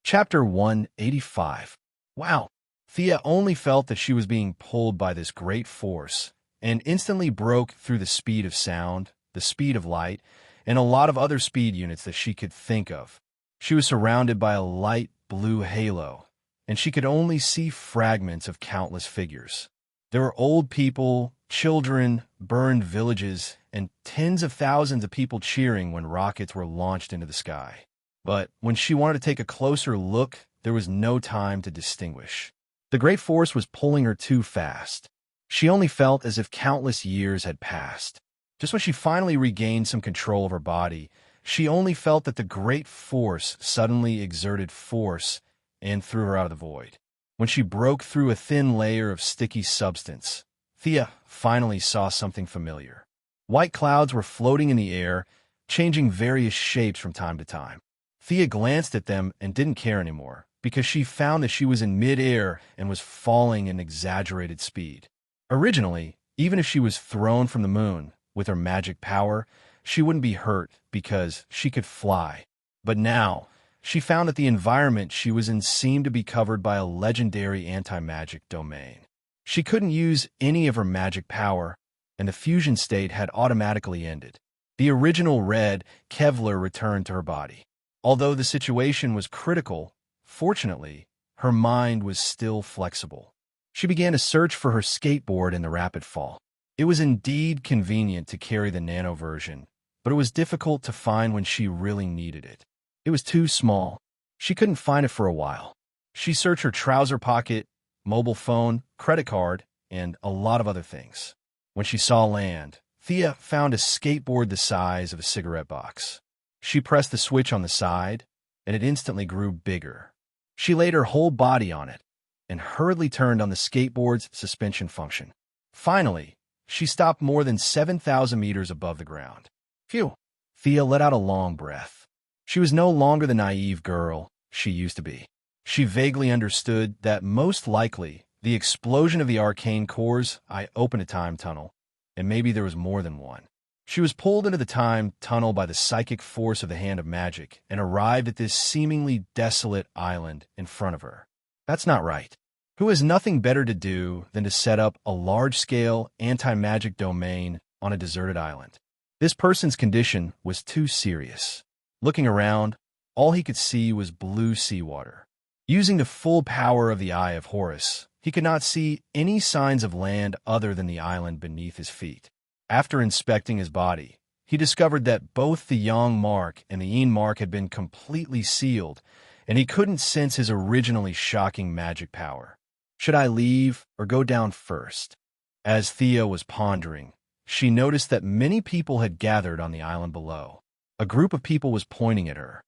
Chapter 185. Wow. Thea only felt that she was being pulled by this great force and instantly broke through the speed of sound, the speed of light, and a lot of other speed units that she could think of. She was surrounded by a light blue halo, and she could only see fragments of countless figures. There were old people, children, burned villages, and tens of thousands of people cheering when rockets were launched into the sky. But when she wanted to take a closer look, there was no time to distinguish. The great force was pulling her too fast. She only felt as if countless years had passed. Just when she finally regained some control of her body, she only felt that the great force suddenly exerted force and threw her out of the void. When she broke through a thin layer of sticky substance, Thea finally saw something familiar. White clouds were floating in the air, changing various shapes from time to time. Thea glanced at them and didn't care anymore, because she found that she was in mid-air and was falling in exaggerated speed. Originally, even if she was thrown from the moon with her magic power, she wouldn't be hurt because she could fly. But now, she found that the environment she was in seemed to be covered by a legendary anti-magic domain. She couldn't use any of her magic power, and the fusion state had automatically ended. The original red Kevlar returned to her body. Although the situation was critical, fortunately, her mind was still flexible. She began to search for her skateboard in the rapid fall. It was indeed convenient to carry the nano version, but it was difficult to find when she really needed it. It was too small. She couldn't find it for a while. She searched her trouser pocket, mobile phone, credit card, and a lot of other things. When she saw land, Thea found a skateboard the size of a cigarette box. She pressed the switch on the side, and it instantly grew bigger. She laid her whole body on it and hurriedly turned on the skateboard's suspension function. Finally, she stopped more than 7,000 meters above the ground. Phew! Thea let out a long breath. She was no longer the naive girl she used to be. She vaguely understood that most likely the explosion of the arcane cores opened a time tunnel, and maybe there was more than one. She was pulled into the time tunnel by the psychic force of the Hand of Magic and arrived at this seemingly desolate island in front of her. That's not right. Who has nothing better to do than to set up a large-scale anti-magic domain on a deserted island? This person's condition was too serious. Looking around, all he could see was blue seawater. Using the full power of the Eye of Horus, he could not see any signs of land other than the island beneath his feet. After inspecting his body, he discovered that both the Yang mark and the Yin mark had been completely sealed, and he couldn't sense his originally shocking magic power. Should I leave or go down first? As Thea was pondering, she noticed that many people had gathered on the island below. A group of people was pointing at her.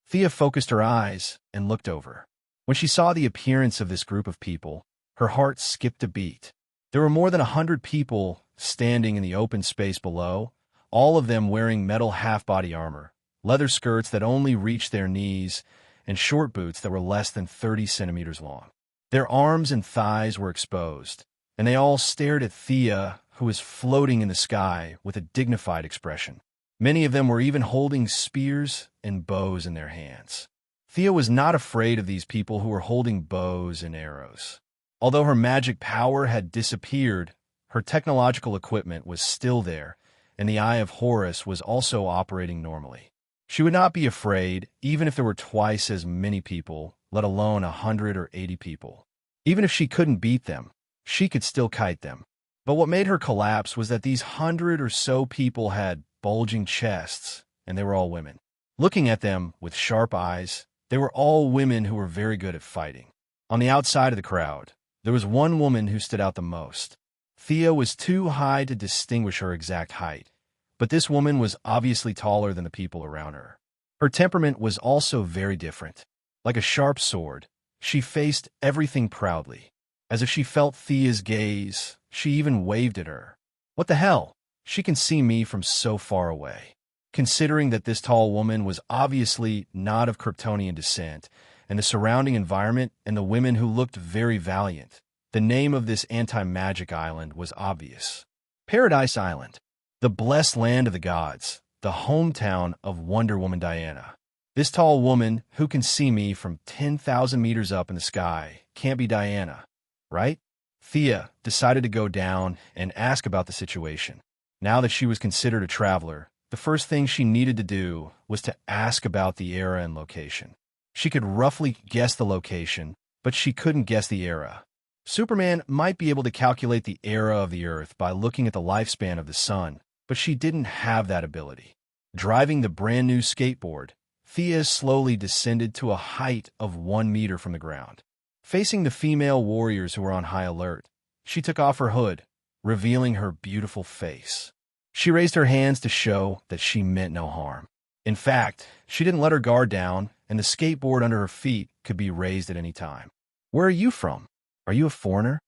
Thea focused her eyes and looked over. When she saw the appearance of this group of people, her heart skipped a beat. There were more than 100 people standing in the open space below, all of them wearing metal half-body armor, leather skirts that only reached their knees, and short boots that were less than 30 centimeters long. Their arms and thighs were exposed, and they all stared at Thea, who was floating in the sky with a dignified expression. Many of them were even holding spears and bows in their hands. Thea was not afraid of these people who were holding bows and arrows. Although her magic power had disappeared, her technological equipment was still there, and the Eye of Horus was also operating normally. She would not be afraid, even if there were twice as many people, let alone 100 or 80 people. Even if she couldn't beat them, she could still kite them. But what made her collapse was that these 100 or so people had bulging chests, and they were all women. Looking at them with sharp eyes, they were all women who were very good at fighting. On the outside of the crowd, there was one woman who stood out the most. Thea was too high to distinguish her exact height, but this woman was obviously taller than the people around her. Her temperament was also very different. Like a sharp sword, she faced everything proudly. As if she felt Thea's gaze, she even waved at her. What the hell? She can see me from so far away. Considering that this tall woman was obviously not of Kryptonian descent, and the surrounding environment and the women who looked very valiant, the name of this anti-magic island was obvious. Paradise Island, the blessed land of the gods, the hometown of Wonder Woman Diana. This tall woman who can see me from 10,000 meters up in the sky can't be Diana, right? Thea decided to go down and ask about the situation. Now that she was considered a traveler, the first thing she needed to do was to ask about the era and location. She could roughly guess the location, but she couldn't guess the era. Superman might be able to calculate the era of the Earth by looking at the lifespan of the sun, but she didn't have that ability. Driving the brand new skateboard, Thea slowly descended to a height of 1 meter from the ground. Facing the female warriors who were on high alert, she took off her hood, revealing her beautiful face. She raised her hands to show that she meant no harm. In fact, she didn't let her guard down, and the skateboard under her feet could be raised at any time. "Where are you from? Are you a foreigner?"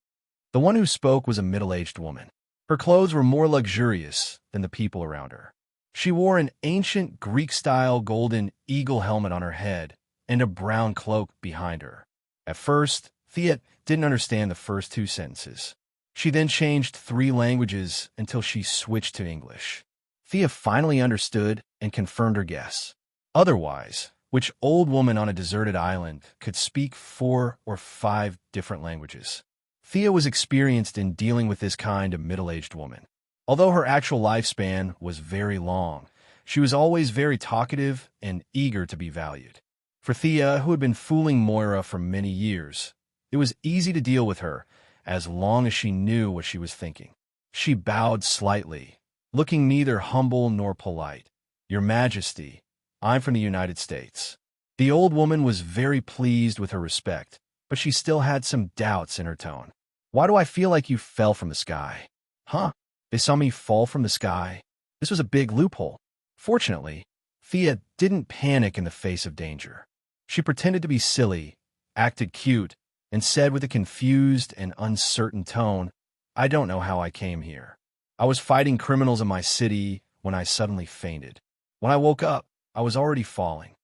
The one who spoke was a middle-aged woman. Her clothes were more luxurious than the people around her. She wore an ancient Greek-style golden eagle helmet on her head and a brown cloak behind her. At first, Thea didn't understand the first 2 sentences. She then changed 3 languages until she switched to English. Thea finally understood and confirmed her guess. Otherwise, which old woman on a deserted island could speak 4 or 5 different languages? Thea was experienced in dealing with this kind of middle-aged woman. Although her actual lifespan was very long, she was always very talkative and eager to be valued. For Thea, who had been fooling Moira for many years, it was easy to deal with her as long as she knew what she was thinking. She bowed slightly, looking neither humble nor polite. "Your Majesty, I'm from the United States." The old woman was very pleased with her respect, but she still had some doubts in her tone. "Why do I feel like you fell from the sky?" "Huh? They saw me fall from the sky?" This was a big loophole. Fortunately, Thea didn't panic in the face of danger. She pretended to be silly, acted cute, and said with a confused and uncertain tone, "I don't know how I came here. I was fighting criminals in my city when I suddenly fainted. When I woke up, I was already falling."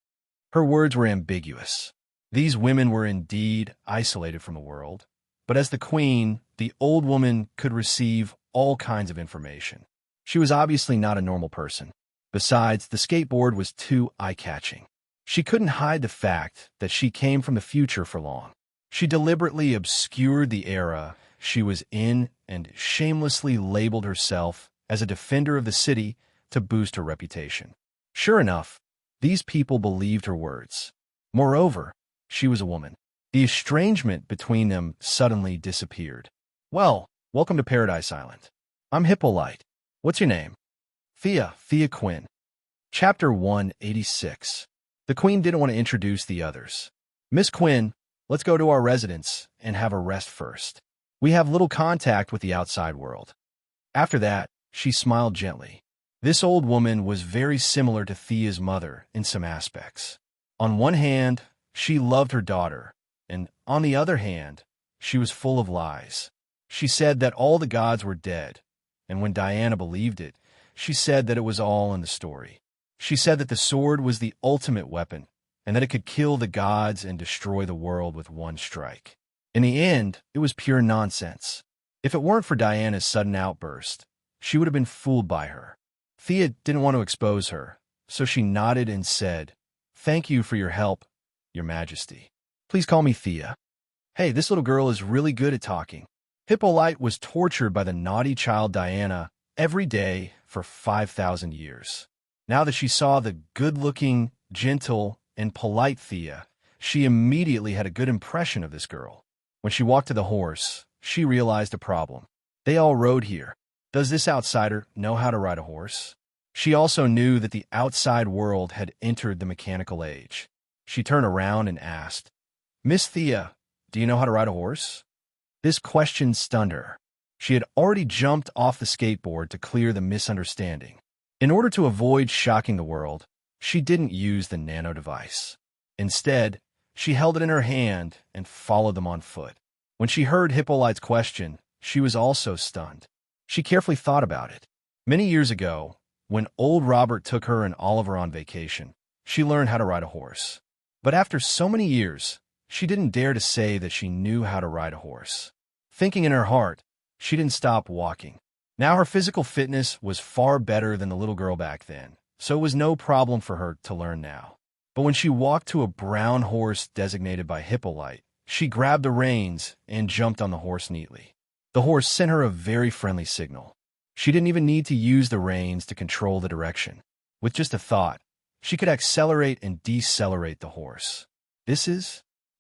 Her words were ambiguous. These women were indeed isolated from the world, but as the queen, the old woman could receive all kinds of information. She was obviously not a normal person. Besides, the skateboard was too eye-catching. She couldn't hide the fact that she came from the future for long. She deliberately obscured the era she was in and shamelessly labeled herself as a defender of the city to boost her reputation. Sure enough, these people believed her words. Moreover, she was a woman. The estrangement between them suddenly disappeared. "Well, welcome to Paradise Island. I'm Hippolyte. What's your name?" Thea Quinn." Chapter 186. The Queen didn't want to introduce the others. "Miss Quinn, let's go to our residence and have a rest first. We have little contact with the outside world." After that, she smiled gently. This old woman was very similar to Thea's mother in some aspects. On one hand, she loved her daughter, and on the other hand, she was full of lies. She said that all the gods were dead, and when Diana believed it, she said that it was all in the story. She said that the sword was the ultimate weapon, and that it could kill the gods and destroy the world with one strike. In the end, it was pure nonsense. If it weren't for Diana's sudden outburst, she would have been fooled by her. Thea didn't want to expose her, so she nodded and said, "Thank you for your help, Your Majesty. Please call me Thea." "Hey, this little girl is really good at talking." Hippolyte was tortured by the naughty child Diana every day for 5,000 years. Now that she saw the good-looking, gentle, and polite Thea, she immediately had a good impression of this girl. When she walked to the horse, she realized a problem. They all rode here. Does this outsider know how to ride a horse? She also knew that the outside world had entered the mechanical age. She turned around and asked, "Miss Thea, do you know how to ride a horse?" This question stunned her. She had already jumped off the skateboard to clear the misunderstanding. In order to avoid shocking the world, she didn't use the nano device. Instead, she held it in her hand and followed them on foot. When she heard Hippolyte's question, she was also stunned. She carefully thought about it. Many years ago, when old Robert took her and Oliver on vacation, she learned how to ride a horse. But after so many years, she didn't dare to say that she knew how to ride a horse. Thinking in her heart, she didn't stop walking. Now her physical fitness was far better than the little girl back then, so it was no problem for her to learn now. But when she walked to a brown horse designated by Hippolyte, she grabbed the reins and jumped on the horse neatly. The horse sent her a very friendly signal. She didn't even need to use the reins to control the direction. With just a thought, she could accelerate and decelerate the horse.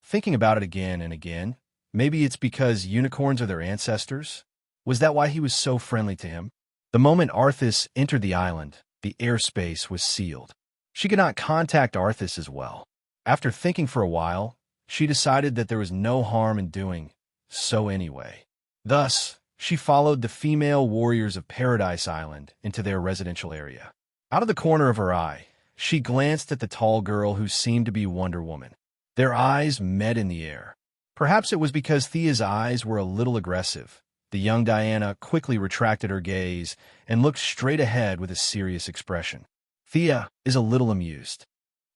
Thinking about it again and again, maybe it's because unicorns are their ancestors? Was that why he was so friendly to him? The moment Arthas entered the island, the airspace was sealed. She could not contact Arthas as well. After thinking for a while, she decided that there was no harm in doing so anyway. Thus, she followed the female warriors of Paradise Island into their residential area. Out of the corner of her eye, she glanced at the tall girl who seemed to be Wonder Woman. Their eyes met in the air. Perhaps it was because Thea's eyes were a little aggressive. The young Diana quickly retracted her gaze and looked straight ahead with a serious expression. Thea is a little amused.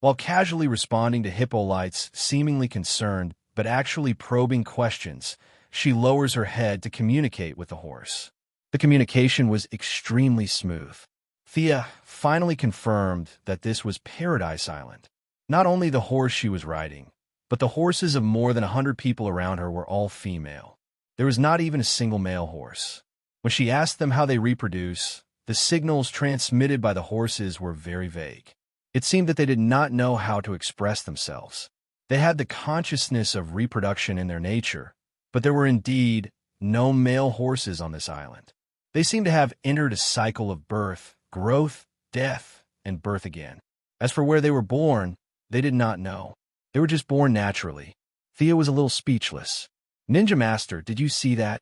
While casually responding to Hippolyte's seemingly concerned but actually probing questions, she lowers her head to communicate with the horse. The communication was extremely smooth. Thea finally confirmed that this was Paradise Island. Not only the horse she was riding, but the horses of more than 100 people around her were all female. There was not even a single male horse. When she asked them how they reproduce, the signals transmitted by the horses were very vague. It seemed that they did not know how to express themselves. They had the consciousness of reproduction in their nature, but there were indeed no male horses on this island. They seemed to have entered a cycle of birth, growth, death, and birth again. As for where they were born, they did not know. They were just born naturally. Thea was a little speechless. Ninja Master, did you see that?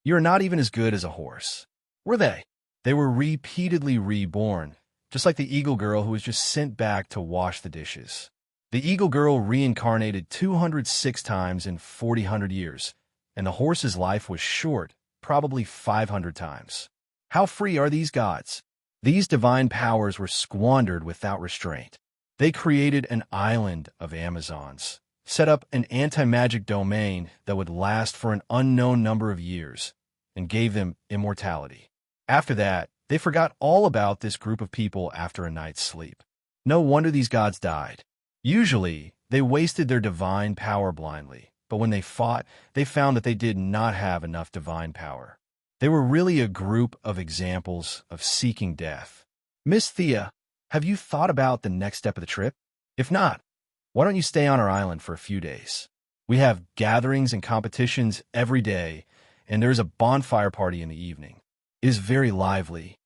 You are not even as good as a horse. Were they? They were repeatedly reborn, just like the Eagle Girl who was just sent back to wash the dishes. The Eagle Girl reincarnated 206 times in 400 years, and the horse's life was short, probably 500 times. How free are these gods? These divine powers were squandered without restraint. They created an island of Amazons, set up an anti-magic domain that would last for an unknown number of years, and gave them immortality. After that, they forgot all about this group of people after a night's sleep. No wonder these gods died. Usually, they wasted their divine power blindly, but when they fought, they found that they did not have enough divine power. They were really a group of examples of seeking death. Miss Thea, have you thought about the next step of the trip? If not, why don't you stay on our island for a few days? We have gatherings and competitions every day, and there's a bonfire party in the evening. It is very lively.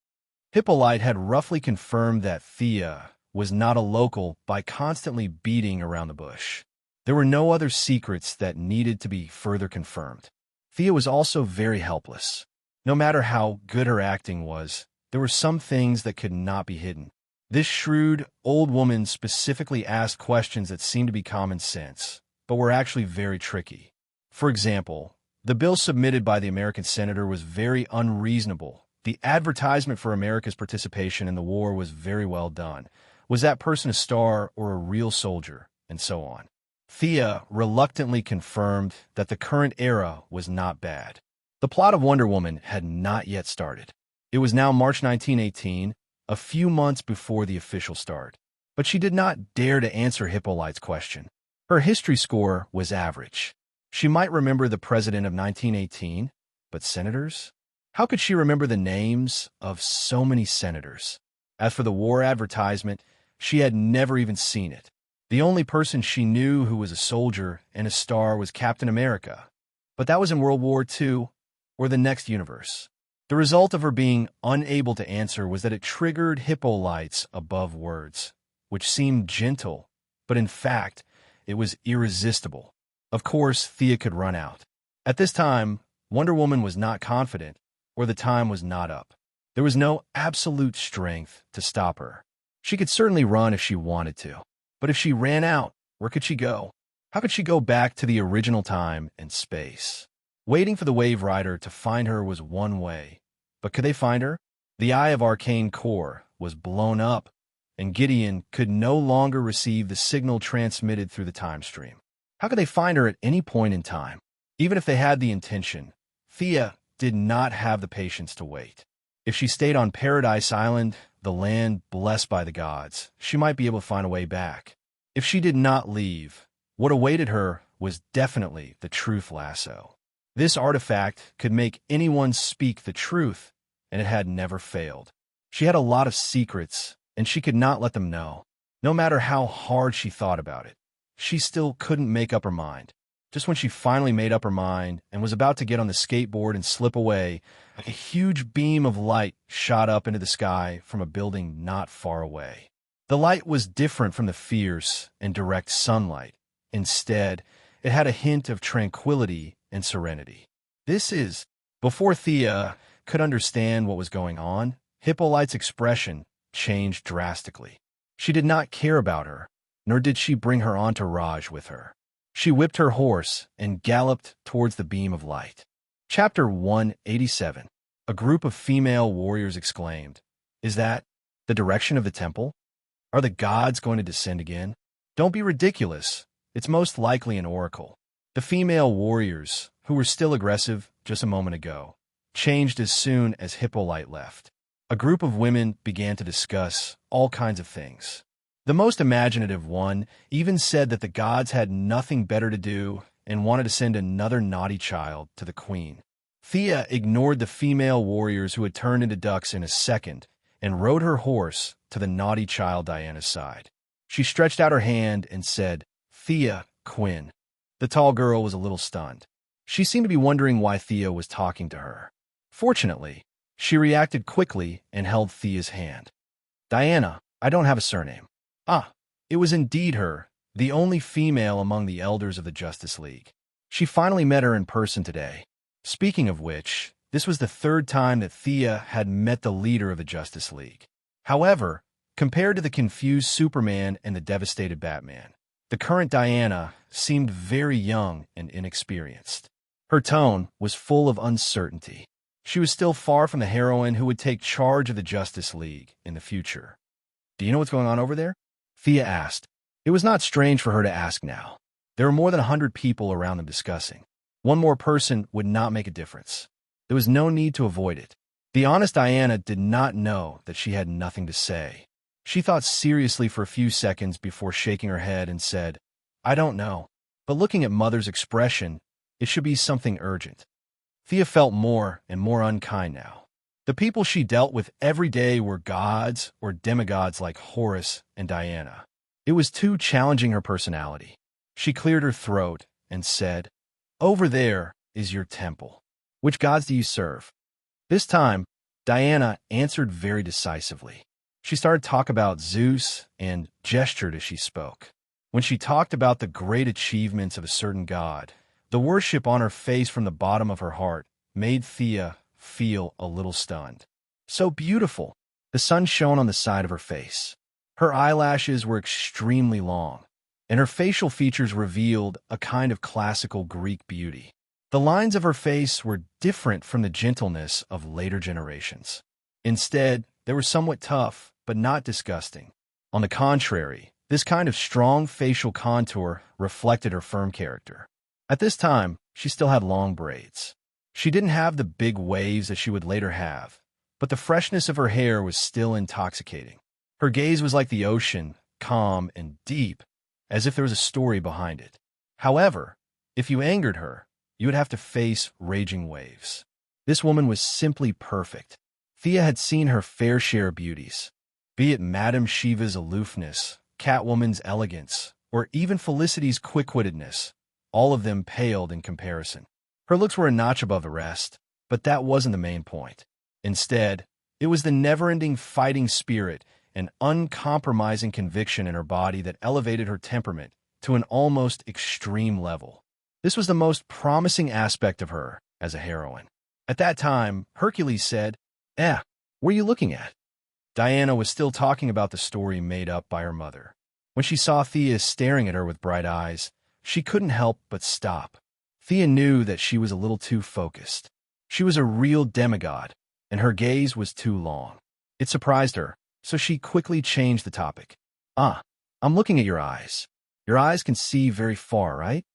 Hippolyte had roughly confirmed that Thea was not a local by constantly beating around the bush. There were no other secrets that needed to be further confirmed. Thea was also very helpless. No matter how good her acting was, there were some things that could not be hidden. This shrewd, old woman specifically asked questions that seemed to be common sense, but were actually very tricky. For example, the bill submitted by the American senator was very unreasonable. The advertisement for America's participation in the war was very well done. Was that person a star or a real soldier? And so on. Thea reluctantly confirmed that the current era was not bad. The plot of Wonder Woman had not yet started. It was now March 1918, a few months before the official start. But she did not dare to answer Hippolyte's question. Her history score was average. She might remember the president of 1918, but senators? How could she remember the names of so many senators? As for the war advertisement, she had never even seen it. The only person she knew who was a soldier and a star was Captain America. But that was in World War II, or the next universe. The result of her being unable to answer was that it triggered Hippolyte's above words, which seemed gentle, but in fact, it was irresistible. Of course, Thea could run out. At this time, Wonder Woman was not confident, or the time was not up. There was no absolute strength to stop her. She could certainly run if she wanted to, but if she ran out, where could she go? How could she go back to the original time and space? Waiting for the Wave Rider to find her was one way, but could they find her? The Eye of Arcane Core was blown up, and Gideon could no longer receive the signal transmitted through the time stream. How could they find her at any point in time? Even if they had the intention, Thea did not have the patience to wait. If she stayed on Paradise Island, the land blessed by the gods, she might be able to find a way back. If she did not leave, what awaited her was definitely the truth lasso. This artifact could make anyone speak the truth, and it had never failed. She had a lot of secrets, and she could not let them know. No matter how hard she thought about it, she still couldn't make up her mind. Just when she finally made up her mind and was about to get on the skateboard and slip away, a huge beam of light shot up into the sky from a building not far away. The light was different from the fierce and direct sunlight. Instead, it had a hint of tranquility and serenity. Before Thea could understand what was going on, Hippolyte's expression changed drastically. She did not care about her, nor did she bring her entourage with her. She whipped her horse and galloped towards the beam of light. Chapter 187. A group of female warriors exclaimed, "Is that the direction of the temple? Are the gods going to descend again? Don't be ridiculous. It's most likely an oracle." The female warriors, who were still aggressive just a moment ago, changed as soon as Hippolyte left. A group of women began to discuss all kinds of things. The most imaginative one even said that the gods had nothing better to do and wanted to send another naughty child to the queen. Thea ignored the female warriors who had turned into ducks in a second and rode her horse to the naughty child Diana's side. She stretched out her hand and said, "Thea, Quinn." The tall girl was a little stunned. She seemed to be wondering why Thea was talking to her. Fortunately, she reacted quickly and held Thea's hand. "Diana, I don't have a surname." Ah, it was indeed her, the only female among the elders of the Justice League. She finally met her in person today. Speaking of which, this was the third time that Thea had met the leader of the Justice League. However, compared to the confused Superman and the devastated Batman, the current Diana seemed very young and inexperienced. Her tone was full of uncertainty. She was still far from the heroine who would take charge of the Justice League in the future. "Do you know what's going on over there?" Thea asked. It was not strange for her to ask now. There were more than 100 people around them discussing. One more person would not make a difference. There was no need to avoid it. The honest Diana did not know that she had nothing to say. She thought seriously for a few seconds before shaking her head and said, "I don't know, but looking at Mother's expression, it should be something urgent." Thea felt more and more unkind now. The people she dealt with every day were gods or demigods like Horus and Diana. It was too challenging her personality. She cleared her throat and said, "Over there is your temple. Which gods do you serve?" This time, Diana answered very decisively. She started to talk about Zeus and gestured as she spoke. When she talked about the great achievements of a certain god, the worship on her face from the bottom of her heart made Thea feel a little stunned. So beautiful. The sun shone on the side of her face. Her eyelashes were extremely long, and her facial features revealed a kind of classical Greek beauty. The lines of her face were different from the gentleness of later generations. Instead, they were somewhat tough, but not disgusting. On the contrary, this kind of strong facial contour reflected her firm character. At this time, she still had long braids. She didn't have the big waves that she would later have, but the freshness of her hair was still intoxicating. Her gaze was like the ocean, calm and deep, as if there was a story behind it. However, if you angered her, you would have to face raging waves. This woman was simply perfect. Thea had seen her fair share of beauties, be it Madame Shiva's aloofness, Catwoman's elegance, or even Felicity's quick-wittedness. All of them paled in comparison. Her looks were a notch above the rest, but that wasn't the main point. Instead, it was the never-ending fighting spirit and uncompromising conviction in her body that elevated her temperament to an almost extreme level. This was the most promising aspect of her as a heroine. At that time, Hercules said, "What are you looking at?" Diana was still talking about the story made up by her mother. When she saw Thea staring at her with bright eyes, she couldn't help but stop. Thea knew that she was a little too focused. She was a real demigod, and her gaze was too long. It surprised her, so she quickly changed the topic. I'm looking at your eyes. Your eyes can see very far, right?"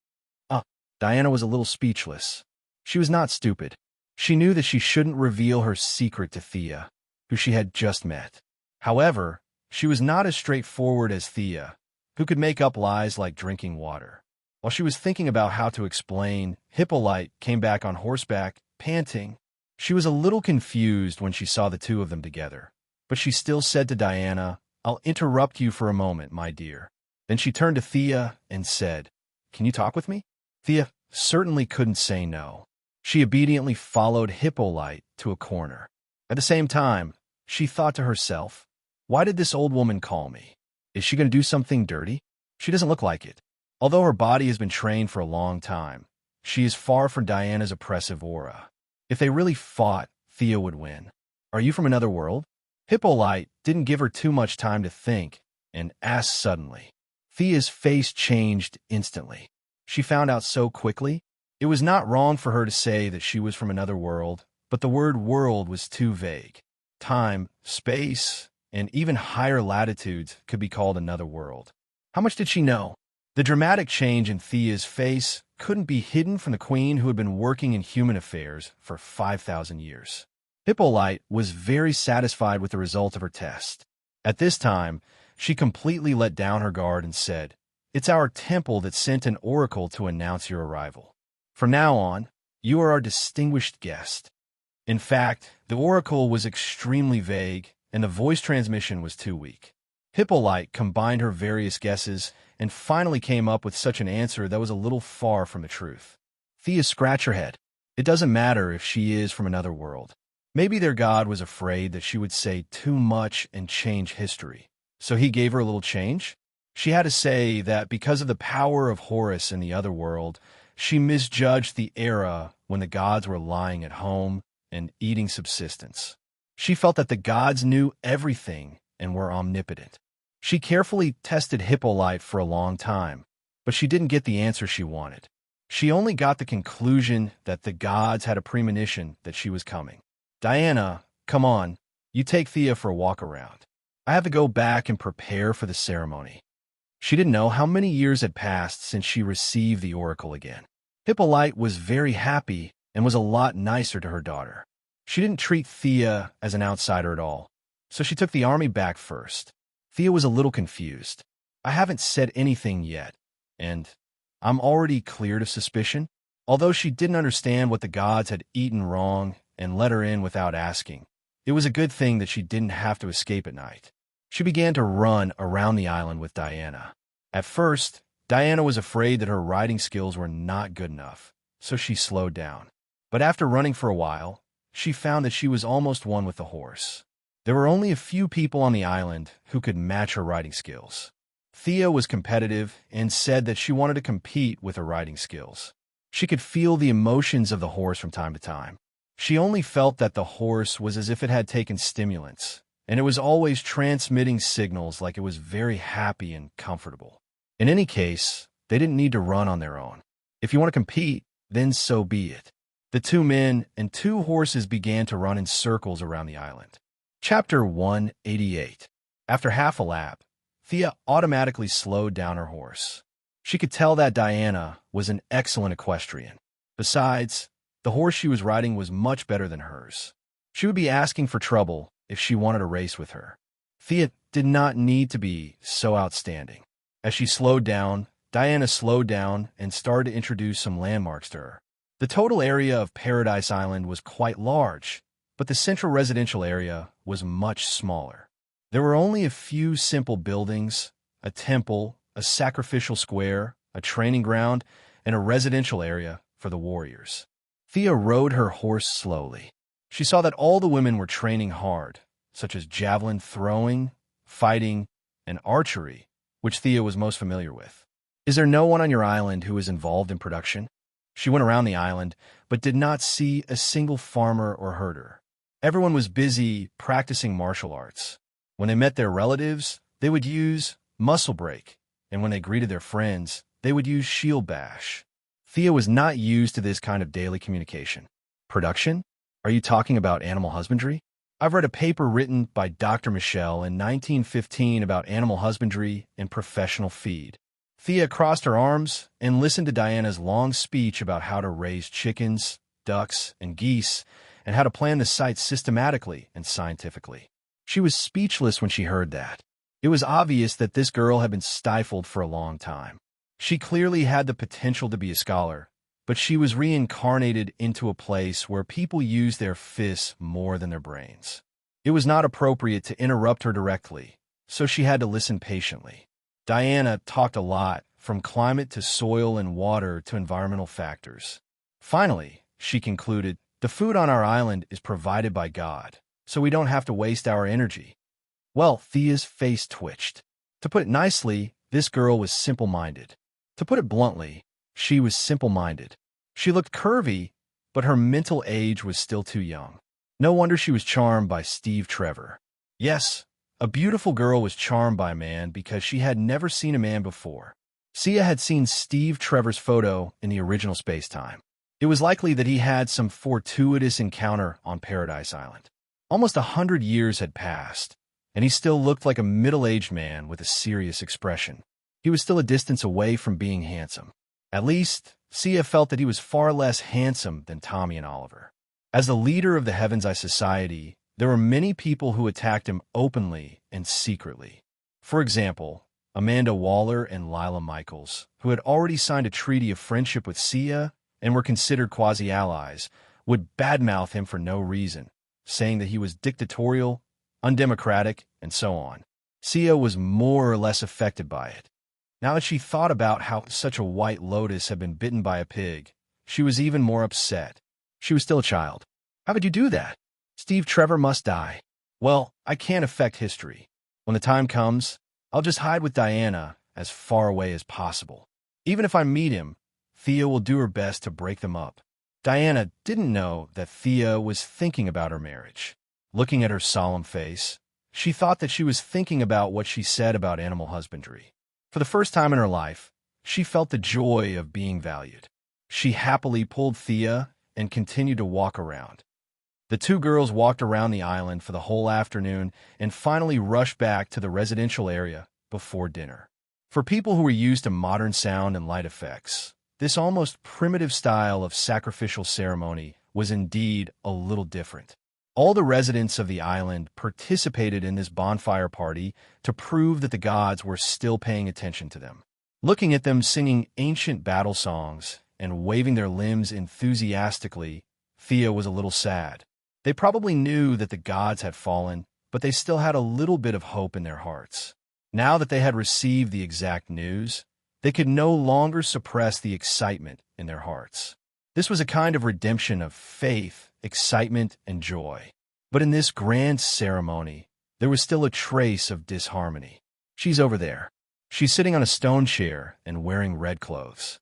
Diana was a little speechless. She was not stupid. She knew that she shouldn't reveal her secret to Thea, who she had just met. However, she was not as straightforward as Thea, who could make up lies like drinking water. While she was thinking about how to explain, Hippolyte came back on horseback, panting. She was a little confused when she saw the two of them together, but she still said to Diana, "I'll interrupt you for a moment, my dear." Then she turned to Thea and said, "Can you talk with me?" Thea certainly couldn't say no. She obediently followed Hippolyte to a corner. At the same time, she thought to herself, "Why did this old woman call me? Is she going to do something dirty? She doesn't look like it." Although her body has been trained for a long time, she is far from Diana's oppressive aura. If they really fought, Thea would win. "Are you from another world?" Hippolyte didn't give her too much time to think and asked suddenly. Thea's face changed instantly. She found out so quickly. It was not wrong for her to say that she was from another world, but the word world was too vague. Time, space, and even higher latitudes could be called another world. How much did she know? The dramatic change in Thea's face couldn't be hidden from the queen who had been working in human affairs for 5,000 years. Hippolyte was very satisfied with the result of her test. At this time, she completely let down her guard and said, "It's our temple that sent an oracle to announce your arrival. From now on, you are our distinguished guest." In fact, the oracle was extremely vague, and the voice transmission was too weak. Hippolyte combined her various guesses and finally came up with such an answer that was a little far from the truth. Thea scratched her head. It doesn't matter if she is from another world. Maybe their god was afraid that she would say too much and change history, so he gave her a little change. She had to say that because of the power of Horus in the other world, she misjudged the era when the gods were lying at home and eating subsistence. She felt that the gods knew everything and were omnipotent. She carefully tested Hippolyte for a long time, but she didn't get the answer she wanted. She only got the conclusion that the gods had a premonition that she was coming. "Diana, come on, you take Thea for a walk around. I have to go back and prepare for the ceremony." She didn't know how many years had passed since she received the oracle again. Hippolyte was very happy and was a lot nicer to her daughter. She didn't treat Thea as an outsider at all, so she took the army back first. Thea was a little confused. "I haven't said anything yet, and I'm already cleared of suspicion." Although she didn't understand what the gods had eaten wrong and let her in without asking, it was a good thing that she didn't have to escape at night. She began to run around the island with Diana. At first, Diana was afraid that her riding skills were not good enough, so she slowed down. But after running for a while, she found that she was almost one with the horse. There were only a few people on the island who could match her riding skills. Thea was competitive and said that she wanted to compete with her riding skills. She could feel the emotions of the horse from time to time. She only felt that the horse was as if it had taken stimulants, and it was always transmitting signals like it was very happy and comfortable. In any case, they didn't need to run on their own. If you want to compete, then so be it. The two men and two horses began to run in circles around the island. Chapter 188. After half a lap, Thea automatically slowed down her horse. She could tell that Diana was an excellent equestrian. Besides, the horse she was riding was much better than hers. She would be asking for trouble if she wanted a race with her. Thea did not need to be so outstanding. As she slowed down, Diana slowed down and started to introduce some landmarks to her. The total area of Paradise Island was quite large, but the central residential area was much smaller. There were only a few simple buildings, a temple, a sacrificial square, a training ground, and a residential area for the warriors. Thea rode her horse slowly. She saw that all the women were training hard, such as javelin throwing, fighting, and archery, which Thea was most familiar with. "Is there no one on your island who is involved in production?" She went around the island, but did not see a single farmer or herder. Everyone was busy practicing martial arts. When they met their relatives, they would use muscle break, and when they greeted their friends, they would use shield bash. Thea was not used to this kind of daily communication. "Production? Are you talking about animal husbandry?" I've read a paper written by Dr. Michel in 1915 about animal husbandry and professional feed. Thea crossed her arms and listened to Diana's long speech about how to raise chickens, ducks, and geese, and how to plan the site systematically and scientifically. She was speechless when she heard that. It was obvious that this girl had been stifled for a long time. She clearly had the potential to be a scholar, but she was reincarnated into a place where people use their fists more than their brains. It was not appropriate to interrupt her directly, so she had to listen patiently. Diana talked a lot, from climate to soil and water to environmental factors. Finally, she concluded, the food on our island is provided by God, so we don't have to waste our energy. Well, Thea's face twitched. To put it nicely, this girl was simple-minded. To put it bluntly, she was simple-minded. She looked curvy, but her mental age was still too young. No wonder she was charmed by Steve Trevor. Yes, a beautiful girl was charmed by a man because she had never seen a man before. Sia had seen Steve Trevor's photo in the original space-time. It was likely that he had some fortuitous encounter on Paradise Island. Almost 100 years had passed, and he still looked like a middle-aged man with a serious expression. He was still a distance away from being handsome. At least, Sia felt that he was far less handsome than Tommy and Oliver. As the leader of the Heaven's Eye Society, there were many people who attacked him openly and secretly. For example, Amanda Waller and Lila Michaels, who had already signed a treaty of friendship with Sia and were considered quasi-allies, would badmouth him for no reason, saying that he was dictatorial, undemocratic, and so on. Sia was more or less affected by it. Now that she thought about how such a white lotus had been bitten by a pig, she was even more upset. She was still a child. How could you do that? Steve Trevor must die. Well, I can't affect history. When the time comes, I'll just hide with Diana as far away as possible. Even if I meet him, Thea will do her best to break them up. Diana didn't know that Thea was thinking about her marriage. Looking at her solemn face, she thought that she was thinking about what she said about animal husbandry. For the first time in her life, she felt the joy of being valued. She happily pulled Thea and continued to walk around. The two girls walked around the island for the whole afternoon and finally rushed back to the residential area before dinner. For people who were used to modern sound and light effects, this almost primitive style of sacrificial ceremony was indeed a little different. All the residents of the island participated in this bonfire party to prove that the gods were still paying attention to them. Looking at them singing ancient battle songs and waving their limbs enthusiastically, Thea was a little sad. They probably knew that the gods had fallen, but they still had a little bit of hope in their hearts. Now that they had received the exact news, they could no longer suppress the excitement in their hearts. This was a kind of redemption of faith, excitement, and joy. But in this grand ceremony, there was still a trace of disharmony. She's over there. She's sitting on a stone chair and wearing red clothes.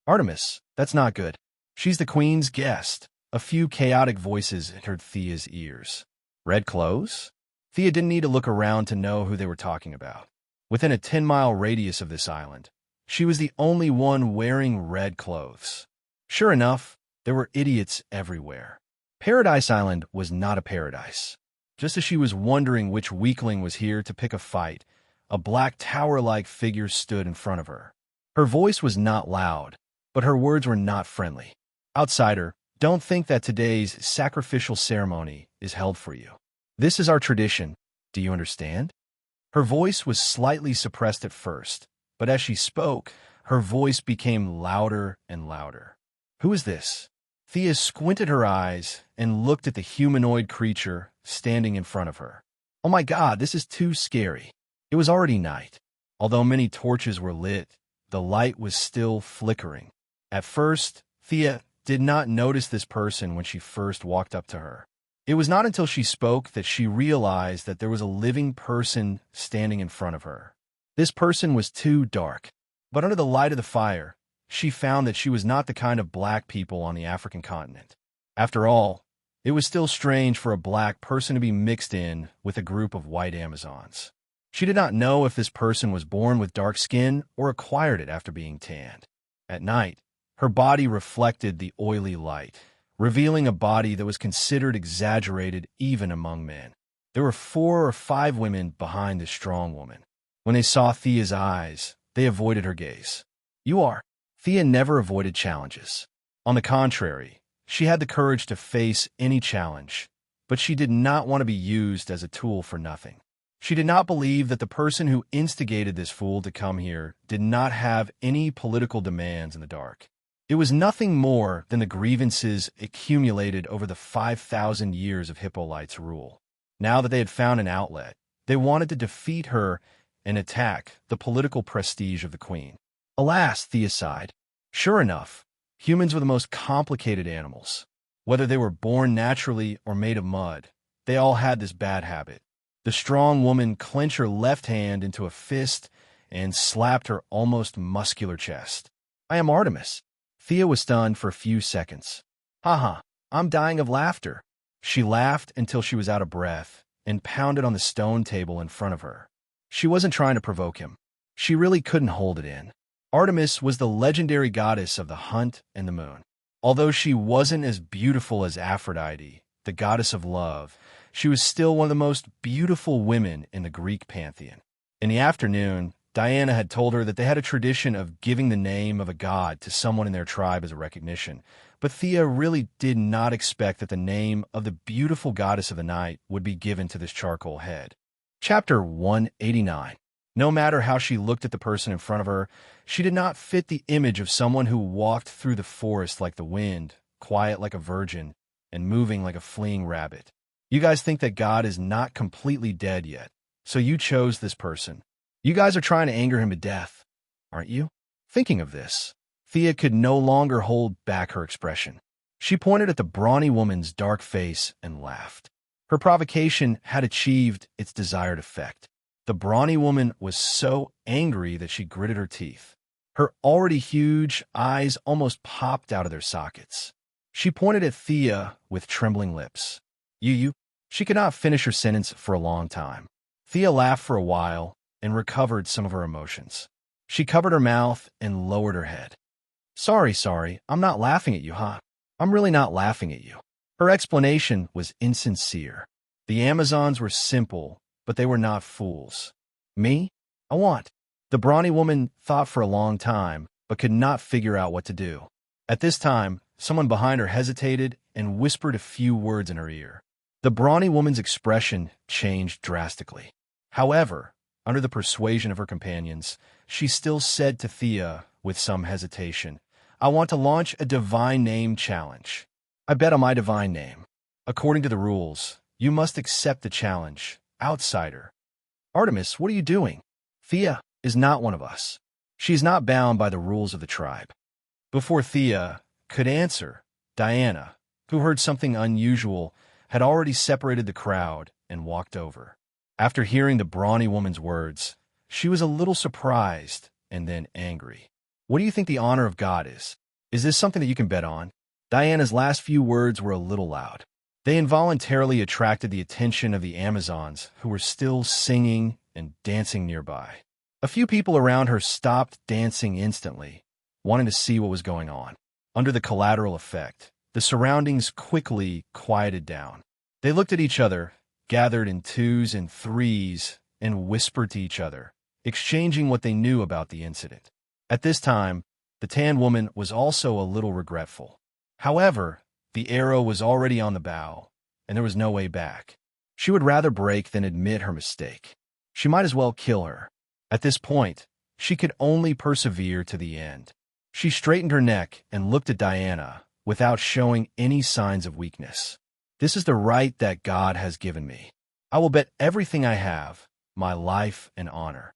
Artemis, that's not good. She's the queen's guest. A few chaotic voices entered Thea's ears. Red clothes? Thea didn't need to look around to know who they were talking about. Within a 10-mile radius of this island, she was the only one wearing red clothes. Sure enough, there were idiots everywhere. Paradise Island was not a paradise. Just as she was wondering which weakling was here to pick a fight, a black tower-like figure stood in front of her. Her voice was not loud, but her words were not friendly. Outsider, don't think that today's sacrificial ceremony is held for you. This is our tradition. Do you understand? Her voice was slightly suppressed at first, but as she spoke, her voice became louder and louder. Who is this? Thea squinted her eyes and looked at the humanoid creature standing in front of her. Oh my God, this is too scary. It was already night. Although many torches were lit, the light was still flickering. At first, Thea did not notice this person when she first walked up to her. It was not until she spoke that she realized that there was a living person standing in front of her. This person was too dark, but under the light of the fire, she found that she was not the kind of black people on the African continent. After all, it was still strange for a black person to be mixed in with a group of white Amazons. She did not know if this person was born with dark skin or acquired it after being tanned. At night, her body reflected the oily light, revealing a body that was considered exaggerated even among men. There were 4 or 5 women behind this strong woman. When they saw Thea's eyes, they avoided her gaze. You are. Thea never avoided challenges. On the contrary, she had the courage to face any challenge, but she did not want to be used as a tool for nothing. She did not believe that the person who instigated this fool to come here did not have any political demands in the dark. It was nothing more than the grievances accumulated over the 5,000 years of Hippolyte's rule. Now that they had found an outlet, they wanted to defeat her and attack the political prestige of the queen. Alas, Thea sighed. Sure enough, humans were the most complicated animals. Whether they were born naturally or made of mud, they all had this bad habit. The strong woman clenched her left hand into a fist and slapped her almost muscular chest. I am Artemis. Thea was stunned for a few seconds. Haha, I'm dying of laughter. She laughed until she was out of breath and pounded on the stone table in front of her. She wasn't trying to provoke him. She really couldn't hold it in. Artemis was the legendary goddess of the hunt and the moon. Although she wasn't as beautiful as Aphrodite, the goddess of love, she was still one of the most beautiful women in the Greek pantheon. In the afternoon, Diana had told her that they had a tradition of giving the name of a god to someone in their tribe as a recognition, but Thea really did not expect that the name of the beautiful goddess of the night would be given to this charcoal head. Chapter 189. No matter how she looked at the person in front of her, she did not fit the image of someone who walked through the forest like the wind, quiet like a virgin, and moving like a fleeing rabbit. You guys think that God is not completely dead yet, so you chose this person. You guys are trying to anger him to death, aren't you? Thinking of this, Thea could no longer hold back her expression. She pointed at the brawny woman's dark face and laughed. Her provocation had achieved its desired effect. The brawny woman was so angry that she gritted her teeth. Her already huge eyes almost popped out of their sockets. She pointed at Thea with trembling lips. You. She could not finish her sentence for a long time. Thea laughed for a while and recovered some of her emotions. She covered her mouth and lowered her head. Sorry, I'm not laughing at you, huh? I'm really not laughing at you. Her explanation was insincere. The Amazons were simple, but they were not fools. Me? I want. The brawny woman thought for a long time, but could not figure out what to do. At this time, someone behind her hesitated and whispered a few words in her ear. The brawny woman's expression changed drastically. However, under the persuasion of her companions, she still said to Thea, with some hesitation, I want to launch a divine name challenge. I bet on my divine name. According to the rules, you must accept the challenge. Outsider. Artemis, what are you doing? Thea is not one of us. She is not bound by the rules of the tribe. Before Thea could answer, Diana, who heard something unusual, had already separated the crowd and walked over. After hearing the brawny woman's words, she was a little surprised and then angry. What do you think the honor of God is? Is this something that you can bet on? Diana's last few words were a little loud. They involuntarily attracted the attention of the Amazons, who were still singing and dancing nearby. A few people around her stopped dancing instantly, wanting to see what was going on. Under the collateral effect, the surroundings quickly quieted down. They looked at each other, gathered in twos and threes, and whispered to each other, exchanging what they knew about the incident. At this time, the tan woman was also a little regretful. However, the arrow was already on the bow, and there was no way back. She would rather break than admit her mistake. She might as well kill her. At this point, she could only persevere to the end. She straightened her neck and looked at Diana without showing any signs of weakness. This is the right that God has given me. I will bet everything I have, my life and honor.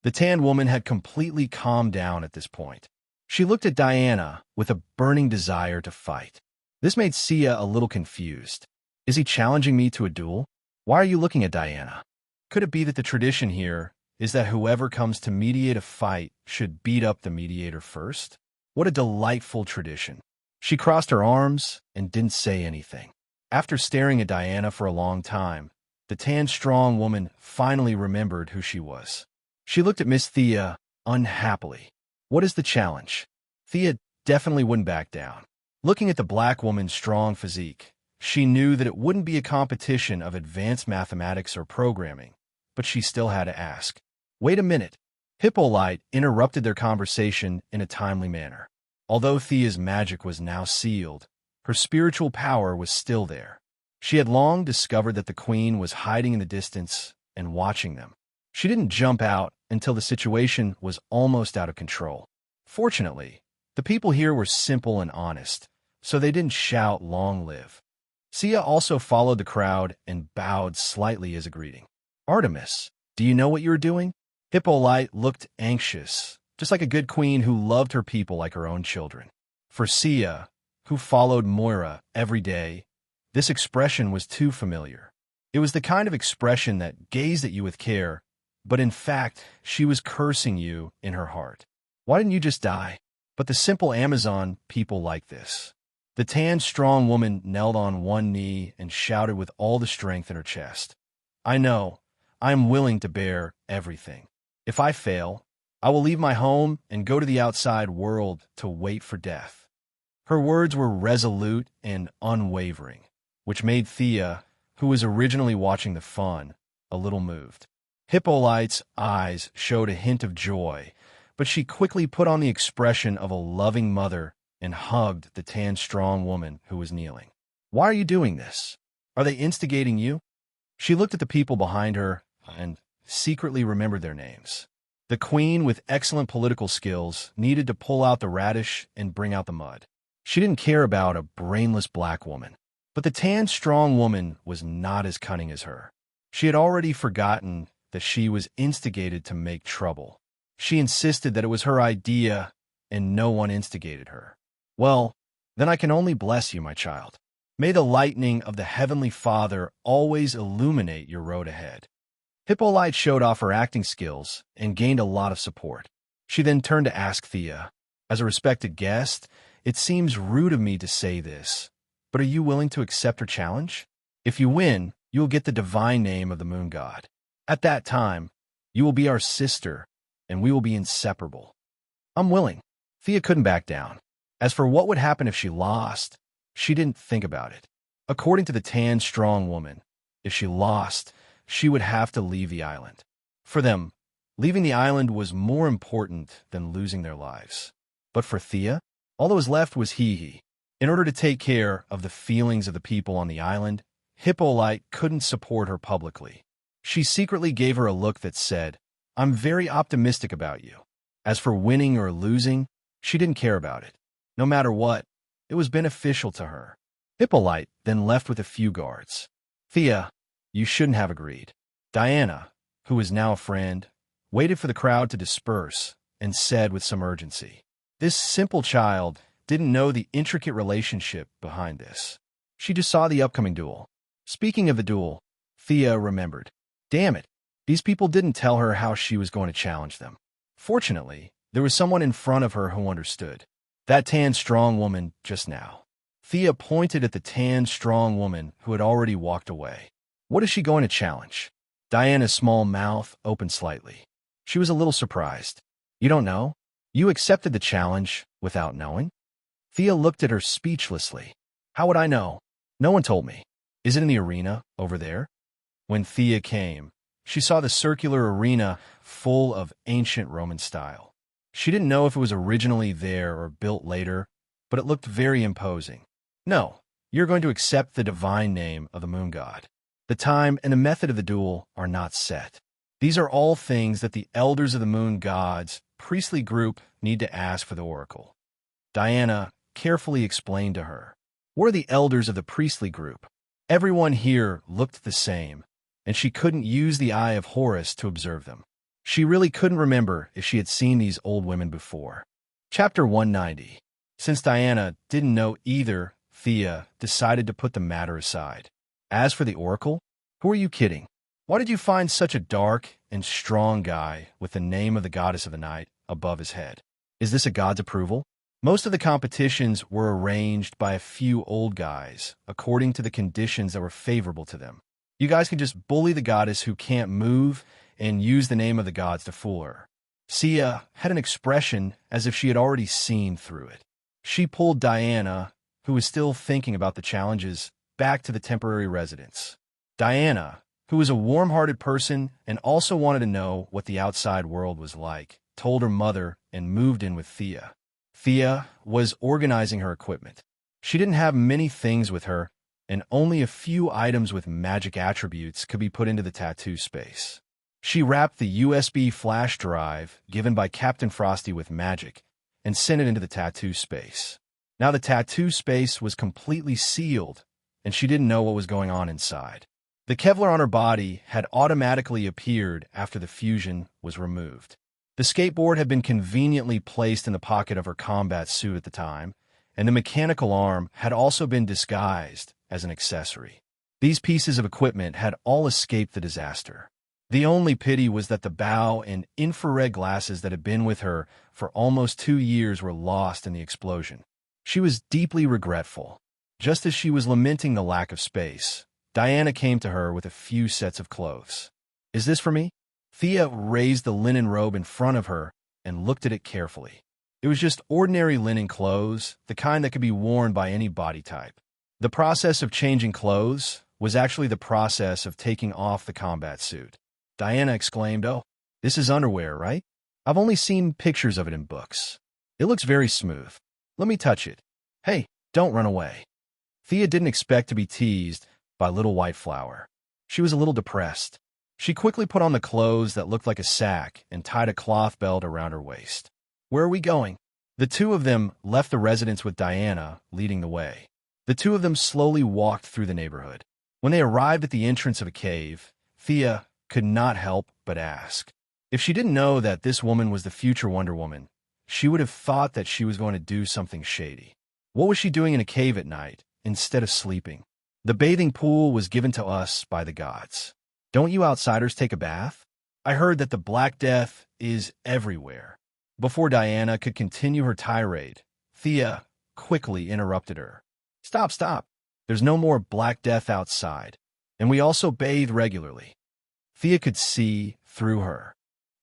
The tan woman had completely calmed down at this point. She looked at Diana with a burning desire to fight. This made Sia a little confused. Is he challenging me to a duel? Why are you looking at Diana? Could it be that the tradition here is that whoever comes to mediate a fight should beat up the mediator first? What a delightful tradition. She crossed her arms and didn't say anything. After staring at Diana for a long time, the tan strong woman finally remembered who she was. She looked at Miss Thea unhappily. What is the challenge? Thea definitely wouldn't back down. Looking at the black woman's strong physique, she knew that it wouldn't be a competition of advanced mathematics or programming, but she still had to ask. Wait a minute. Hippolyte interrupted their conversation in a timely manner. Although Thea's magic was now sealed, her spiritual power was still there. She had long discovered that the queen was hiding in the distance and watching them. She didn't jump out until the situation was almost out of control. Fortunately, the people here were simple and honest, so they didn't shout "Long live." Sia also followed the crowd and bowed slightly as a greeting. "Artemis, do you know what you're doing?" Hippolyte looked anxious, just like a good queen who loved her people like her own children. For Sia, who followed Moira every day, this expression was too familiar. It was the kind of expression that gazed at you with care, but in fact, she was cursing you in her heart. Why didn't you just die? But the simple Amazon people like this. The tan, strong woman knelt on one knee and shouted with all the strength in her chest. "I know. I am willing to bear everything. If I fail, I will leave my home and go to the outside world to wait for death." Her words were resolute and unwavering, which made Thea, who was originally watching the fun, a little moved. Hippolyte's eyes showed a hint of joy, but she quickly put on the expression of a loving mother and hugged the tan, strong woman who was kneeling. "Why are you doing this? Are they instigating you?" She looked at the people behind her and secretly remembered their names. The queen, with excellent political skills, needed to pull out the radish and bring out the mud. She didn't care about a brainless black woman. But the tan, strong woman was not as cunning as her. She had already forgotten that she was instigated to make trouble. She insisted that it was her idea and no one instigated her. "Well, then I can only bless you, my child. May the lightning of the Heavenly Father always illuminate your road ahead." Hippolyte showed off her acting skills and gained a lot of support. She then turned to ask Thea, "As a respected guest, it seems rude of me to say this, but are you willing to accept her challenge? If you win, you will get the divine name of the moon god. At that time, you will be our sister, and we will be inseparable." "I'm willing." Thea couldn't back down. As for what would happen if she lost, she didn't think about it. According to the tan, strong woman, if she lost, she would have to leave the island. For them, leaving the island was more important than losing their lives. But for Thea, all that was left was Hee. In order to take care of the feelings of the people on the island, Hippolyte couldn't support her publicly. She secretly gave her a look that said, "I'm very optimistic about you." As for winning or losing, she didn't care about it. No matter what, it was beneficial to her. Hippolyte then left with a few guards. "Thea, you shouldn't have agreed." Diana, who was now a friend, waited for the crowd to disperse and said with some urgency, "This simple child didn't know the intricate relationship behind this. She just saw the upcoming duel." Speaking of the duel, Thea remembered. Damn it, these people didn't tell her how she was going to challenge them. Fortunately, there was someone in front of her who understood. That tan, strong woman just now. Thea pointed at the tan, strong woman who had already walked away. What is she going to challenge? Diana's small mouth opened slightly. She was a little surprised. "You don't know? You accepted the challenge without knowing?" Thea looked at her speechlessly. "How would I know? No one told me. Is it in the arena over there?" When Thea came, she saw the circular arena full of ancient Roman style. She didn't know if it was originally there or built later, but it looked very imposing. "No, you're going to accept the divine name of the moon god. The time and the method of the duel are not set. These are all things that the elders of the moon god's priestly group need to ask for the oracle." Diana carefully explained to her. "What are the elders of the priestly group?" Everyone here looked the same, and she couldn't use the eye of Horus to observe them. She really couldn't remember if she had seen these old women before. Chapter 190. Since Diana didn't know either, Thea decided to put the matter aside. As for the oracle, who are you kidding? Why did you find such a dark and strong guy with the name of the goddess of the night above his head? Is this a god's approval? Most of the competitions were arranged by a few old guys, according to the conditions that were favorable to them. You guys can just bully the goddess who can't move and use the name of the gods to fool her. Sia had an expression as if she had already seen through it. She pulled Diana, who was still thinking about the challenges, back to the temporary residence. Diana, who was a warm-hearted person and also wanted to know what the outside world was like, told her mother and moved in with Thea. Thea was organizing her equipment. She didn't have many things with her, and only a few items with magic attributes could be put into the tattoo space. She wrapped the USB flash drive given by Captain Frosty with magic and sent it into the tattoo space. Now the tattoo space was completely sealed, and she didn't know what was going on inside. The Kevlar on her body had automatically appeared after the fusion was removed. The skateboard had been conveniently placed in the pocket of her combat suit at the time, and the mechanical arm had also been disguised as an accessory. These pieces of equipment had all escaped the disaster. The only pity was that the bow and infrared glasses that had been with her for almost 2 years were lost in the explosion. She was deeply regretful. Just as she was lamenting the lack of space, Diana came to her with a few sets of clothes. "Is this for me?" Thea raised the linen robe in front of her and looked at it carefully. It was just ordinary linen clothes, the kind that could be worn by any body type. The process of changing clothes was actually the process of taking off the combat suit. Diana exclaimed, "Oh, this is underwear, right? I've only seen pictures of it in books. It looks very smooth. Let me touch it. Hey, don't run away." Thea didn't expect to be teased by Little White Flower. She was a little depressed. She quickly put on the clothes that looked like a sack and tied a cloth belt around her waist. "Where are we going?" The two of them left the residence with Diana leading the way. The two of them slowly walked through the neighborhood. When they arrived at the entrance of a cave, Thea could not help but ask. If she didn't know that this woman was the future Wonder Woman, she would have thought that she was going to do something shady. What was she doing in a cave at night instead of sleeping? The bathing pool was given to us by the gods. Don't you outsiders take a bath? I heard that the Black Death is everywhere. Before Diana could continue her tirade, Thea quickly interrupted her. Stop, stop. There's no more Black Death outside, and we also bathe regularly." Thea could see through her.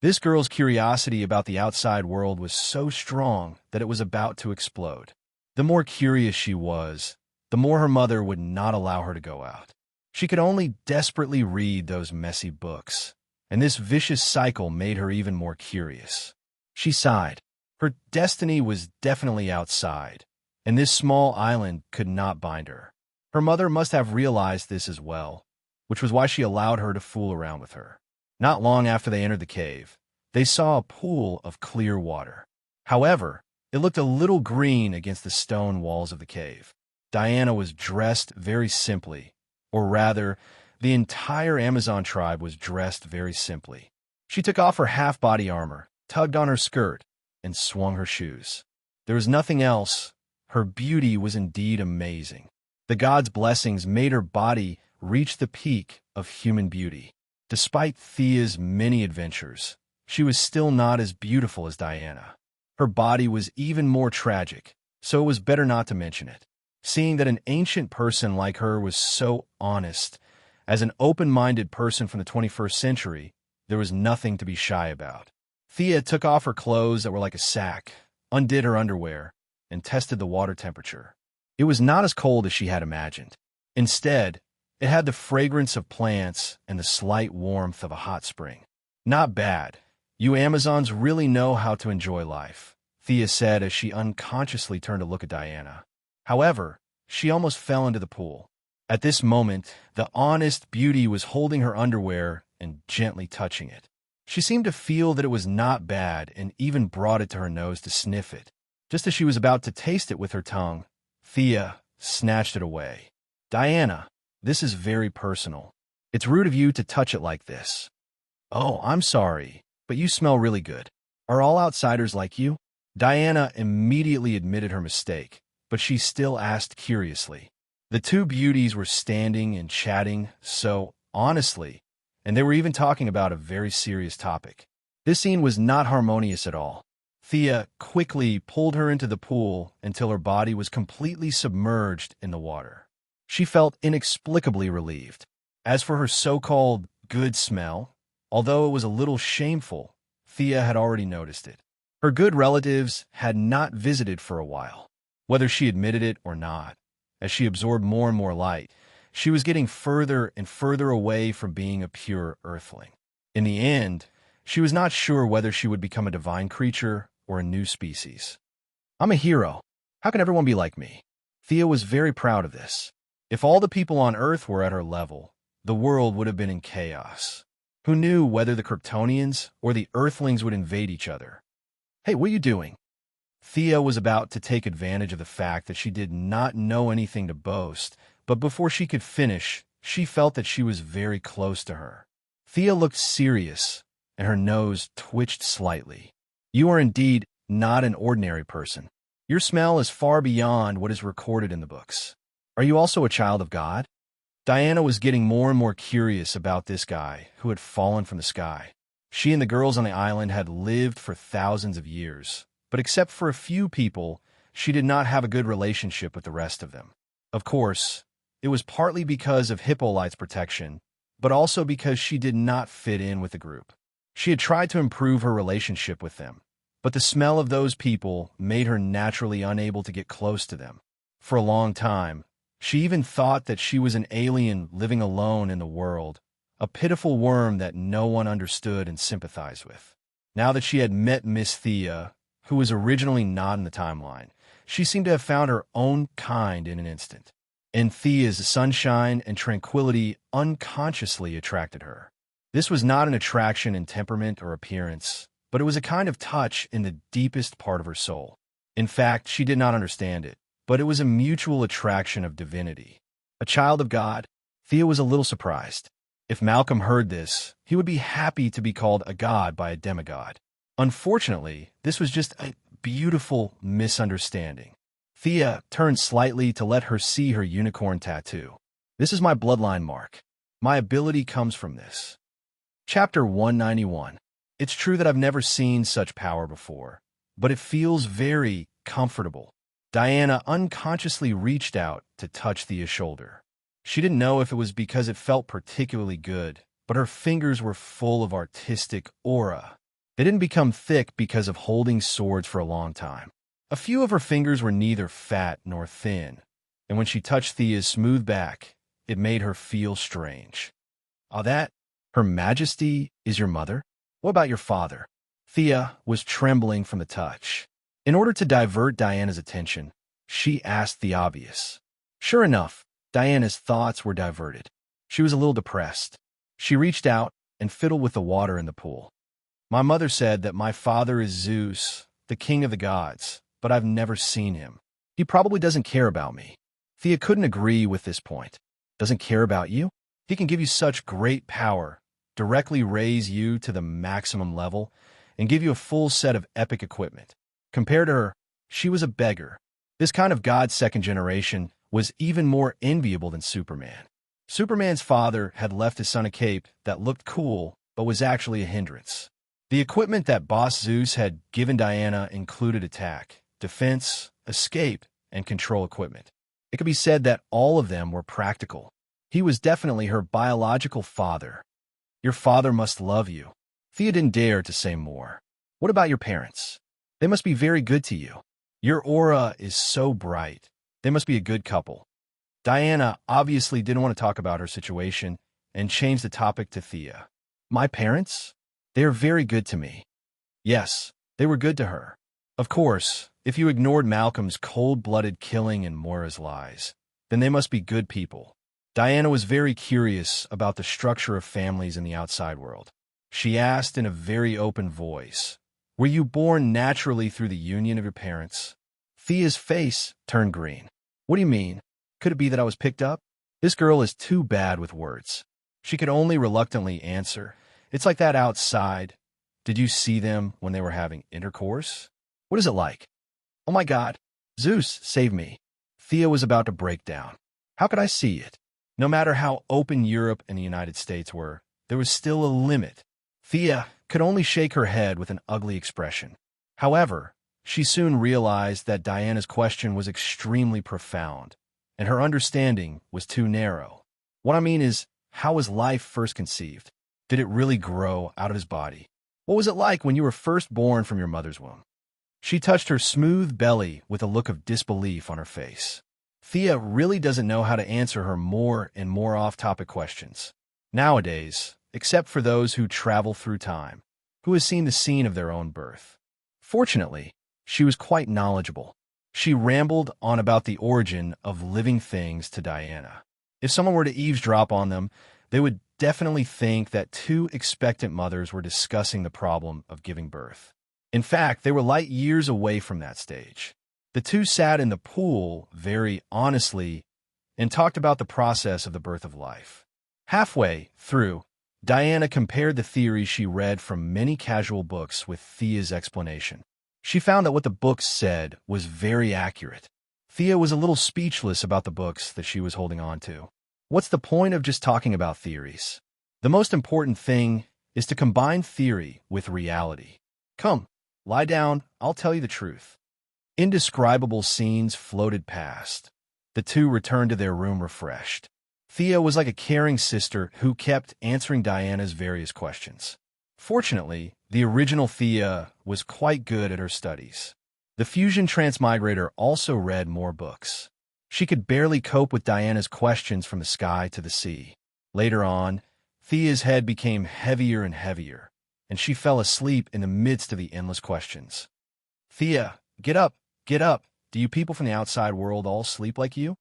This girl's curiosity about the outside world was so strong that it was about to explode. The more curious she was, the more her mother would not allow her to go out. She could only desperately read those messy books, and this vicious cycle made her even more curious. She sighed. Her destiny was definitely outside, and this small island could not bind her. Her mother must have realized this as well, which was why she allowed her to fool around with her. Not long after they entered the cave, they saw a pool of clear water. However, it looked a little green against the stone walls of the cave. Diana was dressed very simply, or rather, the entire Amazon tribe was dressed very simply. She took off her half-body armor, tugged on her skirt, and swung her shoes. There was nothing else. Her beauty was indeed amazing. The gods' blessings made her body reach the peak of human beauty. Despite Thea's many adventures, she was still not as beautiful as Diana. Her body was even more tragic, so it was better not to mention it. Seeing that an ancient person like her was so honest, as an open-minded person from the 21st century, there was nothing to be shy about. Thea took off her clothes that were like a sack, undid her underwear, and tested the water temperature. It was not as cold as she had imagined. Instead, it had the fragrance of plants and the slight warmth of a hot spring. "Not bad. You Amazons really know how to enjoy life," Thea said as she unconsciously turned to look at Diana. However, she almost fell into the pool. At this moment, the honest beauty was holding her underwear and gently touching it. She seemed to feel that it was not bad and even brought it to her nose to sniff it. Just as she was about to taste it with her tongue, Thea snatched it away. "Diana, this is very personal. It's rude of you to touch it like this." "Oh, I'm sorry, but you smell really good. Are all outsiders like you?" Diana immediately admitted her mistake, but she still asked curiously. The two beauties were standing and chatting so honestly, and they were even talking about a very serious topic. This scene was not harmonious at all. Thea quickly pulled her into the pool until her body was completely submerged in the water. She felt inexplicably relieved. As for her so-called good smell, although it was a little shameful, Thea had already noticed it. Her good relatives had not visited for a while. Whether she admitted it or not, as she absorbed more and more light, she was getting further and further away from being a pure earthling. In the end, she was not sure whether she would become a divine creature or a new species. "I'm a hero. How can everyone be like me?" Thea was very proud of this. If all the people on Earth were at her level, the world would have been in chaos. Who knew whether the Kryptonians or the Earthlings would invade each other? Hey, what are you doing? Thea was about to take advantage of the fact that she did not know anything to boast, but before she could finish, she felt that she was very close to her. Thea looked serious, and her nose twitched slightly. You are indeed not an ordinary person. Your smell is far beyond what is recorded in the books. Are you also a child of God? Diana was getting more and more curious about this guy who had fallen from the sky. She and the girls on the island had lived for thousands of years, but except for a few people, she did not have a good relationship with the rest of them. Of course, it was partly because of Hippolyte's protection, but also because she did not fit in with the group. She had tried to improve her relationship with them, but the smell of those people made her naturally unable to get close to them. For a long time, she even thought that she was an alien living alone in the world, a pitiful worm that no one understood and sympathized with. Now that she had met Miss Thea, who was originally not in the timeline, she seemed to have found her own kind in an instant. And Thea's sunshine and tranquility unconsciously attracted her. This was not an attraction in temperament or appearance, but it was a kind of touch in the deepest part of her soul. In fact, she did not understand it, but it was a mutual attraction of divinity. A child of God, Thea was a little surprised. If Malcolm heard this, he would be happy to be called a god by a demigod. Unfortunately, this was just a beautiful misunderstanding. Thea turned slightly to let her see her unicorn tattoo. This is my bloodline mark. My ability comes from this. Chapter 191. It's true that I've never seen such power before, but it feels very comfortable. Diana unconsciously reached out to touch Thea's shoulder. She didn't know if it was because it felt particularly good, but her fingers were full of artistic aura. They didn't become thick because of holding swords for a long time. A few of her fingers were neither fat nor thin, and when she touched Thea's smooth back, it made her feel strange. Her Majesty is your mother? What about your father? Thea was trembling from the touch. In order to divert Diana's attention, she asked the obvious. Sure enough, Diana's thoughts were diverted. She was a little depressed. She reached out and fiddled with the water in the pool. My mother said that my father is Zeus, the king of the gods, but I've never seen him. He probably doesn't care about me. Thea couldn't agree with this point. Doesn't care about you? He can give you such great power, directly raise you to the maximum level, and give you a full set of epic equipment. Compared to her, she was a beggar. This kind of God's second generation was even more enviable than Superman. Superman's father had left his son a cape that looked cool, but was actually a hindrance. The equipment that Boss Zeus had given Diana included attack, defense, escape, and control equipment. It could be said that all of them were practical. He was definitely her biological father. Your father must love you. Thea didn't dare to say more. What about your parents? They must be very good to you. Your aura is so bright. They must be a good couple. Diana obviously didn't want to talk about her situation and changed the topic to Thea. My parents? They are very good to me. Yes, they were good to her. Of course, if you ignored Malcolm's cold-blooded killing and Moira's lies, then they must be good people. Diana was very curious about the structure of families in the outside world. She asked in a very open voice, were you born naturally through the union of your parents? Thea's face turned green. What do you mean? Could it be that I was picked up? This girl is too bad with words. She could only reluctantly answer. It's like that outside. Did you see them when they were having intercourse? What is it like? Oh my God. Zeus, save me. Thea was about to break down. How could I see it? No matter how open Europe and the United States were, there was still a limit. Thea could only shake her head with an ugly expression. However, she soon realized that Diana's question was extremely profound, and her understanding was too narrow. What I mean is, how was life first conceived? Did it really grow out of his body? What was it like when you were first born from your mother's womb? She touched her smooth belly with a look of disbelief on her face. Thea really doesn't know how to answer her more and more off-topic questions. Nowadays, except for those who travel through time, who has seen the scene of their own birth. Fortunately, she was quite knowledgeable. She rambled on about the origin of living things to Diana. If someone were to eavesdrop on them, they would definitely think that two expectant mothers were discussing the problem of giving birth. In fact, they were light years away from that stage. The two sat in the pool very honestly and talked about the process of the birth of life. Halfway through, Diana compared the theories she read from many casual books with Thea's explanation. She found that what the books said was very accurate. Thea was a little speechless about the books that she was holding on to. What's the point of just talking about theories? The most important thing is to combine theory with reality. Come, lie down, I'll tell you the truth. Indescribable scenes floated past. The two returned to their room refreshed. Thea was like a caring sister who kept answering Diana's various questions. Fortunately, the original Thea was quite good at her studies. The fusion transmigrator also read more books. She could barely cope with Diana's questions from the sky to the sea. Later on, Thea's head became heavier and heavier, and she fell asleep in the midst of the endless questions. Thea, get up, get up. Do you people from the outside world all sleep like you?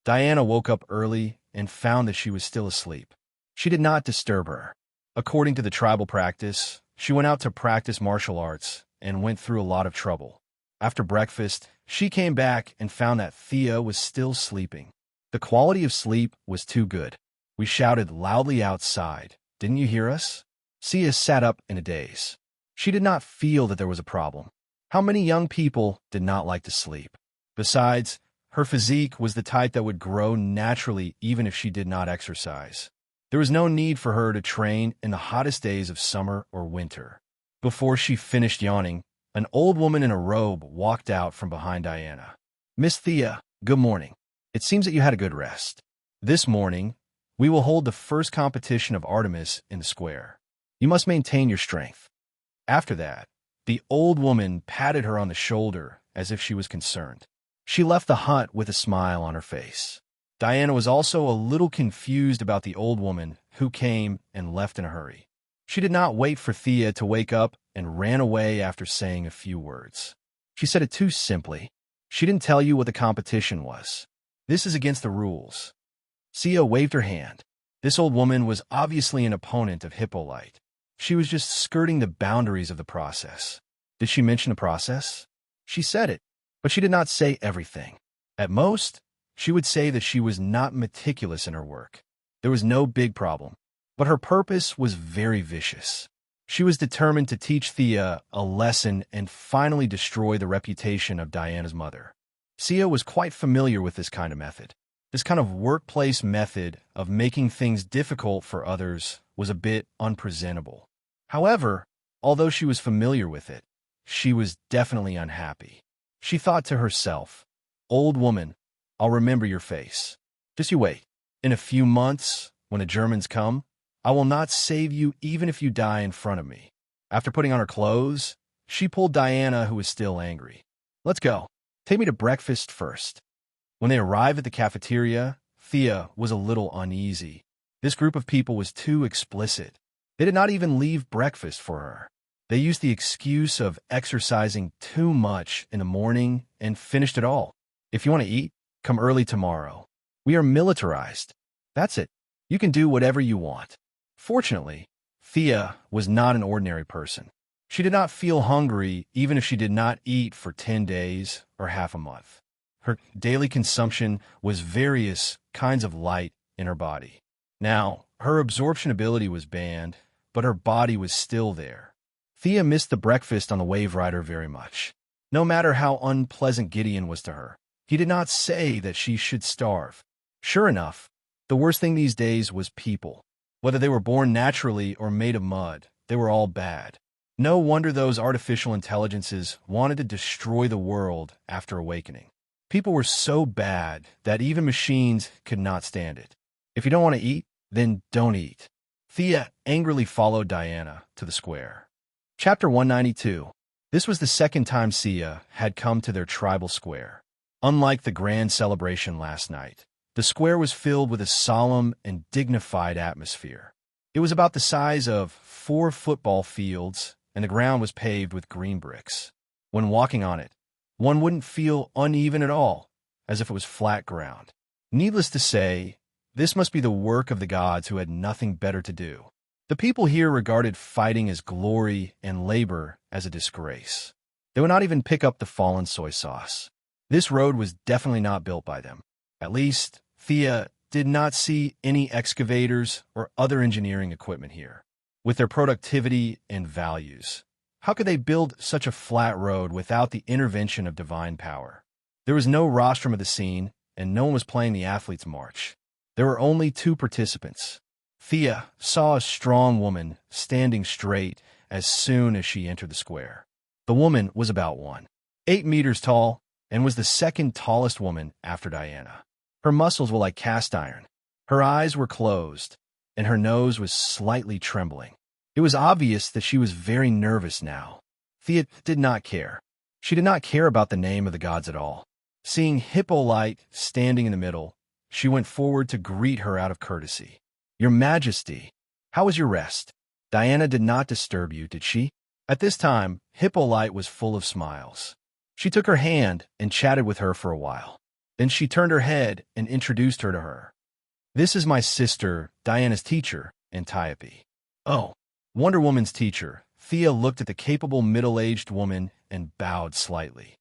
Diana woke up early and found that she was still asleep. She did not disturb her. According to the tribal practice, she went out to practice martial arts and went through a lot of trouble. After breakfast, she came back and found that Thea was still sleeping. The quality of sleep was too good. We shouted loudly outside. Didn't you hear us? Thea sat up in a daze. She did not feel that there was a problem. How many young people did not like to sleep? Besides, her physique was the type that would grow naturally even if she did not exercise. There was no need for her to train in the hottest days of summer or winter. Before she finished yawning, an old woman in a robe walked out from behind Diana. Miss Thea, good morning. It seems that you had a good rest. This morning, we will hold the first competition of Artemis in the square. You must maintain your strength. After that, the old woman patted her on the shoulder as if she was concerned. She left the hut with a smile on her face. Diana was also a little confused about the old woman who came and left in a hurry. She did not wait for Thea to wake up and ran away after saying a few words. She said it too simply. She didn't tell you what the competition was. This is against the rules. Thea waved her hand. This old woman was obviously an opponent of Hippolyte. She was just skirting the boundaries of the process. Did she mention the process? She said it, but she did not say everything. At most, she would say that she was not meticulous in her work. There was no big problem, but her purpose was very vicious. She was determined to teach Thea a lesson and finally destroy the reputation of Diana's mother. Thea was quite familiar with this kind of method. This kind of workplace method of making things difficult for others was a bit unpresentable. However, although she was familiar with it, she was definitely unhappy. She thought to herself, "Old woman, I'll remember your face. Just you wait. In a few months, when the Germans come, I will not save you even if you die in front of me." After putting on her clothes, she pulled Diana, who was still angry. "Let's go. Take me to breakfast first." When they arrived at the cafeteria, Thea was a little uneasy. This group of people was too explicit. They did not even leave breakfast for her. They used the excuse of exercising too much in the morning and finished it all. "If you want to eat, come early tomorrow. We are militarized. That's it. You can do whatever you want." Fortunately, Thea was not an ordinary person. She did not feel hungry even if she did not eat for 10 days or half a month. Her daily consumption was various kinds of light in her body. Now, her absorption ability was banned, but her body was still there. Thea missed the breakfast on the Wave Rider very much. No matter how unpleasant Gideon was to her, he did not say that she should starve. Sure enough, the worst thing these days was people. Whether they were born naturally or made of mud, they were all bad. No wonder those artificial intelligences wanted to destroy the world after awakening. People were so bad that even machines could not stand it. If you don't want to eat, then don't eat. Thea angrily followed Diana to the square. Chapter 192. This was the second time Thea had come to their tribal square. Unlike the grand celebration last night, the square was filled with a solemn and dignified atmosphere. It was about the size of 4 football fields, and the ground was paved with green bricks. When walking on it, One wouldn't feel uneven at all, as if it was flat ground. Needless to say, this must be the work of the gods who had nothing better to do. The people here regarded fighting as glory and labor as a disgrace. They would not even pick up the fallen soy sauce. This road was definitely not built by them. At least, Thea did not see any excavators or other engineering equipment here. With their productivity and values, how could they build such a flat road without the intervention of divine power? There was no rostrum of the scene, and no one was playing the athlete's march. There were only two participants. Thea saw a strong woman standing straight as soon as she entered the square. The woman was about 8 meters tall and was the second tallest woman after Diana. Her muscles were like cast iron. Her eyes were closed, and her nose was slightly trembling. It was obvious that she was very nervous now. Thea did not care. She did not care about the name of the gods at all. Seeing Hippolyte standing in the middle, she went forward to greet her out of courtesy. "Your Majesty, how was your rest? Diana did not disturb you, did she?" At this time, Hippolyte was full of smiles. She took her hand and chatted with her for a while. Then she turned her head and introduced her to her. "This is my sister, Diana's teacher, Antiope." "Oh, Wonder Woman's teacher." Thea looked at the capable middle-aged woman and bowed slightly.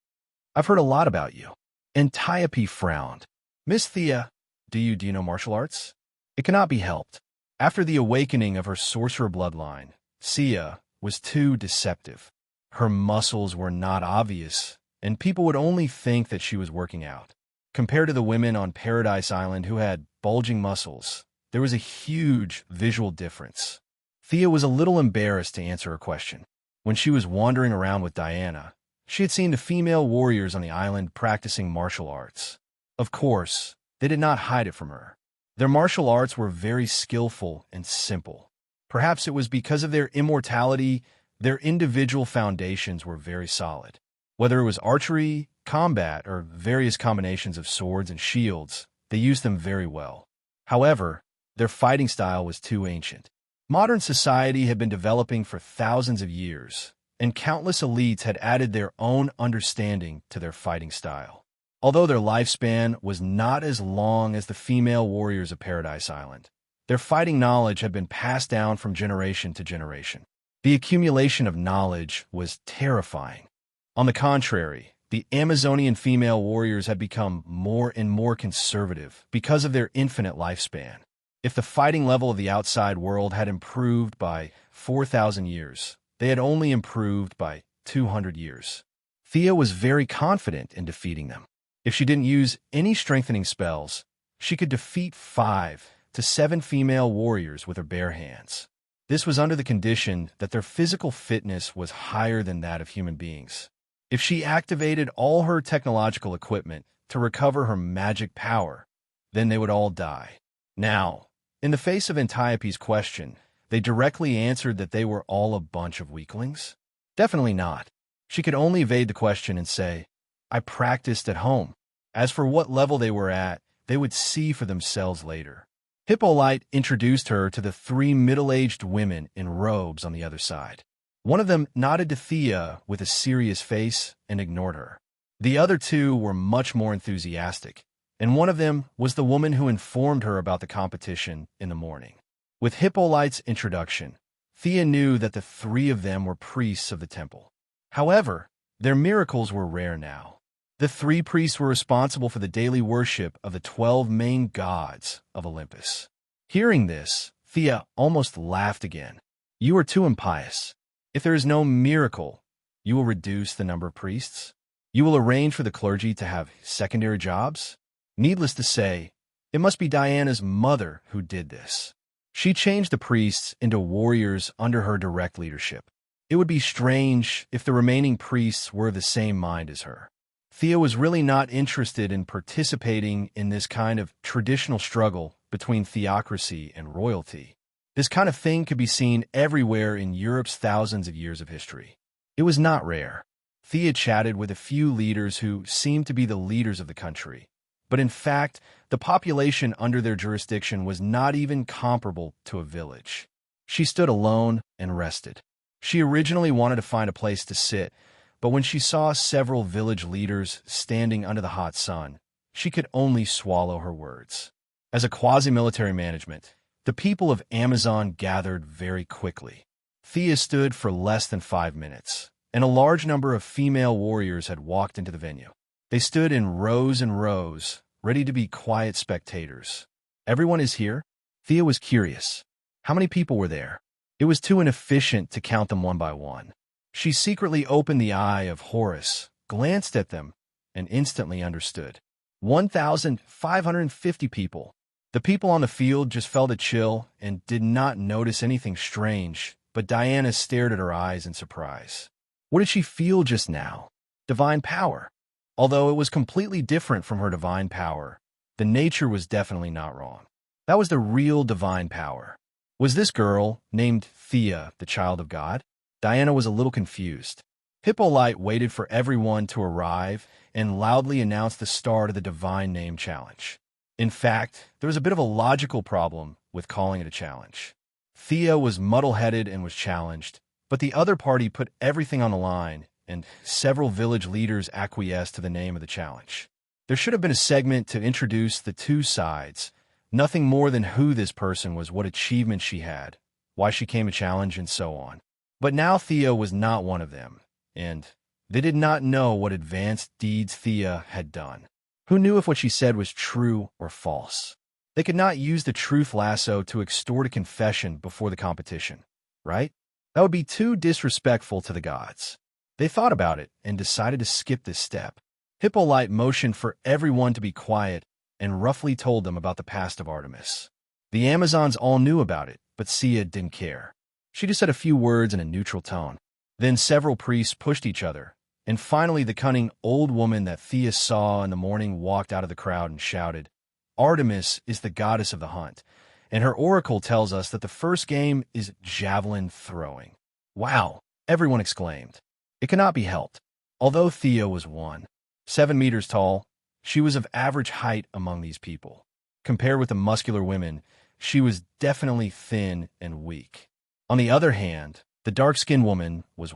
"I've heard a lot about you." Antiope frowned. "Miss Thea, do you know martial arts?" It cannot be helped. After the awakening of her sorcerer bloodline, Thea was too deceptive. Her muscles were not obvious, and people would only think that she was working out. Compared to the women on Paradise Island who had bulging muscles, there was a huge visual difference. Thea was a little embarrassed to answer her question. When she was wandering around with Diana, she had seen the female warriors on the island practicing martial arts. Of course, they did not hide it from her. Their martial arts were very skillful and simple. Perhaps it was because of their immortality, their individual foundations were very solid. Whether it was archery, combat, or various combinations of swords and shields, they used them very well. However, their fighting style was too ancient. Modern society had been developing for thousands of years, and countless elites had added their own understanding to their fighting style. Although their lifespan was not as long as the female warriors of Paradise Island, their fighting knowledge had been passed down from generation to generation. The accumulation of knowledge was terrifying. On the contrary, the Amazonian female warriors had become more and more conservative because of their infinite lifespan. If the fighting level of the outside world had improved by 4,000 years, they had only improved by 200 years. Thea was very confident in defeating them. If she didn't use any strengthening spells, she could defeat 5 to 7 female warriors with her bare hands. This was under the condition that their physical fitness was higher than that of human beings. If she activated all her technological equipment to recover her magic power, then they would all die. Now, in the face of Antiope's question, they directly answered that they were all a bunch of weaklings? Definitely not. She could only evade the question and say, "I practiced at home." As for what level they were at, they would see for themselves later. Hippolyte introduced her to the 3 middle-aged women in robes on the other side. One of them nodded to Thea with a serious face and ignored her. The other 2 were much more enthusiastic, and one of them was the woman who informed her about the competition in the morning. With Hippolyte's introduction, Thea knew that the 3 of them were priests of the temple. However, their miracles were rare now. The 3 priests were responsible for the daily worship of the 12 main gods of Olympus. Hearing this, Thea almost laughed again. "You are too impious. If there is no miracle, you will reduce the number of priests? You will arrange for the clergy to have secondary jobs? Needless to say, it must be Diana's mother who did this. She changed the priests into warriors under her direct leadership. It would be strange if the remaining priests were of the same mind as her." Thea was really not interested in participating in this kind of traditional struggle between theocracy and royalty. This kind of thing could be seen everywhere in Europe's thousands of years of history. It was not rare. Thea chatted with a few leaders who seemed to be the leaders of the country, but in fact, the population under their jurisdiction was not even comparable to a village. She stood alone and rested. She originally wanted to find a place to sit, But when she saw several village leaders standing under the hot sun, she could only swallow her words. As a quasi-military management, the people of Amazon gathered very quickly. Thea stood for less than 5 minutes, and a large number of female warriors had walked into the venue. They stood in rows and rows, ready to be quiet spectators. Everyone is here? Thea was curious. How many people were there? It was too inefficient to count them one by one. She secretly opened the eye of Horus, glanced at them, and instantly understood. 1,550 people. The people on the field just felt a chill and did not notice anything strange, but Diana stared at her eyes in surprise. What did she feel just now? Divine power. Although it was completely different from her divine power, the nature was definitely not wrong. That was the real divine power. Was this girl, named Thea, the child of God? Diana was a little confused. Hippolyte waited for everyone to arrive and loudly announced the start of the Divine Name Challenge. In fact, there was a bit of a logical problem with calling it a challenge. Thea was muddle-headed and was challenged, but the other party put everything on the line, and several village leaders acquiesced to the name of the challenge. There should have been a segment to introduce the two sides, nothing more than who this person was, what achievements she had, why she came a challenge, and so on. But now Thea was not one of them, and they did not know what advanced deeds Thea had done. Who knew if what she said was true or false? They could not use the truth lasso to extort a confession before the competition, right? That would be too disrespectful to the gods. They thought about it and decided to skip this step. Hippolyte motioned for everyone to be quiet and roughly told them about the past of Artemis. The Amazons all knew about it, but Sia didn't care. She just said a few words in a neutral tone. Then several priests pushed each other, and finally the cunning old woman that Thea saw in the morning walked out of the crowd and shouted, "Artemis is the goddess of the hunt, and her oracle tells us that the first game is javelin throwing." "Wow!" everyone exclaimed. It cannot be helped. Although Thea was 7 meters tall, she was of average height among these people. Compared with the muscular women, she was definitely thin and weak. On the other hand, the dark-skinned woman was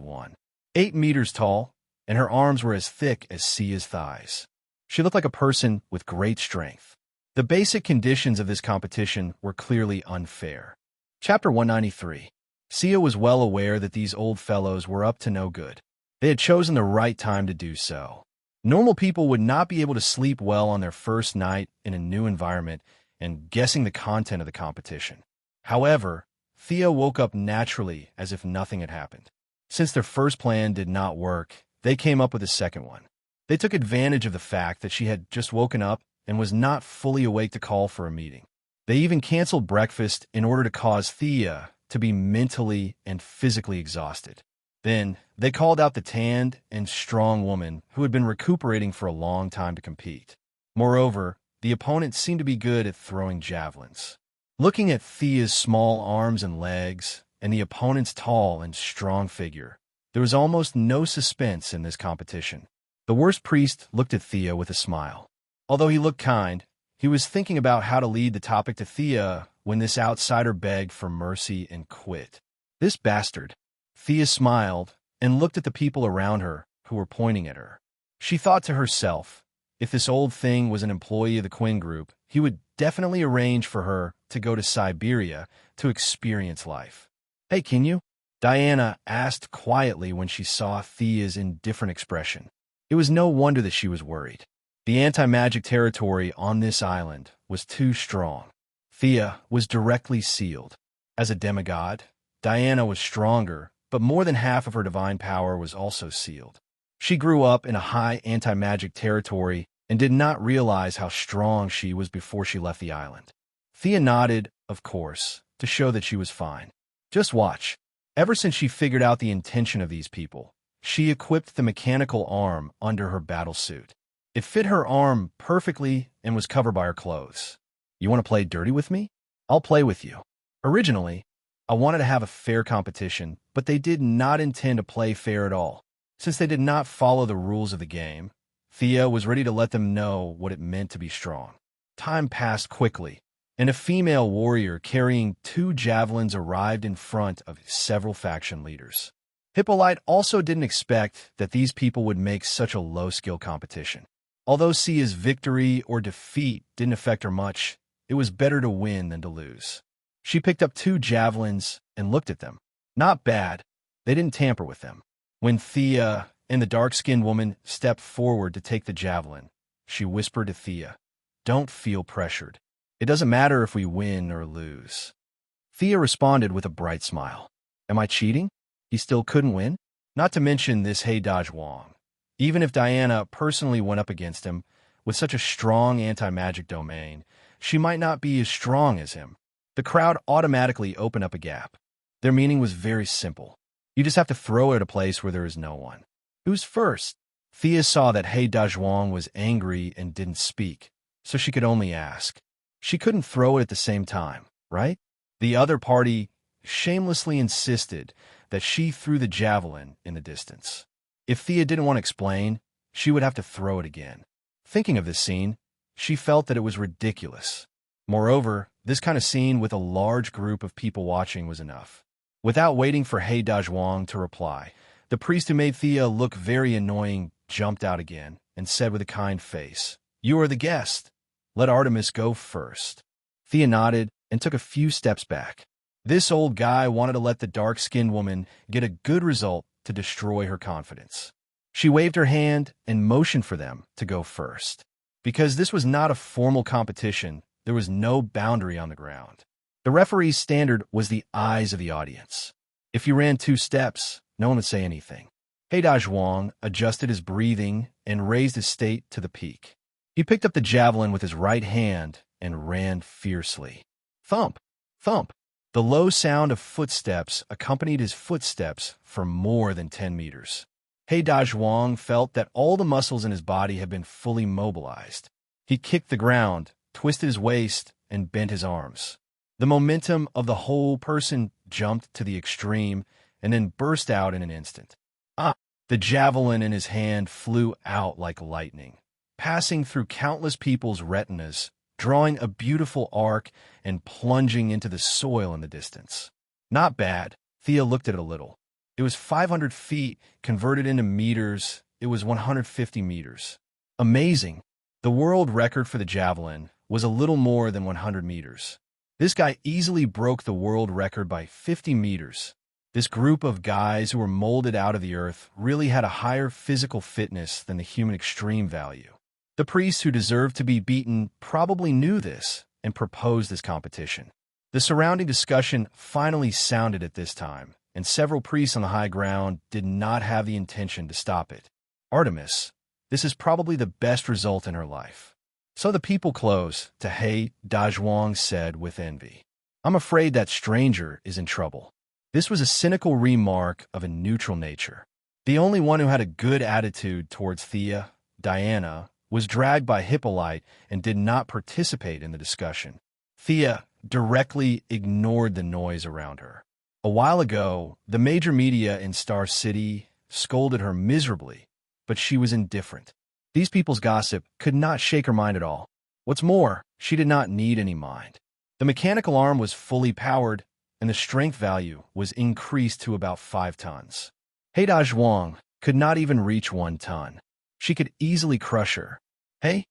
8 meters tall, and her arms were as thick as Sia's thighs. She looked like a person with great strength. The basic conditions of this competition were clearly unfair. Chapter 193. Sia was well aware that these old fellows were up to no good. They had chosen the right time to do so. Normal people would not be able to sleep well on their first night in a new environment and guessing the content of the competition. However, Thea woke up naturally as if nothing had happened. Since their first plan did not work, they came up with a second one. They took advantage of the fact that she had just woken up and was not fully awake to call for a meeting. They even canceled breakfast in order to cause Thea to be mentally and physically exhausted. Then, they called out the tanned and strong woman who had been recuperating for a long time to compete. Moreover, the opponent seemed to be good at throwing javelins. Looking at Thea's small arms and legs, and the opponent's tall and strong figure, there was almost no suspense in this competition. The worst priest looked at Thea with a smile. Although he looked kind, he was thinking about how to lead the topic to Thea when this outsider begged for mercy and quit. This bastard. Thea smiled and looked at the people around her who were pointing at her. She thought to herself, if this old thing was an employee of the Quinn Group, he would definitely arrange for her to go to Siberia to experience life. "Hey, can you?" Diana asked quietly when she saw Thea's indifferent expression. It was no wonder that she was worried. The anti-magic territory on this island was too strong. Thea was directly sealed. As a demigod, Diana was stronger, but more than half of her divine power was also sealed. She grew up in a high anti-magic territory and did not realize how strong she was before she left the island. Thea nodded, of course, to show that she was fine. Just watch. Ever since she figured out the intention of these people, she equipped the mechanical arm under her battle suit. It fit her arm perfectly and was covered by her clothes. "You want to play dirty with me? I'll play with you." Originally, I wanted to have a fair competition, but they did not intend to play fair at all. Since they did not follow the rules of the game, Thea was ready to let them know what it meant to be strong. Time passed quickly, and a female warrior carrying 2 javelins arrived in front of several faction leaders. Hippolyte also didn't expect that these people would make such a low-skill competition. Although Sia's victory or defeat didn't affect her much, it was better to win than to lose. She picked up 2 javelins and looked at them. Not bad. They didn't tamper with them. When Thea and the dark-skinned woman stepped forward to take the javelin, she whispered to Thea, "Don't feel pressured. It doesn't matter if we win or lose." Thea responded with a bright smile. Am I cheating? He still couldn't win? Not to mention this Daj Wong. Even if Diana personally went up against him, with such a strong anti-magic domain, she might not be as strong as him. The crowd automatically opened up a gap. Their meaning was very simple. You just have to throw it at a place where there is no one. Who's first? Thea saw that Daj Wong was angry and didn't speak, so she could only ask. She couldn't throw it at the same time, right? The other party shamelessly insisted that she threw the javelin in the distance. If Thea didn't want to explain, she would have to throw it again. Thinking of this scene, she felt that it was ridiculous. Moreover, this kind of scene with a large group of people watching was enough. Without waiting for Daj Wong to reply, the priest who made Thea look very annoying jumped out again and said with a kind face, "You are the guest. Let Artemis go first." Thea nodded and took a few steps back. This old guy wanted to let the dark-skinned woman get a good result to destroy her confidence. She waved her hand and motioned for them to go first. Because this was not a formal competition, there was no boundary on the ground. The referee's standard was the eyes of the audience. If you ran 2 steps, no one would say anything. Daj Wong adjusted his breathing and raised his state to the peak. He picked up the javelin with his right hand and ran fiercely. Thump! Thump! The low sound of footsteps accompanied his footsteps for more than 10 meters. Daj Wong felt that all the muscles in his body had been fully mobilized. He kicked the ground, twisted his waist, and bent his arms. The momentum of the whole person jumped to the extreme and then burst out in an instant. The javelin in his hand flew out like lightning, passing through countless people's retinas, drawing a beautiful arc and plunging into the soil in the distance. Not bad. Thea looked at it a little. It was 500 feet, converted into meters. It was 150 meters. Amazing. The world record for the javelin was a little more than 100 meters. This guy easily broke the world record by 50 meters. This group of guys who were molded out of the earth really had a higher physical fitness than the human extreme value. The priests who deserved to be beaten probably knew this and proposed this competition. The surrounding discussion finally sounded at this time, and several priests on the high ground did not have the intention to stop it. Artemis, this is probably the best result in her life. So the people close to Daj Wong said with envy. I'm afraid that stranger is in trouble. This was a cynical remark of a neutral nature. The only one who had a good attitude towards Thea, Diana, was dragged by Hippolyte and did not participate in the discussion. Thea directly ignored the noise around her. A while ago, the major media in Star City scolded her miserably, but she was indifferent. These people's gossip could not shake her mind at all. What's more, she did not need any mind. The mechanical arm was fully powered, and the strength value was increased to about 5 tons. Daj Wong could not even reach 1 ton. She could easily crush her. Hey,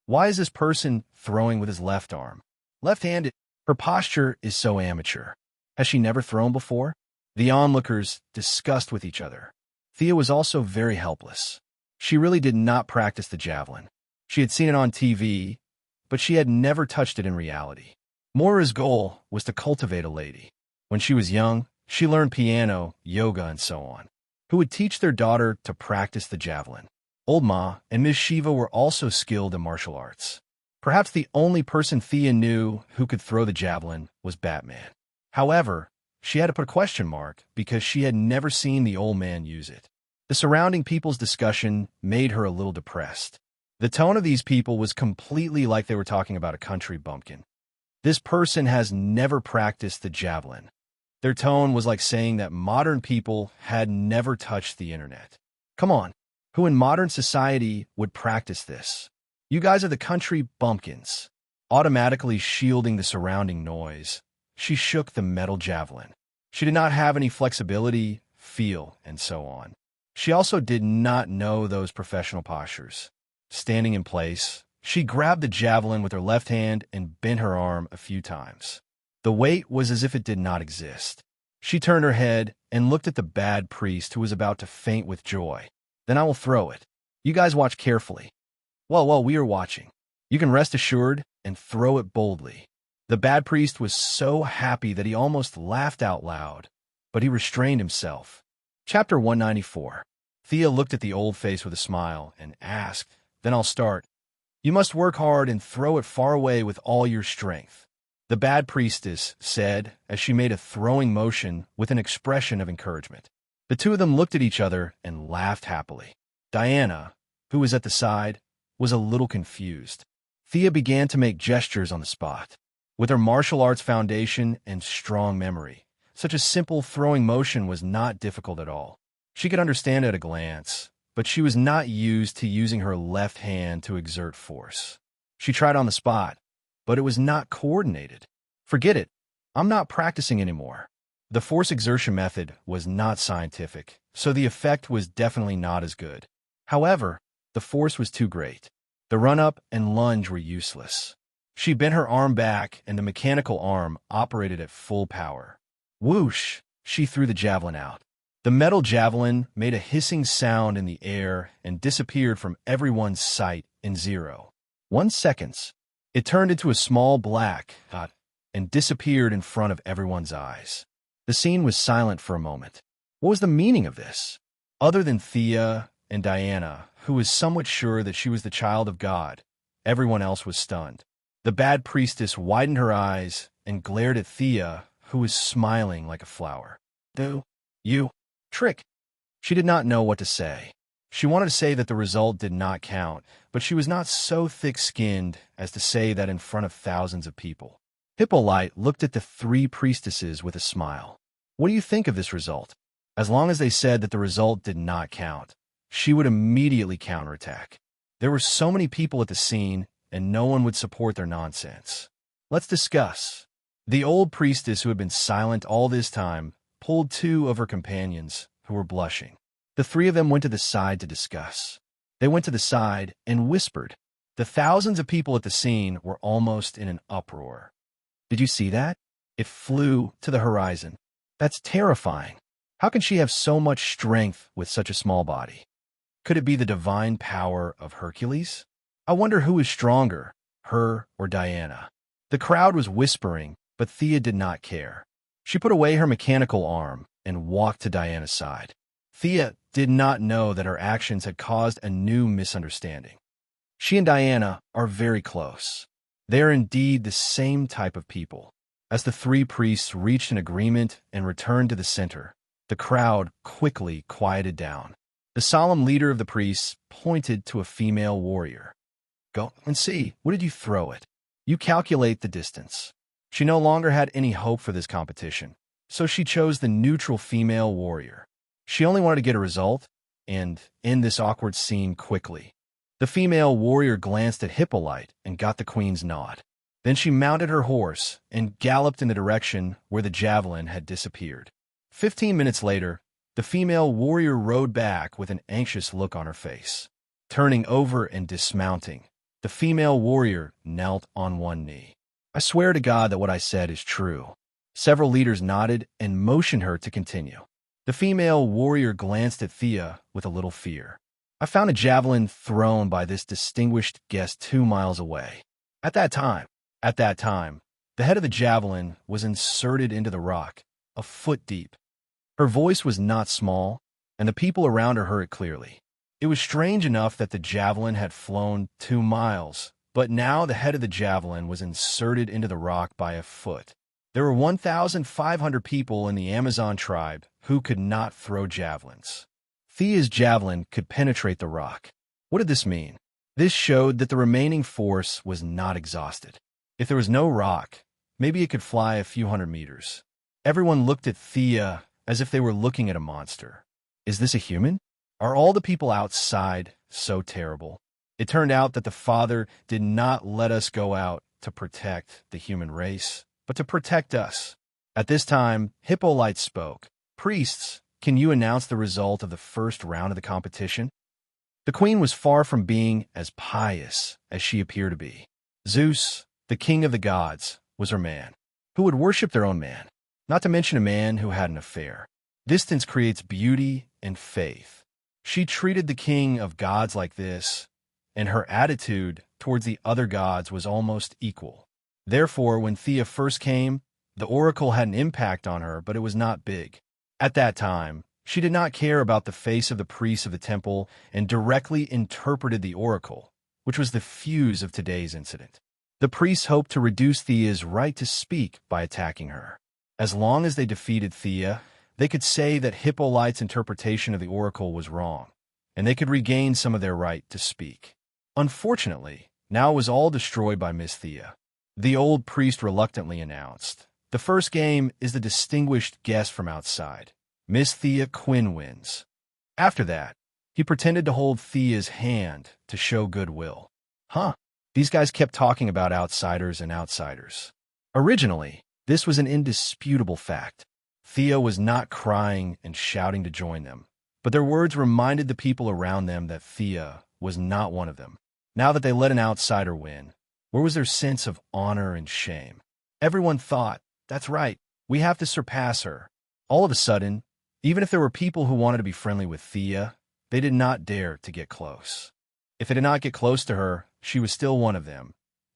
why is this person throwing with his left arm? Left-handed. Her posture is so amateur. Has she never thrown before? The onlookers discussed with each other. Thea was also very helpless. She really did not practice the javelin. She had seen it on TV, but she had never touched it in reality. Moira's goal was to cultivate a lady. When she was young, she learned piano, yoga, and so on, who would teach their daughter to practice the javelin. Old Ma and Ms. Shiva were also skilled in martial arts. Perhaps the only person Thea knew who could throw the javelin was Batman. However, she had to put a question mark because she had never seen the old man use it. The surrounding people's discussion made her a little depressed. The tone of these people was completely like they were talking about a country bumpkin. This person has never practiced the javelin. Their tone was like saying that modern people had never touched the internet. Come on, who in modern society would practice this? You guys are the country bumpkins. Automatically shielding the surrounding noise, she shook the metal javelin. She did not have any flexibility, feel, and so on. She also did not know those professional postures. Standing in place, she grabbed the javelin with her left hand and bent her arm a few times. The weight was as if it did not exist. She turned her head and looked at the bad priest who was about to faint with joy. "Then I will throw it. You guys watch carefully." Well, we are watching. You can rest assured and throw it boldly." The bad priest was so happy that he almost laughed out loud, but he restrained himself. Chapter 194. Thea looked at the old face with a smile and asked, "Then I'll start. You must work hard and throw it far away with all your strength," the bad priestess said as she made a throwing motion with an expression of encouragement. The two of them looked at each other and laughed happily. Diana, who was at the side, was a little confused. Thea began to make gestures on the spot. With her martial arts foundation and strong memory, such a simple throwing motion was not difficult at all. She could understand it at a glance, but she was not used to using her left hand to exert force. She tried on the spot, but it was not coordinated. "Forget it. I'm not practicing anymore." The force exertion method was not scientific, so the effect was definitely not as good. However, the force was too great. The run-up and lunge were useless. She bent her arm back, and the mechanical arm operated at full power. Whoosh! She threw the javelin out. The metal javelin made a hissing sound in the air and disappeared from everyone's sight in 0.1 seconds. It turned into a small black dot and disappeared in front of everyone's eyes. The scene was silent for a moment. What was the meaning of this? Other than Thea and Diana, who was somewhat sure that she was the child of God, everyone else was stunned. The bad priestess widened her eyes and glared at Thea, who was smiling like a flower. You trick." She did not know what to say. She wanted to say that the result did not count, but she was not so thick-skinned as to say that in front of thousands of people. Hippolyte looked at the three priestesses with a smile. "What do you think of this result?" As long as they said that the result did not count, she would immediately counterattack. There were so many people at the scene, and no one would support their nonsense. "Let's discuss." The old priestess, who had been silent all this time, pulled two of her companions, who were blushing. The three of them went to the side to discuss. They went to the side and whispered. The thousands of people at the scene were almost in an uproar. "Did you see that? It flew to the horizon. That's terrifying. How can she have so much strength with such a small body? Could it be the divine power of Hercules? I wonder who is stronger, her or Diana." The crowd was whispering, but Thea did not care. She put away her mechanical arm and walked to Diana's side. Thea did not know that her actions had caused a new misunderstanding. She and Diana are very close. They are indeed the same type of people. As the three priests reached an agreement and returned to the center, the crowd quickly quieted down. The solemn leader of the priests pointed to a female warrior. "Go and see. What did you throw it? You calculate the distance." She no longer had any hope for this competition, so she chose the neutral female warrior. She only wanted to get a result and end this awkward scene quickly. The female warrior glanced at Hippolyte and got the queen's nod. Then she mounted her horse and galloped in the direction where the javelin had disappeared. 15 minutes later, the female warrior rode back with an anxious look on her face. Turning over and dismounting, the female warrior knelt on one knee. "I swear to God that what I said is true." Several leaders nodded and motioned her to continue. The female warrior glanced at Thea with a little fear. "I found a javelin thrown by this distinguished guest 2 miles away. At that time, the head of the javelin was inserted into the rock, a foot deep." Her voice was not small, and the people around her heard it clearly. It was strange enough that the javelin had flown 2 miles, but now the head of the javelin was inserted into the rock by a foot. There were 1,500 people in the Amazon tribe who could not throw javelins. Thea's javelin could penetrate the rock. What did this mean? This showed that the remaining force was not exhausted. If there was no rock, maybe it could fly a few hundred meters. Everyone looked at Thea as if they were looking at a monster. Is this a human? Are all the people outside so terrible? It turned out that the Father did not let us go out to protect the human race, but to protect us. At this time, Hippolyte spoke. "Priests, can you announce the result of the first round of the competition?" The queen was far from being as pious as she appeared to be. Zeus, the king of the gods, was her man, who would worship their own man, not to mention a man who had an affair. Distance creates beauty and faith. She treated the king of gods like this, and her attitude towards the other gods was almost equal. Therefore, when Thea first came, the oracle had an impact on her, but it was not big. At that time, she did not care about the face of the priests of the temple and directly interpreted the oracle, which was the fuse of today's incident. The priests hoped to reduce Thea's right to speak by attacking her. As long as they defeated Thea, they could say that Hippolyte's interpretation of the oracle was wrong, and they could regain some of their right to speak. Unfortunately, now it was all destroyed by Miss Thea. The old priest reluctantly announced, "The first game is the distinguished guest from outside. Miss Thea Quinn wins." After that, he pretended to hold Thea's hand to show goodwill. These guys kept talking about outsiders and outsiders. Originally, this was an indisputable fact. Thea was not crying and shouting to join them, but their words reminded the people around them that Thea was not one of them. Now that they let an outsider win, where was their sense of honor and shame? Everyone thought, "That's right, we have to surpass her." All of a sudden, even if there were people who wanted to be friendly with Thea, they did not dare to get close. If they did not get close to her, she was still one of them.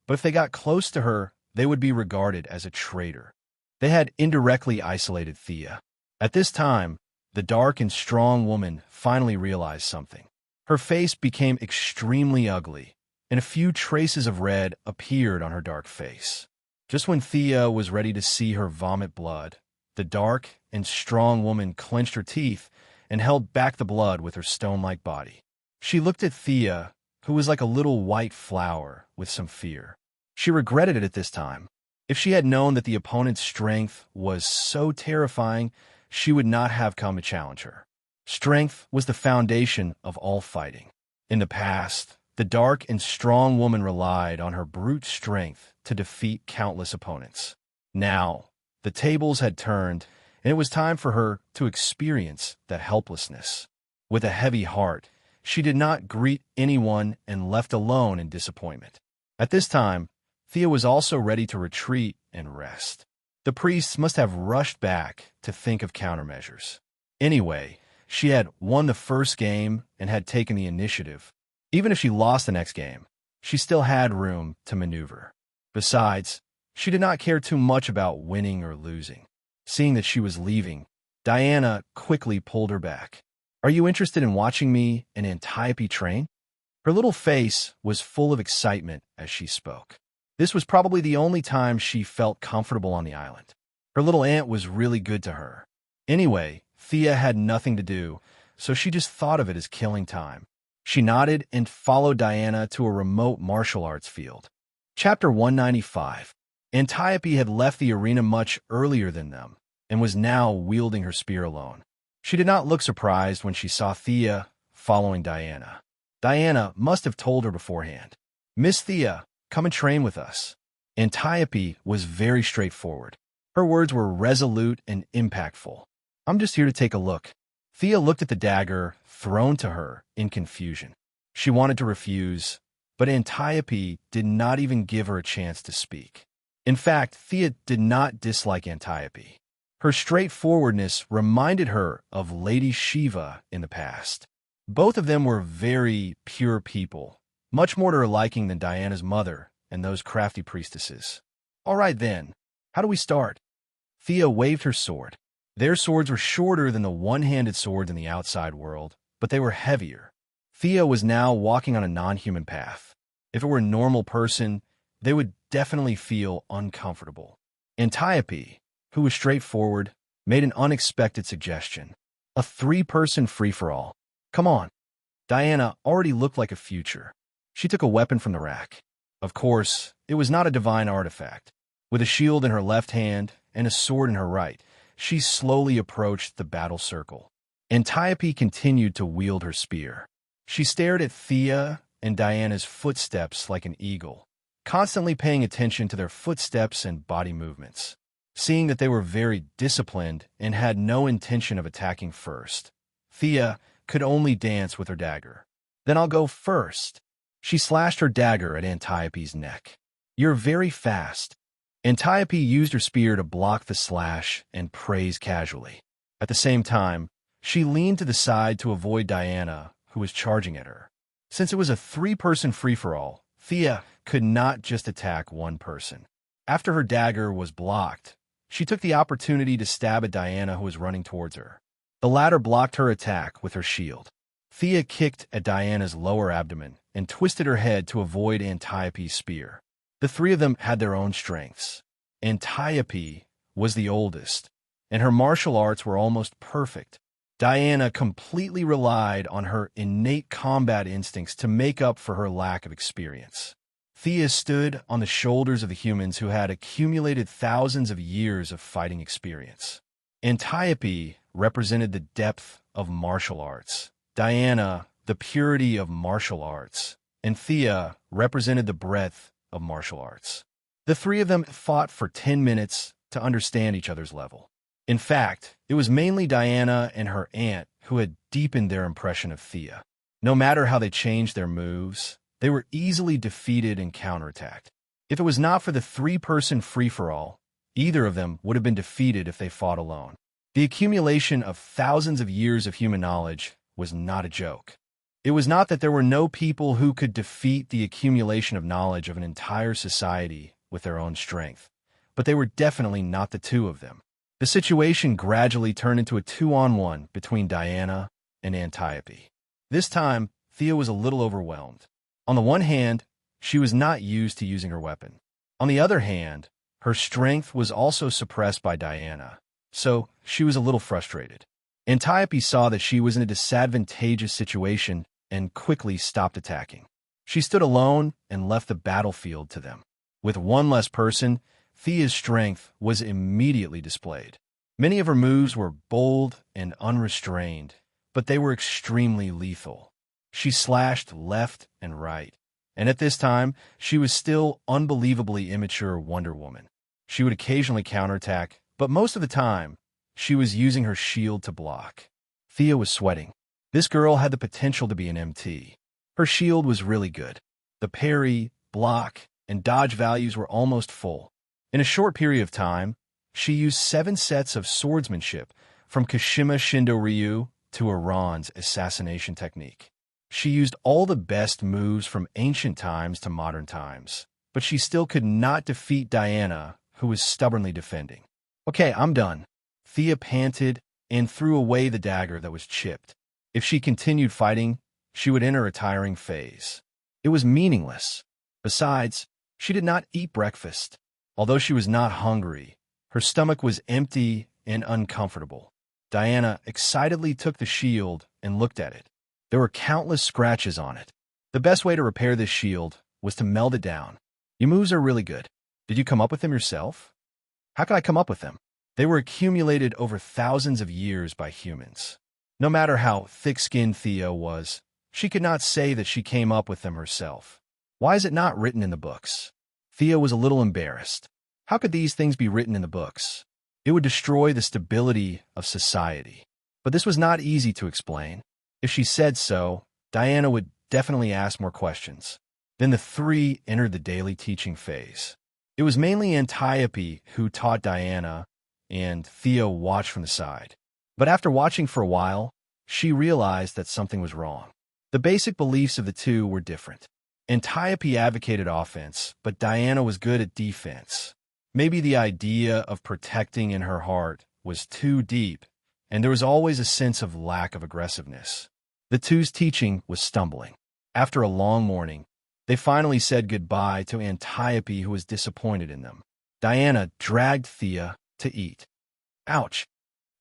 But if they got close to her, they would be regarded as a traitor. They had indirectly isolated Thea. At this time, the dark and strong woman finally realized something. Her face became extremely ugly, and a few traces of red appeared on her dark face. Just when Thea was ready to see her vomit blood, the dark and strong woman clenched her teeth and held back the blood with her stone-like body. She looked at Thea, who was like a little white flower, with some fear. She regretted it at this time. If she had known that the opponent's strength was so terrifying, she would not have come to challenge her. Strength was the foundation of all fighting. In the past, the dark and strong woman relied on her brute strength to defeat countless opponents. Now, the tables had turned, and it was time for her to experience that helplessness. With a heavy heart, she did not greet anyone and left alone in disappointment. At this time, Thea was also ready to retreat and rest. The priests must have rushed back to think of countermeasures. Anyway, she had won the first game and had taken the initiative. Even if she lost the next game, she still had room to maneuver. Besides, she did not care too much about winning or losing. Seeing that she was leaving, Diana quickly pulled her back. "Are you interested in watching me and Antiope train?" Her little face was full of excitement as she spoke. This was probably the only time she felt comfortable on the island. Her little aunt was really good to her. Anyway, Thea had nothing to do, so she just thought of it as killing time. She nodded and followed Diana to a remote martial arts field. Chapter 195. Antiope had left the arena much earlier than them, and was now wielding her spear alone. She did not look surprised when she saw Thea following Diana. Diana must have told her beforehand. "Miss Thea, come and train with us." Antiope was very straightforward. Her words were resolute and impactful. "I'm just here to take a look." Thea looked at the dagger thrown to her in confusion. She wanted to refuse, but Antiope did not even give her a chance to speak. In fact, Thea did not dislike Antiope. Her straightforwardness reminded her of Lady Shiva in the past. Both of them were very pure people, much more to her liking than Diana's mother and those crafty priestesses. "All right then, how do we start?" Thea waved her sword. Their swords were shorter than the one-handed swords in the outside world, but they were heavier. Thea was now walking on a non-human path. If it were a normal person, they would definitely feel uncomfortable. Antiope, who was straightforward, made an unexpected suggestion. "A three-person free-for-all. Come on." Diana already looked like a future. She took a weapon from the rack. Of course, it was not a divine artifact. With a shield in her left hand and a sword in her right, she slowly approached the battle circle. Antiope continued to wield her spear. She stared at Thea and Diana's footsteps like an eagle, constantly paying attention to their footsteps and body movements. Seeing that they were very disciplined and had no intention of attacking first, Thea could only dance with her dagger. "Then I'll go first." She slashed her dagger at Antiope's neck. "You're very fast." Antiope used her spear to block the slash and praised casually. At the same time, she leaned to the side to avoid Diana, who was charging at her. Since it was a three-person free-for-all, Thea could not just attack one person. After her dagger was blocked, she took the opportunity to stab at Diana, who was running towards her. The latter blocked her attack with her shield. Thea kicked at Diana's lower abdomen and twisted her head to avoid Antiope's spear. The three of them had their own strengths. Antiope was the oldest, and her martial arts were almost perfect. Diana completely relied on her innate combat instincts to make up for her lack of experience. Thea stood on the shoulders of the humans who had accumulated thousands of years of fighting experience. Antiope represented the depth of martial arts, Diana the purity of martial arts, and Thea represented the breadth of martial arts. The three of them fought for 10 minutes to understand each other's level. In fact, it was mainly Diana and her aunt who had deepened their impression of Thea. No matter how they changed their moves, they were easily defeated and counterattacked. If it was not for the three-person free-for-all, either of them would have been defeated if they fought alone. The accumulation of thousands of years of human knowledge was not a joke. It was not that there were no people who could defeat the accumulation of knowledge of an entire society with their own strength, but they were definitely not the two of them. The situation gradually turned into a 2-on-1 between Diana and Antiope. This time, Thea was a little overwhelmed. On the one hand, she was not used to using her weapon. On the other hand, her strength was also suppressed by Diana, so she was a little frustrated. Antiope saw that she was in a disadvantageous situation and quickly stopped attacking. She stood alone and left the battlefield to them. With one less person, Thea's strength was immediately displayed. Many of her moves were bold and unrestrained, but they were extremely lethal. She slashed left and right, and at this time, she was still unbelievably immature Wonder Woman. She would occasionally counterattack, but most of the time, she was using her shield to block. Thea was sweating. This girl had the potential to be an MT. Her shield was really good. The parry, block, and dodge values were almost full. In a short period of time, she used 7 sets of swordsmanship, from Kashima Shindo Ryu to Iran's assassination technique. She used all the best moves from ancient times to modern times, but she still could not defeat Diana, who was stubbornly defending. "Okay, I'm done." Thea panted and threw away the dagger that was chipped. If she continued fighting, she would enter a tiring phase. It was meaningless. Besides, she did not eat breakfast. Although she was not hungry, her stomach was empty and uncomfortable. Diana excitedly took the shield and looked at it. There were countless scratches on it. The best way to repair this shield was to meld it down. "Your moves are really good. Did you come up with them yourself?" "How could I come up with them? They were accumulated over thousands of years by humans." No matter how thick-skinned Thea was, she could not say that she came up with them herself. "Why is it not written in the books?" Thea was a little embarrassed. How could these things be written in the books? It would destroy the stability of society. But this was not easy to explain. If she said so, Diana would definitely ask more questions. Then the three entered the daily teaching phase. It was mainly Antiope who taught Diana, and Thea watched from the side. But after watching for a while, she realized that something was wrong. The basic beliefs of the two were different. Antiope advocated offense, but Diana was good at defense. Maybe the idea of protecting in her heart was too deep, and there was always a sense of lack of aggressiveness. The two's teaching was stumbling. After a long morning, they finally said goodbye to Antiope, who was disappointed in them. Diana dragged Thea to eat. Ouch!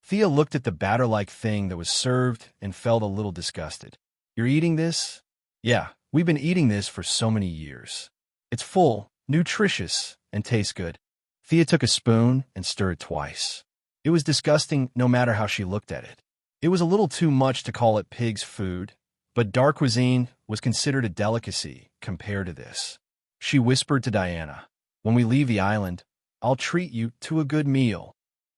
Thea looked at the batter-like thing that was served and felt a little disgusted. "You're eating this?" "Yeah, we've been eating this for so many years. It's full, nutritious, and tastes good." Thea took a spoon and stirred twice. It was disgusting no matter how she looked at it. It was a little too much to call it pig's food, but dark cuisine was considered a delicacy compared to this. She whispered to Diana, "When we leave the island, I'll treat you to a good meal."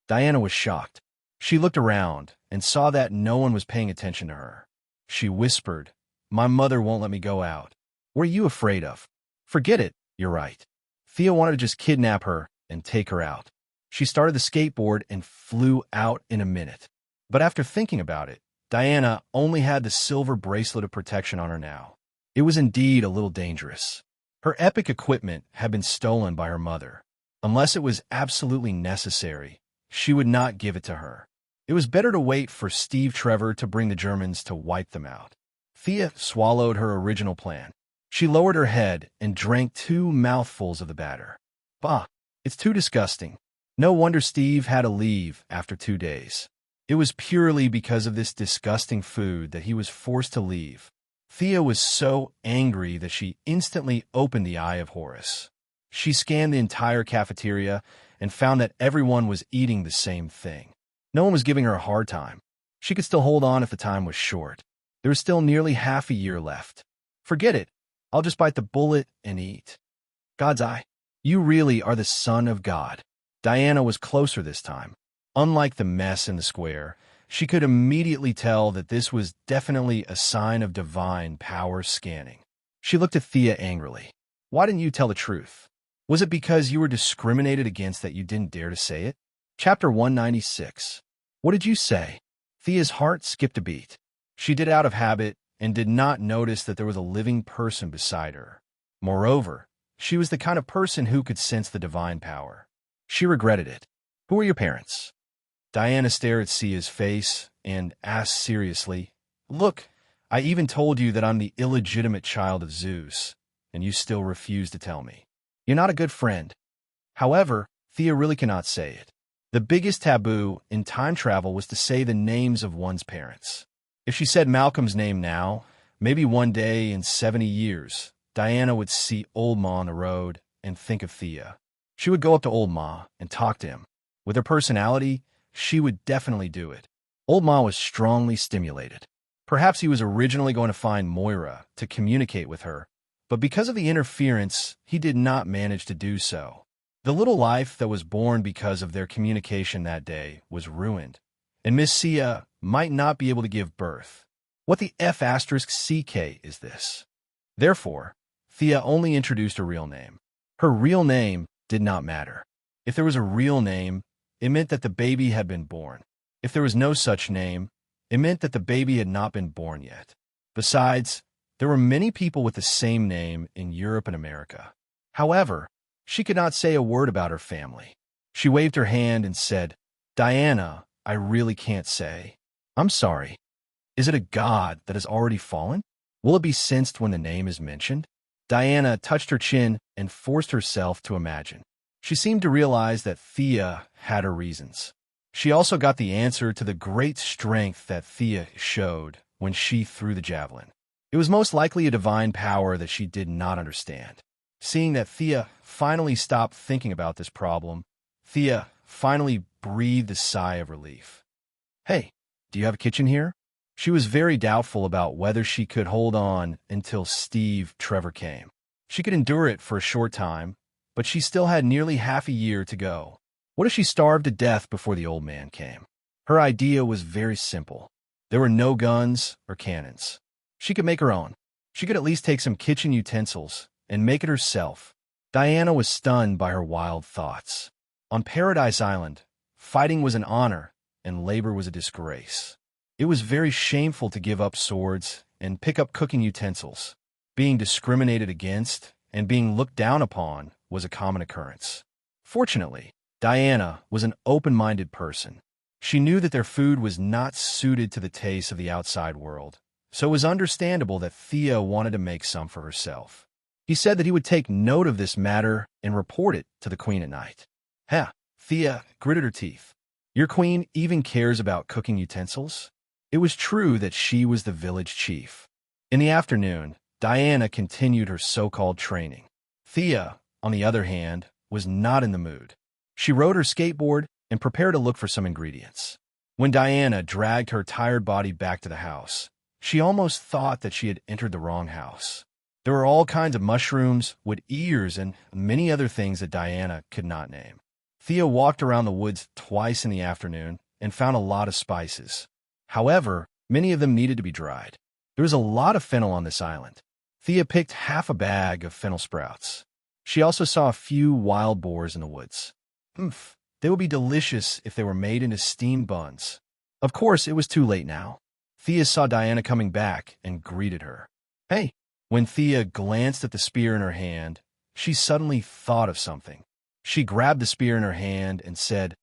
Diana was shocked. She looked around and saw that no one was paying attention to her. She whispered, "My mother won't let me go out. What are you afraid of?" "Forget it, you're right." Thea wanted to just kidnap her and take her out. She started the skateboard and flew out in a minute. But after thinking about it, Diana only had the silver bracelet of protection on her now. It was indeed a little dangerous. Her epic equipment had been stolen by her mother. Unless it was absolutely necessary, she would not give it to her. It was better to wait for Steve Trevor to bring the Germans to wipe them out. Thea swallowed her original plan. She lowered her head and drank 2 mouthfuls of the batter. Bah, it's too disgusting. No wonder Steve had to leave after 2 days. It was purely because of this disgusting food that he was forced to leave. Thea was so angry that she instantly opened the Eye of Horus. She scanned the entire cafeteria and found that everyone was eating the same thing. No one was giving her a hard time. She could still hold on if the time was short. There was still nearly half a year left. Forget it. I'll just bite the bullet and eat. God's eye. You really are the son of God. Diana was closer this time. Unlike the mess in the square, she could immediately tell that this was definitely a sign of divine power scanning. She looked at Thea angrily. Why didn't you tell the truth? Was it because you were discriminated against that you didn't dare to say it? Chapter 196. What did you say? Thea's heart skipped a beat. She did it out of habit and did not notice that there was a living person beside her. Moreover, she was the kind of person who could sense the divine power. She regretted it. Who are your parents? Diana stared at Sia's face and asked seriously, Look, I even told you that I'm the illegitimate child of Zeus, and you still refuse to tell me. You're not a good friend. However, Thea really cannot say it. The biggest taboo in time travel was to say the names of one's parents. If she said Malcolm's name now, maybe one day in 70 years, Diana would see Old Ma on the road and think of Thea. She would go up to Old Ma and talk to him. With her personality, she would definitely do it. Old Ma was strongly stimulated. Perhaps he was originally going to find Moira to communicate with her, but because of the interference, he did not manage to do so. The little life that was born because of their communication that day was ruined, and Miss Sia might not be able to give birth. What the F***CK is this? Therefore, Thea only introduced her real name. Her real name did not matter. If there was a real name, it meant that the baby had been born. If there was no such name, it meant that the baby had not been born yet. Besides, there were many people with the same name in Europe and America. However, she could not say a word about her family. She waved her hand and said, Diana, I really can't say. I'm sorry. Is it a god that has already fallen? Will it be sensed when the name is mentioned? Diana touched her chin and forced herself to imagine. She seemed to realize that Thea had her reasons. She also got the answer to the great strength that Thea showed when she threw the javelin. It was most likely a divine power that she did not understand. Seeing that Thea finally stopped thinking about this problem, Thea finally breathed a sigh of relief. Hey, do you have a kitchen here? She was very doubtful about whether she could hold on until Steve Trevor came. She could endure it for a short time, but she still had nearly half a year to go. What if she starved to death before the old man came? Her idea was very simple. There were no guns or cannons. She could make her own. She could at least take some kitchen utensils and make it herself. Diana was stunned by her wild thoughts. On Paradise Island, fighting was an honor and labor was a disgrace. It was very shameful to give up swords and pick up cooking utensils. Being discriminated against and being looked down upon was a common occurrence. Fortunately, Diana was an open-minded person. She knew that their food was not suited to the tastes of the outside world, so it was understandable that Thea wanted to make some for herself. He said that he would take note of this matter and report it to the queen at night. Thea gritted her teeth. Your queen even cares about cooking utensils? It was true that she was the village chief. In the afternoon, Diana continued her so-called training. Thea, on the other hand, was not in the mood. She rode her skateboard and prepared to look for some ingredients. When Diana dragged her tired body back to the house, she almost thought that she had entered the wrong house. There were all kinds of mushrooms with ears and many other things that Diana could not name. Thea walked around the woods twice in the afternoon and found a lot of spices. However, many of them needed to be dried. There was a lot of fennel on this island. Thea picked half a bag of fennel sprouts. She also saw a few wild boars in the woods. Humph, they would be delicious if they were made into steamed buns. Of course, it was too late now. Thea saw Diana coming back and greeted her. Hey! When Thea glanced at the spear in her hand, she suddenly thought of something. She grabbed the spear in her hand and said,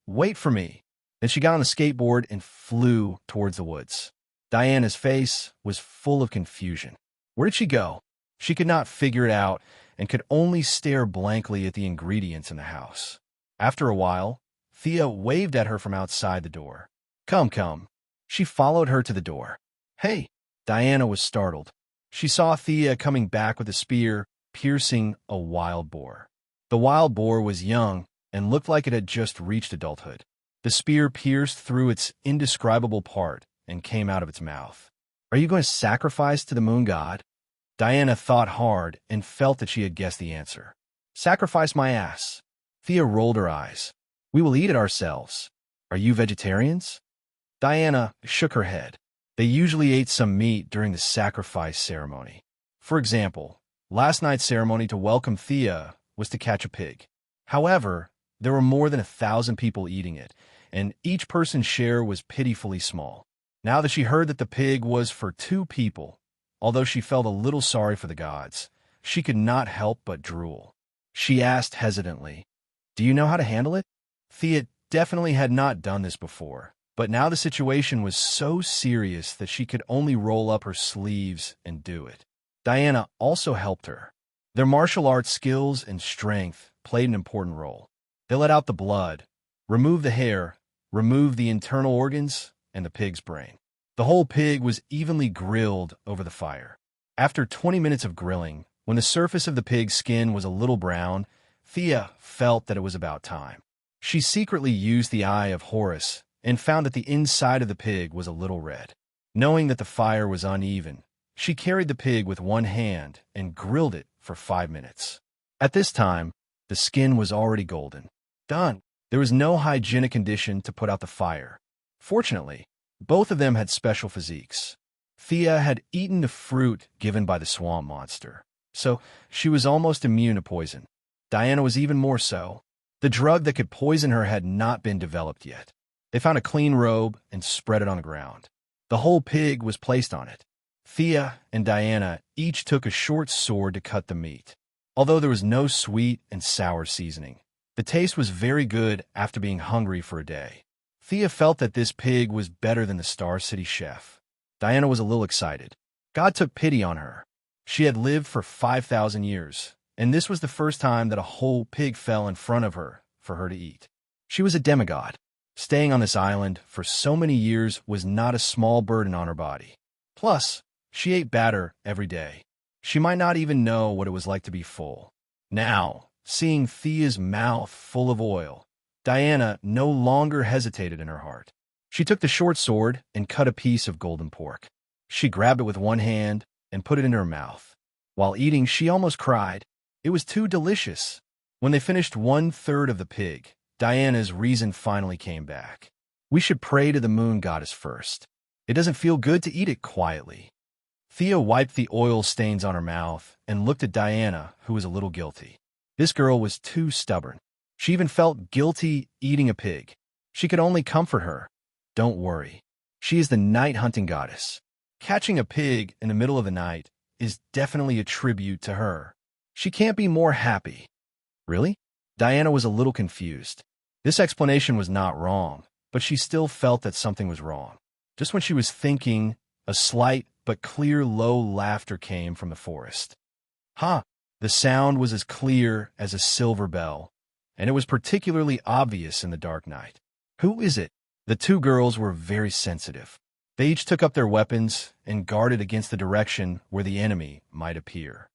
"Wait for me." Then she got on the skateboard and flew towards the woods. Diana's face was full of confusion. Where did she go? She could not figure it out and could only stare blankly at the ingredients in the house. After a while, Thea waved at her from outside the door. Come, come. She followed her to the door. Hey! Diana was startled. She saw Thea coming back with a spear, piercing a wild boar. The wild boar was young and looked like it had just reached adulthood. The spear pierced through its indescribable part and came out of its mouth. Are you going to sacrifice to the moon god? Diana thought hard and felt that she had guessed the answer. Sacrifice my ass. Thea rolled her eyes. We will eat it ourselves. Are you vegetarians? Diana shook her head. They usually ate some meat during the sacrifice ceremony. For example, last night's ceremony to welcome Thea was to catch a pig. However, there were more than 1,000 people eating it, and each person's share was pitifully small. Now that she heard that the pig was for 2 people, although she felt a little sorry for the gods, she could not help but drool. She asked hesitantly, "Do you know how to handle it?" Thea definitely had not done this before, but now the situation was so serious that she could only roll up her sleeves and do it. Diana also helped her. Their martial arts skills and strength played an important role. They let out the blood, removed the hair, removed the internal organs, and the pig's brain. The whole pig was evenly grilled over the fire. After 20 minutes of grilling, when the surface of the pig's skin was a little brown, Thea felt that it was about time. She secretly used the eye of Horus and found that the inside of the pig was a little red. Knowing that the fire was uneven, she carried the pig with one hand and grilled it for 5 minutes. At this time, the skin was already golden. Done. There was no hygienic condition to put out the fire. Fortunately, both of them had special physiques. Thea had eaten the fruit given by the swamp monster, so she was almost immune to poison. Diana was even more so. The drug that could poison her had not been developed yet. They found a clean robe and spread it on the ground. The whole pig was placed on it. Thea and Diana each took a short sword to cut the meat. Although there was no sweet and sour seasoning, the taste was very good after being hungry for a day. Thea felt that this pig was better than the Star City chef. Diana was a little excited. God took pity on her. She had lived for 5,000 years, and this was the first time that a whole pig fell in front of her for her to eat. She was a demigod. Staying on this island for so many years was not a small burden on her body. Plus, she ate batter every day. She might not even know what it was like to be full. Now, seeing Thea's mouth full of oil, Diana no longer hesitated in her heart. She took the short sword and cut a piece of golden pork. She grabbed it with one hand and put it in her mouth. While eating, she almost cried. It was too delicious. When they finished 1/3 of the pig, Diana's reason finally came back. We should pray to the moon goddess first. It doesn't feel good to eat it quietly. Thea wiped the oil stains on her mouth and looked at Diana, who was a little guilty. This girl was too stubborn. She even felt guilty eating a pig. She could only comfort her. Don't worry. She is the night hunting goddess. Catching a pig in the middle of the night is definitely a tribute to her. She can't be more happy. Really? Diana was a little confused. This explanation was not wrong, but she still felt that something was wrong. Just when she was thinking, a slight but clear low laughter came from the forest. Ha! The sound was as clear as a silver bell, and it was particularly obvious in the dark night. Who is it? The 2 girls were very sensitive. They each took up their weapons and guarded against the direction where the enemy might appear.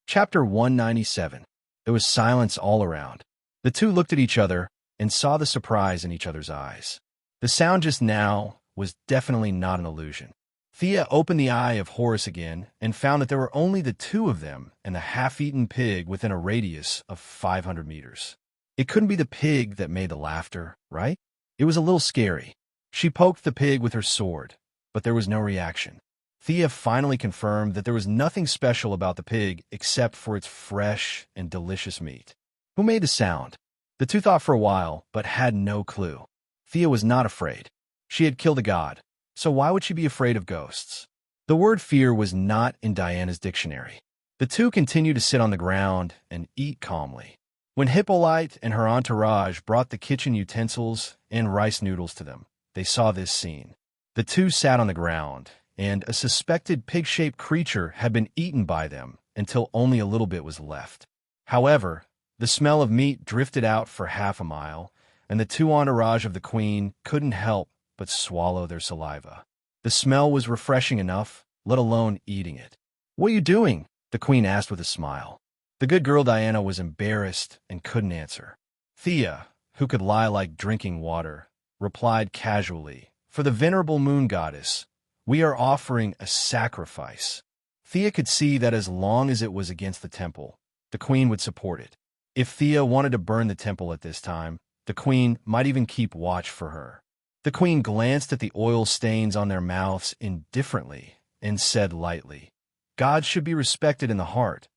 Chapter 197. There was silence all around. The 2 looked at each other and saw the surprise in each other's eyes. The sound just now was definitely not an illusion. Thea opened the eye of Horus again and found that there were only the 2 of them and the half-eaten pig within a radius of 500 meters. It couldn't be the pig that made the laughter, right? It was a little scary. She poked the pig with her sword, but there was no reaction. Thea finally confirmed that there was nothing special about the pig except for its fresh and delicious meat. Who made the sound? The two thought for a while, but had no clue. Thea was not afraid. She had killed a god, so why would she be afraid of ghosts? The word fear was not in Diana's dictionary. The two continued to sit on the ground and eat calmly. When Hippolyte and her entourage brought the kitchen utensils and rice noodles to them, they saw this scene. The two sat on the ground, and a suspected pig-shaped creature had been eaten by them until only a little bit was left. However, the smell of meat drifted out for half a mile, and the two entourage of the queen couldn't help but swallow their saliva. The smell was refreshing enough, let alone eating it. "What are you doing?" the queen asked with a smile. The good girl Diana was embarrassed and couldn't answer. Thea, who could lie like drinking water, replied casually, "For the venerable moon goddess, we are offering a sacrifice." Thea could see that as long as it was against the temple, the queen would support it. If Thea wanted to burn the temple at this time, the queen might even keep watch for her. The queen glanced at the oil stains on their mouths indifferently and said lightly, "God should be respected in the heart,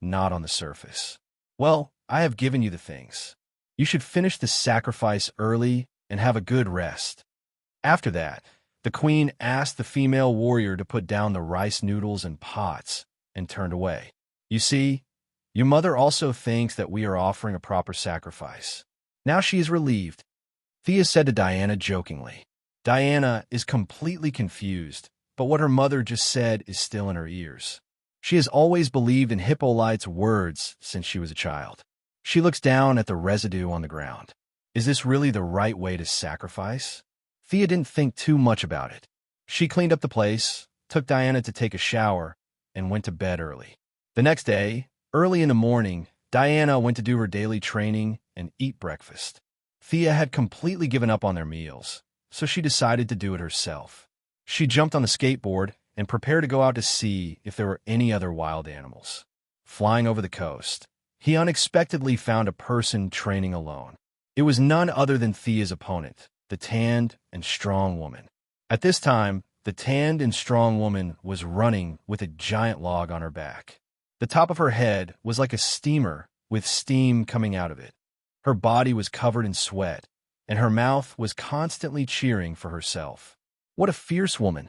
not on the surface. Well, I have given you the things. You should finish the sacrifice early and have a good rest." After that, the queen asked the female warrior to put down the rice noodles and pots and turned away. "You see, your mother also thinks that we are offering a proper sacrifice." Now she is relieved. Thea said to Diana jokingly. Diana is completely confused, but what her mother just said is still in her ears. She has always believed in Hippolyte's words since she was a child. She looks down at the residue on the ground. Is this really the right way to sacrifice? Thea didn't think too much about it. She cleaned up the place, took Diana to take a shower, and went to bed early. The next day, early in the morning, Diana went to do her daily training and eat breakfast. Thea had completely given up on their meals, so she decided to do it herself. She jumped on the skateboard and prepared to go out to see if there were any other wild animals. Flying over the coast, he unexpectedly found a person training alone. It was none other than Thea's opponent, the tanned and strong woman. At this time, the tanned and strong woman was running with a giant log on her back. The top of her head was like a steamer with steam coming out of it. Her body was covered in sweat, and her mouth was constantly cheering for herself. What a fierce woman!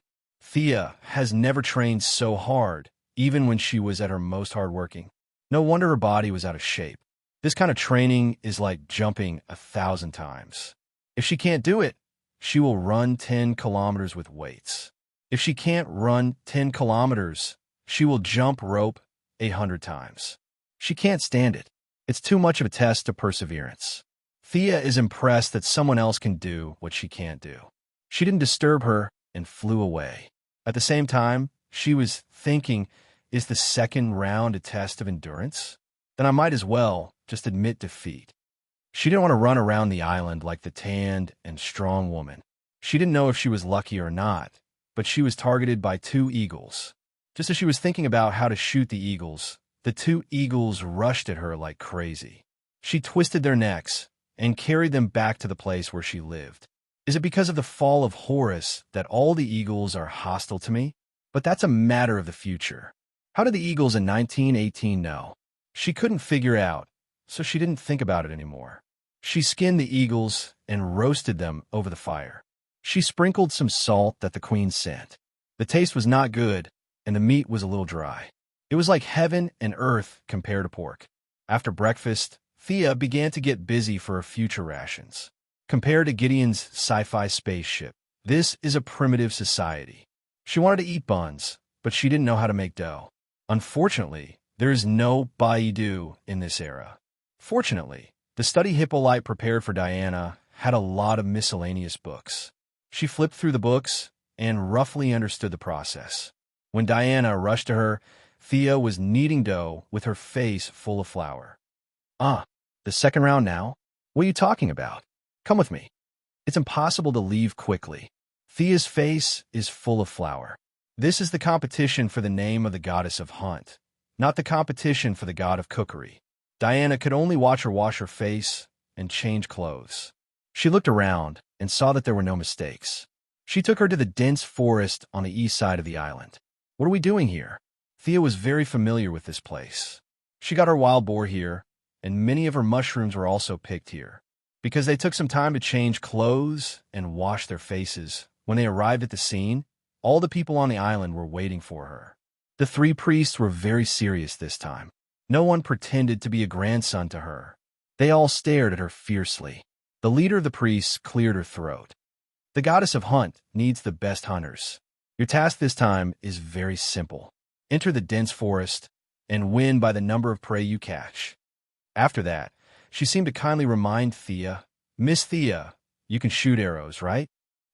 Thea has never trained so hard, even when she was at her most hardworking. No wonder her body was out of shape. This kind of training is like jumping 1,000 times. If she can't do it, she will run 10 kilometers with weights. If she can't run 10 kilometers, she will jump rope 100 times. She can't stand it. It's too much of a test of perseverance. Thea is impressed that someone else can do what she can't do. She didn't disturb her and flew away. At the same time, she was thinking, is the second round a test of endurance? Then I might as well just admit defeat. She didn't want to run around the island like the tanned and strong woman. She didn't know if she was lucky or not, but she was targeted by 2 eagles. Just as she was thinking about how to shoot the eagles, the 2 eagles rushed at her like crazy. She twisted their necks and carried them back to the place where she lived. Is it because of the fall of Horus that all the eagles are hostile to me? But that's a matter of the future. How did the eagles in 1918 know? She couldn't figure out, so she didn't think about it anymore. She skinned the eagles and roasted them over the fire. She sprinkled some salt that the queen sent. The taste was not good, and the meat was a little dry. It was like heaven and earth compared to pork. After breakfast, Thea began to get busy for her future rations. Compared to Gideon's sci-fi spaceship, this is a primitive society. She wanted to eat buns, but she didn't know how to make dough. Unfortunately, there is no Baidu in this era. Fortunately, the study Hippolyte prepared for Diana had a lot of miscellaneous books. She flipped through the books and roughly understood the process. When Diana rushed to her, Thea was kneading dough with her face full of flour. The second round now? What are you talking about? Come with me. It's impossible to leave quickly. Thea's face is full of flour. This is the competition for the name of the goddess of hunt, not the competition for the god of cookery. Diana could only watch her wash her face and change clothes. She looked around and saw that there were no mistakes. She took her to the dense forest on the east side of the island. What are we doing here? Thea was very familiar with this place. She got her wild boar here, and many of her mushrooms were also picked here. Because they took some time to change clothes and wash their faces, when they arrived at the scene, all the people on the island were waiting for her. The three priests were very serious this time. No one pretended to be a grandson to her. They all stared at her fiercely. The leader of the priests cleared her throat. The goddess of hunt needs the best hunters. Your task this time is very simple. Enter the dense forest and win by the number of prey you catch. After that, she seemed to kindly remind Thea, Miss Thea, you can shoot arrows, right?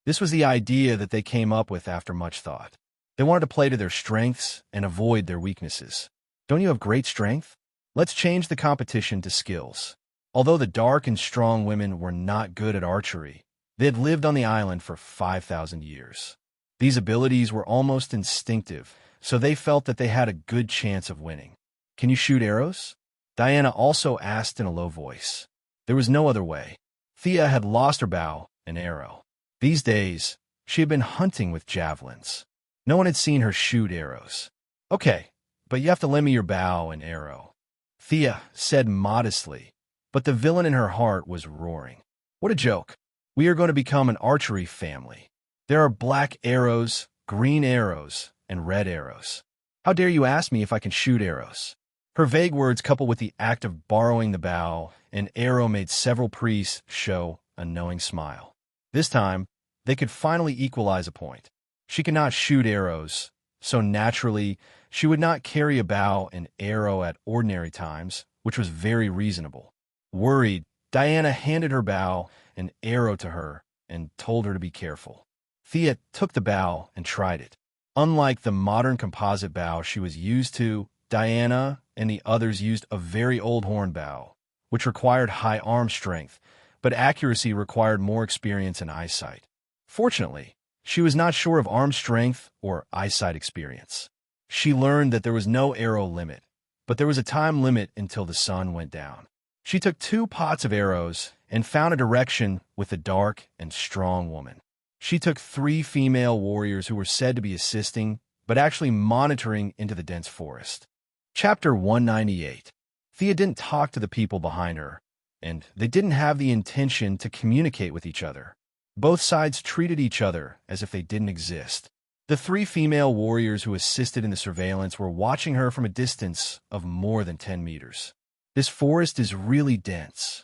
This was the idea that they came up with after much thought. They wanted to play to their strengths and avoid their weaknesses. Don't you have great strength? Let's change the competition to skills. Although the dark and strong women were not good at archery, they had lived on the island for 5,000 years. These abilities were almost instinctive, so they felt that they had a good chance of winning. Can you shoot arrows? Diana also asked in a low voice. There was no other way. Thea had lost her bow and arrow. These days, she had been hunting with javelins. No one had seen her shoot arrows. Okay, but you have to lend me your bow and arrow. Thea said modestly, but the villain in her heart was roaring. What a joke. We are going to become an archery family. There are black arrows, green arrows, and red arrows. How dare you ask me if I can shoot arrows? Her vague words, coupled with the act of borrowing the bow and arrow, made several priests show a knowing smile. This time, they could finally equalize a point. She could not shoot arrows, so naturally, she would not carry a bow and arrow at ordinary times, which was very reasonable. Worried, Diana handed her bow and arrow to her and told her to be careful. Thea took the bow and tried it. Unlike the modern composite bow she was used to, Diana and the others used a very old horn bow, which required high arm strength, but accuracy required more experience and eyesight. Fortunately, she was not sure of arm strength or eyesight experience. She learned that there was no arrow limit, but there was a time limit until the sun went down. She took 2 pots of arrows and found a direction with a dark and strong woman. She took 3 female warriors who were said to be assisting, but actually monitoring into the dense forest. Chapter 198. Thea didn't talk to the people behind her, and they didn't have the intention to communicate with each other. Both sides treated each other as if they didn't exist. The 3 female warriors who assisted in the surveillance were watching her from a distance of more than 10 meters. This forest is really dense.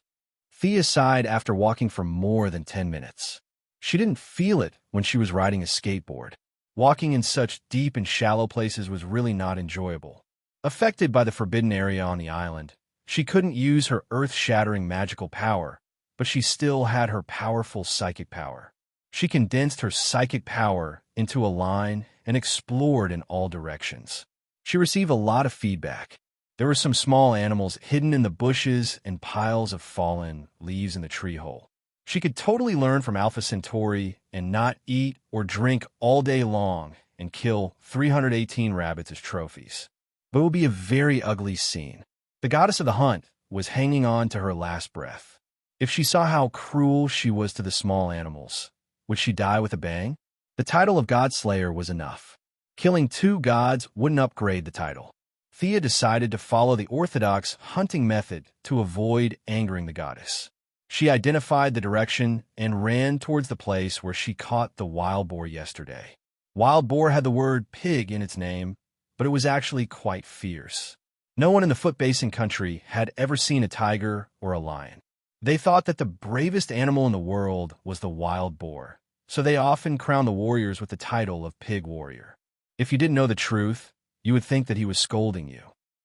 Thea sighed after walking for more than 10 minutes. She didn't feel it when she was riding a skateboard. Walking in such deep and shallow places was really not enjoyable. Affected by the forbidden area on the island, she couldn't use her earth-shattering magical power, but she still had her powerful psychic power. She condensed her psychic power into a line and explored in all directions. She received a lot of feedback. There were some small animals hidden in the bushes and piles of fallen leaves in the tree hole. She could totally learn from Alpha Centauri and not eat or drink all day long and kill 318 rabbits as trophies. But it would be a very ugly scene. The goddess of the hunt was hanging on to her last breath. If she saw how cruel she was to the small animals, would she die with a bang? The title of God Slayer was enough. Killing 2 gods wouldn't upgrade the title. Thea decided to follow the orthodox hunting method to avoid angering the goddess. She identified the direction and ran towards the place where she caught the wild boar yesterday. Wild boar had the word pig in its name, but it was actually quite fierce. No one in the Foot Basin country had ever seen a tiger or a lion. They thought that the bravest animal in the world was the wild boar, so they often crowned the warriors with the title of pig warrior. If you didn't know the truth, you would think that he was scolding you.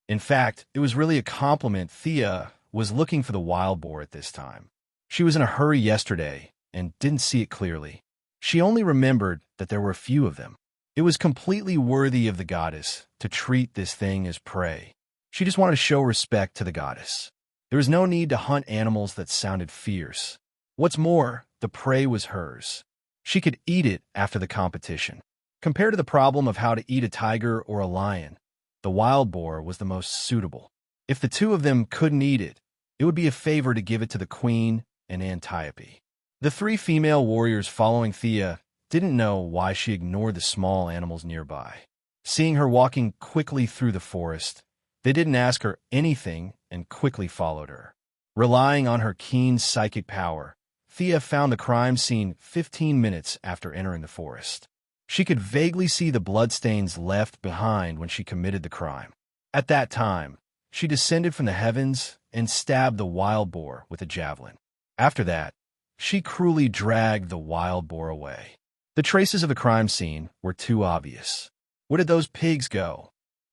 In fact, it was really a compliment. Thea was looking for the wild boar at this time. She was in a hurry yesterday and didn't see it clearly. She only remembered that there were a few of them. It was completely worthy of the goddess to treat this thing as prey. She just wanted to show respect to the goddess. There was no need to hunt animals that sounded fierce. What's more, the prey was hers. She could eat it after the competition. Compared to the problem of how to eat a tiger or a lion, the wild boar was the most suitable. If the 2 of them couldn't eat it, it would be a favor to give it to the queen and Antiope. The three female warriors following Thea didn't know why she ignored the small animals nearby. Seeing her walking quickly through the forest, they didn't ask her anything and quickly followed her. Relying on her keen psychic power, Thea found the crime scene 15 minutes after entering the forest. She could vaguely see the bloodstains left behind when she committed the crime. At that time, she descended from the heavens and stabbed the wild boar with a javelin. After that, she cruelly dragged the wild boar away. The traces of the crime scene were too obvious. Where did those pigs go?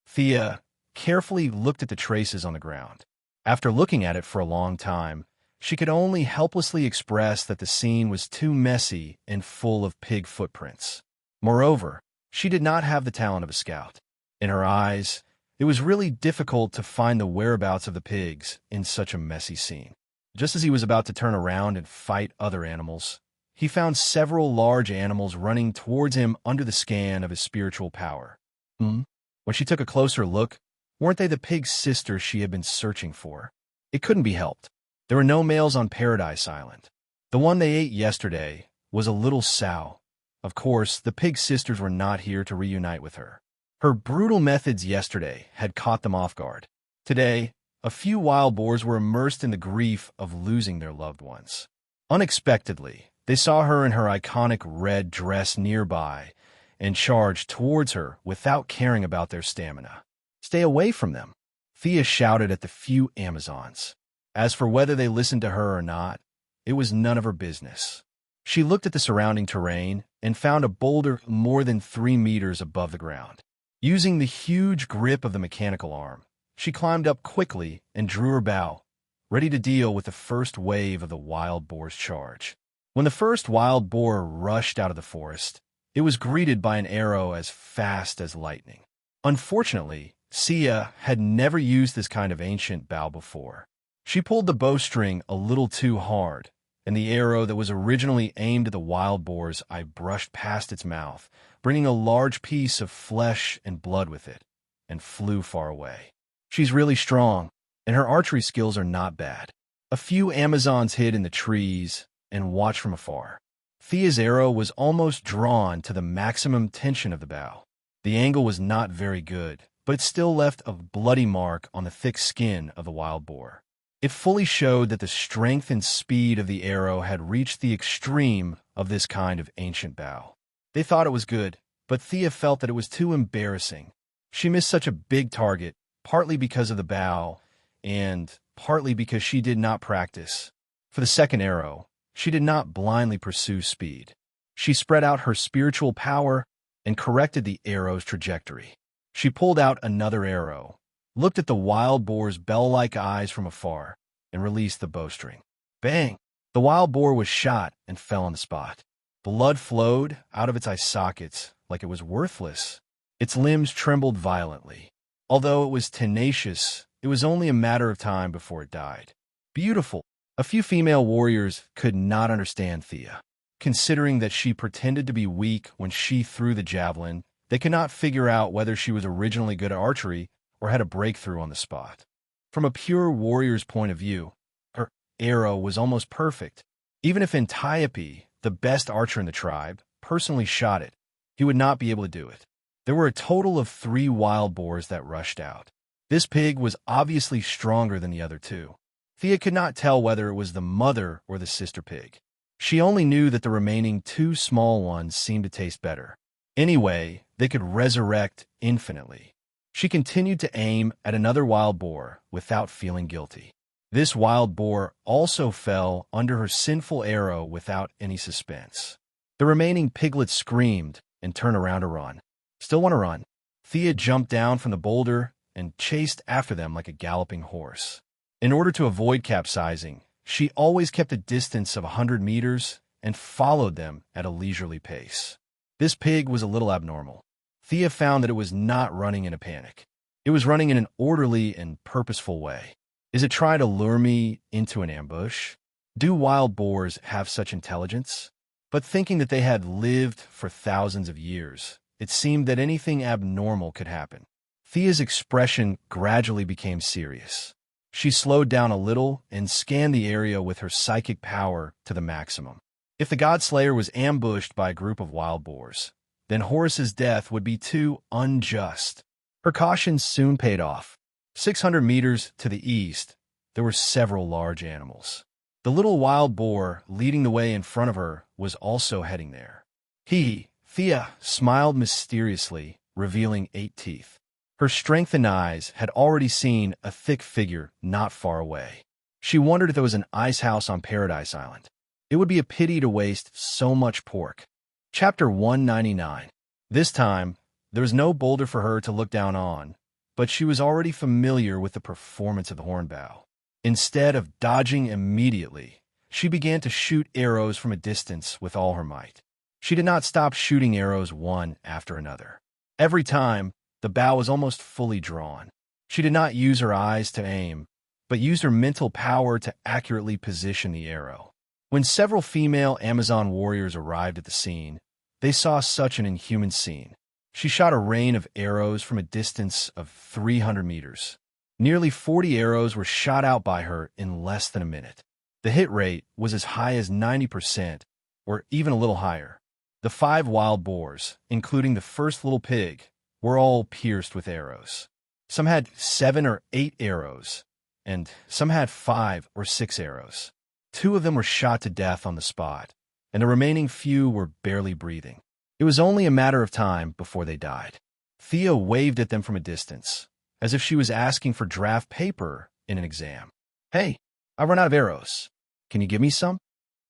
Thea carefully looked at the traces on the ground. After looking at it for a long time, she could only helplessly express that the scene was too messy and full of pig footprints. Moreover, she did not have the talent of a scout. In her eyes, it was really difficult to find the whereabouts of the pigs in such a messy scene. Just as he was about to turn around and fight other animals, he found several large animals running towards him under the scan of his spiritual power. When she took a closer look, weren't they the pig's sisters she had been searching for? It couldn't be helped. There were no males on Paradise Island. The one they ate yesterday was a little sow. Of course, the pig sisters were not here to reunite with her. Her brutal methods yesterday had caught them off guard. Today, a few wild boars were immersed in the grief of losing their loved ones. Unexpectedly, they saw her in her iconic red dress nearby and charged towards her without caring about their stamina. "Stay away from them," Thea shouted at the few Amazons. As for whether they listened to her or not, it was none of her business. She looked at the surrounding terrain and found a boulder more than 3 meters above the ground. Using the huge grip of the mechanical arm, she climbed up quickly and drew her bow, ready to deal with the first wave of the wild boar's charge. When the first wild boar rushed out of the forest, it was greeted by an arrow as fast as lightning. Unfortunately, Sia had never used this kind of ancient bow before. She pulled the bowstring a little too hard, and the arrow that was originally aimed at the wild boar's eye brushed past its mouth, bringing a large piece of flesh and blood with it, and flew far away. She's really strong, and her archery skills are not bad. A few Amazons hid in the trees and watched from afar. Thea's arrow was almost drawn to the maximum tension of the bow. The angle was not very good, but it still left a bloody mark on the thick skin of the wild boar. It fully showed that the strength and speed of the arrow had reached the extreme of this kind of ancient bow. They thought it was good, but Thea felt that it was too embarrassing. She missed such a big target, partly because of the bow, and partly because she did not practice. For the second arrow, she did not blindly pursue speed. She spread out her spiritual power and corrected the arrow's trajectory. She pulled out another arrow, looked at the wild boar's bell-like eyes from afar, and released the bowstring. Bang! The wild boar was shot and fell on the spot. Blood flowed out of its eye sockets like it was worthless. Its limbs trembled violently. Although it was tenacious, it was only a matter of time before it died. Beautiful! A few female warriors could not understand Thea. Considering that she pretended to be weak when she threw the javelin, they could not figure out whether she was originally good at archery or had a breakthrough on the spot. From a pure warrior's point of view, her arrow was almost perfect. Even if Antiope, the best archer in the tribe, personally shot it, he would not be able to do it. There were a total of 3 wild boars that rushed out. This pig was obviously stronger than the other 2. Thea could not tell whether it was the mother or the sister pig. She only knew that the remaining 2 small ones seemed to taste better. Anyway, they could resurrect infinitely. She continued to aim at another wild boar without feeling guilty. This wild boar also fell under her sinful arrow without any suspense. The remaining piglets screamed and turned around to run. Still want to run? Thea jumped down from the boulder and chased after them like a galloping horse. In order to avoid capsizing, she always kept a distance of 100 meters and followed them at a leisurely pace. This pig was a little abnormal. Thea found that it was not running in a panic. It was running in an orderly and purposeful way. Is it trying to lure me into an ambush? Do wild boars have such intelligence? But thinking that they had lived for thousands of years, it seemed that anything abnormal could happen. Thea's expression gradually became serious. She slowed down a little and scanned the area with her psychic power to the maximum. If the Godslayer was ambushed by a group of wild boars, then Horus's death would be too unjust. Her caution soon paid off. 600 meters to the east, there were several large animals. The little wild boar leading the way in front of her was also heading there. Thea, smiled mysteriously, revealing 8 teeth. Her strengthened eyes had already seen a thick figure not far away. She wondered if there was an ice house on Paradise Island. It would be a pity to waste so much pork. Chapter 199. This time, there was no boulder for her to look down on, but she was already familiar with the performance of the hornbow. Instead of dodging immediately, she began to shoot arrows from a distance with all her might. She did not stop shooting arrows one after another. Every time, the bow was almost fully drawn. She did not use her eyes to aim, but used her mental power to accurately position the arrow. When several female Amazon warriors arrived at the scene, they saw such an inhuman scene. She shot a rain of arrows from a distance of 300 meters. Nearly 40 arrows were shot out by her in less than a minute. The hit rate was as high as 90%, or even a little higher. The 5 wild boars, including the first little pig, were all pierced with arrows. Some had 7 or 8 arrows, and some had 5 or 6 arrows. 2 of them were shot to death on the spot, and the remaining few were barely breathing. It was only a matter of time before they died. Thea waved at them from a distance, as if she was asking for draft paper in an exam. "Hey, I run out of arrows. Can you give me some?"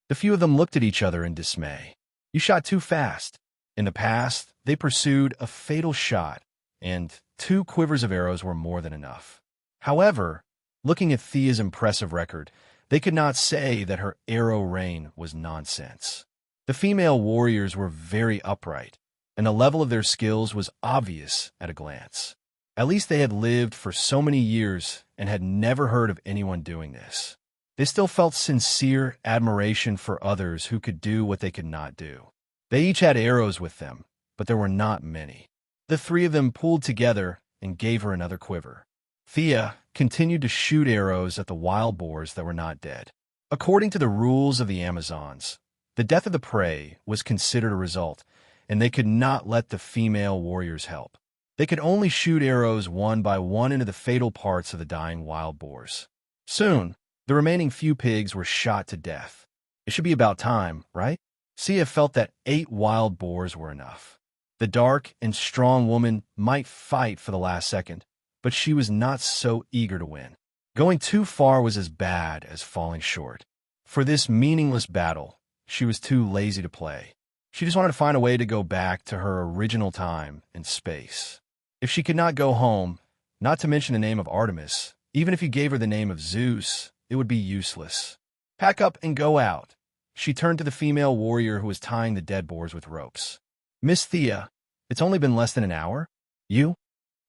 The few of them looked at each other in dismay. "You shot too fast." In the past, they pursued a fatal shot, and 2 quivers of arrows were more than enough. However, looking at Thea's impressive record, they could not say that her arrow rain was nonsense. The female warriors were very upright, and the level of their skills was obvious at a glance. At least they had lived for so many years and had never heard of anyone doing this. They still felt sincere admiration for others who could do what they could not do. They each had arrows with them, but there were not many. The 3 of them pulled together and gave her another quiver. Thea continued to shoot arrows at the wild boars that were not dead. According to the rules of the Amazons, the death of the prey was considered a result, and they could not let the female warriors help. They could only shoot arrows one by one into the fatal parts of the dying wild boars. Soon, the remaining few pigs were shot to death. It should be about time, right? Thea felt that 8 wild boars were enough. The dark and strong woman might fight for the last second, but she was not so eager to win. Going too far was as bad as falling short. For this meaningless battle, she was too lazy to play. She just wanted to find a way to go back to her original time and space. If she could not go home, not to mention the name of Artemis, even if you gave her the name of Zeus, it would be useless. "Pack up and go out." She turned to the female warrior who was tying the dead boars with ropes. "Miss Thea, it's only been less than an hour. You?"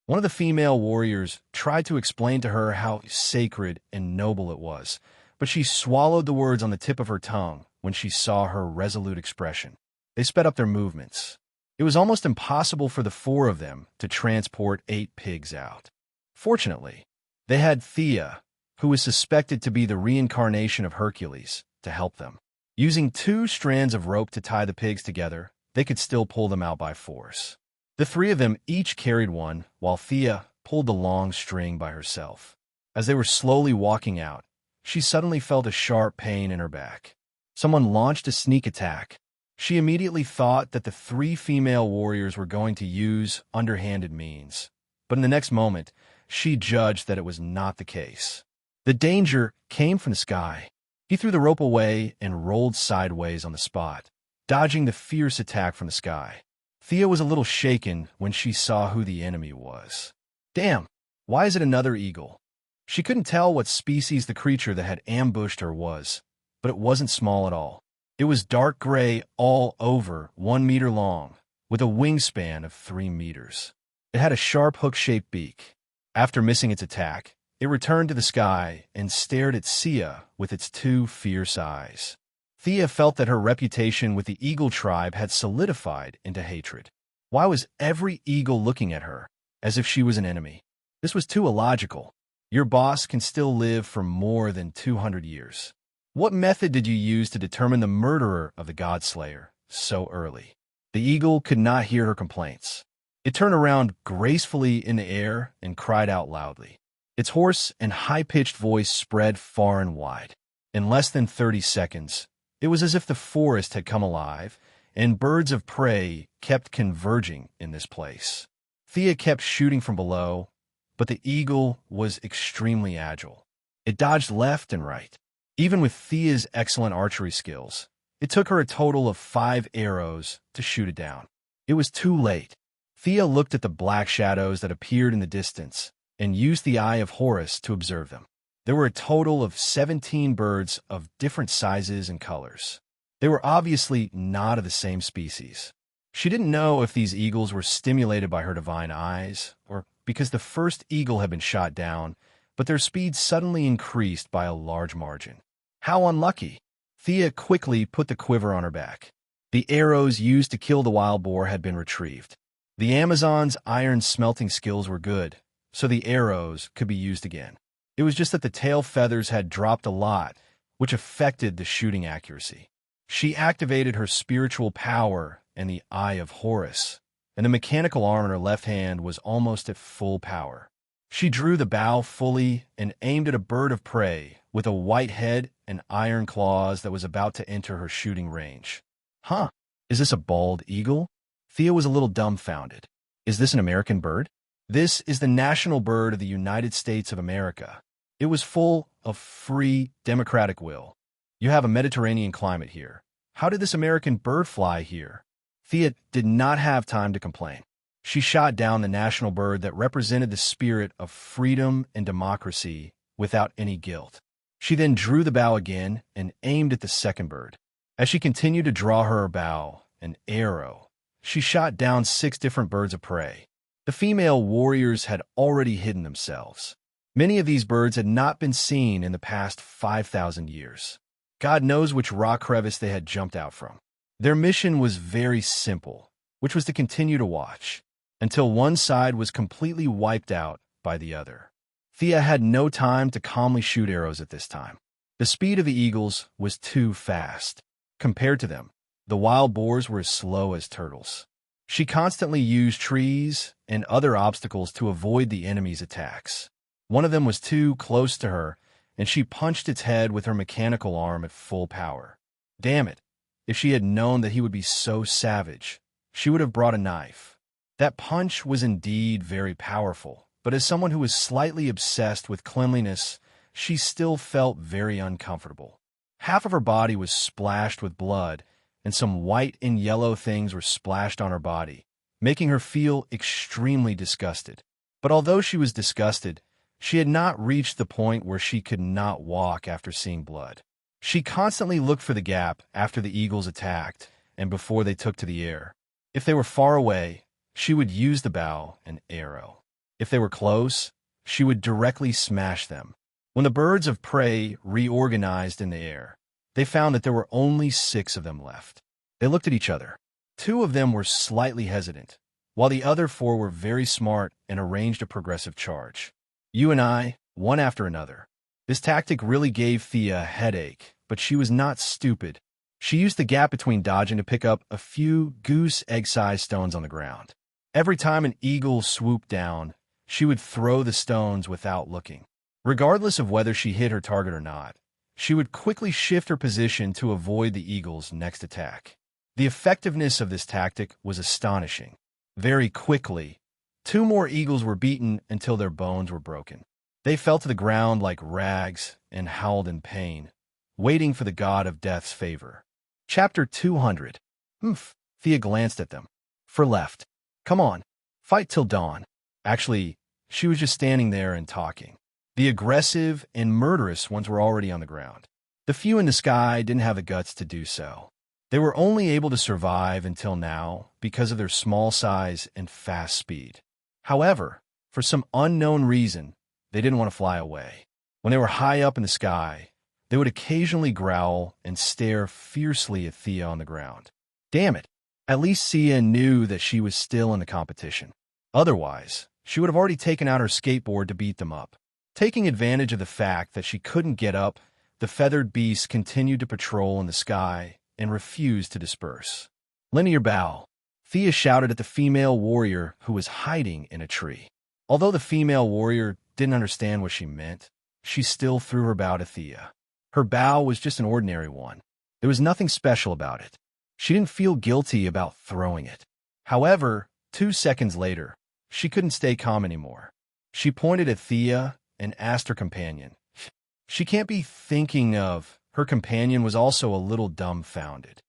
One of the female warriors tried to explain to her how sacred and noble it was, but she swallowed the words on the tip of her tongue when she saw her resolute expression. They sped up their movements. It was almost impossible for the 4 of them to transport 8 pigs out. Fortunately, they had Thea, who was suspected to be the reincarnation of Hercules, to help them. Using 2 strands of rope to tie the pigs together, they could still pull them out by force. The 3 of them each carried one, while Thea pulled the long string by herself. As they were slowly walking out, she suddenly felt a sharp pain in her back. Someone launched a sneak attack. She immediately thought that the 3 female warriors were going to use underhanded means, but in the next moment, she judged that it was not the case. The danger came from the sky. He threw the rope away and rolled sideways on the spot, dodging the fierce attack from the sky. Thea was a little shaken when she saw who the enemy was. Damn, why is it another eagle? She couldn't tell what species the creature that had ambushed her was, but it wasn't small at all. It was dark gray all over, 1 meter long, with a wingspan of 3 meters. It had a sharp hook-shaped beak. After missing its attack, it returned to the sky and stared at Thea with its 2 fierce eyes. Thea felt that her reputation with the eagle tribe had solidified into hatred. Why was every eagle looking at her, as if she was an enemy? This was too illogical. Your boss can still live for more than 200 years. What method did you use to determine the murderer of the Godslayer so early? The eagle could not hear her complaints. It turned around gracefully in the air and cried out loudly. Its hoarse and high-pitched voice spread far and wide. In less than 30 seconds, it was as if the forest had come alive, and birds of prey kept converging in this place. Thea kept shooting from below, but the eagle was extremely agile. It dodged left and right. Even with Thea's excellent archery skills, it took her a total of 5 arrows to shoot it down. It was too late. Thea looked at the black shadows that appeared in the distance and used the eye of Horus to observe them. There were a total of 17 birds of different sizes and colors. They were obviously not of the same species. She didn't know if these eagles were stimulated by her divine eyes or because the first eagle had been shot down, but their speed suddenly increased by a large margin. How unlucky! Thea quickly put the quiver on her back. The arrows used to kill the wild boar had been retrieved. The Amazon's iron smelting skills were good, so the arrows could be used again. It was just that the tail feathers had dropped a lot, which affected the shooting accuracy. She activated her spiritual power and the Eye of Horus, and the mechanical arm in her left hand was almost at full power. She drew the bow fully and aimed at a bird of prey with a white head and iron claws that was about to enter her shooting range. Huh, is this a bald eagle? Thea was a little dumbfounded. Is this an American bird? This is the national bird of the United States of America. It was full of free, democratic will. You have a Mediterranean climate here. How did this American bird fly here? Thea did not have time to complain. She shot down the national bird that represented the spirit of freedom and democracy without any guilt. She then drew the bow again and aimed at the second bird. As she continued to draw her bow and arrow, she shot down 6 different birds of prey. The female warriors had already hidden themselves. Many of these birds had not been seen in the past 5,000 years. God knows which rock crevice they had jumped out from. Their mission was very simple, which was to continue to watch until one side was completely wiped out by the other. Thea had no time to calmly shoot arrows at this time. The speed of the eagles was too fast. Compared to them, the wild boars were as slow as turtles. She constantly used trees and other obstacles to avoid the enemy's attacks. One of them was too close to her, and she punched its head with her mechanical arm at full power. Damn it! If she had known that he would be so savage, she would have brought a knife. That punch was indeed very powerful, but as someone who was slightly obsessed with cleanliness, she still felt very uncomfortable. Half of her body was splashed with blood, and some white and yellow things were splashed on her body, making her feel extremely disgusted. But although she was disgusted, she had not reached the point where she could not walk after seeing blood. She constantly looked for the gap after the eagles attacked and before they took to the air. If they were far away, she would use the bow and arrow. If they were close, she would directly smash them. When the birds of prey reorganized in the air, they found that there were only 6 of them left. They looked at each other. 2 of them were slightly hesitant, while the other 4 were very smart and arranged a progressive charge. You and I, one after another. This tactic really gave Thea a headache, but she was not stupid. She used the gap between dodging to pick up a few goose egg-sized stones on the ground. Every time an eagle swooped down, she would throw the stones without looking. Regardless of whether she hit her target or not, she would quickly shift her position to avoid the eagle's next attack. The effectiveness of this tactic was astonishing. Very quickly, 2 more eagles were beaten until their bones were broken. They fell to the ground like rags and howled in pain, waiting for the god of death's favor. Chapter 200. Thea glanced at them. For left. Come on, fight till dawn. Actually, she was just standing there and talking. The aggressive and murderous ones were already on the ground. The few in the sky didn't have the guts to do so. They were only able to survive until now because of their small size and fast speed. However, for some unknown reason, they didn't want to fly away. When they were high up in the sky, they would occasionally growl and stare fiercely at Thea on the ground. Damn it! At least Thea knew that she was still in the competition. Otherwise, she would have already taken out her skateboard to beat them up. Taking advantage of the fact that she couldn't get up, the feathered beast continued to patrol in the sky and refused to disperse. "Lend your bow," Thea shouted at the female warrior who was hiding in a tree. Although the female warrior didn't understand what she meant, she still threw her bow to Thea. Her bow was just an ordinary one. There was nothing special about it. She didn't feel guilty about throwing it. However, 2 seconds later, she couldn't stay calm anymore. She pointed at Thea and asked her companion. She can't be thinking of... Her companion was also a little dumbfounded.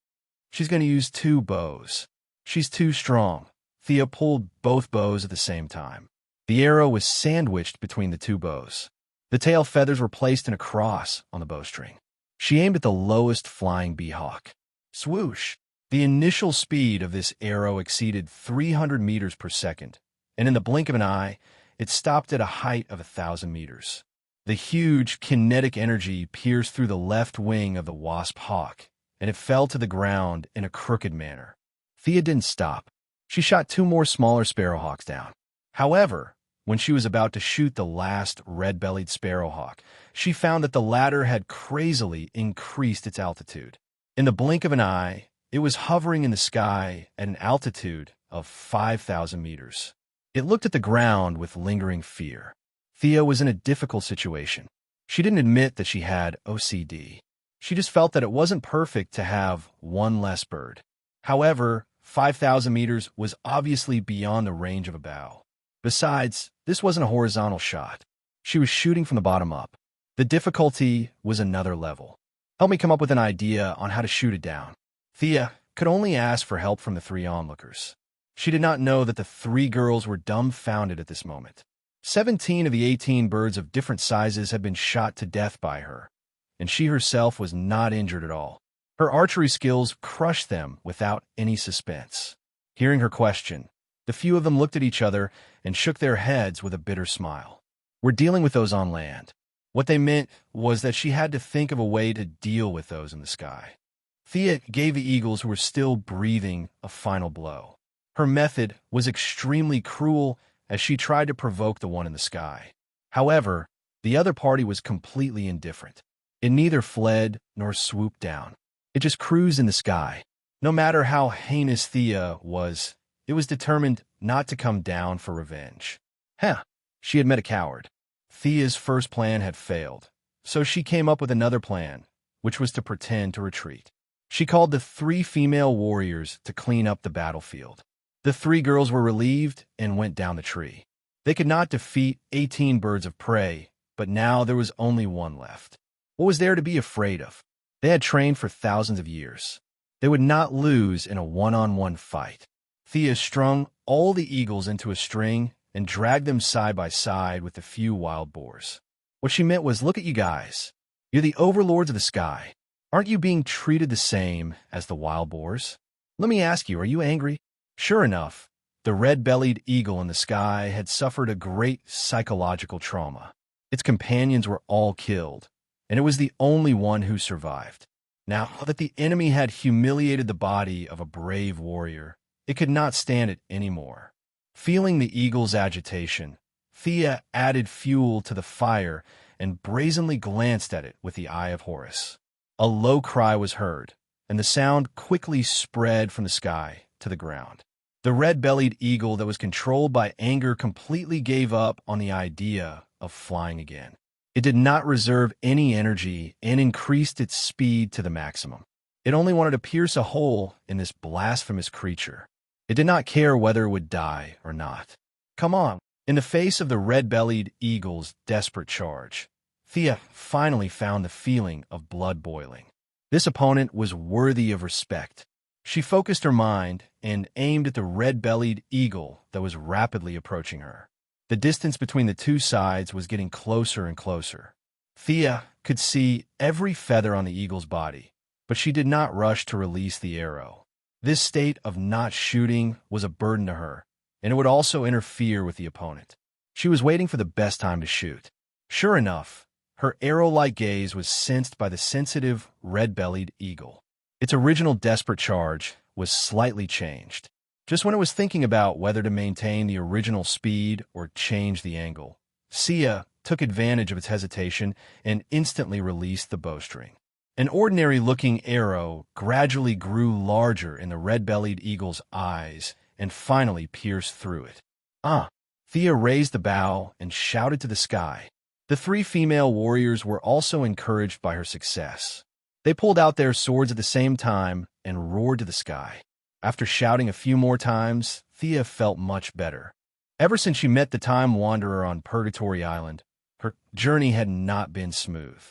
"She's going to use 2 bows. She's too strong." Thea pulled both bows at the same time. The arrow was sandwiched between the 2 bows. The tail feathers were placed in a cross on the bowstring. She aimed at the lowest flying beehawk. Swoosh! The initial speed of this arrow exceeded 300 meters per second, and in the blink of an eye, it stopped at a height of 1,000 meters. The huge kinetic energy pierced through the left wing of the wasp hawk, and it fell to the ground in a crooked manner. Thea didn't stop. She shot 2 more smaller sparrowhawks down. However, when she was about to shoot the last red-bellied sparrowhawk, she found that the latter had crazily increased its altitude. In the blink of an eye, it was hovering in the sky at an altitude of 5,000 meters. It looked at the ground with lingering fear. Thea was in a difficult situation. She didn't admit that she had OCD. She just felt that it wasn't perfect to have one less bird. However, 5,000 meters was obviously beyond the range of a bow. Besides, this wasn't a horizontal shot. She was shooting from the bottom up. The difficulty was another level. "Help me come up with an idea on how to shoot it down." Thea could only ask for help from the 3 onlookers. She did not know that the 3 girls were dumbfounded at this moment. 17 of the 18 birds of different sizes had been shot to death by her, and she herself was not injured at all. Her archery skills crushed them without any suspense. Hearing her question, the few of them looked at each other and shook their heads with a bitter smile. "We're dealing with those on land." What they meant was that she had to think of a way to deal with those in the sky. Thea gave the eagles who were still breathing a final blow. Her method was extremely cruel as she tried to provoke the one in the sky. However, the other party was completely indifferent. It neither fled nor swooped down. It just cruised in the sky. No matter how heinous Thea was, it was determined not to come down for revenge. She had met a coward. Thea's first plan had failed, so she came up with another plan, which was to pretend to retreat. She called the 3 female warriors to clean up the battlefield. The 3 girls were relieved and went down the tree. They could not defeat 18 birds of prey, but now there was only 1 left. What was there to be afraid of? They had trained for thousands of years. They would not lose in a one-on-one fight. Thea strung all the eagles into a string and dragged them side by side with the few wild boars. What she meant was, "Look at you guys. You're the overlords of the sky. Aren't you being treated the same as the wild boars? Let me ask you, are you angry?" Sure enough, the red-bellied eagle in the sky had suffered a great psychological trauma. Its companions were all killed, and it was the only one who survived. Now that the enemy had humiliated the body of a brave warrior, it could not stand it anymore. Feeling the eagle's agitation, Thea added fuel to the fire and brazenly glanced at it with the eye of Horus. A low cry was heard, and the sound quickly spread from the sky to the ground. The red-bellied eagle that was controlled by anger completely gave up on the idea of flying again. It did not reserve any energy and increased its speed to the maximum. It only wanted to pierce a hole in this blasphemous creature. It did not care whether it would die or not. Come on. In the face of the red-bellied eagle's desperate charge, Thea finally found the feeling of blood boiling. This opponent was worthy of respect. She focused her mind and aimed at the red-bellied eagle that was rapidly approaching her. The distance between the 2 sides was getting closer and closer. Thea could see every feather on the eagle's body, but she did not rush to release the arrow. This state of not shooting was a burden to her, and it would also interfere with the opponent. She was waiting for the best time to shoot. Sure enough, her arrow-like gaze was sensed by the sensitive red-bellied eagle. Its original desperate charge was slightly changed. Just when it was thinking about whether to maintain the original speed or change the angle, Thea took advantage of its hesitation and instantly released the bowstring. An ordinary-looking arrow gradually grew larger in the red-bellied eagle's eyes and finally pierced through it. "Ah!" Thea raised the bow and shouted to the sky. The three female warriors were also encouraged by her success. They pulled out their swords at the same time and roared to the sky. After shouting a few more times, Thea felt much better. Ever since she met the Time Wanderer on Purgatory Island, her journey had not been smooth.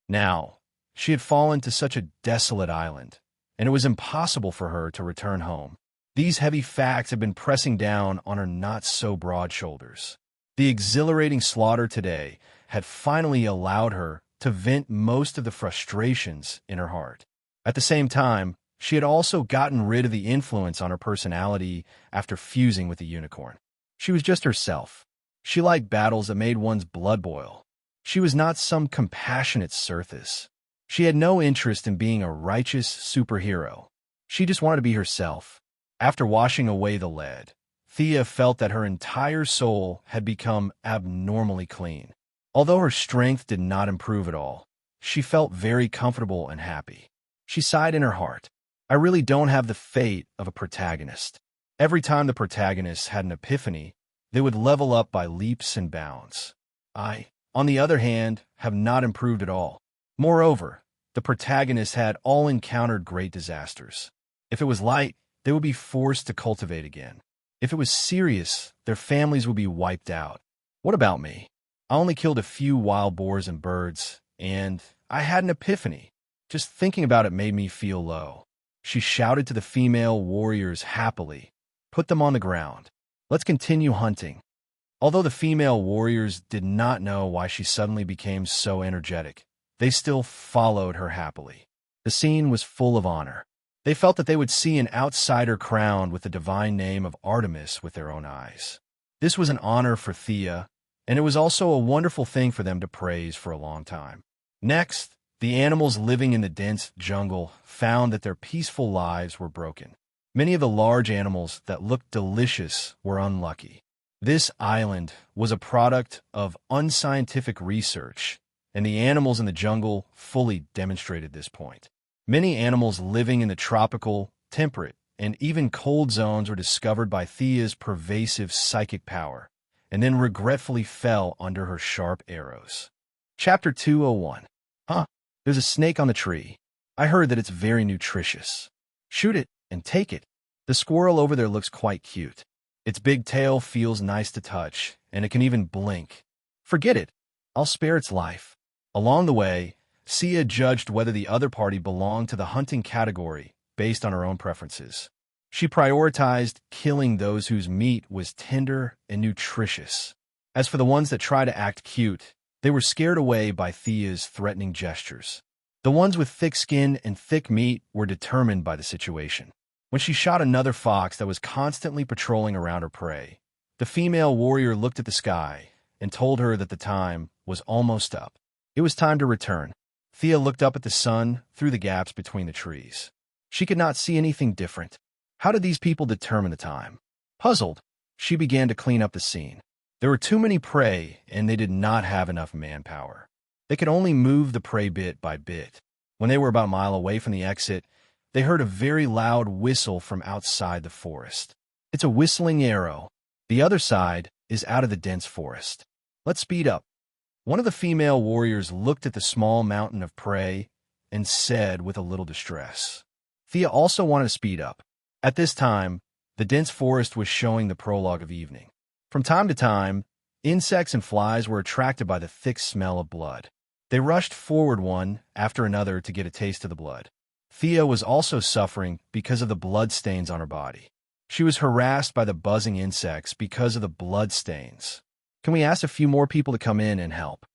Now, she had fallen to such a desolate island, and it was impossible for her to return home. These heavy facts had been pressing down on her not-so-broad shoulders. The exhilarating slaughter today had finally allowed her to vent most of the frustrations in her heart. At the same time, she had also gotten rid of the influence on her personality after fusing with the unicorn. She was just herself. She liked battles that made one's blood boil. She was not some compassionate Cirthus. She had no interest in being a righteous superhero. She just wanted to be herself. After washing away the lead, Thea felt that her entire soul had become abnormally clean. Although her strength did not improve at all, she felt very comfortable and happy. She sighed in her heart. I really don't have the fate of a protagonist. Every time the protagonist had an epiphany, they would level up by leaps and bounds. I, on the other hand, have not improved at all. Moreover, the protagonists had all encountered great disasters. If it was light, they would be forced to cultivate again. If it was serious, their families would be wiped out. What about me? I only killed a few wild boars and birds, and I had an epiphany. Just thinking about it made me feel low. She shouted to the female warriors happily. Put them on the ground. Let's continue hunting. Although the female warriors did not know why she suddenly became so energetic, they still followed her happily. The scene was full of honor. They felt that they would see an outsider crowned with the divine name of Artemis with their own eyes. This was an honor for Thea, and it was also a wonderful thing for them to praise for a long time. Next, the animals living in the dense jungle found that their peaceful lives were broken. Many of the large animals that looked delicious were unlucky. This island was a product of unscientific research, and the animals in the jungle fully demonstrated this point. Many animals living in the tropical, temperate, and even cold zones were discovered by Thea's pervasive psychic power, and then regretfully fell under her sharp arrows. Chapter 201. Huh, there's a snake on the tree. I heard that it's very nutritious. Shoot it and take it. The squirrel over there looks quite cute. Its big tail feels nice to touch, and it can even blink. Forget it. I'll spare its life. Along the way, Sia judged whether the other party belonged to the hunting category based on her own preferences. She prioritized killing those whose meat was tender and nutritious. As for the ones that try to act cute, they were scared away by Thea's threatening gestures. The ones with thick skin and thick meat were determined by the situation. When she shot another fox that was constantly patrolling around her prey, the female warrior looked at the sky and told her that the time was almost up. It was time to return. Thea looked up at the sun through the gaps between the trees. She could not see anything different. How did these people determine the time? Puzzled, she began to clean up the scene. There were too many prey, and they did not have enough manpower. They could only move the prey bit by bit. When they were about a mile away from the exit, they heard a very loud whistle from outside the forest. It's a whistling arrow. The other side is out of the dense forest. Let's speed up. One of the female warriors looked at the small mountain of prey and said with a little distress. Thea also wanted to speed up. At this time, the dense forest was showing the prologue of evening. From time to time, insects and flies were attracted by the thick smell of blood. They rushed forward one after another to get a taste of the blood. Thea was also suffering because of the blood stains on her body. She was harassed by the buzzing insects because of the blood stains. Can we ask a few more people to come in and help?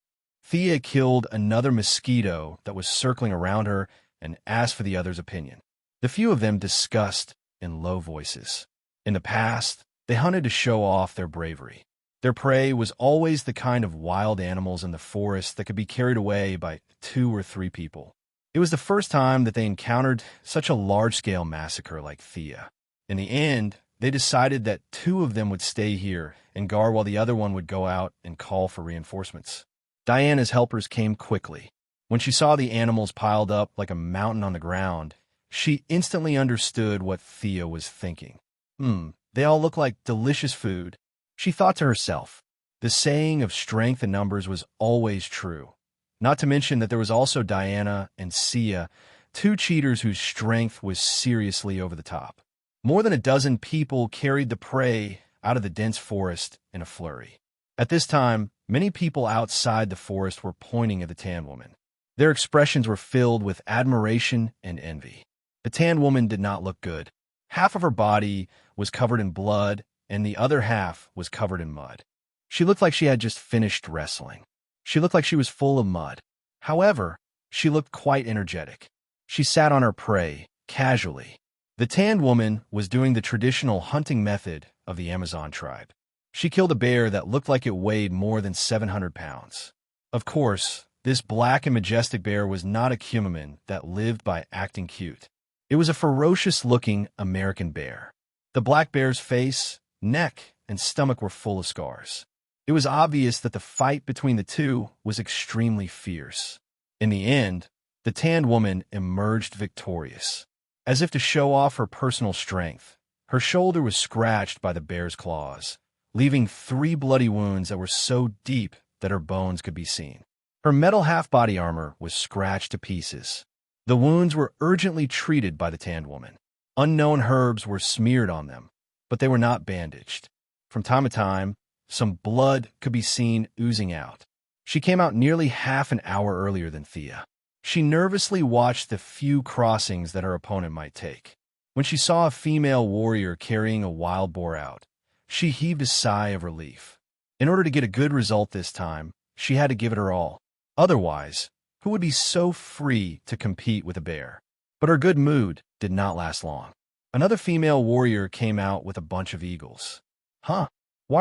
Thea killed another mosquito that was circling around her and asked for the others' opinion. The few of them discussed in low voices. In the past, they hunted to show off their bravery. Their prey was always the kind of wild animals in the forest that could be carried away by 2 or 3 people. It was the first time that they encountered such a large-scale massacre like Thea. In the end, they decided that 2 of them would stay here and guard while the other one would go out and call for reinforcements. Diana's helpers came quickly. When she saw the animals piled up like a mountain on the ground, she instantly understood what Thea was thinking. They all look like delicious food. She thought to herself. The saying of strength in numbers was always true. Not to mention that there was also Diana and Sia, two cheaters whose strength was seriously over the top. More than a dozen people carried the prey out of the dense forest in a flurry. At this time, many people outside the forest were pointing at the Tan Woman. Their expressions were filled with admiration and envy. The Tan Woman did not look good. Half of her body was covered in blood, and the other half was covered in mud. She looked like she had just finished wrestling. She looked like she was full of mud. However, she looked quite energetic. She sat on her prey, casually. The Tan Woman was doing the traditional hunting method of the Amazon tribe. She killed a bear that looked like it weighed more than 700 pounds. Of course, this black and majestic bear was not a Kumaman that lived by acting cute. It was a ferocious-looking American bear. The black bear's face, neck, and stomach were full of scars. It was obvious that the fight between the two was extremely fierce. In the end, the Tan Woman emerged victorious. As if to show off her personal strength, her shoulder was scratched by the bear's claws, leaving 3 bloody wounds that were so deep that her bones could be seen. Her metal half-body armor was scratched to pieces. The wounds were urgently treated by the Tan Woman. Unknown herbs were smeared on them, but they were not bandaged. From time to time, some blood could be seen oozing out. She came out nearly half an hour earlier than Thea. She nervously watched the few crossings that her opponent might take. When she saw a female warrior carrying a wild boar out, she heaved a sigh of relief. In order to get a good result this time, she had to give it her all. Otherwise, who would be so free to compete with a bear? But her good mood did not last long. Another female warrior came out with a bunch of eagles. Why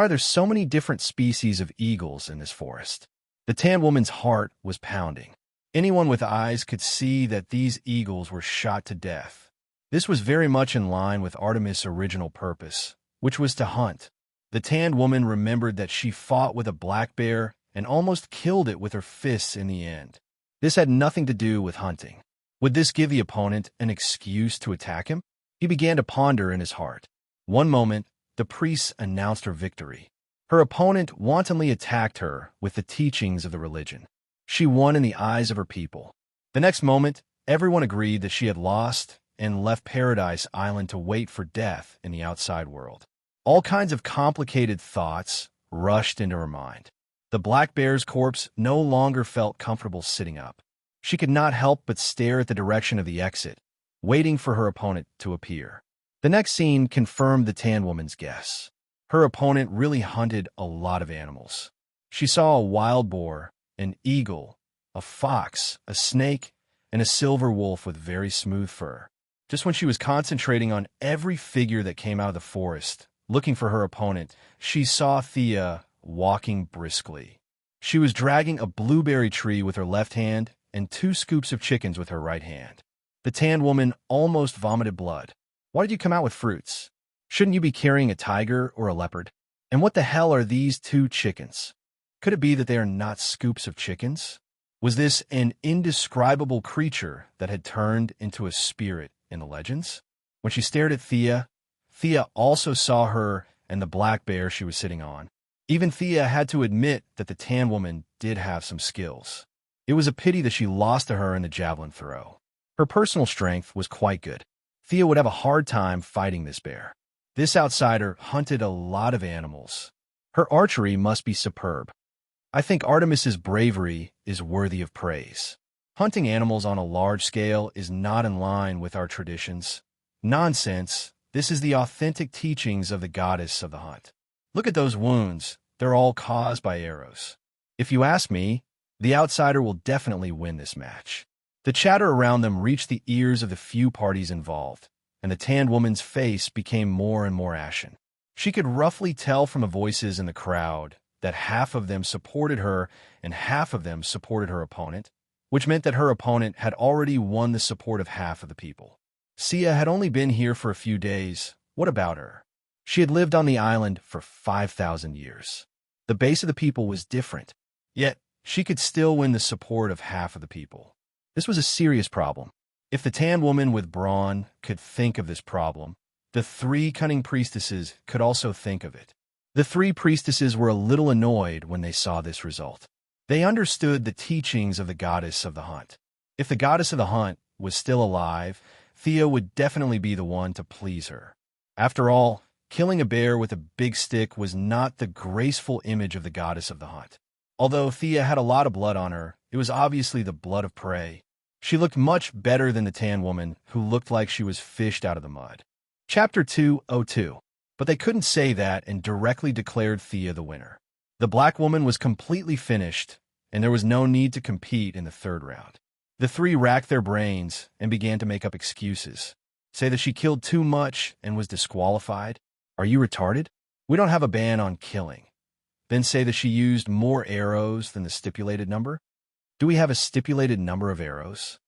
are there so many different species of eagles in this forest? The Tan Woman's heart was pounding. Anyone with eyes could see that these eagles were shot to death. This was very much in line with Artemis' original purpose, which was to hunt. The Tan Woman remembered that she fought with a black bear and almost killed it with her fists in the end. This had nothing to do with hunting. Would this give the opponent an excuse to attack him? He began to ponder in his heart. One moment, the priests announced her victory. Her opponent wantonly attacked her with the teachings of the religion. She won in the eyes of her people. The next moment, everyone agreed that she had lost and left Paradise Island to wait for death in the outside world. All kinds of complicated thoughts rushed into her mind. The black bear's corpse no longer felt comfortable sitting up. She could not help but stare at the direction of the exit, waiting for her opponent to appear. The next scene confirmed the Tan Woman's guess. Her opponent really hunted a lot of animals. She saw a wild boar, an eagle, a fox, a snake, and a silver wolf with very smooth fur. Just when she was concentrating on every figure that came out of the forest, looking for her opponent, she saw Thea walking briskly. She was dragging a blueberry tree with her left hand and 2 scoops of chickens with her right hand. The Tan Woman almost vomited blood. Why did you come out with fruits? Shouldn't you be carrying a tiger or a leopard? And what the hell are these 2 chickens? Could it be that they are not scoops of chickens? Was this an indescribable creature that had turned into a spirit in the legends? When she stared at Thea, Thea also saw her and the black bear she was sitting on. Even Thea had to admit that the Tan Woman did have some skills. It was a pity that she lost to her in the javelin throw. Her personal strength was quite good. Thea would have a hard time fighting this bear. This outsider hunted a lot of animals. Her archery must be superb. I think Artemis's bravery is worthy of praise. Hunting animals on a large scale is not in line with our traditions. Nonsense. This is the authentic teachings of the goddess of the hunt. Look at those wounds. They're all caused by arrows. If you ask me, the outsider will definitely win this match. The chatter around them reached the ears of the few parties involved, and the Tan Woman's face became more and more ashen. She could roughly tell from the voices in the crowd that half of them supported her and half of them supported her opponent, which meant that her opponent had already won the support of half of the people. Sia had only been here for a few days. What about her? She had lived on the island for 5,000 years. The base of the people was different, yet she could still win the support of half of the people. This was a serious problem. If the tan woman with brawn could think of this problem, the three cunning priestesses could also think of it. The three priestesses were a little annoyed when they saw this result. They understood the teachings of the goddess of the hunt. If the goddess of the hunt was still alive, Thea would definitely be the one to please her. After all, killing a bear with a big stick was not the graceful image of the goddess of the hunt. Although Thea had a lot of blood on her, it was obviously the blood of prey. She looked much better than the tan woman, who looked like she was fished out of the mud. Chapter 202. But they couldn't say that and directly declared Thea the winner. The black woman was completely finished, and there was no need to compete in the third round. The three racked their brains and began to make up excuses. Say that she killed too much and was disqualified. Are you retarded? We don't have a ban on killing. Then say that she used more arrows than the stipulated number. Do we have a stipulated number of arrows?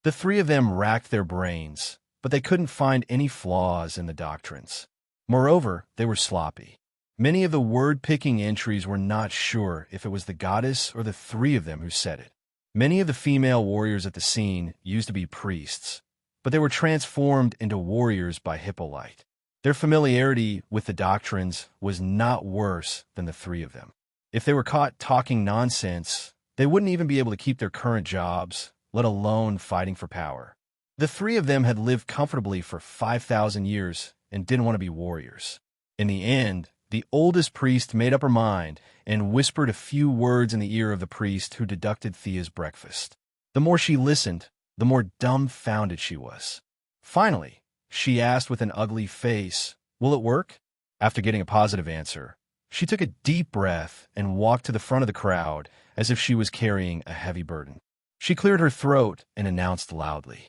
The three of them racked their brains, but they couldn't find any flaws in the doctrines. Moreover, they were sloppy. Many of the word-picking entries were not sure if it was the goddess or the three of them who said it. Many of the female warriors at the scene used to be priests, but they were transformed into warriors by Hippolyte. Their familiarity with the doctrines was not worse than the three of them. If they were caught talking nonsense, they wouldn't even be able to keep their current jobs, let alone fighting for power. The three of them had lived comfortably for 5,000 years and didn't want to be warriors. In the end, the oldest priest made up her mind and whispered a few words in the ear of the priest who deducted Thea's breakfast. The more she listened, the more dumbfounded she was. Finally, she asked with an ugly face, "Will it work?" After getting a positive answer, she took a deep breath and walked to the front of the crowd as if she was carrying a heavy burden. She cleared her throat and announced loudly,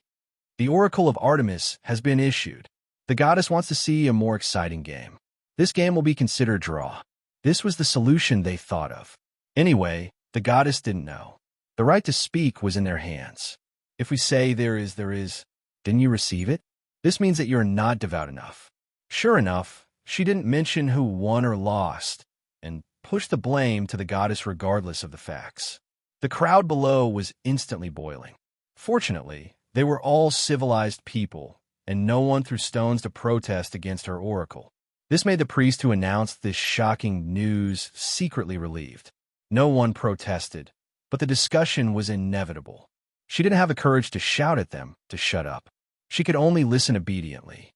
"The Oracle of Artemis has been issued. The goddess wants to see a more exciting game. This game will be considered draw." This was the solution they thought of. Anyway, the goddess didn't know. The right to speak was in their hands. If we say there is, didn't you receive it? This means that you're not devout enough. Sure enough, she didn't mention who won or lost, and pushed the blame to the goddess regardless of the facts. The crowd below was instantly boiling. Fortunately, they were all civilized people, and no one threw stones to protest against her oracle. This made the priest who announced this shocking news secretly relieved. No one protested, but the discussion was inevitable. She didn't have the courage to shout at them to shut up. She could only listen obediently.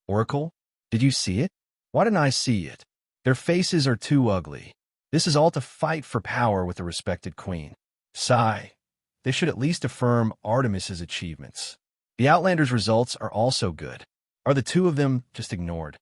"Oracle, did you see it? Why didn't I see it? Their faces are too ugly. This is all to fight for power with the respected queen. Sigh. They should at least affirm Artemis's achievements. The Outlanders' results are also good. Are the two of them just ignored?"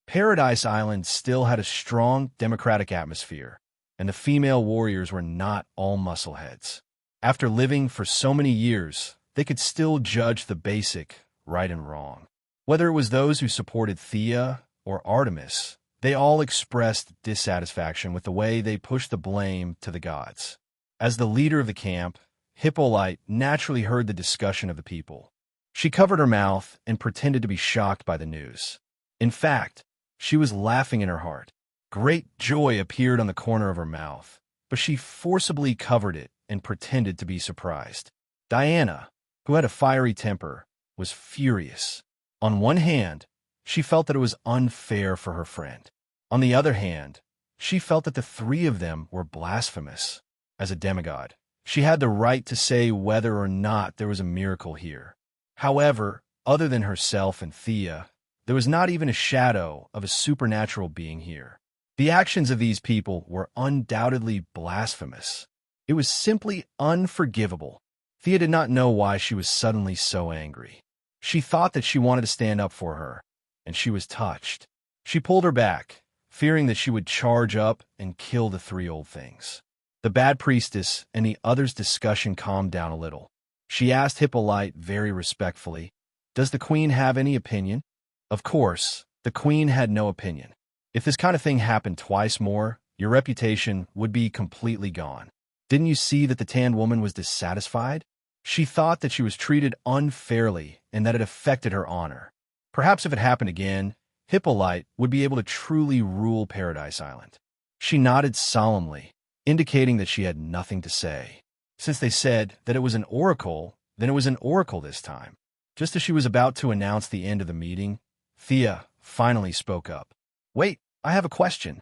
Paradise Island still had a strong democratic atmosphere, and the female warriors were not all muscleheads. After living for so many years, they could still judge the basic right and wrong. Whether it was those who supported Thea or Artemis, they all expressed dissatisfaction with the way they pushed the blame to the gods. As the leader of the camp, Hippolyte naturally heard the discussion of the people. She covered her mouth and pretended to be shocked by the news. In fact, she was laughing in her heart. Great joy appeared on the corner of her mouth, but she forcibly covered it and pretended to be surprised. Diana, who had a fiery temper, was furious. On one hand, she felt that it was unfair for her friend. On the other hand, she felt that the three of them were blasphemous. As a demigod, she had the right to say whether or not there was a miracle here. However, other than herself and Thea, there was not even a shadow of a supernatural being here. The actions of these people were undoubtedly blasphemous. It was simply unforgivable. Thea did not know why she was suddenly so angry. She thought that she wanted to stand up for her, and she was touched. She pulled her back, fearing that she would charge up and kill the three old things. The bad priestess and the others' discussion calmed down a little. She asked Hippolyte very respectfully, "Does the queen have any opinion?" Of course, the queen had no opinion. If this kind of thing happened twice more, your reputation would be completely gone. Didn't you see that the tanned woman was dissatisfied? She thought that she was treated unfairly and that it affected her honor. Perhaps if it happened again, Hippolyte would be able to truly rule Paradise Island. She nodded solemnly. indicating that she had nothing to say. Since they said that it was an oracle, then it was an oracle this time. Just as she was about to announce the end of the meeting, Thea finally spoke up. "Wait, I have a question."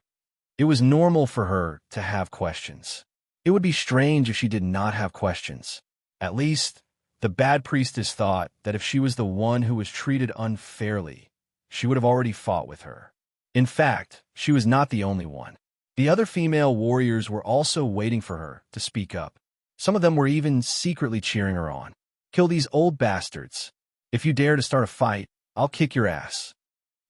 It was normal for her to have questions. It would be strange if she did not have questions. At least, the bad priestess thought that if she was the one who was treated unfairly, she would have already fought with her. In fact, she was not the only one. The other female warriors were also waiting for her to speak up. Some of them were even secretly cheering her on. "Kill these old bastards. If you dare to start a fight, I'll kick your ass."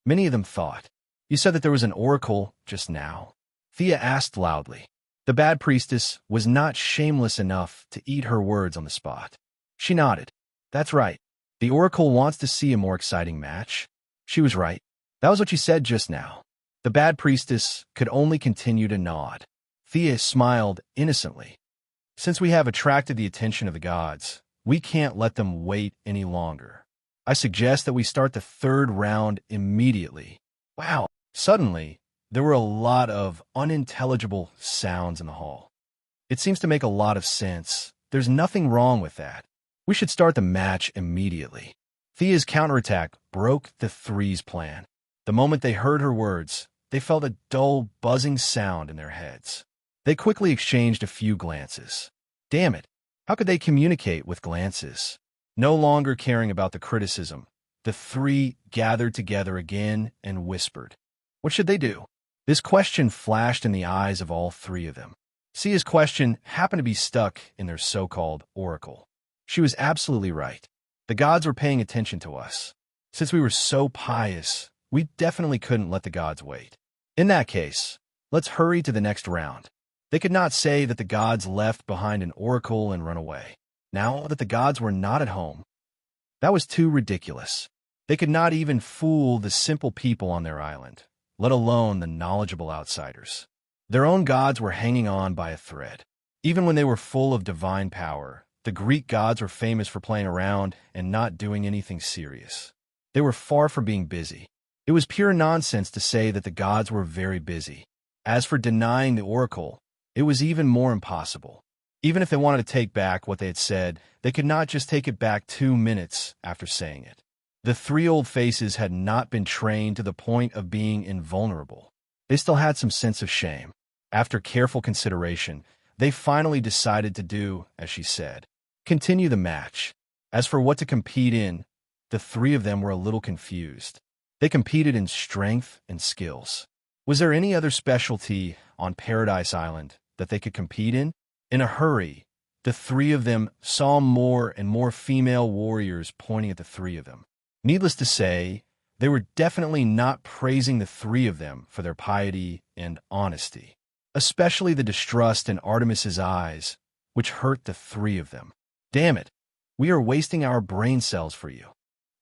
Many of them thought. "You said that there was an oracle just now?" Thea asked loudly. The bad priestess was not shameless enough to eat her words on the spot. She nodded. "That's right. The oracle wants to see a more exciting match." She was right. That was what she said just now. The bad priestess could only continue to nod. Thea smiled innocently. "Since we have attracted the attention of the gods, we can't let them wait any longer. I suggest that we start the third round immediately." Wow! Suddenly, there were a lot of unintelligible sounds in the hall. "It seems to make a lot of sense. There's nothing wrong with that. We should start the match immediately." Thea's counterattack broke the three's plan. The moment they heard her words, they felt a dull, buzzing sound in their heads. They quickly exchanged a few glances. Damn it! How could they communicate with glances? No longer caring about the criticism, the three gathered together again and whispered. What should they do? This question flashed in the eyes of all three of them. Sia's question happened to be stuck in their so-called oracle. She was absolutely right. The gods were paying attention to us. Since we were so pious, we definitely couldn't let the gods wait. In that case, let's hurry to the next round. They could not say that the gods left behind an oracle and run away. Now that the gods were not at home, that was too ridiculous. They could not even fool the simple people on their island, let alone the knowledgeable outsiders. Their own gods were hanging on by a thread. Even when they were full of divine power, the Greek gods were famous for playing around and not doing anything serious. They were far from being busy. It was pure nonsense to say that the gods were very busy. As for denying the oracle, it was even more impossible. Even if they wanted to take back what they had said, they could not just take it back 2 minutes after saying it. The three old faces had not been trained to the point of being invulnerable. They still had some sense of shame. After careful consideration, they finally decided to do as she said. Continue the match. As for what to compete in, the three of them were a little confused. They competed in strength and skills. Was there any other specialty on Paradise Island that they could compete in? In a hurry, the three of them saw more and more female warriors pointing at the three of them. Needless to say, they were definitely not praising the three of them for their piety and honesty, especially the distrust in Artemis's eyes, which hurt the three of them. Damn it, we are wasting our brain cells for you.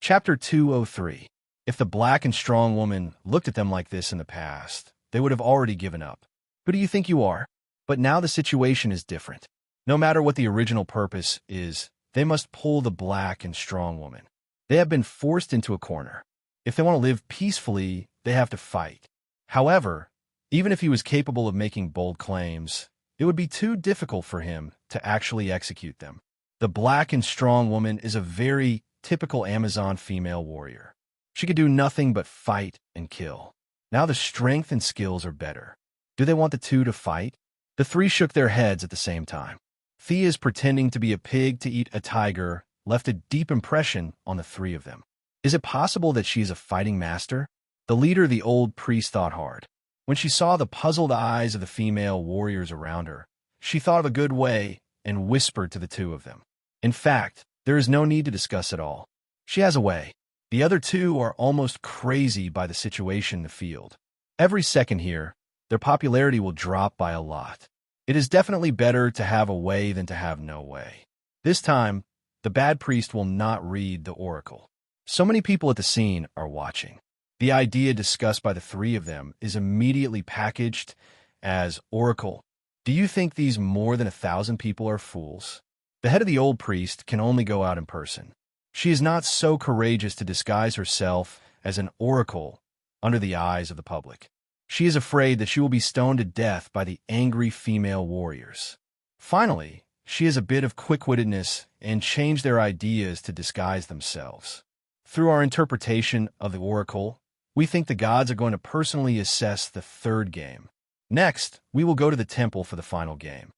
Chapter 203. If the black and strong woman looked at them like this in the past, they would have already given up. Who do you think you are? But now the situation is different. No matter what the original purpose is, they must pull the black and strong woman. They have been forced into a corner. If they want to live peacefully, they have to fight. However, even if he was capable of making bold claims, it would be too difficult for him to actually execute them. The black and strong woman is a very typical Amazon female warrior. She could do nothing but fight and kill. Now the strength and skills are better. Do they want the two to fight? The three shook their heads at the same time. Thea's pretending to be a pig to eat a tiger left a deep impression on the three of them. Is it possible that she is a fighting master? The leader, the old priest, thought hard. When she saw the puzzled eyes of the female warriors around her, she thought of a good way and whispered to the two of them. In fact, there is no need to discuss it all. She has a way. The other two are almost crazy by the situation in the field. Every second here, their popularity will drop by a lot. It is definitely better to have a way than to have no way. This time, the bad priest will not read the oracle. So many people at the scene are watching. The idea discussed by the three of them is immediately packaged as oracle. Do you think these more than 1,000 people are fools? The head of the old priest can only go out in person. She is not so courageous to disguise herself as an oracle under the eyes of the public. She is afraid that she will be stoned to death by the angry female warriors. Finally, she has a bit of quick-wittedness and change their ideas to disguise themselves. Through our interpretation of the oracle, we think the gods are going to personally assess the third game. Next, we will go to the temple for the final game.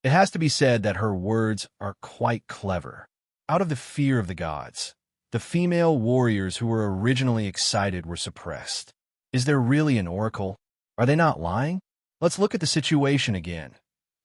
It has to be said that her words are quite clever. Out of the fear of the gods, the female warriors who were originally excited were suppressed. Is there really an oracle? Are they not lying? Let's look at the situation again.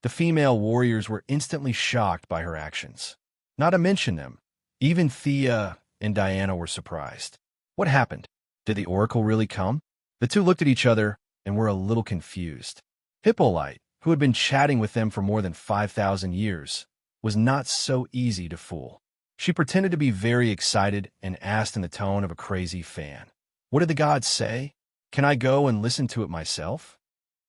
The female warriors were instantly shocked by her actions. Not to mention them, even Thea and Diana were surprised. What happened? Did the oracle really come? The two looked at each other and were a little confused. Hippolyte, who had been chatting with them for more than 5,000 years, was not so easy to fool. She pretended to be very excited and asked in the tone of a crazy fan, "What did the gods say? Can I go and listen to it myself?"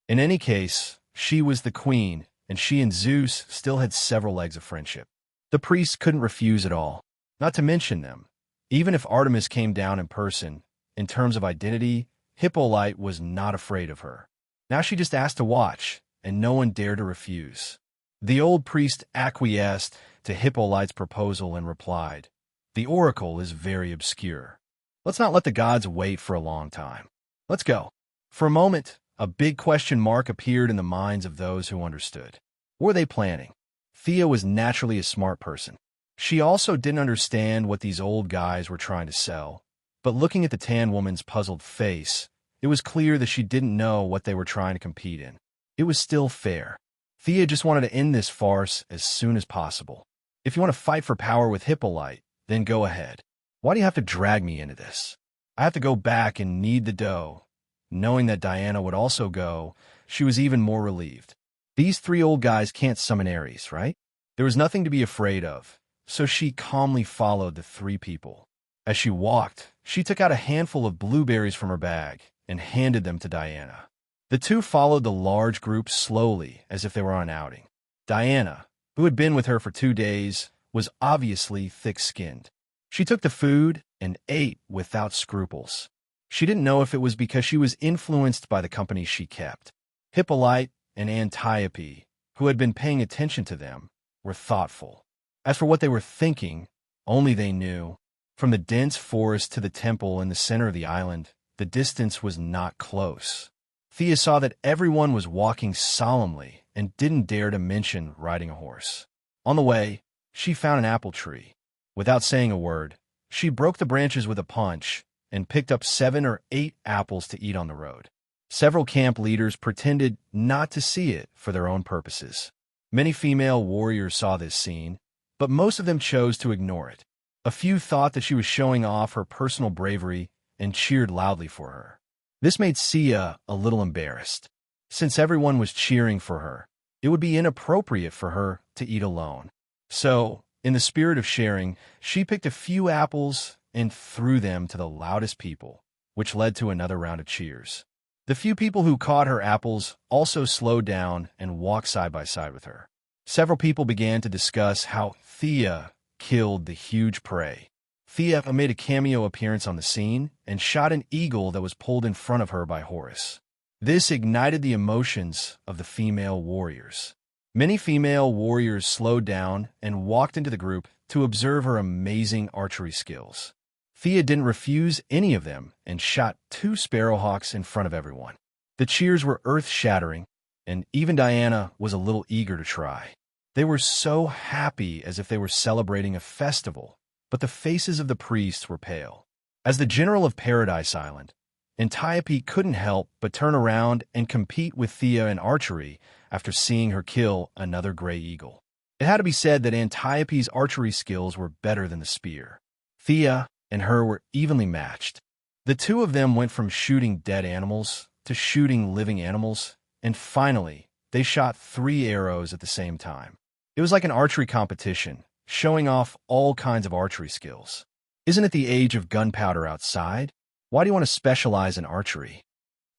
In any case, she was the queen, and she and Zeus still had several legs of friendship. The priests couldn't refuse at all, not to mention them. Even if Artemis came down in person, in terms of identity, Hippolyte was not afraid of her. Now she just asked to watch, and no one dared to refuse. The old priest acquiesced to Hippolyte's proposal and replied, "The oracle is very obscure. Let's not let the gods wait for a long time. Let's go." For a moment, a big question mark appeared in the minds of those who understood. What were they planning? Thea was naturally a smart person. She also didn't understand what these old guys were trying to sell, but looking at the tan woman's puzzled face, it was clear that she didn't know what they were trying to compete in. It was still fair. Thea just wanted to end this farce as soon as possible. If you want to fight for power with Hippolyte, then go ahead. Why do you have to drag me into this? I have to go back and knead the dough. Knowing that Diana would also go, she was even more relieved. These three old guys can't summon Ares, right? There was nothing to be afraid of, so she calmly followed the three people. As she walked, she took out a handful of blueberries from her bag and handed them to Diana. The two followed the large group slowly, as if they were on an outing. Diana, who had been with her for 2 days, was obviously thick-skinned. She took the food and ate without scruples. She didn't know if it was because she was influenced by the company she kept. Hippolyte and Antiope, who had been paying attention to them, were thoughtful. As for what they were thinking, only they knew. From the dense forest to the temple in the center of the island, the distance was not close. Thea saw that everyone was walking solemnly and didn't dare to mention riding a horse. On the way, she found an apple tree. Without saying a word, she broke the branches with a punch and picked up 7 or 8 apples to eat on the road. Several camp leaders pretended not to see it for their own purposes. Many female warriors saw this scene, but most of them chose to ignore it. A few thought that she was showing off her personal bravery and cheered loudly for her. This made Sia a little embarrassed. Since everyone was cheering for her, it would be inappropriate for her to eat alone. So, in the spirit of sharing, she picked a few apples and threw them to the loudest people, which led to another round of cheers. The few people who caught her apples also slowed down and walked side by side with her. Several people began to discuss how Thea killed the huge prey. Thea made a cameo appearance on the scene and shot an eagle that was pulled in front of her by Horus. This ignited the emotions of the female warriors. Many female warriors slowed down and walked into the group to observe her amazing archery skills. Thea didn't refuse any of them and shot 2 sparrowhawks in front of everyone. The cheers were earth-shattering, and even Diana was a little eager to try. They were so happy as if they were celebrating a festival, but the faces of the priests were pale. As the general of Paradise Island, Antiope couldn't help but turn around and compete with Thea in archery after seeing her kill another gray eagle. It had to be said that Antiope's archery skills were better than the spear. Thea and her were evenly matched. The two of them went from shooting dead animals to shooting living animals, and finally, they shot 3 arrows at the same time. It was like an archery competition, showing off all kinds of archery skills. Isn't it the age of gunpowder outside? Why do you want to specialize in archery?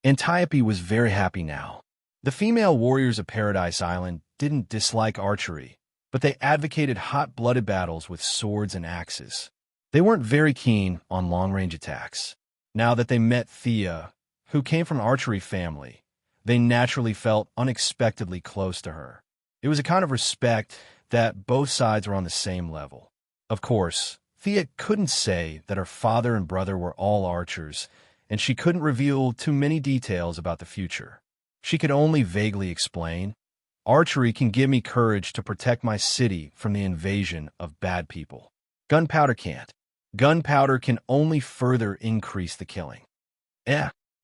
Antiope was very happy now. The female warriors of Paradise Island didn't dislike archery, but they advocated hot-blooded battles with swords and axes. They weren't very keen on long-range attacks. Now that they met Thea, who came from an archery family. They naturally felt unexpectedly close to her. It was a kind of respect that both sides were on the same level. Of course, Thea couldn't say that her father and brother were all archers, and she couldn't reveal too many details about the future. She could only vaguely explain, "Archery can give me courage to protect my city from the invasion of bad people. Gunpowder can't. Gunpowder can only further increase the killing."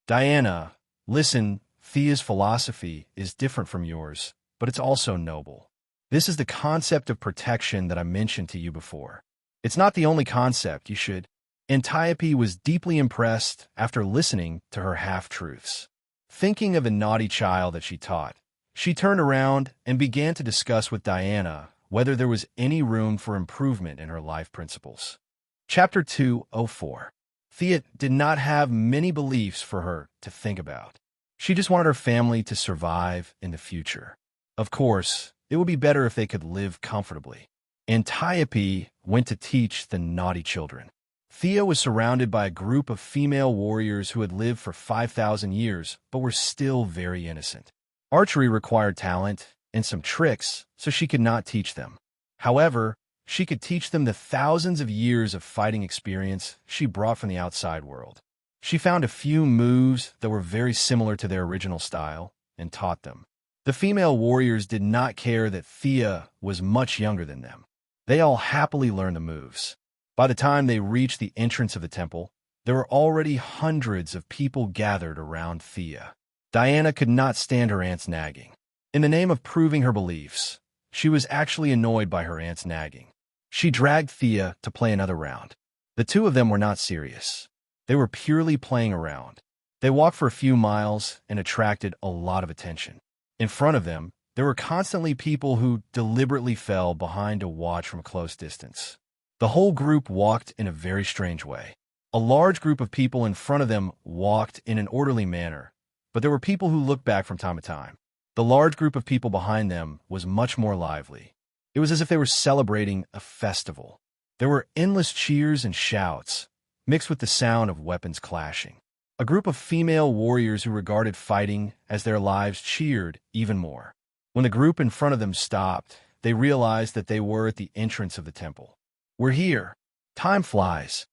Diana, listen, Thea's philosophy is different from yours, but it's also noble. This is the concept of protection that I mentioned to you before. It's not the only concept you should. Antiope was deeply impressed after listening to her half-truths. Thinking of the naughty child that she taught, she turned around and began to discuss with Diana whether there was any room for improvement in her life principles. Chapter 204. Thea did not have many beliefs for her to think about. She just wanted her family to survive in the future. Of course, it would be better if they could live comfortably. Antiope went to teach the naughty children. Thea was surrounded by a group of female warriors who had lived for 5,000 years but were still very innocent. Archery required talent and some tricks, so she could not teach them. However, she could teach them the thousands of years of fighting experience she brought from the outside world. She found a few moves that were very similar to their original style and taught them. The female warriors did not care that Thea was much younger than them. They all happily learned the moves. By the time they reached the entrance of the temple, there were already hundreds of people gathered around Thea. Diana could not stand her aunt's nagging. In the name of proving her beliefs, she was actually annoyed by her aunt's nagging. She dragged Thea to play another round. The two of them were not serious. They were purely playing around. They walked for a few miles and attracted a lot of attention. In front of them, there were constantly people who deliberately fell behind to watch from a close distance. The whole group walked in a very strange way. A large group of people in front of them walked in an orderly manner, but there were people who looked back from time to time. The large group of people behind them was much more lively. It was as if they were celebrating a festival. There were endless cheers and shouts, mixed with the sound of weapons clashing. A group of female warriors who regarded fighting as their lives cheered even more. When the group in front of them stopped, they realized that they were at the entrance of the temple. "We're here. Time flies.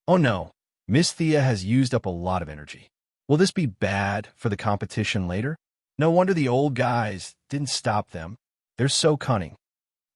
Oh no, Miss Thea has used up a lot of energy. Will this be bad for the competition later? No wonder the old guys didn't stop them. They're so cunning."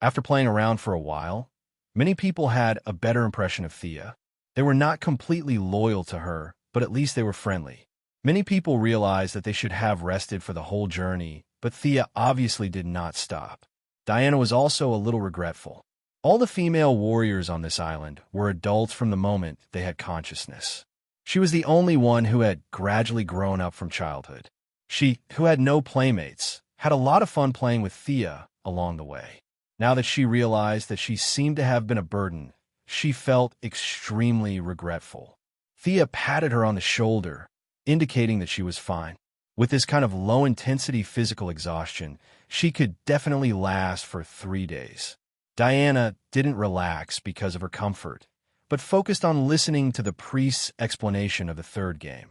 After playing around for a while, many people had a better impression of Thea. They were not completely loyal to her, but at least they were friendly. Many people realized that they should have rested for the whole journey, but Thea obviously did not stop. Diana was also a little regretful. All the female warriors on this island were adults from the moment they had consciousness. She was the only one who had gradually grown up from childhood. She, who had no playmates, had a lot of fun playing with Thea along the way. Now that she realized that she seemed to have been a burden, she felt extremely regretful. Thea patted her on the shoulder, indicating that she was fine. With this kind of low-intensity physical exhaustion, she could definitely last for 3 days. Diana didn't relax because of her comfort, but focused on listening to the priest's explanation of the third game.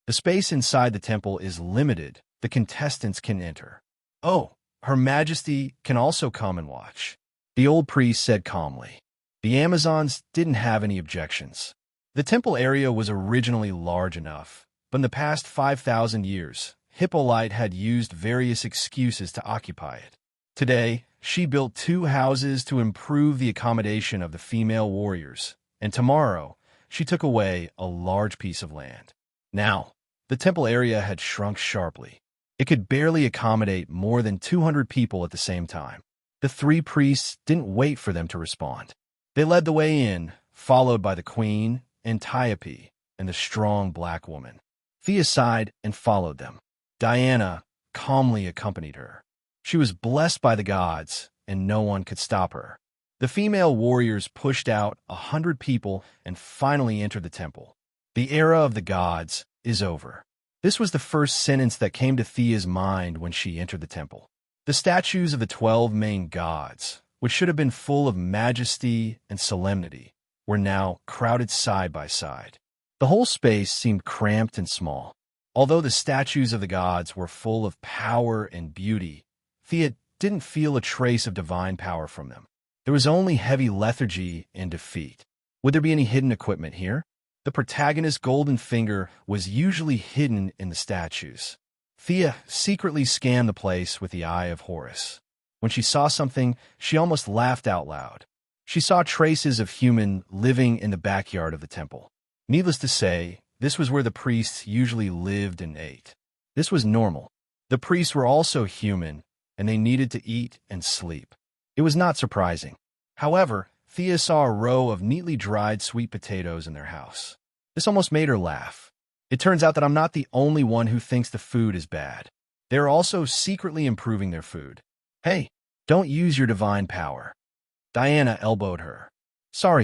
The space inside the temple is limited. The contestants can enter. "Oh, Her Majesty can also come and watch," the old priest said calmly. The Amazons didn't have any objections. The temple area was originally large enough, but in the past 5,000 years, Hippolyte had used various excuses to occupy it. Today, she built 2 houses to improve the accommodation of the female warriors, and tomorrow, she took away a large piece of land. Now, the temple area had shrunk sharply. It could barely accommodate more than 200 people at the same time. The 3 priests didn't wait for them to respond. They led the way in, followed by the queen, Antiope, and the strong black woman. Thea sighed and followed them. Diana calmly accompanied her. She was blessed by the gods, and no one could stop her. The female warriors pushed out 100 people and finally entered the temple. The era of the gods is over. This was the first sentence that came to Thea's mind when she entered the temple. The statues of the 12 main gods, which should have been full of majesty and solemnity, were now crowded side by side. The whole space seemed cramped and small. Although the statues of the gods were full of power and beauty, Thea didn't feel a trace of divine power from them. There was only heavy lethargy and defeat. Would there be any hidden equipment here? The protagonist's golden finger was usually hidden in the statues. Thea secretly scanned the place with the eye of Horus. When she saw something, she almost laughed out loud. She saw traces of human living in the backyard of the temple. Needless to say, this was where the priests usually lived and ate. This was normal. The priests were also human, and they needed to eat and sleep. It was not surprising. However, Thea saw a row of neatly dried sweet potatoes in their house. This almost made her laugh. It turns out that I'm not the only one who thinks the food is bad. They're also secretly improving their food. Hey, don't use your divine power. Diana elbowed her. Sorry.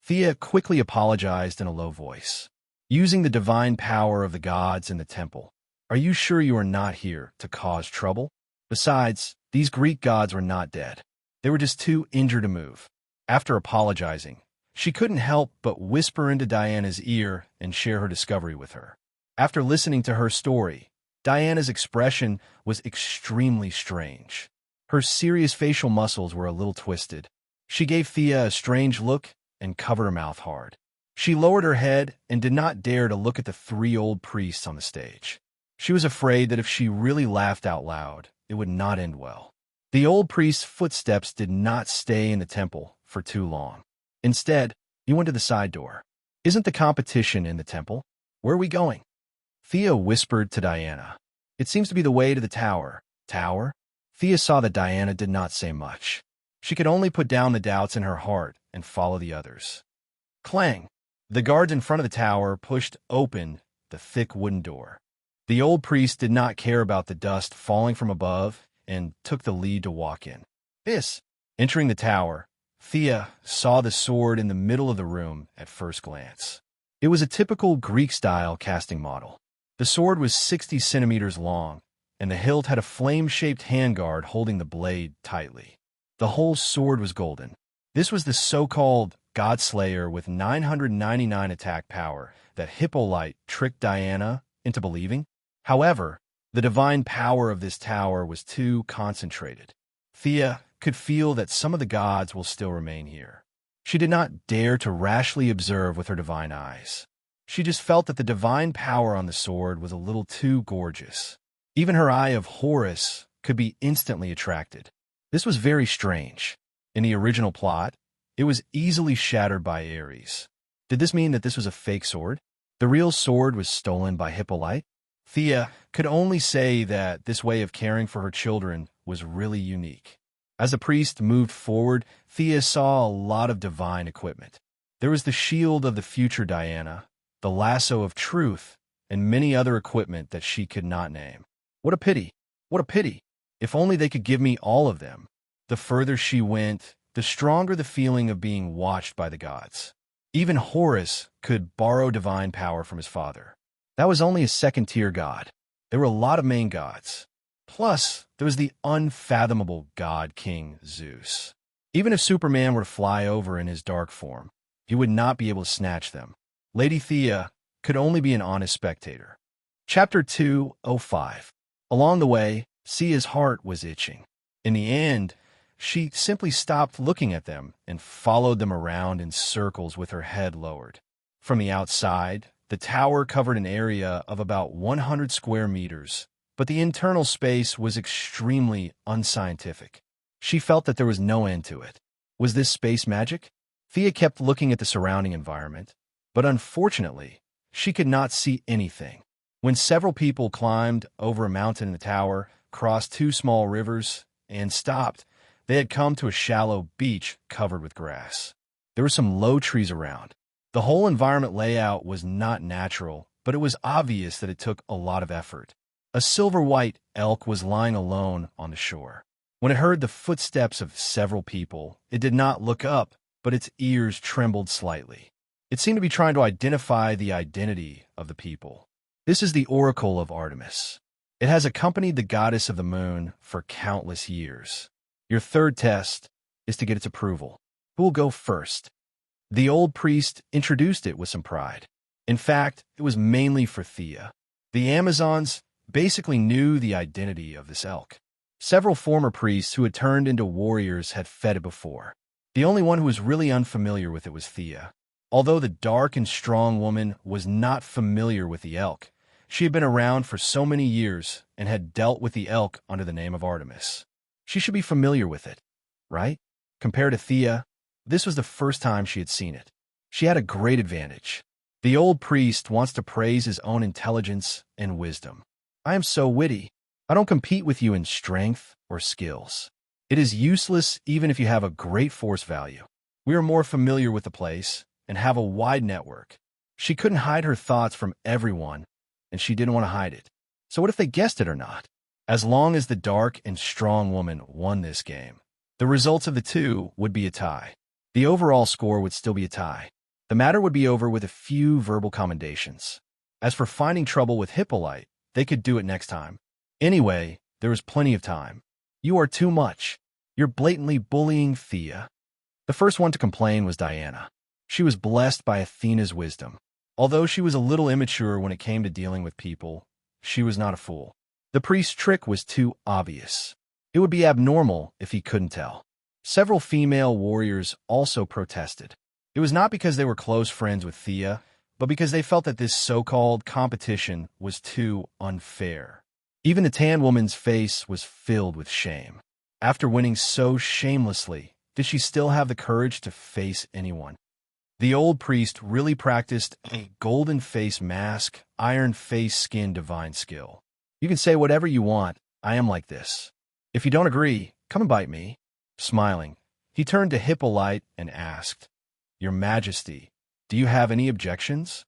Thea quickly apologized in a low voice. Using the divine power of the gods in the temple. Are you sure you are not here to cause trouble? Besides, these Greek gods were not dead. They were just too injured to move. After apologizing, she couldn't help but whisper into Diana's ear and share her discovery with her. After listening to her story, Diana's expression was extremely strange. Her serious facial muscles were a little twisted. She gave Thea a strange look and covered her mouth hard. She lowered her head and did not dare to look at the three old priests on the stage. She was afraid that if she really laughed out loud, it would not end well. The old priest's footsteps did not stay in the temple for too long. Instead, he went to the side door. Isn't the competition in the temple? Where are we going? Thea whispered to Diana. It seems to be the way to the tower. Tower? Thea saw that Diana did not say much. She could only put down the doubts in her heart and follow the others. Clang! The guards in front of the tower pushed open the thick wooden door. The old priest did not care about the dust falling from above and took the lead to walk in. Entering the tower, Thea saw the sword in the middle of the room at first glance. It was a typical Greek-style casting model. The sword was 60 centimeters long, and the hilt had a flame-shaped handguard holding the blade tightly. The whole sword was golden. This was the so-called Godslayer with 999 attack power that Hippolyte tricked Diana into believing. However, the divine power of this tower was too concentrated. Thea could feel that some of the gods will still remain here. She did not dare to rashly observe with her divine eyes. She just felt that the divine power on the sword was a little too gorgeous. Even her eye of Horus could be instantly attracted. This was very strange. In the original plot, it was easily shattered by Ares. Did this mean that this was a fake sword? The real sword was stolen by Hippolyte? Thea could only say that this way of caring for her children was really unique. As the priest moved forward, Thea saw a lot of divine equipment. There was the shield of the future Diana, the lasso of truth, and many other equipment that she could not name. What a pity! What a pity! If only they could give me all of them. The further she went, the stronger the feeling of being watched by the gods. Even Horus could borrow divine power from his father. That was only a second-tier god. There were a lot of main gods. Plus, there was the unfathomable god king Zeus. Even if Superman were to fly over in his dark form, he would not be able to snatch them. Lady Thea could only be an honest spectator. Chapter 205. Along the way, Thea's heart was itching. In the end, she simply stopped looking at them and followed them around in circles with her head lowered. From the outside, the tower covered an area of about 100 square meters, but the internal space was extremely unscientific. She felt that there was no end to it. Was this space magic? Thea kept looking at the surrounding environment, but unfortunately, she could not see anything. When several people climbed over a mountain in the tower, crossed two small rivers, and stopped, they had come to a shallow beach covered with grass. There were some low trees around. The whole environment layout was not natural, but it was obvious that it took a lot of effort. A silver-white elk was lying alone on the shore. When it heard the footsteps of several people, it did not look up, but its ears trembled slightly. It seemed to be trying to identify the identity of the people. This is the Oracle of Artemis. It has accompanied the goddess of the moon for countless years. Your third test is to get its approval. Who will go first? The old priest introduced it with some pride. In fact, it was mainly for Thea. The Amazons basically knew the identity of this elk. Several former priests who had turned into warriors had fed it before. The only one who was really unfamiliar with it was Thea. Although the dark and strong woman was not familiar with the elk, she had been around for so many years and had dealt with the elk under the name of Artemis. She should be familiar with it, right? Compared to Thea, this was the first time she had seen it. She had a great advantage. The old priest wants to praise his own intelligence and wisdom. I am so witty. I don't compete with you in strength or skills. It is useless even if you have a great force value. We are more familiar with the place and have a wide network. She couldn't hide her thoughts from everyone, and she didn't want to hide it. So what if they guessed it or not? As long as the dark and strong woman won this game, the results of the two would be a tie. The overall score would still be a tie. The matter would be over with a few verbal commendations. As for finding trouble with Hippolyte, they could do it next time. Anyway, there was plenty of time. You are too much. You're blatantly bullying Thea. The first one to complain was Diana. She was blessed by Athena's wisdom. Although she was a little immature when it came to dealing with people, she was not a fool. The priest's trick was too obvious. It would be abnormal if he couldn't tell. Several female warriors also protested. It was not because they were close friends with Thea, but because they felt that this so-called competition was too unfair. Even the tan woman's face was filled with shame. After winning so shamelessly, did she still have the courage to face anyone? The old priest really practiced a golden face mask, iron face skin divine skill. You can say whatever you want, I am like this. If you don't agree, come and bite me. Smiling, he turned to Hippolyte and asked, Your Majesty, do you have any objections?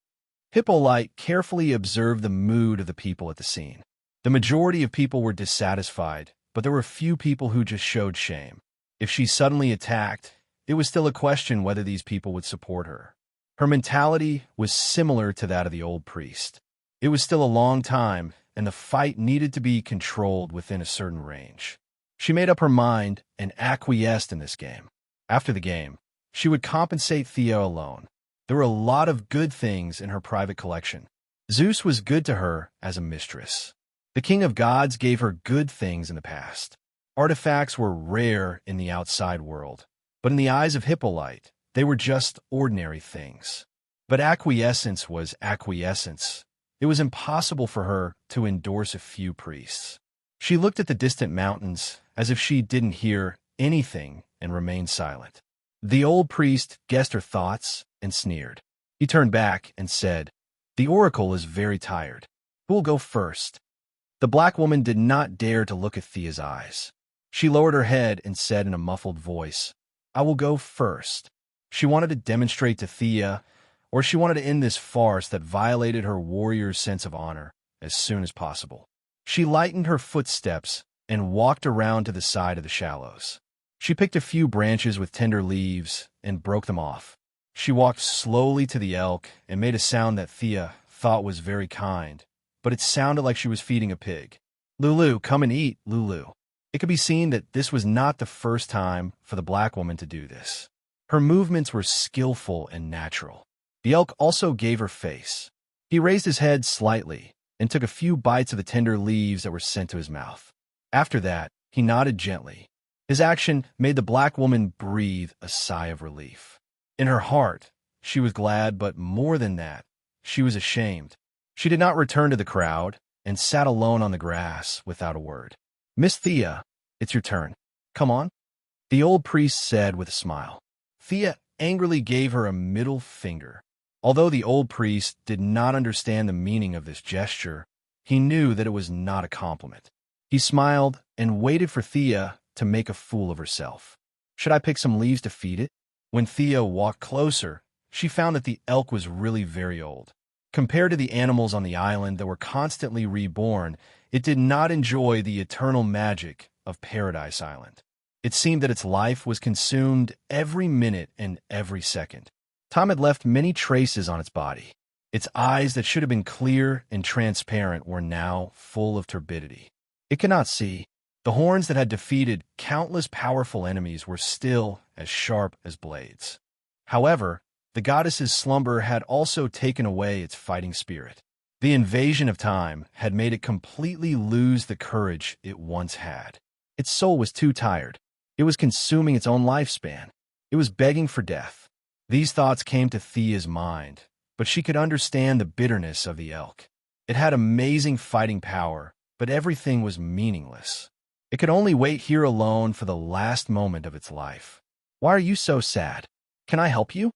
Hippolyte carefully observed the mood of the people at the scene. The majority of people were dissatisfied, but there were few people who just showed shame. If she suddenly attacked, it was still a question whether these people would support her. Her mentality was similar to that of the old priest. It was still a long time, and the fight needed to be controlled within a certain range. She made up her mind and acquiesced in this game. After the game, she would compensate Thea alone. There were a lot of good things in her private collection. Zeus was good to her as a mistress. The king of gods gave her good things in the past. Artifacts were rare in the outside world, but in the eyes of Hippolyte, they were just ordinary things. But acquiescence was acquiescence. It was impossible for her to endorse a few priests. She looked at the distant mountains as if she didn't hear anything and remained silent. The old priest guessed her thoughts and sneered. He turned back and said, The oracle is very tired. Who will go first? The black woman did not dare to look at Thea's eyes. She lowered her head and said in a muffled voice, I will go first. She wanted to demonstrate to Thea, or she wanted to end this farce that violated her warrior's sense of honor as soon as possible. She lightened her footsteps and walked around to the side of the shallows. She picked a few branches with tender leaves and broke them off. She walked slowly to the elk and made a sound that Thea thought was very kind, but it sounded like she was feeding a pig. Lulu, come and eat, Lulu. It could be seen that this was not the first time for the black woman to do this. Her movements were skillful and natural. The elk also gave her face. He raised his head slightly and took a few bites of the tender leaves that were sent to his mouth. After that, he nodded gently. His action made the black woman breathe a sigh of relief. In her heart, she was glad, but more than that, she was ashamed. She did not return to the crowd and sat alone on the grass without a word. Miss Thea, it's your turn. Come on, the old priest said with a smile. Thea angrily gave her a middle finger. Although the old priest did not understand the meaning of this gesture, he knew that it was not a compliment. He smiled and waited for Thea to make a fool of herself. Should I pick some leaves to feed it? When Thea walked closer, she found that the elk was really very old. Compared to the animals on the island that were constantly reborn, it did not enjoy the eternal magic of Paradise Island. It seemed that its life was consumed every minute and every second. Time had left many traces on its body. Its eyes that should have been clear and transparent were now full of turbidity. It could not see. The horns that had defeated countless powerful enemies were still as sharp as blades. However, the goddess's slumber had also taken away its fighting spirit. The invasion of time had made it completely lose the courage it once had. Its soul was too tired. It was consuming its own lifespan. It was begging for death. These thoughts came to Thea's mind, but she could understand the bitterness of the elk. It had amazing fighting power, but everything was meaningless. It could only wait here alone for the last moment of its life. Why are you so sad? Can I help you?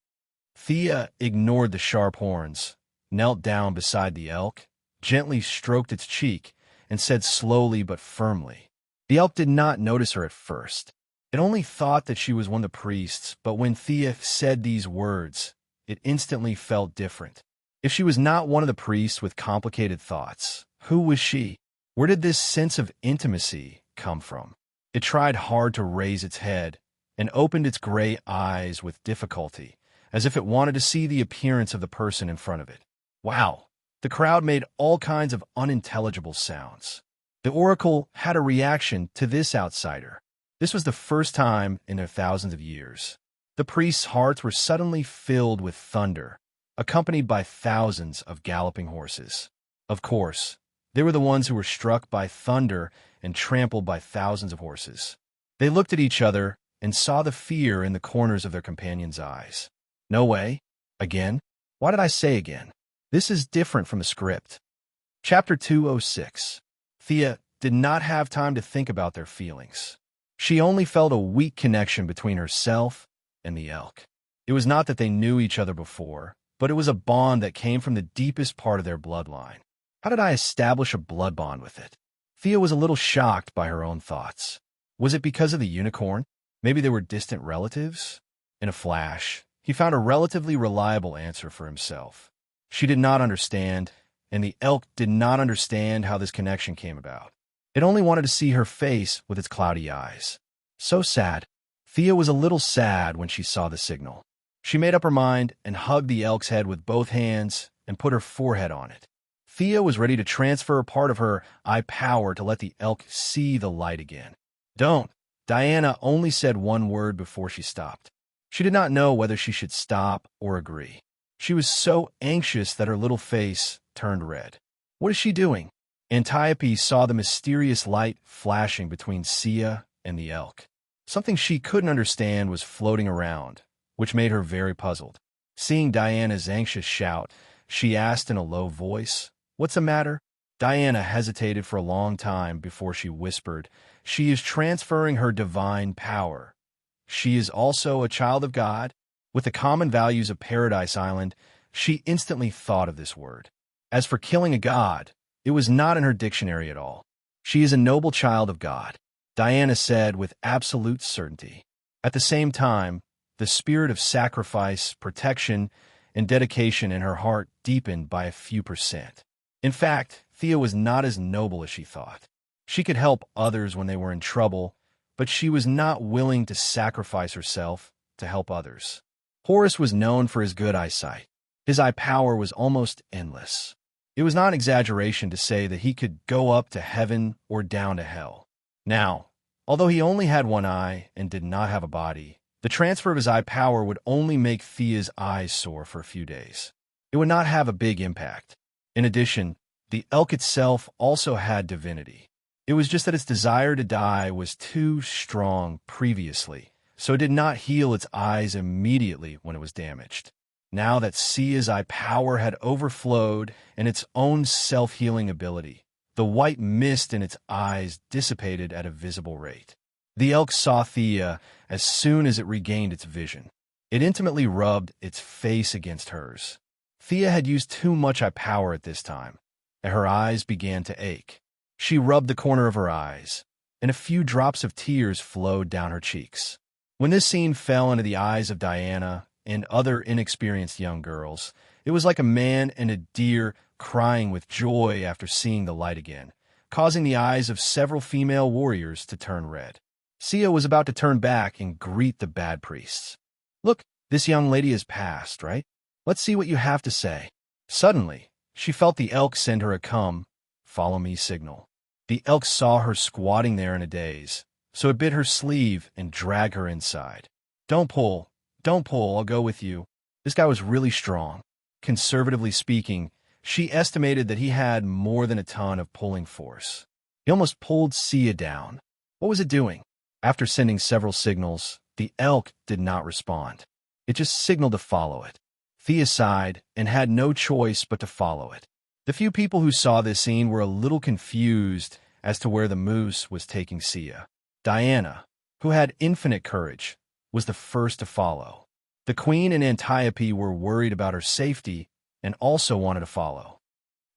Thea ignored the sharp horns, knelt down beside the elk, gently stroked its cheek, and said slowly but firmly. The elk did not notice her at first. It only thought that she was one of the priests, but when Thea said these words, it instantly felt different. If she was not one of the priests with complicated thoughts, who was she? Where did this sense of intimacy come from? It tried hard to raise its head and opened its gray eyes with difficulty, as if it wanted to see the appearance of the person in front of it. Wow! The crowd made all kinds of unintelligible sounds. The oracle had a reaction to this outsider. This was the first time in their thousands of years. The priests' hearts were suddenly filled with thunder, accompanied by thousands of galloping horses. Of course, they were the ones who were struck by thunder and trampled by thousands of horses. They looked at each other and saw the fear in the corners of their companions' eyes. No way. Again? Why did I say again? This is different from the script. Chapter 206. Thea did not have time to think about their feelings. She only felt a weak connection between herself and the elk. It was not that they knew each other before, but it was a bond that came from the deepest part of their bloodline. How did I establish a blood bond with it? Thea was a little shocked by her own thoughts. Was it because of the unicorn? Maybe they were distant relatives? In a flash, he found a relatively reliable answer for himself. She did not understand, and the elk did not understand how this connection came about. It only wanted to see her face with its cloudy eyes. So sad. Thea was a little sad when she saw the signal. She made up her mind and hugged the elk's head with both hands and put her forehead on it. Thea was ready to transfer a part of her eye power to let the elk see the light again. Don't. Diana only said one word before she stopped. She did not know whether she should stop or agree. She was so anxious that her little face turned red. What is she doing? Antiope saw the mysterious light flashing between Sia and the elk. Something she couldn't understand was floating around, which made her very puzzled. Seeing Diana's anxious shout, she asked in a low voice, "What's the matter?" Diana hesitated for a long time before she whispered, "She is transferring her divine power. She is also a child of God." With the common values of Paradise Island, she instantly thought of this word. As for killing a god, it was not in her dictionary at all. She is a noble child of God, Diana said with absolute certainty. At the same time, the spirit of sacrifice, protection, and dedication in her heart deepened by a few percent. In fact, Thea was not as noble as she thought. She could help others when they were in trouble, but she was not willing to sacrifice herself to help others. Horus was known for his good eyesight. His eye power was almost endless. It was not an exaggeration to say that he could go up to heaven or down to hell. Now, although he only had one eye and did not have a body, the transfer of his eye power would only make Thea's eyes sore for a few days. It would not have a big impact. In addition, the elk itself also had divinity. It was just that its desire to die was too strong previously, so it did not heal its eyes immediately when it was damaged. Now that Sia's eye power had overflowed and its own self-healing ability, the white mist in its eyes dissipated at a visible rate. The elk saw Thea as soon as it regained its vision. It intimately rubbed its face against hers. Thea had used too much eye power at this time, and her eyes began to ache. She rubbed the corner of her eyes, and a few drops of tears flowed down her cheeks. When this scene fell into the eyes of Diana and other inexperienced young girls, it was like a man and a deer crying with joy after seeing the light again, causing the eyes of several female warriors to turn red. Sia was about to turn back and greet the bad priests. "Look, this young lady has passed, right? Let's see what you have to say." Suddenly, she felt the elk send her a "come, follow me" signal. The elk saw her squatting there in a daze, so it bit her sleeve and dragged her inside. Don't pull, I'll go with you." This guy was really strong. Conservatively speaking, She estimated that he had more than a ton of pulling force. He almost pulled Sia down. What was it doing? After sending several signals, the elk did not respond. It just signaled to follow it. Thea sighed and had no choice but to follow it. The few people who saw this scene were a little confused as to where the moose was taking Sia. Diana, who had infinite courage, was the first to follow. The queen and Antiope were worried about her safety and also wanted to follow.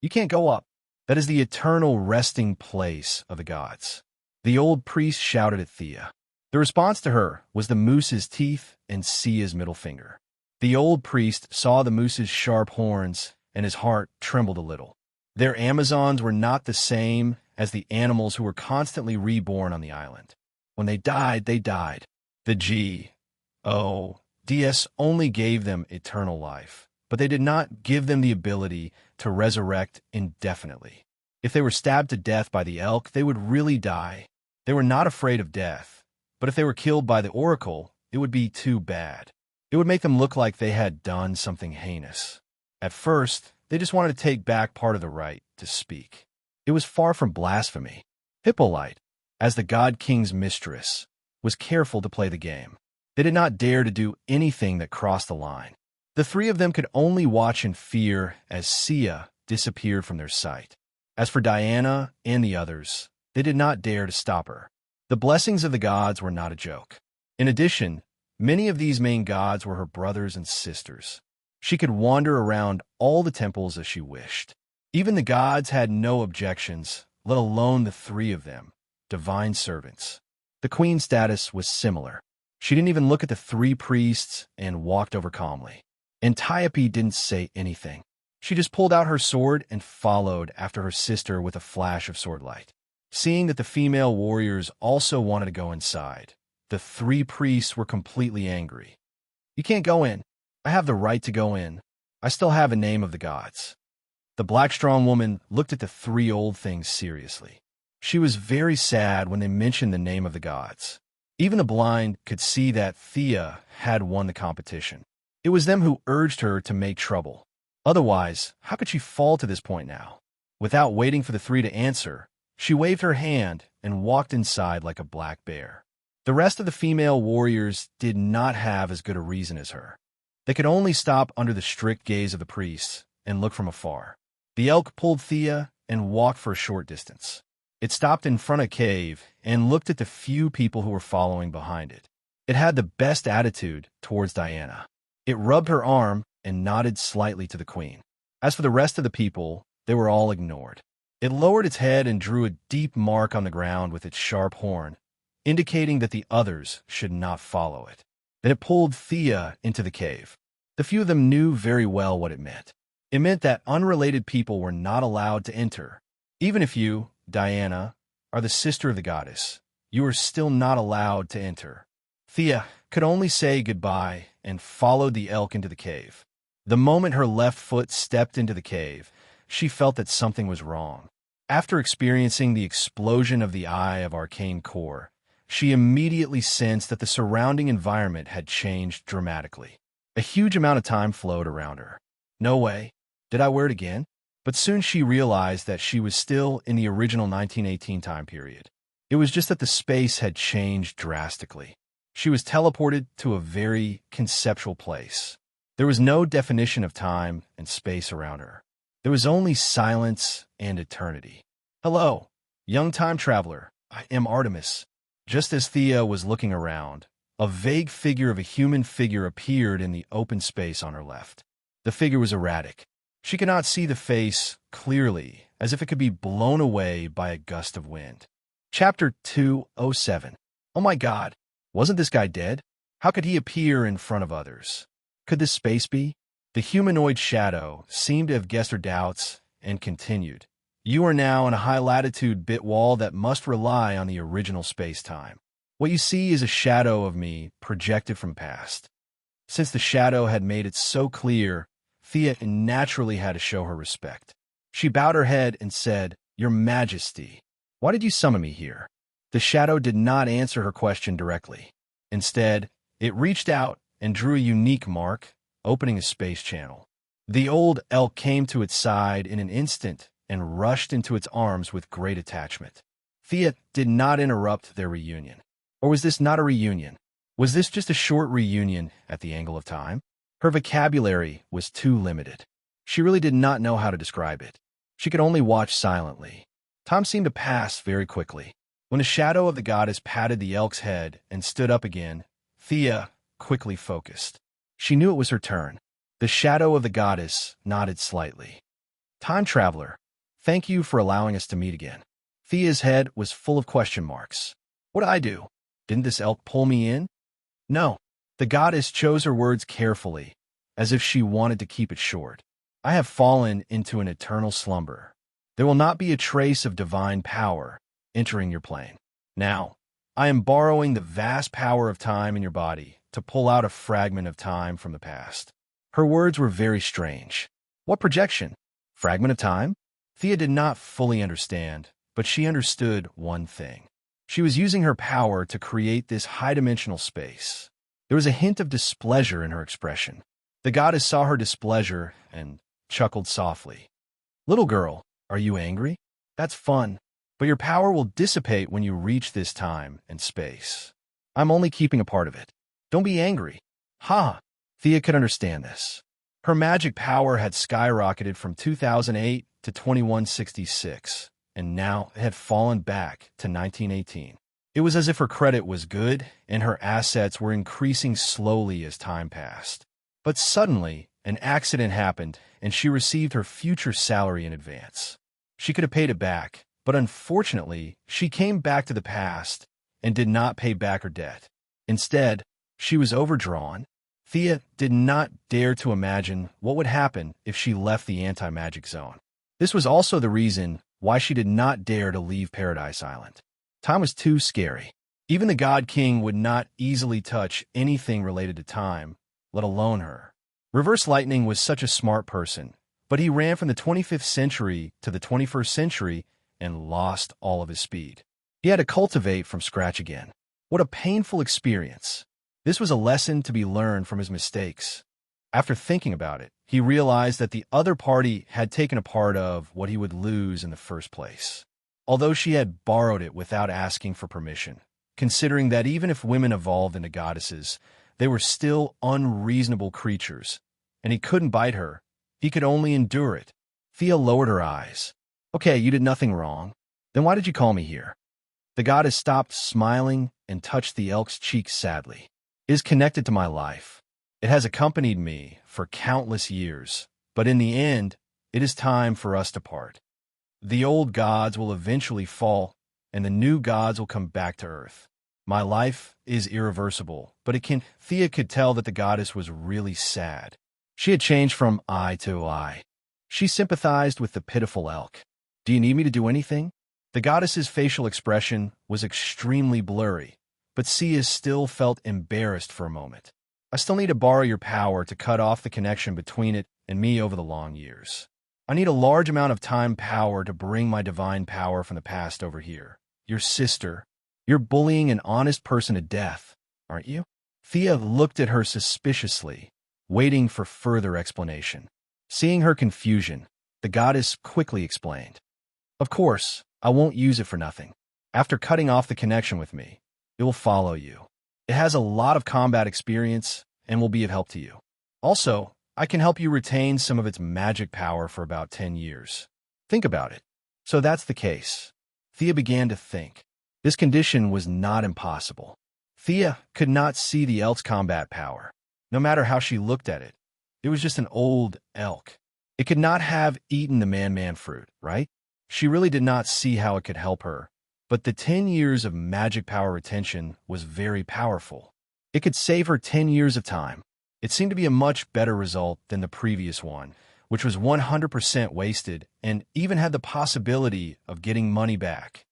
You can't go up. That is the eternal resting place of the gods. The old priest shouted at Thea. The response to her was the moose's teeth and Sia's middle finger. The old priest saw the moose's sharp horns, and his heart trembled a little. Their Amazons were not the same as the animals who were constantly reborn on the island. When they died, they died. The gods only gave them eternal life, but they did not give them the ability to resurrect indefinitely. If they were stabbed to death by the elk, they would really die. They were not afraid of death, but if they were killed by the oracle, it would be too bad. It would make them look like they had done something heinous. At first, they just wanted to take back part of the right to speak. It was far from blasphemy. Hippolyte, as the god king's mistress, was careful to play the game. They did not dare to do anything that crossed the line. The three of them could only watch in fear as Sia disappeared from their sight. As for Diana and the others, they did not dare to stop her. The blessings of the gods were not a joke. In addition, many of these main gods were her brothers and sisters. She could wander around all the temples as she wished. Even the gods had no objections, let alone the three of them, divine servants. The queen's status was similar. She didn't even look at the three priests and walked over calmly. Antiope didn't say anything. She just pulled out her sword and followed after her sister with a flash of swordlight. Seeing that the female warriors also wanted to go inside, the three priests were completely angry. You can't go in. I have the right to go in. I still have a name of the gods. The black strong woman looked at the three old things seriously. She was very sad when they mentioned the name of the gods. Even the blind could see that Thea had won the competition. It was them who urged her to make trouble. Otherwise, how could she fall to this point now? Without waiting for the three to answer, she waved her hand and walked inside like a black bear. The rest of the female warriors did not have as good a reason as her. They could only stop under the strict gaze of the priests and look from afar. The elk pulled Thea and walked for a short distance. It stopped in front of a cave and looked at the few people who were following behind it. It had the best attitude towards Diana. It rubbed her arm and nodded slightly to the queen. As for the rest of the people, they were all ignored. It lowered its head and drew a deep mark on the ground with its sharp horn, indicating that the others should not follow it. Then it pulled Thea into the cave. The few of them knew very well what it meant. It meant that unrelated people were not allowed to enter. Even if you, Diana, are the sister of the goddess, you are still not allowed to enter. Thea could only say goodbye and followed the elk into the cave. The moment her left foot stepped into the cave, she felt that something was wrong. After experiencing the explosion of the Eye of Arcane Core, she immediately sensed that the surrounding environment had changed dramatically. A huge amount of time flowed around her. No way. Did I wear it again? But soon she realized that she was still in the original 1918 time period. It was just that the space had changed drastically. She was teleported to a very conceptual place. There was no definition of time and space around her. There was only silence and eternity. Hello, young time traveler. I am Artemis. Just as Thea was looking around, a vague figure of a human figure appeared in the open space on her left. The figure was erratic. She could not see the face clearly, as if it could be blown away by a gust of wind. Chapter 207. Oh my God, wasn't this guy dead? How could he appear in front of others? Could this space be? The humanoid shadow seemed to have guessed her doubts and continued. You are now in a high-latitude bit wall that must rely on the original space-time. What you see is a shadow of me projected from past. Since the shadow had made it so clear, Thea naturally had to show her respect. She bowed her head and said, Your Majesty, why did you summon me here? The shadow did not answer her question directly. Instead, it reached out and drew a unique mark, opening a space channel. The old elk came to its side in an instant and rushed into its arms with great attachment. Thea did not interrupt their reunion. Or was this not a reunion? Was this just a short reunion at the angle of time? Her vocabulary was too limited. She really did not know how to describe it. She could only watch silently. Time seemed to pass very quickly. When the shadow of the goddess patted the elk's head and stood up again, Thea quickly focused. She knew it was her turn. The shadow of the goddess nodded slightly. Time traveler, thank you for allowing us to meet again. Thea's head was full of question marks. What'd I do? Didn't this elk pull me in? No. The goddess chose her words carefully, as if she wanted to keep it short. I have fallen into an eternal slumber. There will not be a trace of divine power entering your plane. Now, I am borrowing the vast power of time in your body to pull out a fragment of time from the past. Her words were very strange. What projection? Fragment of time? Thea did not fully understand, but she understood one thing. She was using her power to create this high-dimensional space. There was a hint of displeasure in her expression. The goddess saw her displeasure and chuckled softly. Little girl, are you angry? That's fun, but your power will dissipate when you reach this time and space. I'm only keeping a part of it. Don't be angry. Ha! Thea could understand this. Her magic power had skyrocketed from 2008 to 2166, and now it had fallen back to 1918. It was as if her credit was good and her assets were increasing slowly as time passed. But suddenly, an accident happened and she received her future salary in advance. She could have paid it back, but unfortunately, she came back to the past and did not pay back her debt. Instead, she was overdrawn. Thea did not dare to imagine what would happen if she left the anti-magic zone. This was also the reason why she did not dare to leave Paradise Island. Time was too scary. Even the God King would not easily touch anything related to time, let alone her. Reverse Lightning was such a smart person, but he ran from the 25th century to the 21st century and lost all of his speed. He had to cultivate from scratch again. What a painful experience. This was a lesson to be learned from his mistakes. After thinking about it, he realized that the other party had taken a part of what he would lose in the first place. Although she had borrowed it without asking for permission, considering that even if women evolved into goddesses, they were still unreasonable creatures, and he couldn't bite her. He could only endure it. Thea lowered her eyes. Okay, you did nothing wrong. Then why did you call me here? The goddess stopped smiling and touched the elk's cheek sadly. It is connected to my life. It has accompanied me for countless years, but in the end, it is time for us to part. The old gods will eventually fall, and the new gods will come back to Earth. My life is irreversible, but Thea could tell that the goddess was really sad. She had changed from eye to eye. She sympathized with the pitiful elk. Do you need me to do anything? The goddess's facial expression was extremely blurry, but Sia still felt embarrassed for a moment. I still need to borrow your power to cut off the connection between it and me over the long years. I need a large amount of time power to bring my divine power from the past over here. Your sister. You're bullying an honest person to death, aren't you? Thea looked at her suspiciously, waiting for further explanation. Seeing her confusion, the goddess quickly explained. Of course, I won't use it for nothing. After cutting off the connection with me, it will follow you. It has a lot of combat experience and will be of help to you. Also, I can help you retain some of its magic power for about 10 years. Think about it. So that's the case. Thea began to think. This condition was not impossible. Thea could not see the elk's combat power. No matter how she looked at it, it was just an old elk. It could not have eaten the man-man fruit, right? She really did not see how it could help her. But the 10 years of magic power retention was very powerful. It could save her 10 years of time. It seemed to be a much better result than the previous one, which was 100% wasted and even had the possibility of getting money back.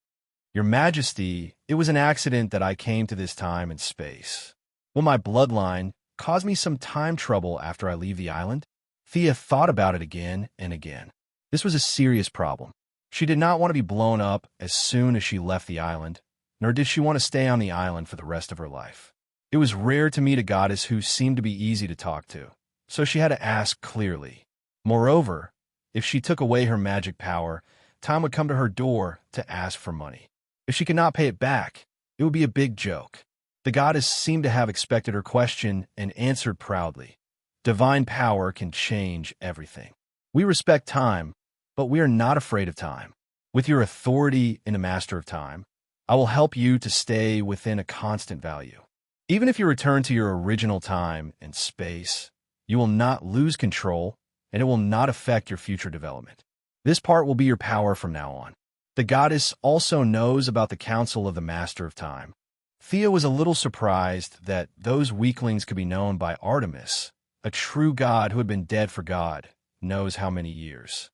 Your Majesty, it was an accident that I came to this time and space. Will my bloodline cause me some time trouble after I leave the island? Thea thought about it again and again. This was a serious problem. She did not want to be blown up as soon as she left the island, nor did she want to stay on the island for the rest of her life. It was rare to meet a goddess who seemed to be easy to talk to, so she had to ask clearly. Moreover, if she took away her magic power, time would come to her door to ask for money. If she could not pay it back, it would be a big joke. The goddess seemed to have expected her question and answered proudly. Divine power can change everything. We respect time, but we are not afraid of time. With your authority in the Master of Time, I will help you to stay within a constant value. Even if you return to your original time and space, you will not lose control, and it will not affect your future development. This part will be your power from now on. The goddess also knows about the counsel of the Master of Time. Thea was a little surprised that those weaklings could be known by Artemis, a true god who had been dead for God knows how many years.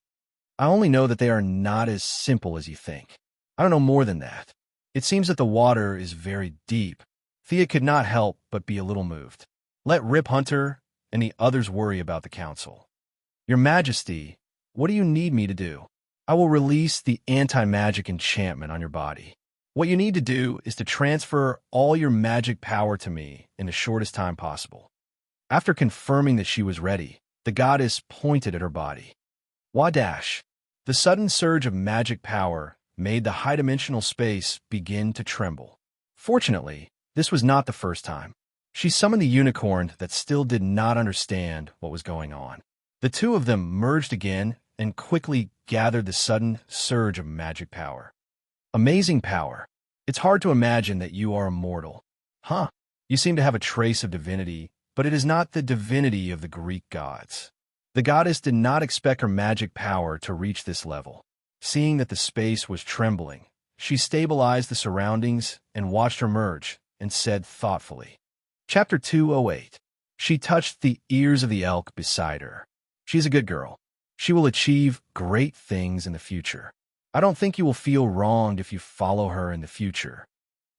I only know that they are not as simple as you think. I don't know more than that. It seems that the water is very deep. Thea could not help but be a little moved. Let Rip Hunter and the others worry about the council. Your Majesty, what do you need me to do? I will release the anti-magic enchantment on your body. What you need to do is to transfer all your magic power to me in the shortest time possible. After confirming that she was ready, the goddess pointed at her body. Wadash! The sudden surge of magic power made the high-dimensional space begin to tremble. Fortunately, this was not the first time. She summoned the unicorn that still did not understand what was going on. The two of them merged again and quickly gathered the sudden surge of magic power. Amazing power. It's hard to imagine that you are immortal. Huh? You seem to have a trace of divinity, but it is not the divinity of the Greek gods. The goddess did not expect her magic power to reach this level. Seeing that the space was trembling, she stabilized the surroundings and watched her merge and said thoughtfully. Chapter 208. She touched the ears of the elk beside her. She's a good girl. She will achieve great things in the future. I don't think you will feel wronged if you follow her in the future.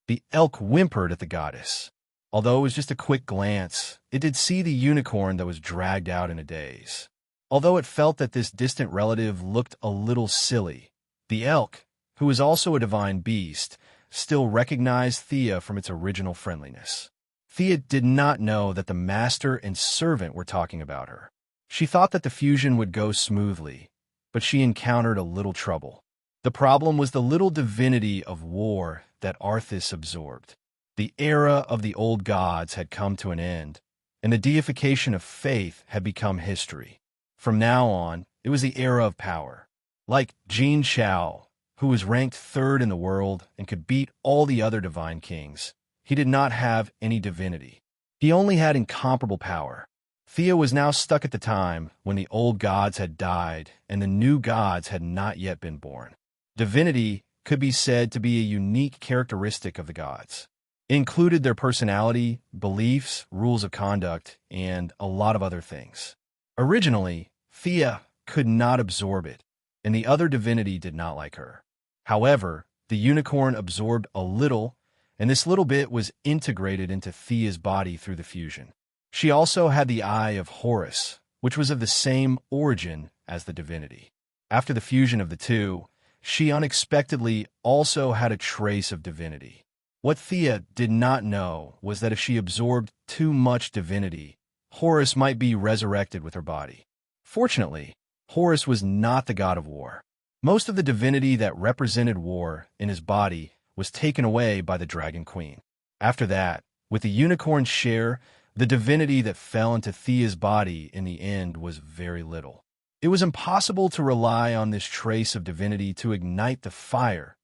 The elk whimpered at the goddess. Although it was just a quick glance, it did see the unicorn that was dragged out in a daze. Although it felt that this distant relative looked a little silly, the elk, who was also a divine beast, still recognized Thea from its original friendliness. Thea did not know that the master and servant were talking about her. She thought that the fusion would go smoothly, but she encountered a little trouble. The problem was the little divinity of war that Arthas absorbed. The era of the old gods had come to an end, and the deification of faith had become history. From now on, it was the era of power. Like Jin Chao, who was ranked third in the world and could beat all the other divine kings, he did not have any divinity. He only had incomparable power. Thea was now stuck at the time when the old gods had died and the new gods had not yet been born. Divinity could be said to be a unique characteristic of the gods. It included their personality, beliefs, rules of conduct, and a lot of other things. Originally, Thea could not absorb it, and the other divinity did not like her. However, the unicorn absorbed a little, and this little bit was integrated into Thea's body through the fusion. She also had the eye of Horus, which was of the same origin as the divinity. After the fusion of the two, she unexpectedly also had a trace of divinity. What Thea did not know was that if she absorbed too much divinity, Horus might be resurrected with her body. Fortunately, Horus was not the god of war. Most of the divinity that represented war in his body was taken away by the Dragon Queen. After that, with the unicorn's share, the divinity that fell into Thea's body in the end was very little. It was impossible to rely on this trace of divinity to ignite the fire,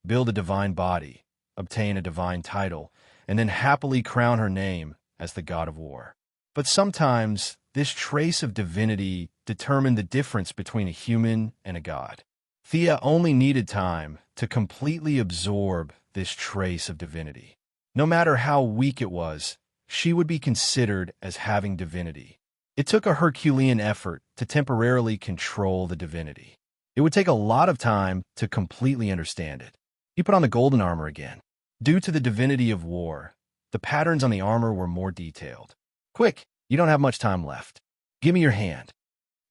build a divine body, obtain a divine title, and then happily crown her name as the god of war. But sometimes, this trace of divinity determined the difference between a human and a god. Thea only needed time to completely absorb this trace of divinity. No matter how weak it was, she would be considered as having divinity. It took a Herculean effort to temporarily control the divinity. It would take a lot of time to completely understand it. He put on the golden armor again. Due to the divinity of war, the patterns on the armor were more detailed. Quick, you don't have much time left. Give me your hand.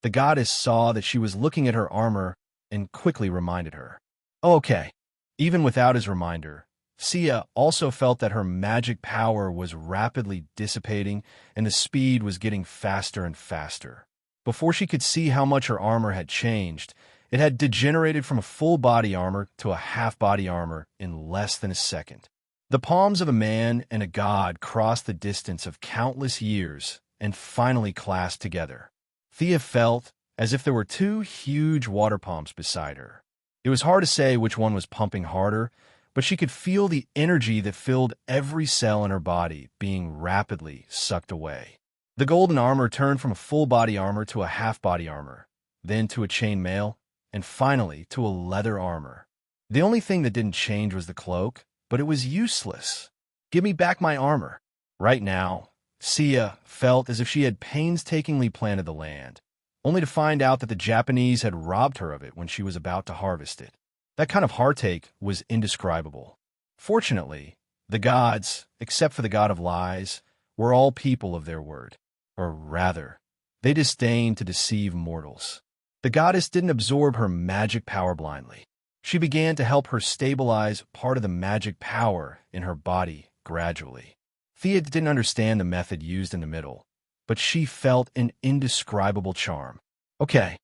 The goddess saw that she was looking at her armor and quickly reminded her. Oh, okay. Even without his reminder, Sia also felt that her magic power was rapidly dissipating and the speed was getting faster and faster. Before she could see how much her armor had changed, it had degenerated from a full body armor to a half body armor in less than a second. The palms of a man and a god crossed the distance of countless years and finally clasped together. Thea felt as if there were two huge water pumps beside her. It was hard to say which one was pumping harder, but she could feel the energy that filled every cell in her body being rapidly sucked away. The golden armor turned from a full-body armor to a half-body armor, then to a chainmail, and finally to a leather armor. The only thing that didn't change was the cloak, but it was useless. Give me back my armor. Right now, Sia felt as if she had painstakingly planted the land, only to find out that the Japanese had robbed her of it when she was about to harvest it. That kind of heartache was indescribable. Fortunately, the gods, except for the god of lies, were all people of their word. Or rather, they disdained to deceive mortals. The goddess didn't absorb her magic power blindly. She began to help her stabilize part of the magic power in her body gradually. Thea didn't understand the method used in the middle, but she felt an indescribable charm. Okay,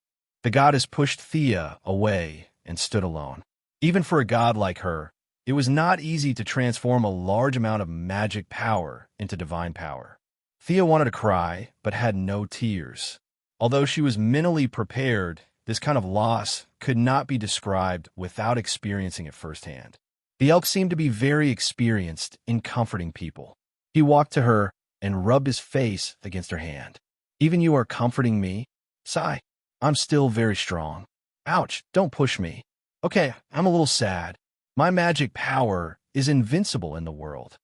the goddess pushed Thea away and stood alone. Even for a god like her, it was not easy to transform a large amount of magic power into divine power. Thea wanted to cry, but had no tears. Although she was mentally prepared, this kind of loss could not be described without experiencing it firsthand. The elk seemed to be very experienced in comforting people. He walked to her and rubbed his face against her hand. Even you are comforting me? Sigh. I'm still very strong. Ouch, don't push me. Okay, I'm a little sad. My magic power is invincible in the world.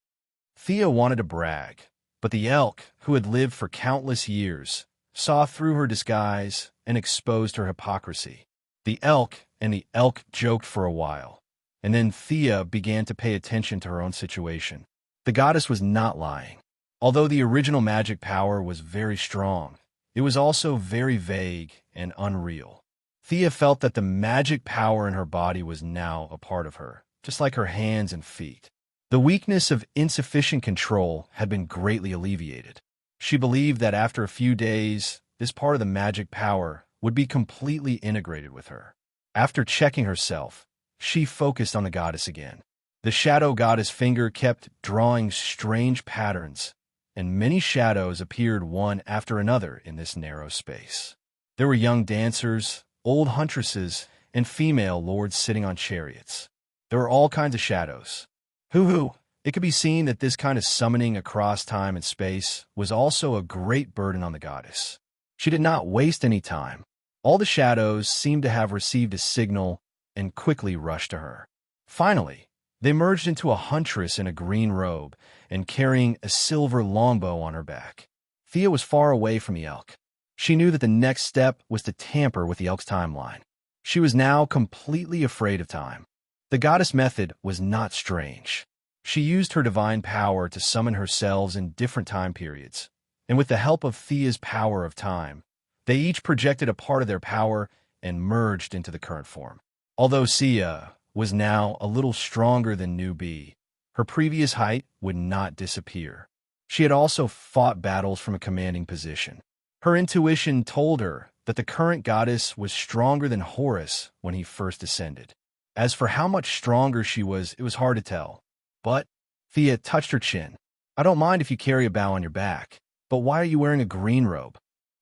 Thea wanted to brag, but the elk, who had lived for countless years, saw through her disguise and exposed her hypocrisy. The elk and the elk joked for a while, and then Thea began to pay attention to her own situation. The goddess was not lying. Although the original magic power was very strong, it was also very vague and unreal. Thea felt that the magic power in her body was now a part of her, just like her hands and feet. The weakness of insufficient control had been greatly alleviated. She believed that after a few days, this part of the magic power would be completely integrated with her. After checking herself, she focused on the goddess again. The shadow goddess finger kept drawing strange patterns, and many shadows appeared one after another in this narrow space. There were young dancers, old huntresses, and female lords sitting on chariots. There were all kinds of shadows. Hoo-hoo! It could be seen that this kind of summoning across time and space was also a great burden on the goddess. She did not waste any time. All the shadows seemed to have received a signal and quickly rushed to her. Finally, they merged into a huntress in a green robe and carrying a silver longbow on her back. Thea was far away from the elk. She knew that the next step was to tamper with the elk's timeline. She was now completely afraid of time. The goddess method was not strange. She used her divine power to summon herself in different time periods, and with the help of Thea's power of time, they each projected a part of their power and merged into the current form. Although Sia was now a little stronger than New B, her previous height would not disappear. She had also fought battles from a commanding position. Her intuition told her that the current goddess was stronger than Horus when he first ascended. As for how much stronger she was, it was hard to tell. But Thea touched her chin. I don't mind if you carry a bow on your back, but why are you wearing a green robe?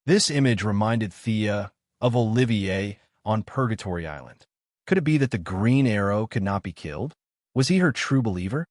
This image reminded Thea of Olivier on Purgatory Island. Could it be that the green arrow could not be killed? Was he her true believer?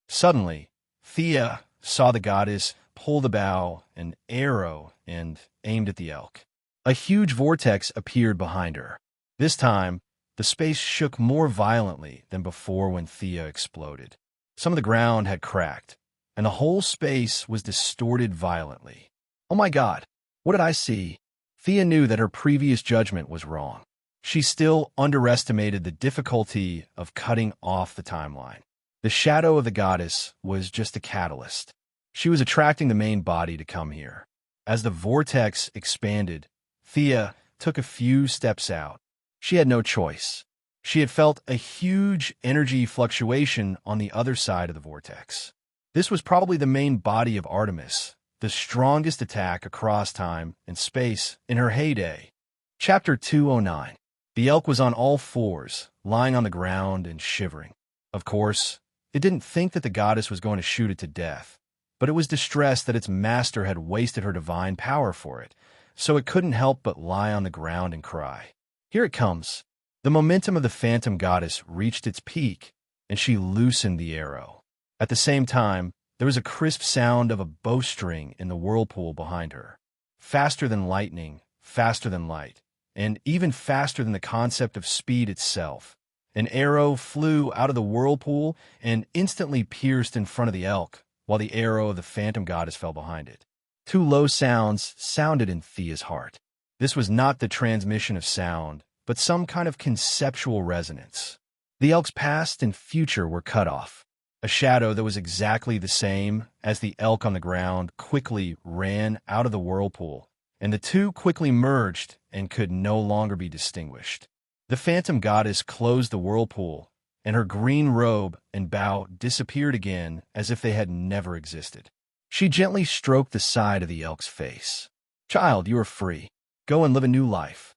Suddenly, Thea saw the goddess pull the bow, an arrow, and aimed at the elk. A huge vortex appeared behind her. This time, the space shook more violently than before when Thea exploded. Some of the ground had cracked, and the whole space was distorted violently. Oh my God, what did I see? Thea knew that her previous judgment was wrong. She still underestimated the difficulty of cutting off the timeline. The shadow of the goddess was just a catalyst. She was attracting the main body to come here. As the vortex expanded, Thea took a few steps out. She had no choice. She had felt a huge energy fluctuation on the other side of the vortex. This was probably the main body of Artemis, the strongest attack across time and space in her heyday. Chapter 209. The elk was on all fours, lying on the ground and shivering. Of course, it didn't think that the goddess was going to shoot it to death, but it was distressed that its master had wasted her divine power for it, so it couldn't help but lie on the ground and cry. Here it comes. The momentum of the phantom goddess reached its peak, and she loosened the arrow. At the same time, there was a crisp sound of a bowstring in the whirlpool behind her. Faster than lightning, faster than light, and even faster than the concept of speed itself. An arrow flew out of the whirlpool and instantly pierced in front of the elk, while the arrow of the phantom goddess fell behind it. Two low sounds sounded in Thea's heart. This was not the transmission of sound, but some kind of conceptual resonance. The elk's past and future were cut off. A shadow that was exactly the same as the elk on the ground quickly ran out of the whirlpool, and the two quickly merged and could no longer be distinguished. The phantom goddess closed the whirlpool, and her green robe and bow disappeared again as if they had never existed. She gently stroked the side of the elk's face. "Child, you are free. Go and live a new life."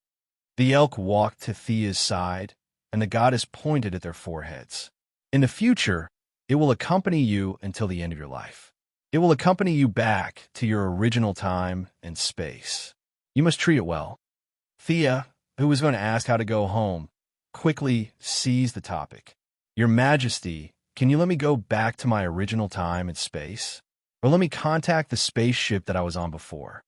The elk walked to Thea's side, and the goddess pointed at their foreheads. "In the future, it will accompany you until the end of your life. It will accompany you back to your original time and space. You must treat it well." Thea, who was going to ask how to go home, quickly seized the topic. "Your Majesty, can you let me go back to my original time and space? Or let me contact the spaceship that I was on before?"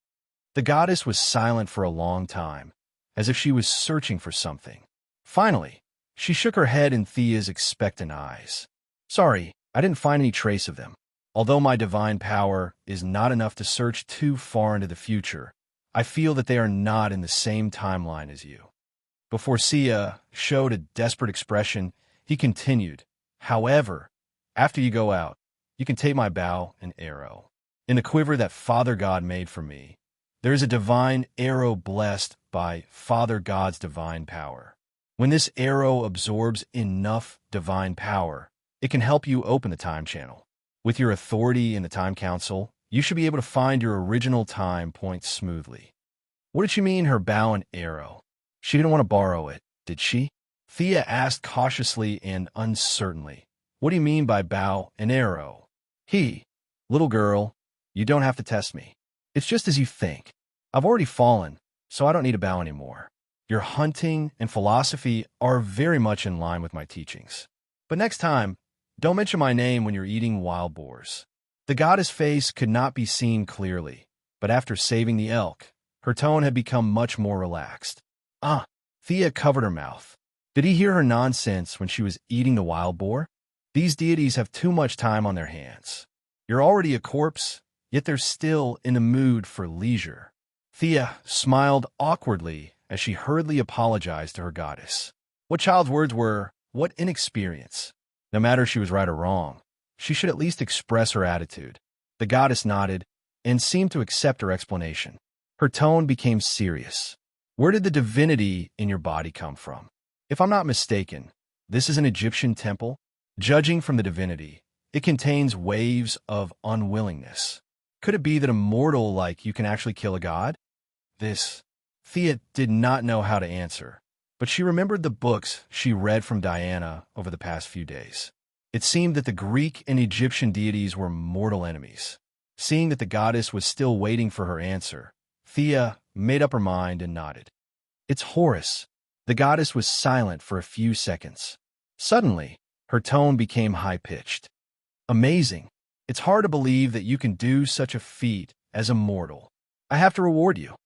The goddess was silent for a long time, as if she was searching for something. Finally, she shook her head in Thea's expectant eyes. "Sorry, I didn't find any trace of them. Although my divine power is not enough to search too far into the future, I feel that they are not in the same timeline as you." Before Sia showed a desperate expression, he continued, "However, after you go out, you can take my bow and arrow. In the quiver that Father God made for me, there is a divine arrow blessed by Father God's divine power. When this arrow absorbs enough divine power, it can help you open the time channel. With your authority in the Time Council, you should be able to find your original time point smoothly." What did she mean, her bow and arrow? She didn't want to borrow it, did she? Thea asked cautiously and uncertainly. "What do you mean by bow and arrow?" "Little girl, you don't have to test me. It's just as you think. I've already fallen, so I don't need a bow anymore. Your hunting and philosophy are very much in line with my teachings. But next time, don't mention my name when you're eating wild boars." The goddess' face could not be seen clearly, but after saving the elk, her tone had become much more relaxed. Thea covered her mouth. Did he hear her nonsense when she was eating the wild boar? These deities have too much time on their hands. You're already a corpse, yet they're still in the mood for leisure. Thea smiled awkwardly as she hurriedly apologized to her goddess. What child's words were, what inexperience. No matter if she was right or wrong, she should at least express her attitude. The goddess nodded and seemed to accept her explanation. Her tone became serious. "Where did the divinity in your body come from? If I'm not mistaken, this is an Egyptian temple. Judging from the divinity, it contains waves of unwillingness. Could it be that a mortal like you can actually kill a god?" Thea did not know how to answer, but she remembered the books she read from Diana over the past few days. It seemed that the Greek and Egyptian deities were mortal enemies. Seeing that the goddess was still waiting for her answer, Thea made up her mind and nodded. "It's Horus." The goddess was silent for a few seconds. Suddenly, her tone became high-pitched. "Amazing. It's hard to believe that you can do such a feat as a mortal. I have to reward you."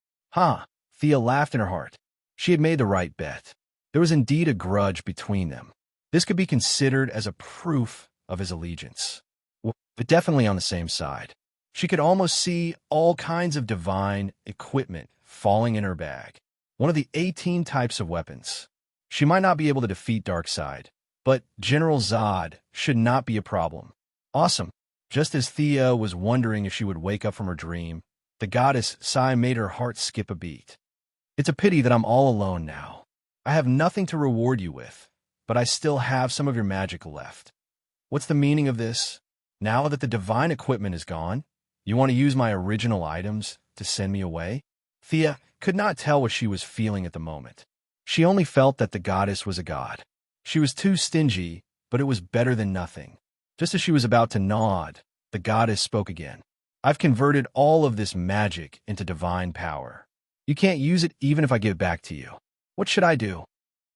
Thea laughed in her heart. She had made the right bet. There was indeed a grudge between them. This could be considered as a proof of his allegiance. But definitely on the same side. She could almost see all kinds of divine equipment falling in her bag. One of the 18 types of weapons. She might not be able to defeat Darkseid, but General Zod should not be a problem. Awesome. Just as Thea was wondering if she would wake up from her dream, the goddess sigh made her heart skip a beat. "It's a pity that I'm all alone now. I have nothing to reward you with, but I still have some of your magic left. What's the meaning of this? Now that the divine equipment is gone, You want to use my original items to send me away? Thea could not tell what she was feeling at the moment. She only felt that the goddess was a god. She was too stingy, but it was better than nothing. Just as she was about to nod, the goddess spoke again. I've converted all of this magic into divine power. You can't use it even if I give it back to you. What should I do?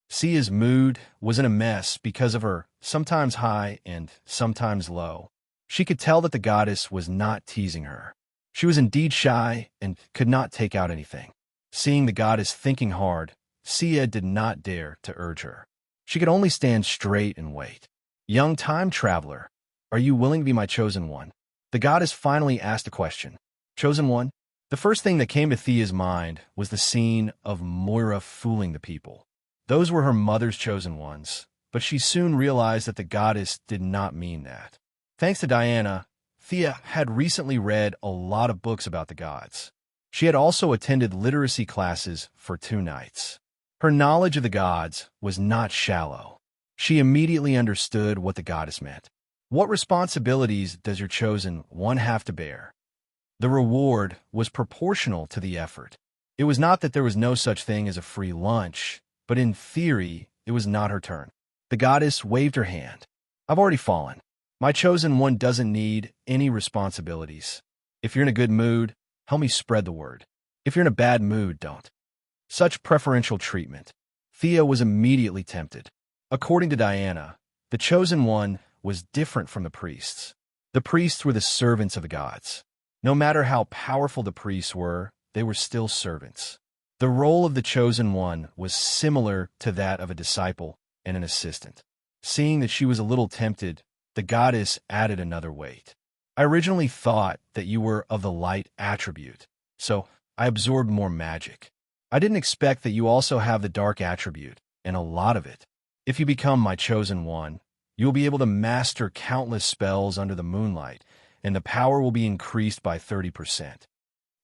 Sia's mood was in a mess because of her sometimes high and sometimes low. She could tell that the goddess was not teasing her. She was indeed shy and could not take out anything. Seeing the goddess thinking hard, Sia did not dare to urge her. She could only stand straight and wait. Young time traveler, are you willing to be my chosen one? The goddess finally asked a question. Chosen one? The first thing that came to Thea's mind was the scene of Moira fooling the people. Those were her mother's chosen ones, but she soon realized that the goddess did not mean that. Thanks to Diana, Thea had recently read a lot of books about the gods. She had also attended literacy classes for 2 nights. Her knowledge of the gods was not shallow. She immediately understood what the goddess meant. What responsibilities does your chosen one have to bear? The reward was proportional to the effort. It was not that there was no such thing as a free lunch, but in theory, it was not her turn. The goddess waved her hand. I've already fallen. My chosen one doesn't need any responsibilities. If you're in a good mood, help me spread the word. If you're in a bad mood, don't. Such preferential treatment. Thea was immediately tempted. According to Diana, the chosen one was different from the priests. The priests were the servants of the gods. No matter how powerful the priests were, they were still servants. The role of the chosen one was similar to that of a disciple and an assistant. Seeing that she was a little tempted, the goddess added another weight. I originally thought that you were of the light attribute, so I absorbed more magic. I didn't expect that you also have the dark attribute, and a lot of it. If you become my chosen one, you will be able to master countless spells under the moonlight, and the power will be increased by 30%.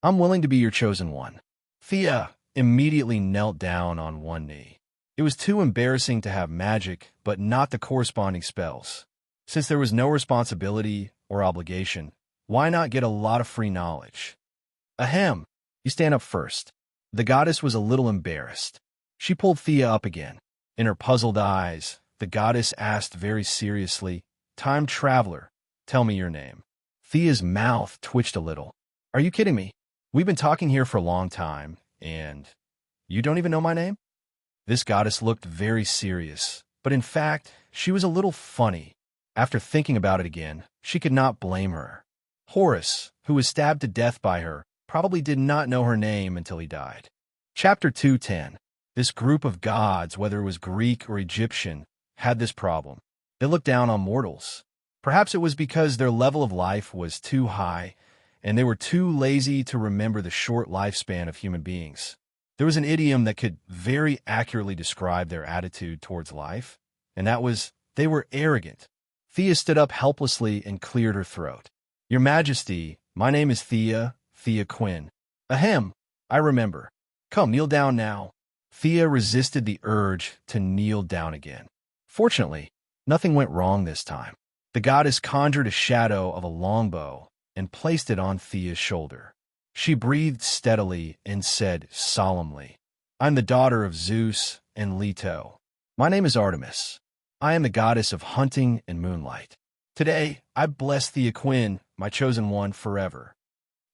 I'm willing to be your chosen one. Thea immediately knelt down on one knee. It was too embarrassing to have magic, but not the corresponding spells. Since there was no responsibility or obligation, why not get a lot of free knowledge? Ahem, you stand up first. The goddess was a little embarrassed. She pulled Thea up again. In her puzzled eyes, the goddess asked very seriously, Time traveler, tell me your name. Thea's mouth twitched a little. Are you kidding me? We've been talking here for a long time, and you don't even know my name? This goddess looked very serious, but in fact, she was a little funny. After thinking about it again, she could not blame her. Horus, who was stabbed to death by her, probably did not know her name until he died. Chapter 2:10. This group of gods, whether it was Greek or Egyptian, had this problem. They looked down on mortals. Perhaps it was because their level of life was too high, and they were too lazy to remember the short lifespan of human beings. There was an idiom that could very accurately describe their attitude towards life, and that was, they were arrogant. Thea stood up helplessly and cleared her throat. Your Majesty, my name is Thea Quinn. Ahem, I remember. Come, kneel down now. Thea resisted the urge to kneel down again. Fortunately, nothing went wrong this time. The goddess conjured a shadow of a longbow and placed it on Thea's shoulder. She breathed steadily and said solemnly, I'm the daughter of Zeus and Leto. My name is Artemis. I am the goddess of hunting and moonlight. Today, I bless Thea Quinn, my chosen one, forever.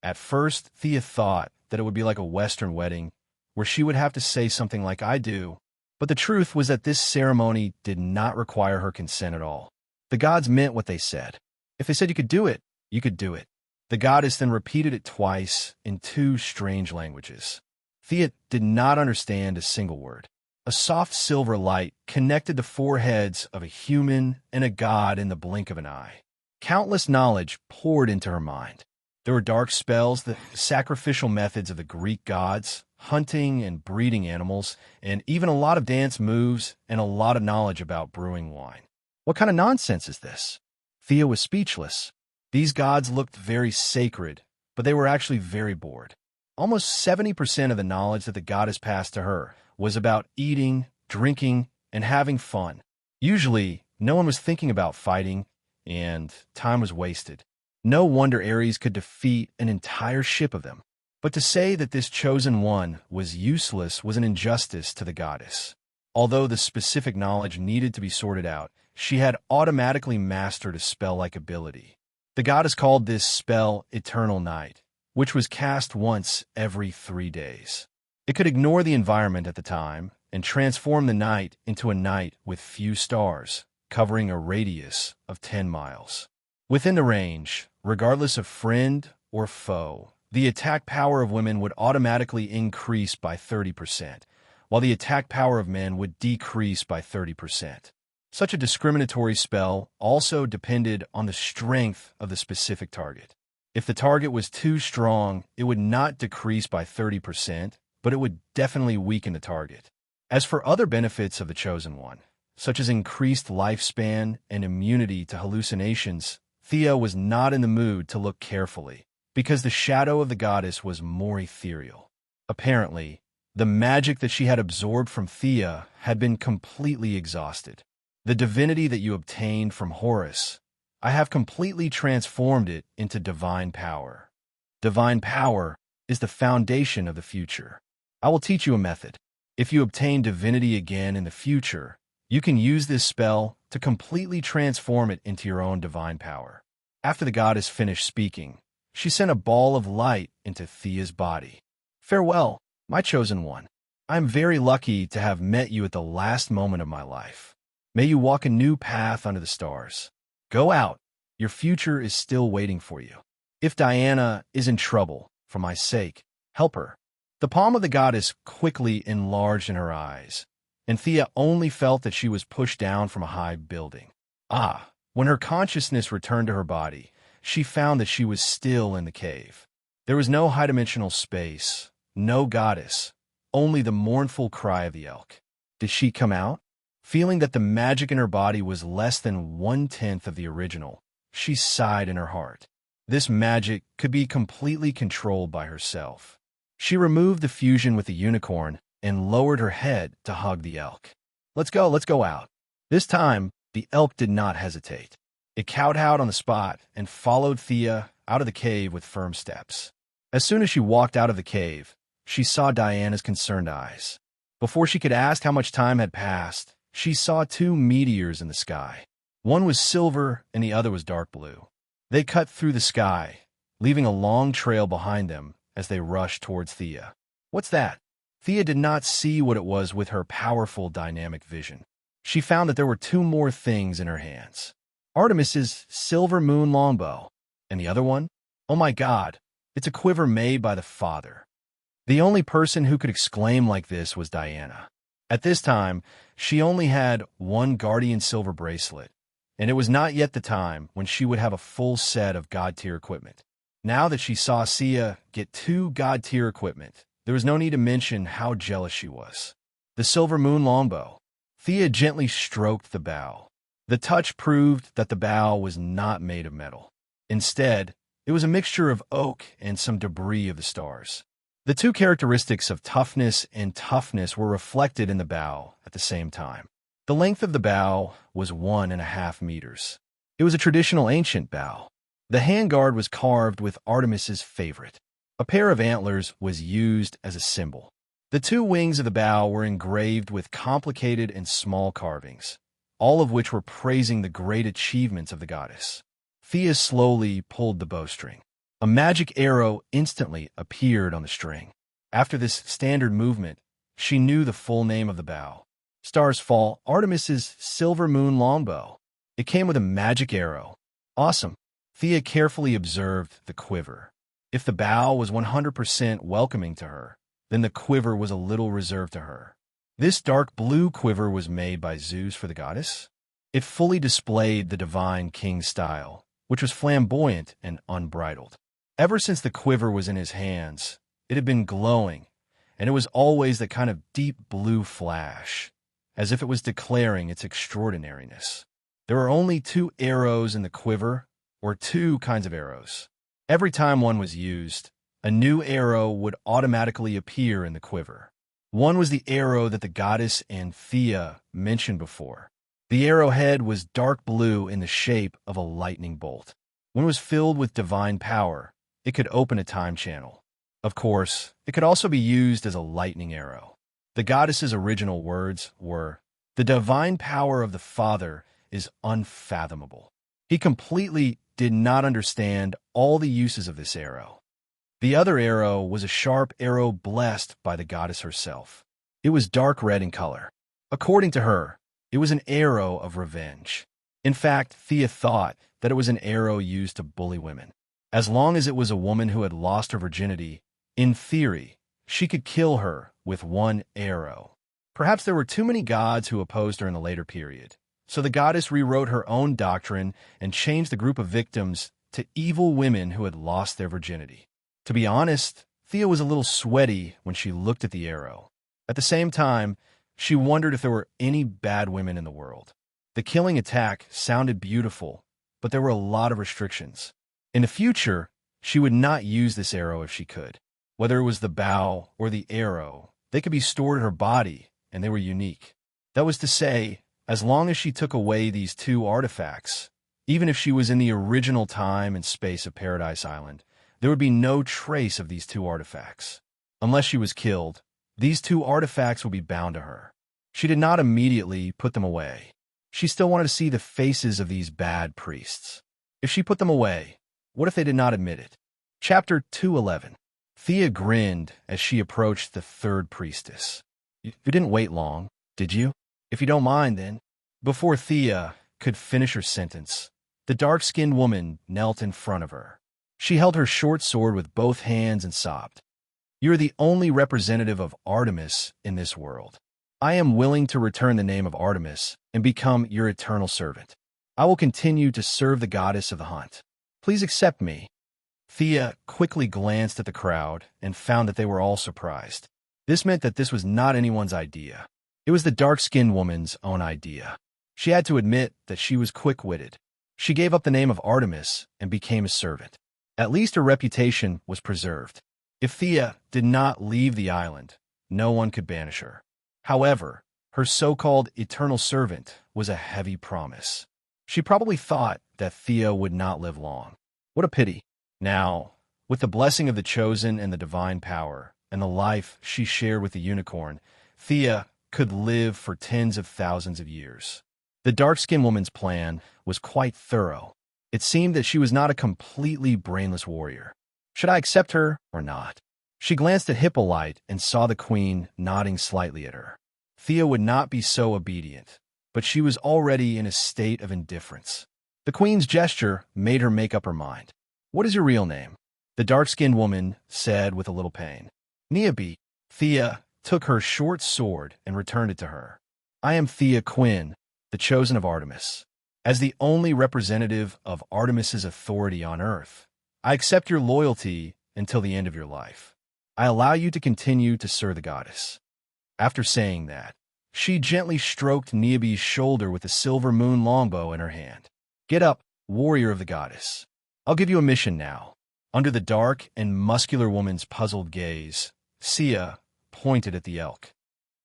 At first, Thea thought that it would be like a Western wedding, where she would have to say something like I do, but the truth was that this ceremony did not require her consent at all. The gods meant what they said. If they said you could do it, you could do it. The goddess then repeated it twice in 2 strange languages. Thea did not understand a single word. A soft silver light connected the foreheads of a human and a god in the blink of an eye. Countless knowledge poured into her mind. There were dark spells, the sacrificial methods of the Greek gods, hunting and breeding animals, and even a lot of dance moves and a lot of knowledge about brewing wine. What kind of nonsense is this? Thea was speechless. These gods looked very sacred, but they were actually very bored. Almost 70% of the knowledge that the goddess passed to her was about eating, drinking, and having fun. Usually, no one was thinking about fighting, and time was wasted. No wonder Ares could defeat an entire ship of them. But to say that this chosen one was useless was an injustice to the goddess. Although the specific knowledge needed to be sorted out, she had automatically mastered a spell-like ability. The goddess called this spell Eternal Night, which was cast once every 3 days. It could ignore the environment at the time and transform the night into a night with few stars, covering a radius of 10 miles. Within the range, regardless of friend or foe, the attack power of women would automatically increase by 30%, while the attack power of men would decrease by 30%. Such a discriminatory spell also depended on the strength of the specific target. If the target was too strong, it would not decrease by 30%, but it would definitely weaken the target. As for other benefits of the Chosen One, such as increased lifespan and immunity to hallucinations, Thea was not in the mood to look carefully, because the shadow of the goddess was more ethereal. Apparently, the magic that she had absorbed from Thea had been completely exhausted. The divinity that you obtained from Horus, I have completely transformed it into divine power. Divine power is the foundation of the future. I will teach you a method. If you obtain divinity again in the future, you can use this spell to completely transform it into your own divine power. After the goddess finished speaking, she sent a ball of light into Thea's body. Farewell, my chosen one. I am very lucky to have met you at the last moment of my life. May you walk a new path under the stars. Go out. Your future is still waiting for you. If Diana is in trouble, for my sake, help her. The palm of the goddess quickly enlarged in her eyes, and Thea only felt that she was pushed down from a high building. When her consciousness returned to her body, she found that she was still in the cave. There was no high-dimensional space, no goddess, only the mournful cry of the elk. Did she come out? Feeling that the magic in her body was less than 1/10 of the original, she sighed in her heart. This magic could be completely controlled by herself. She removed the fusion with the unicorn and lowered her head to hug the elk. Let's go out. This time, the elk did not hesitate. It kowtowed on the spot and followed Thea out of the cave with firm steps. As soon as she walked out of the cave, she saw Diana's concerned eyes. Before she could ask how much time had passed, she saw 2 meteors in the sky. One was silver and the other was dark blue. They cut through the sky, leaving a long trail behind them as they rushed towards Thea. What's that? Thea did not see what it was with her powerful dynamic vision. She found that there were 2 more things in her hands. Artemis's silver moon longbow. And the other one? Oh my God, it's a quiver made by the Father. The only person who could exclaim like this was Diana. At this time, she only had 1 guardian silver bracelet, and it was not yet the time when she would have a full set of god-tier equipment. Now that she saw Sia get 2 god-tier equipment, there was no need to mention how jealous she was. The silver moon longbow. Thea gently stroked the bow. The touch proved that the bow was not made of metal. Instead, it was a mixture of oak and some debris of the stars. The 2 characteristics of toughness and toughness were reflected in the bow at the same time. The length of the bow was 1.5 meters. It was a traditional ancient bow. The handguard was carved with Artemis's favorite. A pair of antlers was used as a symbol. The 2 wings of the bow were engraved with complicated and small carvings, all of which were praising the great achievements of the goddess. Thea slowly pulled the bowstring. A magic arrow instantly appeared on the string. After this standard movement, she knew the full name of the bow. Stars Fall, Artemis's silver moon longbow. It came with a magic arrow. Awesome. Thea carefully observed the quiver. If the bow was 100% welcoming to her, then the quiver was a little reserved to her. This dark blue quiver was made by Zeus for the goddess. It fully displayed the divine king style, which was flamboyant and unbridled. Ever since the quiver was in his hands, it had been glowing, and it was always that kind of deep blue flash, as if it was declaring its extraordinariness. There were only 2 arrows in the quiver, or 2 kinds of arrows. Every time one was used, a new arrow would automatically appear in the quiver. One was the arrow that the goddess and Thea mentioned before. The arrowhead was dark blue in the shape of a lightning bolt. When it was filled with divine power, it could open a time channel. Of course, it could also be used as a lightning arrow. The goddess's original words were, "The divine power of the Father is unfathomable." He completely did not understand all the uses of this arrow. The other arrow was a sharp arrow blessed by the goddess herself. It was dark red in color. According to her, it was an arrow of revenge. In fact, Thea thought that it was an arrow used to bully women. As long as it was a woman who had lost her virginity, in theory, she could kill her with one arrow. Perhaps there were too many gods who opposed her in the later period, so the goddess rewrote her own doctrine and changed the group of victims to evil women who had lost their virginity. To be honest, Thea was a little sweaty when she looked at the arrow. At the same time, she wondered if there were any bad women in the world. The killing attack sounded beautiful, but there were a lot of restrictions. In the future, she would not use this arrow if she could. Whether it was the bow or the arrow, they could be stored in her body, and they were unique. That was to say, as long as she took away these two artifacts, even if she was in the original time and space of Paradise Island, there would be no trace of these two artifacts. Unless she was killed, these two artifacts would be bound to her. She did not immediately put them away. She still wanted to see the faces of these bad priests. If she put them away, what if they did not admit it? Chapter 211. Thea grinned as she approached the third priestess. You didn't wait long, did you? If you don't mind, then. Before Thea could finish her sentence, the dark-skinned woman knelt in front of her. She held her short sword with both hands and sobbed. "You're the only representative of Artemis in this world. I am willing to return the name of Artemis and become your eternal servant. I will continue to serve the goddess of the hunt. Please accept me." Thea quickly glanced at the crowd and found that they were all surprised. This meant that this was not anyone's idea. It was the dark-skinned woman's own idea. She had to admit that she was quick-witted. She gave up the name of Artemis and became a servant. At least her reputation was preserved. If Thea did not leave the island, no one could banish her. However, her so-called eternal servant was a heavy promise. She probably thought that Thea would not live long. What a pity. Now, with the blessing of the chosen and the divine power, and the life she shared with the unicorn, Thea could live for tens of thousands of years. The dark-skinned woman's plan was quite thorough. It seemed that she was not a completely brainless warrior. Should I accept her or not? She glanced at Hippolyte and saw the queen nodding slightly at her. Thea would not be so obedient, but she was already in a state of indifference. The queen's gesture made her make up her mind. "What is your real name?" the dark-skinned woman said with a little pain. "Niobe." Thea took her short sword and returned it to her. "I am Thea Quinn, the chosen of Artemis. As the only representative of Artemis's authority on Earth, I accept your loyalty until the end of your life. I allow you to continue to serve the goddess." After saying that, she gently stroked Niobe's shoulder with the silver moon longbow in her hand. "Get up, warrior of the goddess. I'll give you a mission now." Under the dark and muscular woman's puzzled gaze, Sia pointed at the elk.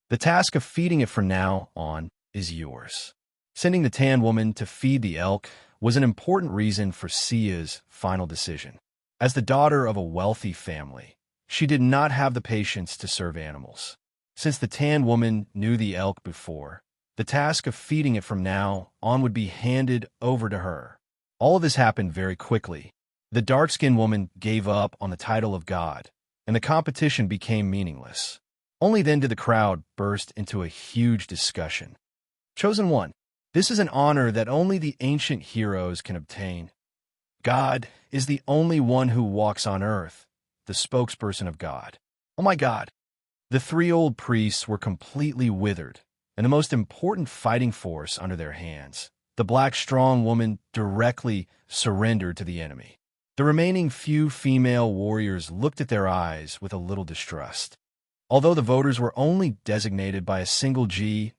"The task of feeding it from now on is yours." Sending the tan woman to feed the elk was an important reason for Sia's final decision. As the daughter of a wealthy family, she did not have the patience to serve animals. Since the tan woman knew the elk before, the task of feeding it from now on would be handed over to her. All of this happened very quickly. The dark-skinned woman gave up on the title of god, and the competition became meaningless. Only then did the crowd burst into a huge discussion. Chosen one. This is an honor that only the ancient heroes can obtain. God is the only one who walks on earth, the spokesperson of God. Oh my God! The three old priests were completely withered, and the most important fighting force under their hands, the black strong woman, directly surrendered to the enemy. The remaining few female warriors looked at their eyes with a little distrust. Although the voters were only designated by a single G-O-D,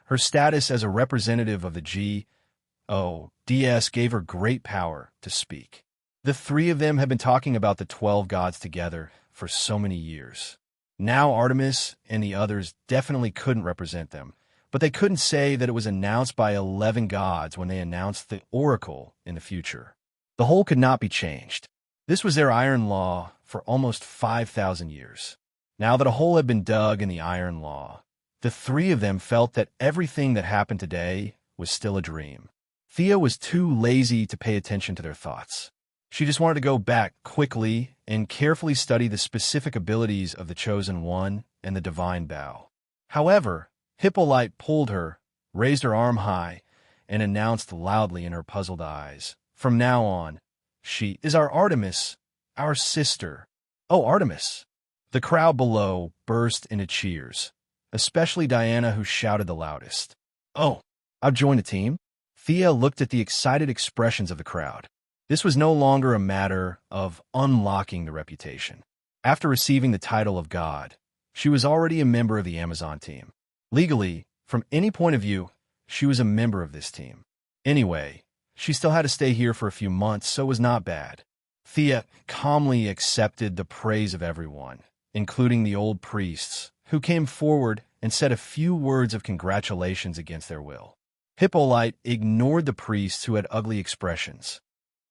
her status as a representative of the G-O-DS gave her great power to speak. The three of them had been talking about the 12 gods together for so many years. Now Artemis and the others definitely couldn't represent them, but they couldn't say that it was announced by 11 gods when they announced the oracle in the future. The whole could not be changed. This was their iron law for almost 5,000 years. Now that a hole had been dug in the iron law, the three of them felt that everything that happened today was still a dream. Thea was too lazy to pay attention to their thoughts. She just wanted to go back quickly and carefully study the specific abilities of the Chosen One and the Divine Bow. However, Hippolyte pulled her, raised her arm high, and announced loudly in her puzzled eyes, "From now on, she is our Artemis, our sister." "Oh, Artemis!" The crowd below burst into cheers, especially Diana, who shouted the loudest. "Oh, I've joined the team?" Thea looked at the excited expressions of the crowd. This was no longer a matter of unlocking the reputation. After receiving the title of God, she was already a member of the Amazon team. Legally, from any point of view, she was a member of this team. Anyway, she still had to stay here for a few months, so it was not bad. Thea calmly accepted the praise of everyone, including the old priests, who came forward and said a few words of congratulations against their will. Hippolyte ignored the priests who had ugly expressions.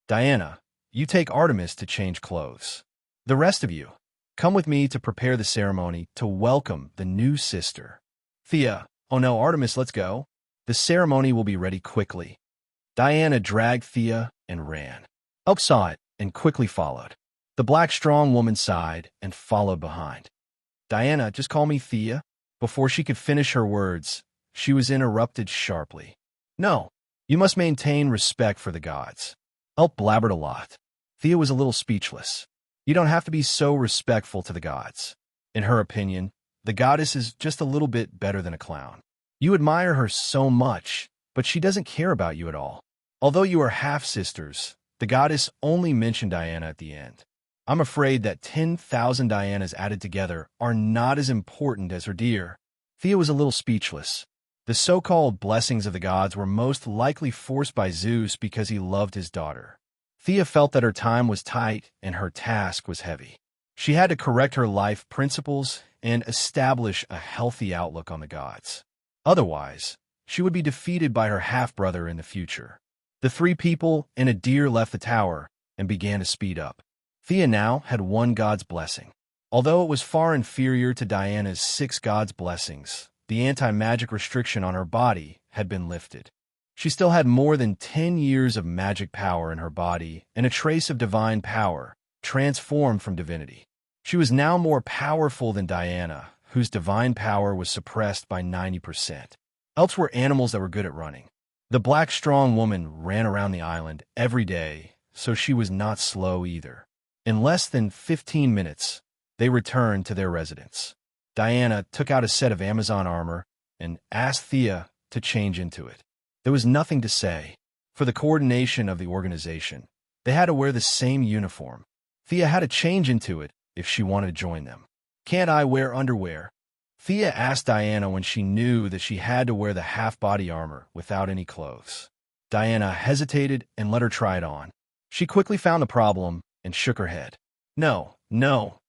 "Diana, you take Artemis to change clothes. The rest of you, come with me to prepare the ceremony to welcome the new sister." Thea, "Oh no, Artemis, let's go. The ceremony will be ready quickly." Diana dragged Thea and ran. Elk saw it and quickly followed. The black strong woman sighed and followed behind. "Diana, just call me Thea." Before she could finish her words, she was interrupted sharply. "No, you must maintain respect for the gods." Elk blabbered a lot. Thea was a little speechless. You don't have to be so respectful to the gods. In her opinion, the goddess is just a little bit better than a clown. You admire her so much, but she doesn't care about you at all. Although you are half-sisters, the goddess only mentioned Diana at the end. I'm afraid that 10,000 Dianas added together are not as important as her dear. Thea was a little speechless. The so-called blessings of the gods were most likely forced by Zeus because he loved his daughter. Thea felt that her time was tight and her task was heavy. She had to correct her life principles and establish a healthy outlook on the gods. Otherwise, she would be defeated by her half-brother in the future. The three people and a deer left the tower and began to speed up. Thea now had one god's blessing. Although it was far inferior to Diana's 6 gods' blessings, the anti-magic restriction on her body had been lifted. She still had more than 10 years of magic power in her body and a trace of divine power, transformed from divinity. She was now more powerful than Diana, whose divine power was suppressed by 90%. Elks were animals that were good at running. The black strong woman ran around the island every day, so she was not slow either. In less than 15 minutes, they returned to their residence. Diana took out a set of Amazon armor and asked Thea to change into it. There was nothing to say. For the coordination of the organization, they had to wear the same uniform. Thea had to change into it if she wanted to join them. "Can't I wear underwear?" Thea asked Diana when she knew that she had to wear the half-body armor without any clothes. Diana hesitated and let her try it on. She quickly found the problem and shook her head. No,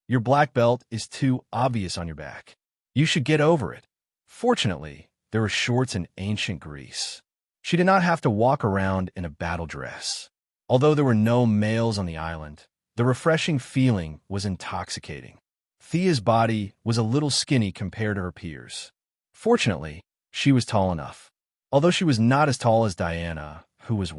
your black belt is too obvious on your back. You should get over it." Fortunately, there were shorts in ancient Greece. She did not have to walk around in a battle dress. Although there were no males on the island, the refreshing feeling was intoxicating. Thea's body was a little skinny compared to her peers. Fortunately, she was tall enough. Although she was not as tall as Diana, who was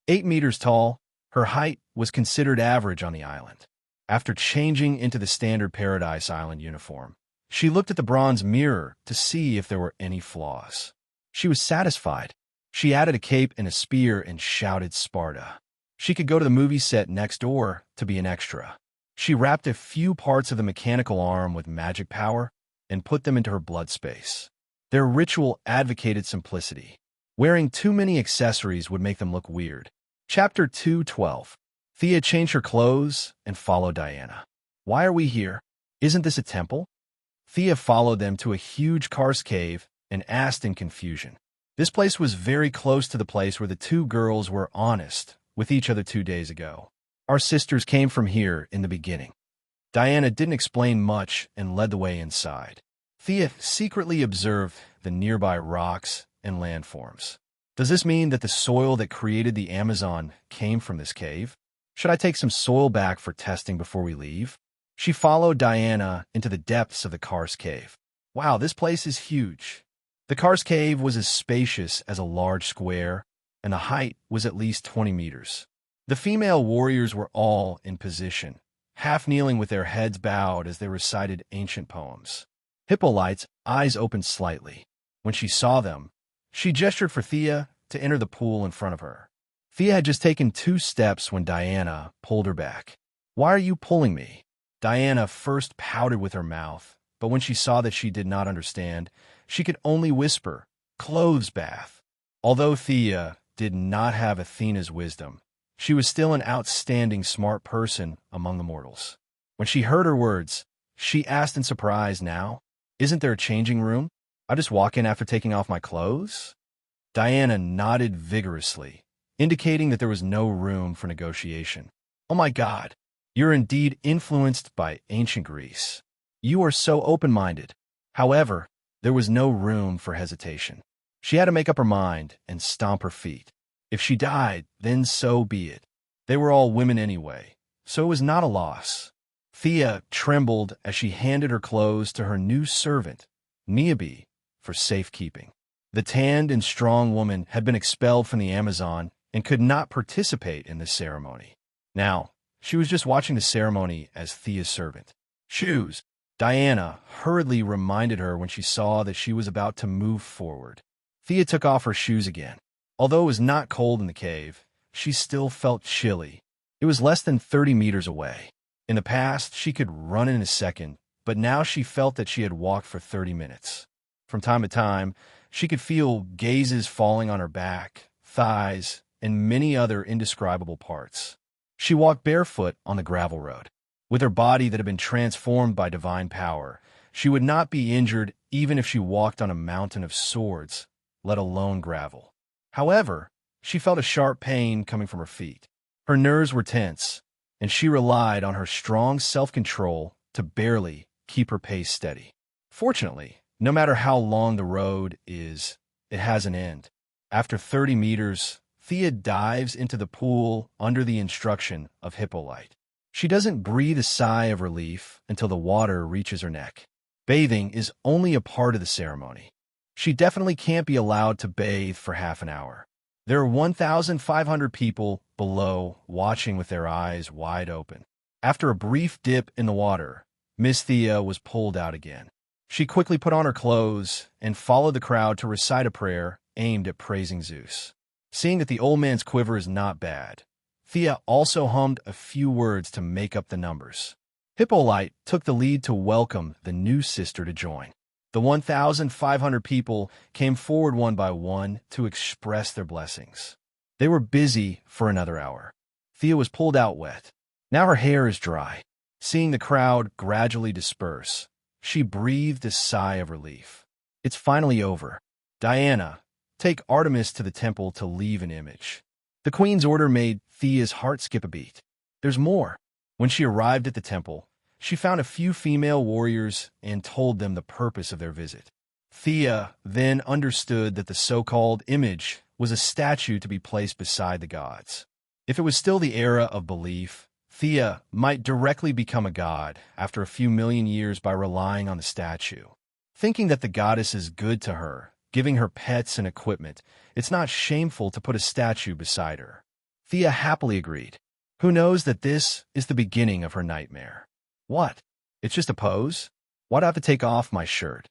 8 meters tall, her height was considered average on the island. After changing into the standard Paradise Island uniform, she looked at the bronze mirror to see if there were any flaws. She was satisfied. She added a cape and a spear and shouted Sparta. She could go to the movie set next door to be an extra. She wrapped a few parts of the mechanical arm with magic power and put them into her blood space. Their ritual advocated simplicity. Wearing too many accessories would make them look weird. Chapter 2:12. Thea changed her clothes and followed Diana. "Why are we here? Isn't this a temple?" Thea followed them to a huge karst cave and asked in confusion. This place was very close to the place where the two girls were honest with each other 2 days ago. "Our sisters came from here in the beginning." Diana didn't explain much and led the way inside. Thea secretly observed the nearby rocks and landforms. Does this mean that the soil that created the Amazon came from this cave? Should I take some soil back for testing before we leave? She followed Diana into the depths of the Karst cave. Wow, this place is huge. The Karst cave was as spacious as a large square, and the height was at least 20 meters. The female warriors were all in position, half kneeling with their heads bowed as they recited ancient poems. Hippolyte's eyes opened slightly. When she saw them, she gestured for Thea to enter the pool in front of her. Thea had just taken 2 steps when Diana pulled her back. "Why are you pulling me?" Diana first pouted with her mouth, but when she saw that she did not understand, she could only whisper, "Clothes bath." Although Thea did not have Athena's wisdom, she was still an outstanding smart person among the mortals. When she heard her words, she asked in surprise, "Now, isn't there a changing room? I just walk in after taking off my clothes?" Diana nodded vigorously, indicating that there was no room for negotiation. "Oh my God, you're indeed influenced by ancient Greece. You are so open-minded." However, there was no room for hesitation. She had to make up her mind and stomp her feet. If she died, then so be it. They were all women anyway, so it was not a loss. Thea trembled as she handed her clothes to her new servant, Niobe, for safekeeping. The tanned and strong woman had been expelled from the Amazon and could not participate in this ceremony. Now, she was just watching the ceremony as Thea's servant. "Shoes," Diana hurriedly reminded her when she saw that she was about to move forward. Thea took off her shoes again. Although it was not cold in the cave, she still felt chilly. It was less than 30 meters away. In the past, she could run in a second, but now she felt that she had walked for 30 minutes. From time to time, she could feel gazes falling on her back, thighs, and many other indescribable parts. She walked barefoot on the gravel road. With her body that had been transformed by divine power, she would not be injured even if she walked on a mountain of swords, let alone gravel. However, she felt a sharp pain coming from her feet. Her nerves were tense, and she relied on her strong self-control to barely keep her pace steady. Fortunately, no matter how long the road is, it has an end. After 30 meters, Thea dives into the pool under the instruction of Hippolyte. She doesn't breathe a sigh of relief until the water reaches her neck. Bathing is only a part of the ceremony. She definitely can't be allowed to bathe for half an hour. There are 1,500 people below watching with their eyes wide open. After a brief dip in the water, Miss Thea was pulled out again. She quickly put on her clothes and followed the crowd to recite a prayer aimed at praising Zeus. Seeing that the old man's quiver is not bad, Thea also hummed a few words to make up the numbers. Hippolyte took the lead to welcome the new sister to join. The 1,500 people came forward one by one to express their blessings. They were busy for another hour. Thea was pulled out wet. Now her hair is dry. Seeing the crowd gradually disperse, she breathed a sigh of relief. It's finally over. "Diana, take Artemis to the temple to leave an image." The queen's order made Thea's heart skip a beat. There's more. When she arrived at the temple, she found a few female warriors and told them the purpose of their visit. Thea then understood that the so-called image was a statue to be placed beside the gods. If it was still the era of belief, Thea might directly become a god after a few million years by relying on the statue. Thinking that the goddess is good to her, giving her pets and equipment, it's not shameful to put a statue beside her. Thea happily agreed. Who knows that this is the beginning of her nightmare? What? It's just a pose? Why do I have to take off my shirt?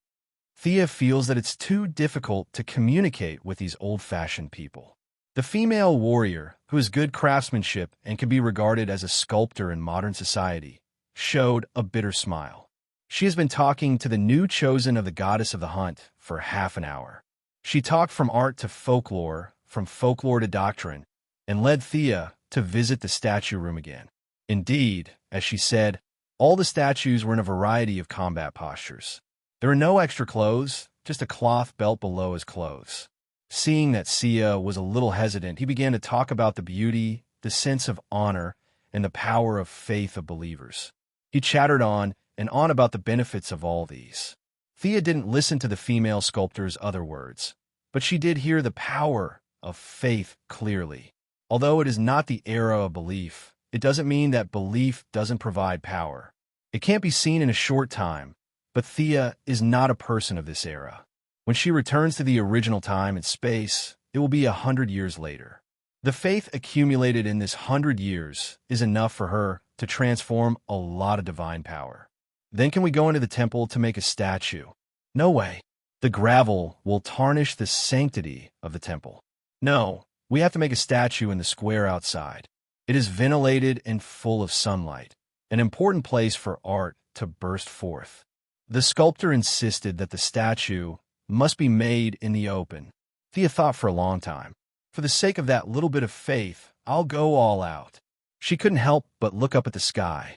Thea feels that it's too difficult to communicate with these old-fashioned people. The female warrior, who has good craftsmanship and can be regarded as a sculptor in modern society, showed a bitter smile. She has been talking to the new chosen of the goddess of the hunt for half an hour. She talked from art to folklore, from folklore to doctrine, and led Thea to visit the statue room again. Indeed, as she said, all the statues were in a variety of combat postures. There were no extra clothes, just a cloth belt below his clothes. Seeing that Sia was a little hesitant, he began to talk about the beauty, the sense of honor, and the power of faith of believers. He chattered on and on about the benefits of all these. Thea didn't listen to the female sculptor's other words, but she did hear the power of faith clearly. Although it is not the era of belief, it doesn't mean that belief doesn't provide power. It can't be seen in a short time, but Thea is not a person of this era. When she returns to the original time and space, it will be 100 years later. The faith accumulated in this 100 years is enough for her to transform a lot of divine power. Then can we go into the temple to make a statue? No way. The gravel will tarnish the sanctity of the temple. No, we have to make a statue in the square outside. It is ventilated and full of sunlight, an important place for art to burst forth. The sculptor insisted that the statue must be made in the open. Thea thought for a long time. For the sake of that little bit of faith, I'll go all out. She couldn't help but look up at the sky.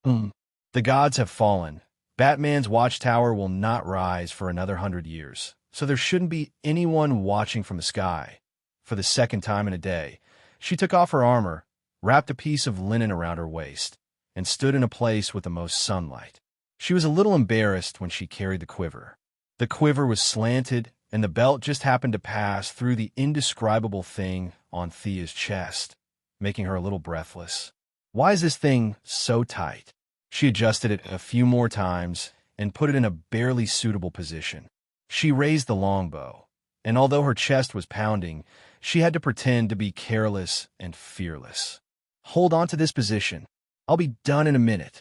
The gods have fallen. Batman's watchtower will not rise for another 100 years, so there shouldn't be anyone watching from the sky. For the second time in a day, she took off her armor, wrapped a piece of linen around her waist, and stood in a place with the most sunlight. She was a little embarrassed when she carried the quiver. The quiver was slanted, and the belt just happened to pass through the indescribable thing on Thea's chest, making her a little breathless. Why is this thing so tight? She adjusted it a few more times and put it in a barely suitable position. She raised the longbow, and although her chest was pounding, she had to pretend to be careless and fearless. Hold on to this position. I'll be done in a minute.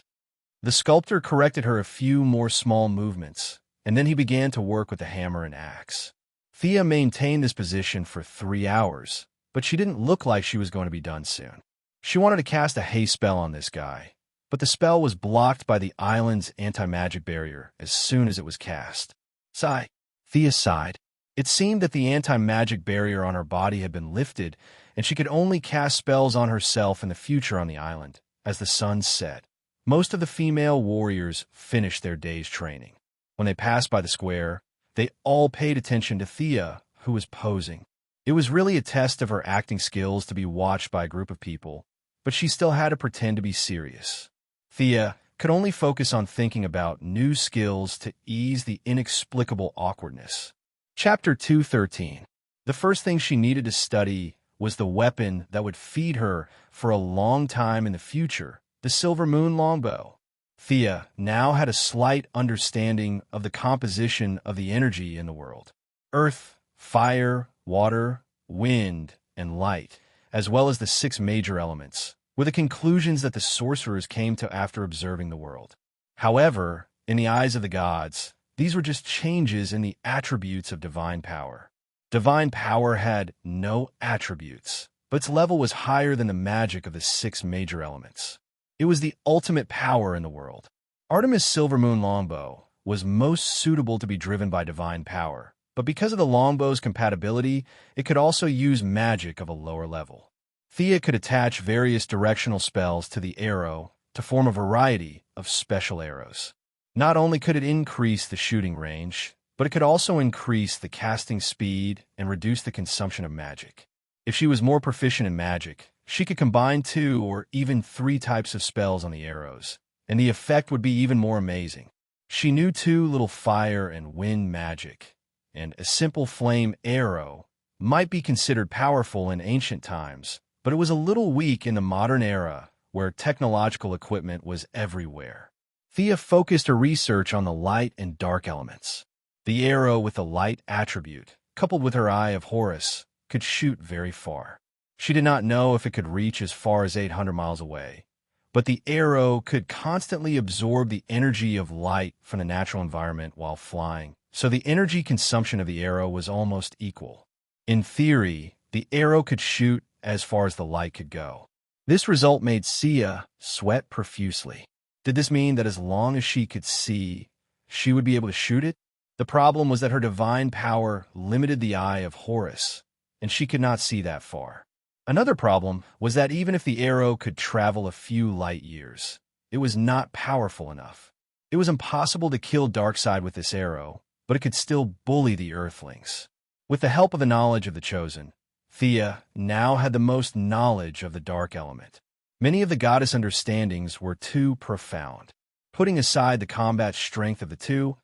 The sculptor corrected her a few more small movements, and then he began to work with the hammer and axe. Thea maintained this position for 3 hours, but she didn't look like she was going to be done soon. She wanted to cast a haste spell on this guy, but the spell was blocked by the island's anti-magic barrier as soon as it was cast. Sigh. Thea sighed. It seemed that the anti-magic barrier on her body had been lifted, and she could only cast spells on herself in the future on the island, as the sun set. Most of the female warriors finished their day's training. When they passed by the square, they all paid attention to Thea, who was posing. It was really a test of her acting skills to be watched by a group of people, but she still had to pretend to be serious. Thea could only focus on thinking about new skills to ease the inexplicable awkwardness. Chapter 213. The first thing she needed to study was the weapon that would feed her for a long time in the future, the Silver Moon longbow. Thea now had a slight understanding of the composition of the energy in the world. Earth, fire, water, wind, and light, as well as the 6 major elements, were the conclusions that the sorcerers came to after observing the world. However, in the eyes of the gods, these were just changes in the attributes of divine power. Divine power had no attributes, but its level was higher than the magic of the 6 major elements. It was the ultimate power in the world. Artemis' Silver Moon longbow was most suitable to be driven by divine power, but because of the longbow's compatibility, it could also use magic of a lower level. Thea could attach various directional spells to the arrow to form a variety of special arrows. Not only could it increase the shooting range, but it could also increase the casting speed and reduce the consumption of magic. If she was more proficient in magic, she could combine 2 or even 3 types of spells on the arrows, and the effect would be even more amazing. She knew 2 little fire and wind magic, and a simple flame arrow might be considered powerful in ancient times, but it was a little weak in the modern era where technological equipment was everywhere. Thea focused her research on the light and dark elements. The arrow with the light attribute, coupled with her Eye of Horus, could shoot very far. She did not know if it could reach as far as 800 miles away, but the arrow could constantly absorb the energy of light from the natural environment while flying, so the energy consumption of the arrow was almost equal. In theory, the arrow could shoot as far as the light could go. This result made Thea sweat profusely. Did this mean that as long as she could see, she would be able to shoot it? The problem was that her divine power limited the Eye of Horus, and she could not see that far. Another problem was that even if the arrow could travel a few light years, it was not powerful enough. It was impossible to kill Darkseid with this arrow, but it could still bully the Earthlings. With the help of the knowledge of the Chosen, Thea now had the most knowledge of the dark element. Many of the goddess understandings were too profound. Putting aside the combat strength of the two,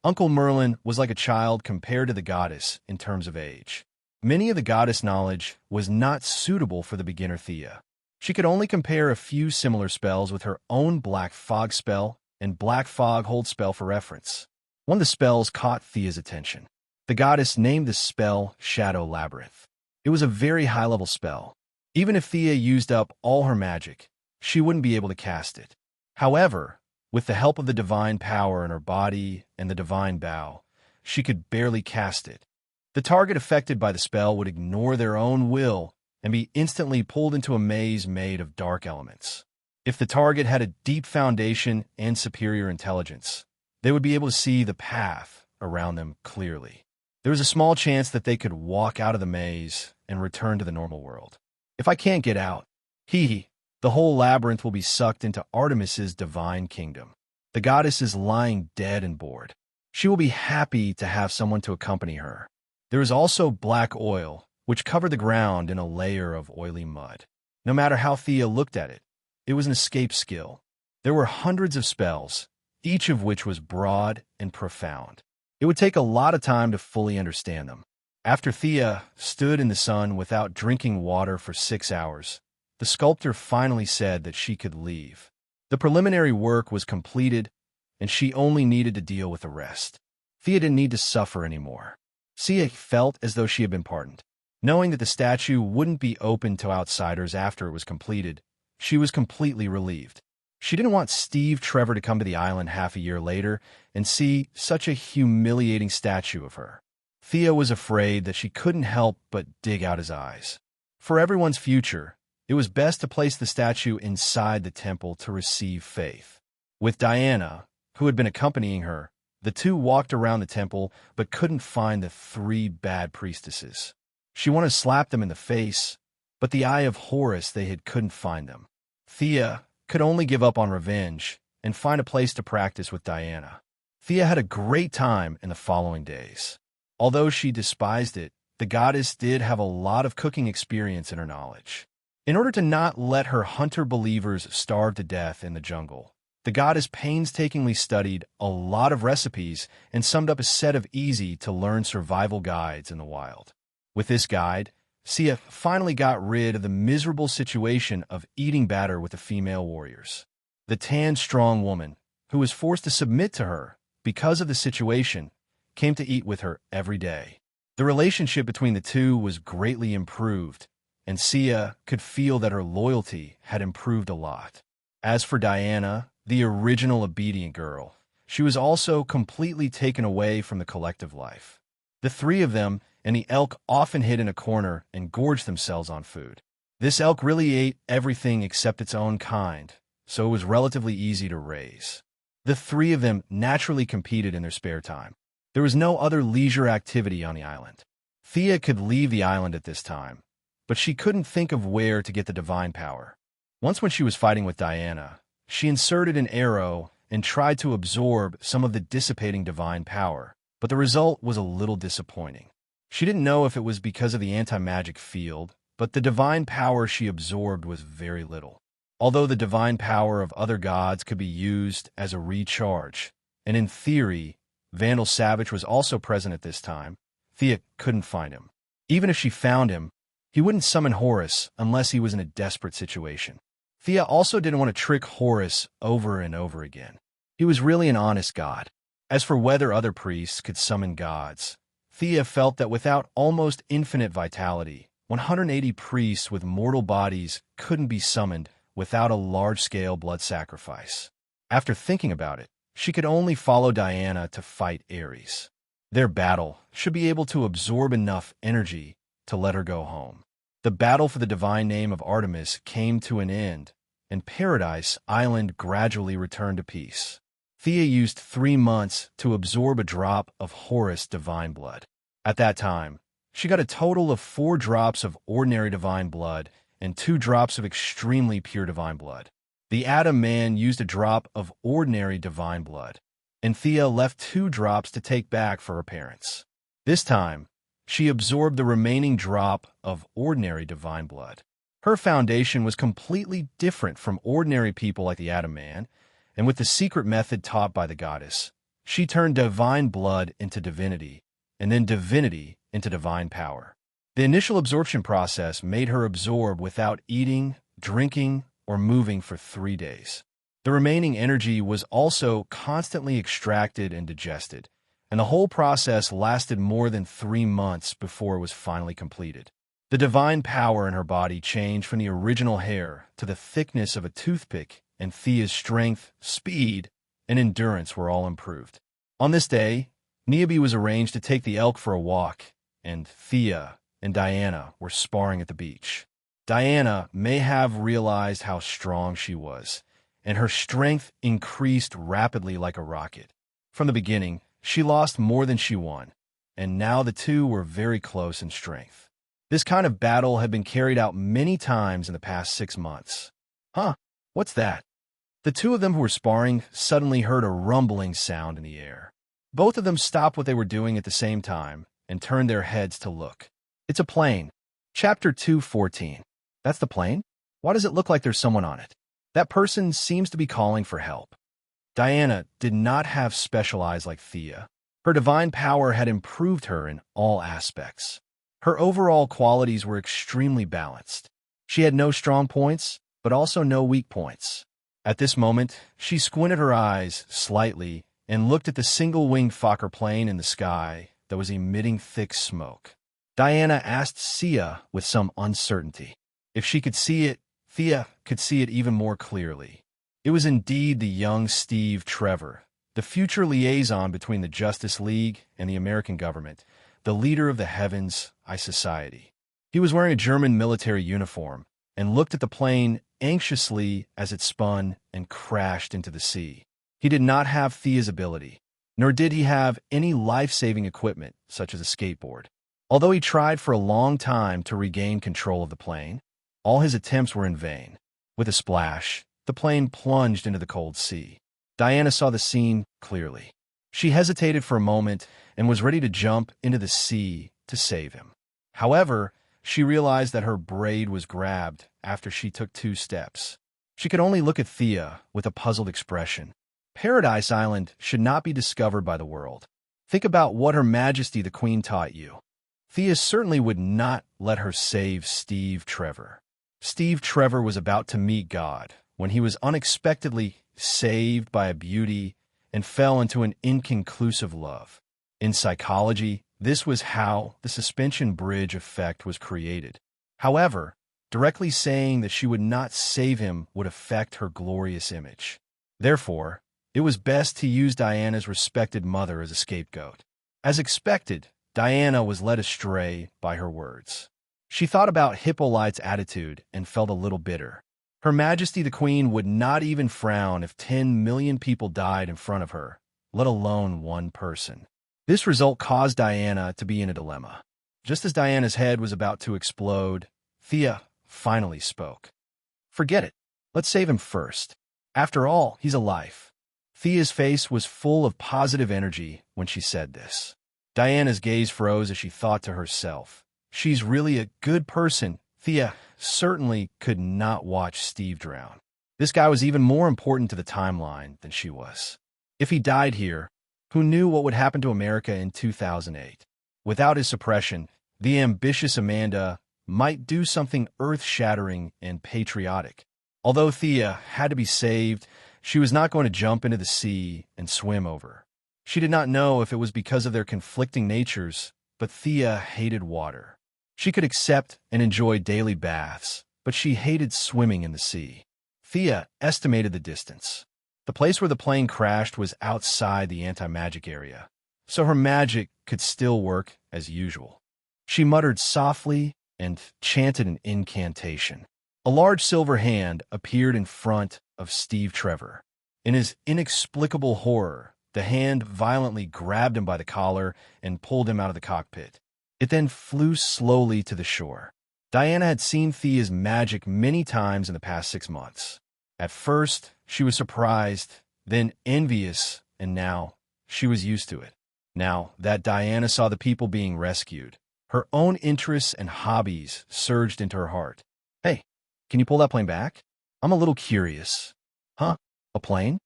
Uncle Merlin was like a child compared to the goddess in terms of age. Many of the goddess knowledge was not suitable for the beginner Thea. She could only compare a few similar spells with her own Black Fog spell and Black Fog Hold spell for reference. One of the spells caught Thea's attention. The goddess named the spell Shadow Labyrinth. It was a very high-level spell. Even if Thea used up all her magic, she wouldn't be able to cast it. However, with the help of the divine power in her body and the divine bow, she could barely cast it. The target affected by the spell would ignore their own will and be instantly pulled into a maze made of dark elements. If the target had a deep foundation and superior intelligence, they would be able to see the path around them clearly. There was a small chance that they could walk out of the maze and return to the normal world. If I can't get out, the whole labyrinth will be sucked into Artemis's divine kingdom. The goddess is lying dead and bored. She will be happy to have someone to accompany her. There is also black oil, which covered the ground in a layer of oily mud. No matter how Thea looked at it, it was an escape skill. There were hundreds of spells, each of which was broad and profound. It would take a lot of time to fully understand them. After Thea stood in the sun without drinking water for 6 hours, the sculptor finally said that she could leave. The preliminary work was completed, and she only needed to deal with the rest. Thea didn't need to suffer anymore. Thea felt as though she had been pardoned. Knowing that the statue wouldn't be open to outsiders after it was completed, she was completely relieved. She didn't want Steve Trevor to come to the island half a year later and see such a humiliating statue of her. Thea was afraid that she couldn't help but dig out his eyes. For everyone's future, it was best to place the statue inside the temple to receive faith. With Diana, who had been accompanying her, the two walked around the temple but couldn't find the 3 bad priestesses. She wanted to slap them in the face, but the eye of Horus couldn't find them. Thea could only give up on revenge and find a place to practice with Diana. Thea had a great time in the following days. Although she despised it, the goddess did have a lot of cooking experience in her knowledge. In order to not let her hunter believers starve to death in the jungle, the goddess painstakingly studied a lot of recipes and summed up a set of easy-to-learn survival guides in the wild. With this guide, Thea finally got rid of the miserable situation of eating batter with the female warriors. The tanned, strong woman, who was forced to submit to her because of the situation, came to eat with her every day. The relationship between the two was greatly improved, and Thea could feel that her loyalty had improved a lot. As for Diana, the original obedient girl, she was also completely taken away from the collective life. The 3 of them and the elk often hid in a corner and gorged themselves on food. This elk really ate everything except its own kind, so it was relatively easy to raise. The 3 of them naturally competed in their spare time. There was no other leisure activity on the island. Thea could leave the island at this time, but she couldn't think of where to get the divine power. Once when she was fighting with Diana, she inserted an arrow and tried to absorb some of the dissipating divine power, but the result was a little disappointing. She didn't know if it was because of the anti-magic field, but the divine power she absorbed was very little. Although the divine power of other gods could be used as a recharge, and in theory, Vandal Savage was also present at this time, Thea couldn't find him. Even if she found him, he wouldn't summon Horus unless he was in a desperate situation. Thea also didn't want to trick Horus over and over again. He was really an honest god. As for whether other priests could summon gods, Thea felt that without almost infinite vitality, 180 priests with mortal bodies couldn't be summoned without a large-scale blood sacrifice. After thinking about it, she could only follow Diana to fight Ares. Their battle should be able to absorb enough energy to let her go home. The battle for the divine name of Artemis came to an end, and Paradise Island gradually returned to peace. Thea used 3 months to absorb a drop of Horus divine blood. At that time, she got a total of 4 drops of ordinary divine blood and 2 drops of extremely pure divine blood. The Atom Man used a drop of ordinary divine blood, and Thea left 2 drops to take back for her parents. This time, she absorbed the remaining drop of ordinary divine blood. Her foundation was completely different from ordinary people like the Atom Man, and with the secret method taught by the goddess, She turned divine blood into divinity, and then divinity into divine power. The initial absorption process made her absorb without eating, drinking, or moving for 3 days. The remaining energy was also constantly extracted and digested, and the whole process lasted more than 3 months before it was finally completed. The divine power in her body changed from the original hair to the thickness of a toothpick, and Thea's strength, speed, and endurance were all improved. On this day, Niobe was arranged to take the elk for a walk, and Thea and Diana were sparring at the beach. Diana may have realized how strong she was, and her strength increased rapidly like a rocket. From the beginning, she lost more than she won, and now the two were very close in strength. This kind of battle had been carried out many times in the past 6 months. Huh, what's that? The two of them who were sparring suddenly heard a rumbling sound in the air. Both of them stopped what they were doing at the same time and turned their heads to look. It's a plane. Chapter 2:14. That's the plane? Why does it look like there's someone on it? That person seems to be calling for help. Diana did not have special eyes like Thea. Her divine power had improved her in all aspects. Her overall qualities were extremely balanced. She had no strong points, but also no weak points. At this moment, she squinted her eyes slightly and looked at the single-winged Fokker plane in the sky that was emitting thick smoke. Diana asked Sia with some uncertainty. If she could see it, Thea could see it even more clearly. It was indeed the young Steve Trevor, the future liaison between the Justice League and the American government, the leader of the Heavens High Society. He was wearing a German military uniform and looked at the plane anxiously as it spun and crashed into the sea. He did not have Thea's ability, nor did he have any life-saving equipment, such as a skateboard. Although he tried for a long time to regain control of the plane, all his attempts were in vain. With a splash, the plane plunged into the cold sea. Diana saw the scene clearly. She hesitated for a moment and was ready to jump into the sea to save him. However, she realized that her braid was grabbed after she took 2 steps. She could only look at Thea with a puzzled expression. Paradise Island should not be discovered by the world. Think about what Her Majesty the Queen taught you. Thea certainly would not let her save Steve Trevor. Steve Trevor was about to meet God when he was unexpectedly saved by a beauty and fell into an inconclusive love. In psychology, this was how the suspension bridge effect was created. However, directly saying that she would not save him would affect her glorious image. Therefore, it was best to use Diana's respected mother as a scapegoat. As expected, Diana was led astray by her words. She thought about Hippolyte's attitude and felt a little bitter. Her Majesty the Queen would not even frown if 10 million people died in front of her, let alone one person. This result caused Diana to be in a dilemma. Just as Diana's head was about to explode, Thea finally spoke. Forget it. Let's save him first. After all, he's alive. Thea's face was full of positive energy when she said this. Diana's gaze froze as she thought to herself, she's really a good person. Thea certainly could not watch Steve drown. This guy was even more important to the timeline than she was. If he died here, who knew what would happen to America in 2008? Without his suppression, the ambitious Amanda might do something earth-shattering and patriotic. Although Thea had to be saved, she was not going to jump into the sea and swim over. She did not know if it was because of their conflicting natures, but Thea hated water. She could accept and enjoy daily baths, but she hated swimming in the sea. Thea estimated the distance. The place where the plane crashed was outside the anti-magic area, so her magic could still work as usual. She muttered softly and chanted an incantation. A large silver hand appeared in front of Steve Trevor. In his inexplicable horror, the hand violently grabbed him by the collar and pulled him out of the cockpit. It then flew slowly to the shore. Diana had seen Thea's magic many times in the past 6 months. At first, she was surprised, then envious, and now she was used to it. Now that Diana saw the people being rescued, her own interests and hobbies surged into her heart. Hey, can you pull that plane back? I'm a little curious. Huh? A plane?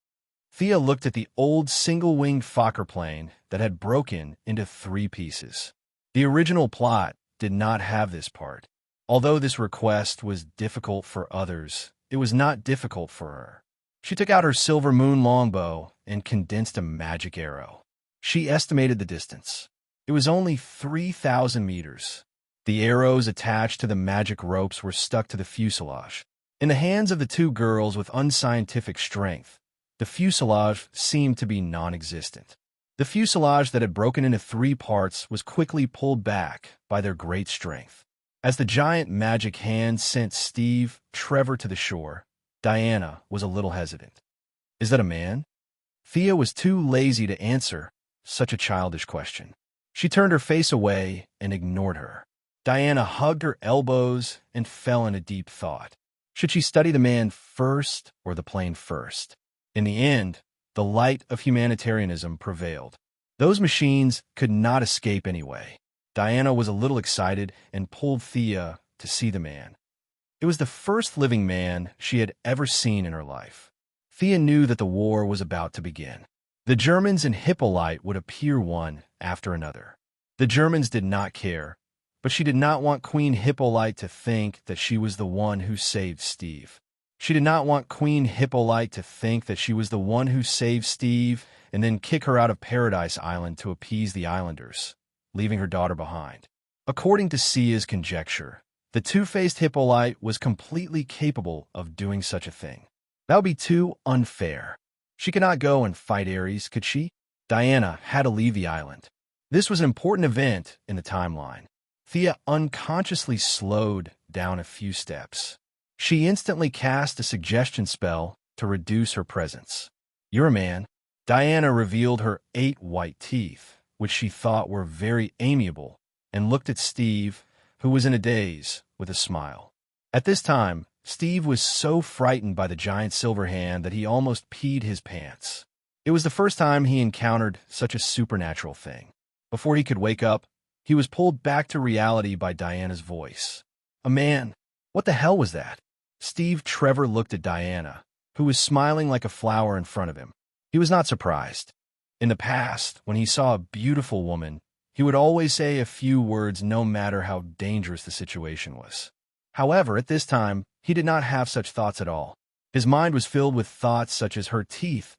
Thea looked at the old single-winged Fokker plane that had broken into 3 pieces. The original plot did not have this part. Although this request was difficult for others, it was not difficult for her. She took out her silver moon longbow and condensed a magic arrow. She estimated the distance. It was only 3,000 meters. The arrows attached to the magic ropes were stuck to the fuselage. In the hands of the 2 girls with unscientific strength, the fuselage seemed to be non-existent. The fuselage that had broken into 3 parts was quickly pulled back by their great strength. As the giant magic hand sent Steve Trevor to the shore, Diana was a little hesitant. "Is that a man?" Thea was too lazy to answer such a childish question. She turned her face away and ignored her. Diana hugged her elbows and fell into deep thought. Should she study the man first or the plane first? In the end, the light of humanitarianism prevailed. Those machines could not escape anyway. Diana was a little excited and pulled Thea to see the man. It was the first living man she had ever seen in her life. Thea knew that the war was about to begin. The Germans and Hippolyte would appear one after another. The Germans did not care, but she did not want Queen Hippolyte to think that she was the one who saved Steve. She did not want Queen Hippolyte to think that she was the one who saved Steve and then kick her out of Paradise Island to appease the islanders, leaving her daughter behind. According to Sia's conjecture, the two-faced Hippolyte was completely capable of doing such a thing. That would be too unfair. She could not go and fight Ares, could she? Diana had to leave the island. This was an important event in the timeline. Thea unconsciously slowed down a few steps. She instantly cast a suggestion spell to reduce her presence. "You're a man." Diana revealed her 8 white teeth, which she thought were very amiable, and looked at Steve, who was in a daze, with a smile. At this time, Steve was so frightened by the giant silver hand that he almost peed his pants. It was the first time he encountered such a supernatural thing. Before he could wake up, he was pulled back to reality by Diana's voice. "A man? What the hell was that?" Steve Trevor looked at Diana, who was smiling like a flower in front of him. He was not surprised. In the past, when he saw a beautiful woman, he would always say a few words no matter how dangerous the situation was. However, at this time, he did not have such thoughts at all. His mind was filled with thoughts such as, her teeth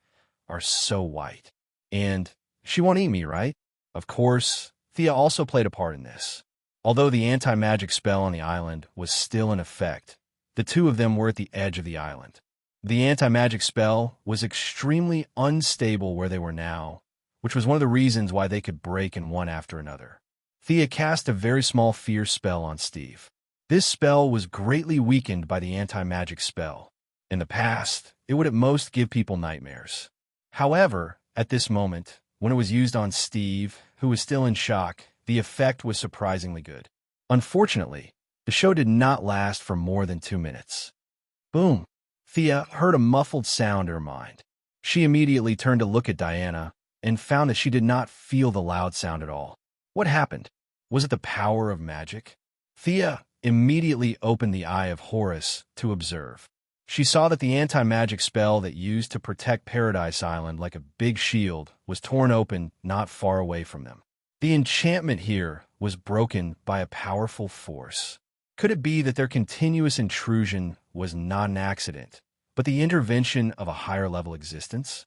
are so white. And, she won't eat me, right? Of course, Thea also played a part in this. Although the anti-magic spell on the island was still in effect, the two of them were at the edge of the island. The anti-magic spell was extremely unstable where they were now, which was one of the reasons why they could break in one after another. Thea cast a very small fear spell on Steve. This spell was greatly weakened by the anti-magic spell. In the past, it would at most give people nightmares. However, at this moment, when it was used on Steve, who was still in shock, the effect was surprisingly good. Unfortunately, the show did not last for more than 2 minutes. Boom! Thea heard a muffled sound in her mind. She immediately turned to look at Diana and found that she did not feel the loud sound at all. What happened? Was it the power of magic? Thea immediately opened the Eye of Horus to observe. She saw that the anti-magic spell that used to protect Paradise Island like a big shield was torn open not far away from them. The enchantment here was broken by a powerful force. Could it be that their continuous intrusion was not an accident, but the intervention of a higher-level existence?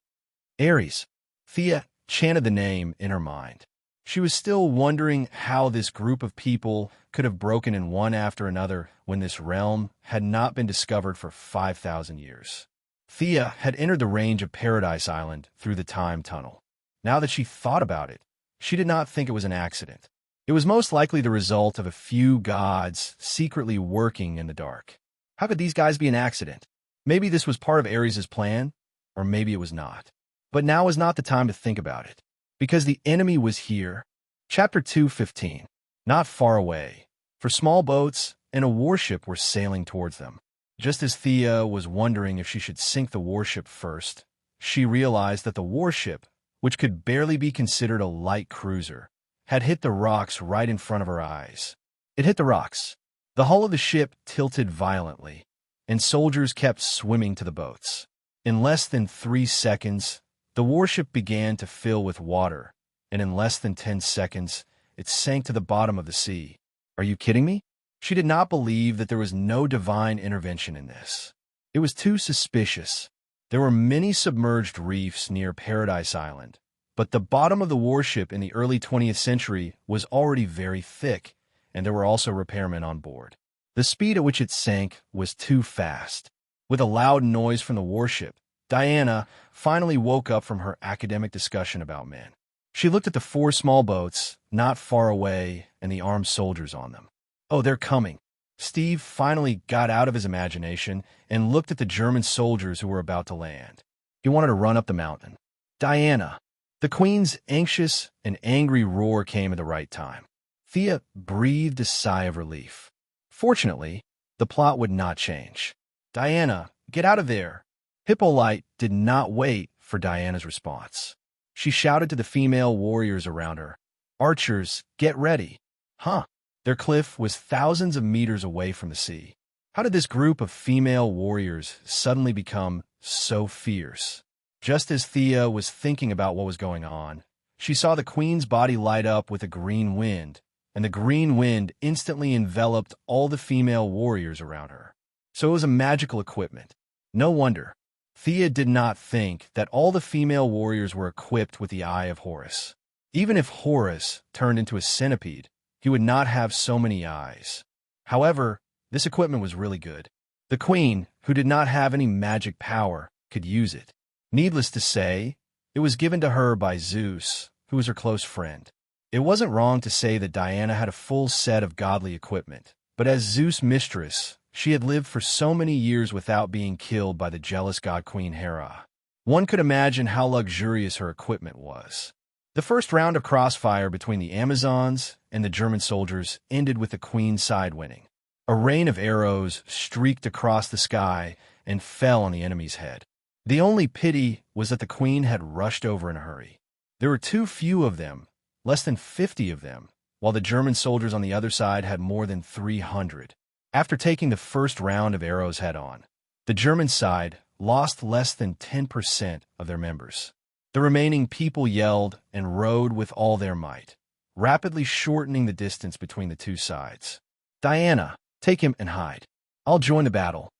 Ares. Thea chanted the name in her mind. She was still wondering how this group of people could have broken in one after another when this realm had not been discovered for 5,000 years. Thea had entered the range of Paradise Island through the time tunnel. Now that she thought about it, she did not think it was an accident. It was most likely the result of a few gods secretly working in the dark. How could these guys be an accident? Maybe this was part of Ares' plan, or maybe it was not. But now is not the time to think about it, because the enemy was here. Chapter 2:15. Not far away, for small boats and a warship were sailing towards them. Just as Thea was wondering if she should sink the warship first, she realized that the warship, which could barely be considered a light cruiser, had hit the rocks right in front of her eyes. It hit the rocks. The hull of the ship tilted violently, and soldiers kept swimming to the boats. In less than 3 seconds, the warship began to fill with water, and in less than 10 seconds, it sank to the bottom of the sea. Are you kidding me? She did not believe that there was no divine intervention in this. It was too suspicious. There were many submerged reefs near Paradise Island, but the bottom of the warship in the early 20th century was already very thick, and there were also repairmen on board. The speed at which it sank was too fast. With a loud noise from the warship, Diana finally woke up from her academic discussion about men. She looked at the 4 small boats not far away and the armed soldiers on them. Oh, they're coming. Steve finally got out of his imagination and looked at the German soldiers who were about to land. He wanted to run up the mountain. Diana. The Queen's anxious and angry roar came at the right time. Thea breathed a sigh of relief. Fortunately, the plot would not change. Diana, get out of there. Hippolyte did not wait for Diana's response. She shouted to the female warriors around her, "Archers, get ready." Huh. Their cliff was thousands of meters away from the sea. How did this group of female warriors suddenly become so fierce? Just as Thea was thinking about what was going on, she saw the Queen's body light up with a green wind, and the green wind instantly enveloped all the female warriors around her. So it was a magical equipment. No wonder. Thea did not think that all the female warriors were equipped with the Eye of Horus. Even if Horus turned into a centipede, he would not have so many eyes. However, this equipment was really good. The Queen, who did not have any magic power, could use it. Needless to say, it was given to her by Zeus, who was her close friend. It wasn't wrong to say that Diana had a full set of godly equipment, but as Zeus' mistress, she had lived for so many years without being killed by the jealous god Queen Hera. One could imagine how luxurious her equipment was. The first round of crossfire between the Amazons and the German soldiers ended with the Queen's side winning. A rain of arrows streaked across the sky and fell on the enemy's head. The only pity was that the Queen had rushed over in a hurry. There were too few of them, less than 50 of them, while the German soldiers on the other side had more than 300. After taking the first round of arrows head-on, the German side lost less than 10% of their members. The remaining people yelled and rowed with all their might, rapidly shortening the distance between the two sides. Diana, take him and hide. I'll join the battle.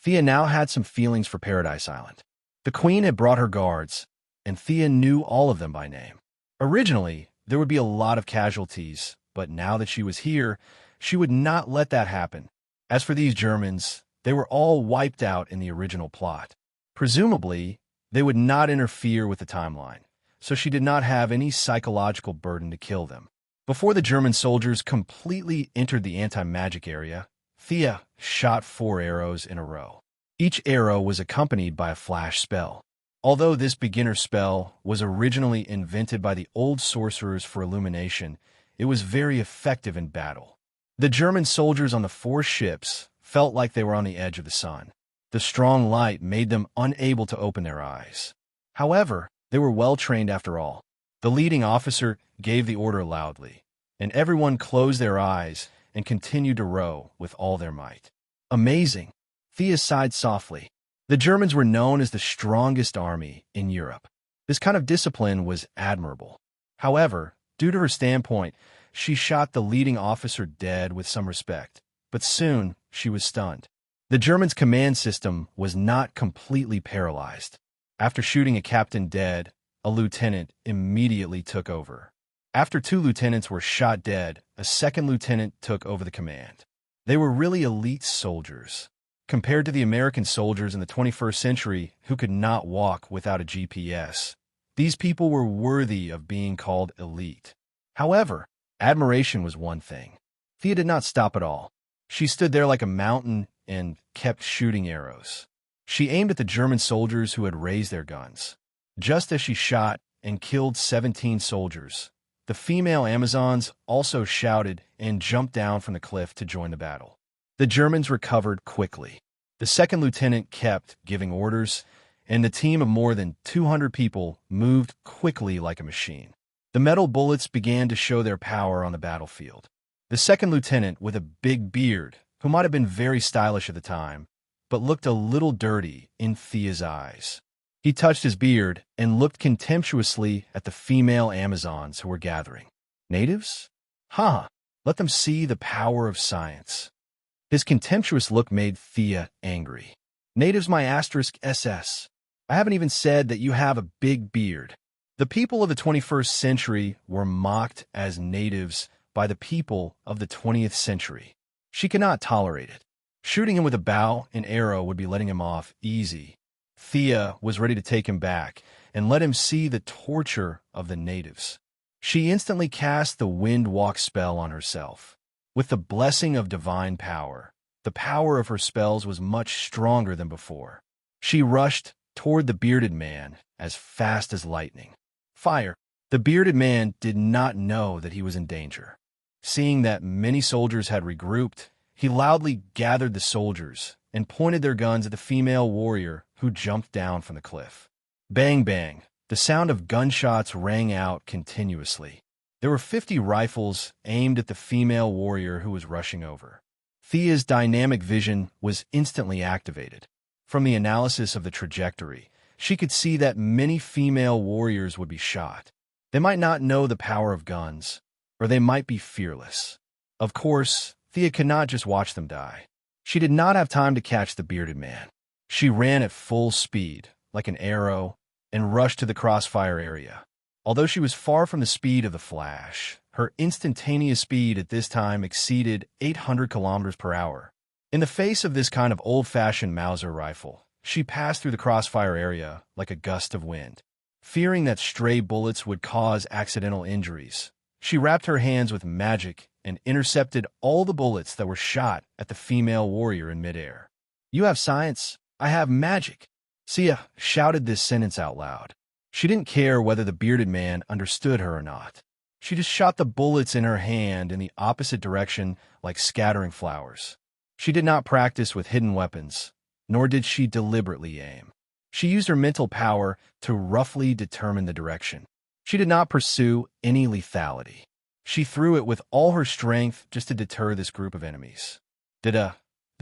Thea now had some feelings for Paradise Island. The Queen had brought her guards, and Thea knew all of them by name. Originally, there would be a lot of casualties, but now that she was here, she would not let that happen. As for these Germans, they were all wiped out in the original plot. Presumably, they would not interfere with the timeline, so she did not have any psychological burden to kill them. Before the German soldiers completely entered the anti-magic area, Thea shot 4 arrows in a row. Each arrow was accompanied by a flash spell. Although this beginner spell was originally invented by the old sorcerers for illumination, it was very effective in battle. The German soldiers on the 4 ships felt like they were on the edge of the sun. The strong light made them unable to open their eyes. However, they were well trained after all. The leading officer gave the order loudly, and everyone closed their eyes and continued to row with all their might. Amazing! Thea sighed softly. The Germans were known as the strongest army in Europe. This kind of discipline was admirable. However, due to her standpoint, she shot the leading officer dead with some respect, but soon she was stunned. The Germans' command system was not completely paralyzed. After shooting a captain dead, a lieutenant immediately took over. After 2 lieutenants were shot dead, a second lieutenant took over the command. They were really elite soldiers. Compared to the American soldiers in the 21st century who could not walk without a GPS, these people were worthy of being called elite. However, admiration was one thing. Thea did not stop at all. She stood there like a mountain and kept shooting arrows. She aimed at the German soldiers who had raised their guns. Just as she shot and killed 17 soldiers, the female Amazons also shouted and jumped down from the cliff to join the battle. The Germans recovered quickly. The second lieutenant kept giving orders, and the team of more than 200 people moved quickly like a machine. The metal bullets began to show their power on the battlefield. The second lieutenant, with a big beard, who might have been very stylish at the time, but looked a little dirty in Thea's eyes. He touched his beard and looked contemptuously at the female Amazons who were gathering. Natives? Ha! Let them see the power of science. His contemptuous look made Thea angry. Natives my *SS. I haven't even said that you have a big beard. The people of the 21st century were mocked as natives by the people of the 20th century. She could not tolerate it. Shooting him with a bow and arrow would be letting him off easy. Thea was ready to take him back and let him see the torture of the natives. She instantly cast the Wind Walk spell on herself. With the blessing of divine power, the power of her spells was much stronger than before. She rushed toward the bearded man as fast as lightning. Fire! The bearded man did not know that he was in danger. Seeing that many soldiers had regrouped, he loudly gathered the soldiers and pointed their guns at the female warrior who jumped down from the cliff. Bang, bang! The sound of gunshots rang out continuously. There were 50 rifles aimed at the female warrior who was rushing over. Thea's dynamic vision was instantly activated. From the analysis of the trajectory, she could see that many female warriors would be shot. They might not know the power of guns, or they might be fearless. Of course, Thea could not just watch them die. She did not have time to catch the bearded man. She ran at full speed, like an arrow, and rushed to the crossfire area. Although she was far from the speed of the Flash, her instantaneous speed at this time exceeded 800 kilometers per hour. In the face of this kind of old-fashioned Mauser rifle, she passed through the crossfire area like a gust of wind. Fearing that stray bullets would cause accidental injuries, she wrapped her hands with magic and intercepted all the bullets that were shot at the female warrior in midair. You have science, I have magic. Thea shouted this sentence out loud. She didn't care whether the bearded man understood her or not. She just shot the bullets in her hand in the opposite direction like scattering flowers. She did not practice with hidden weapons, nor did she deliberately aim. She used her mental power to roughly determine the direction. She did not pursue any lethality. She threw it with all her strength just to deter this group of enemies. The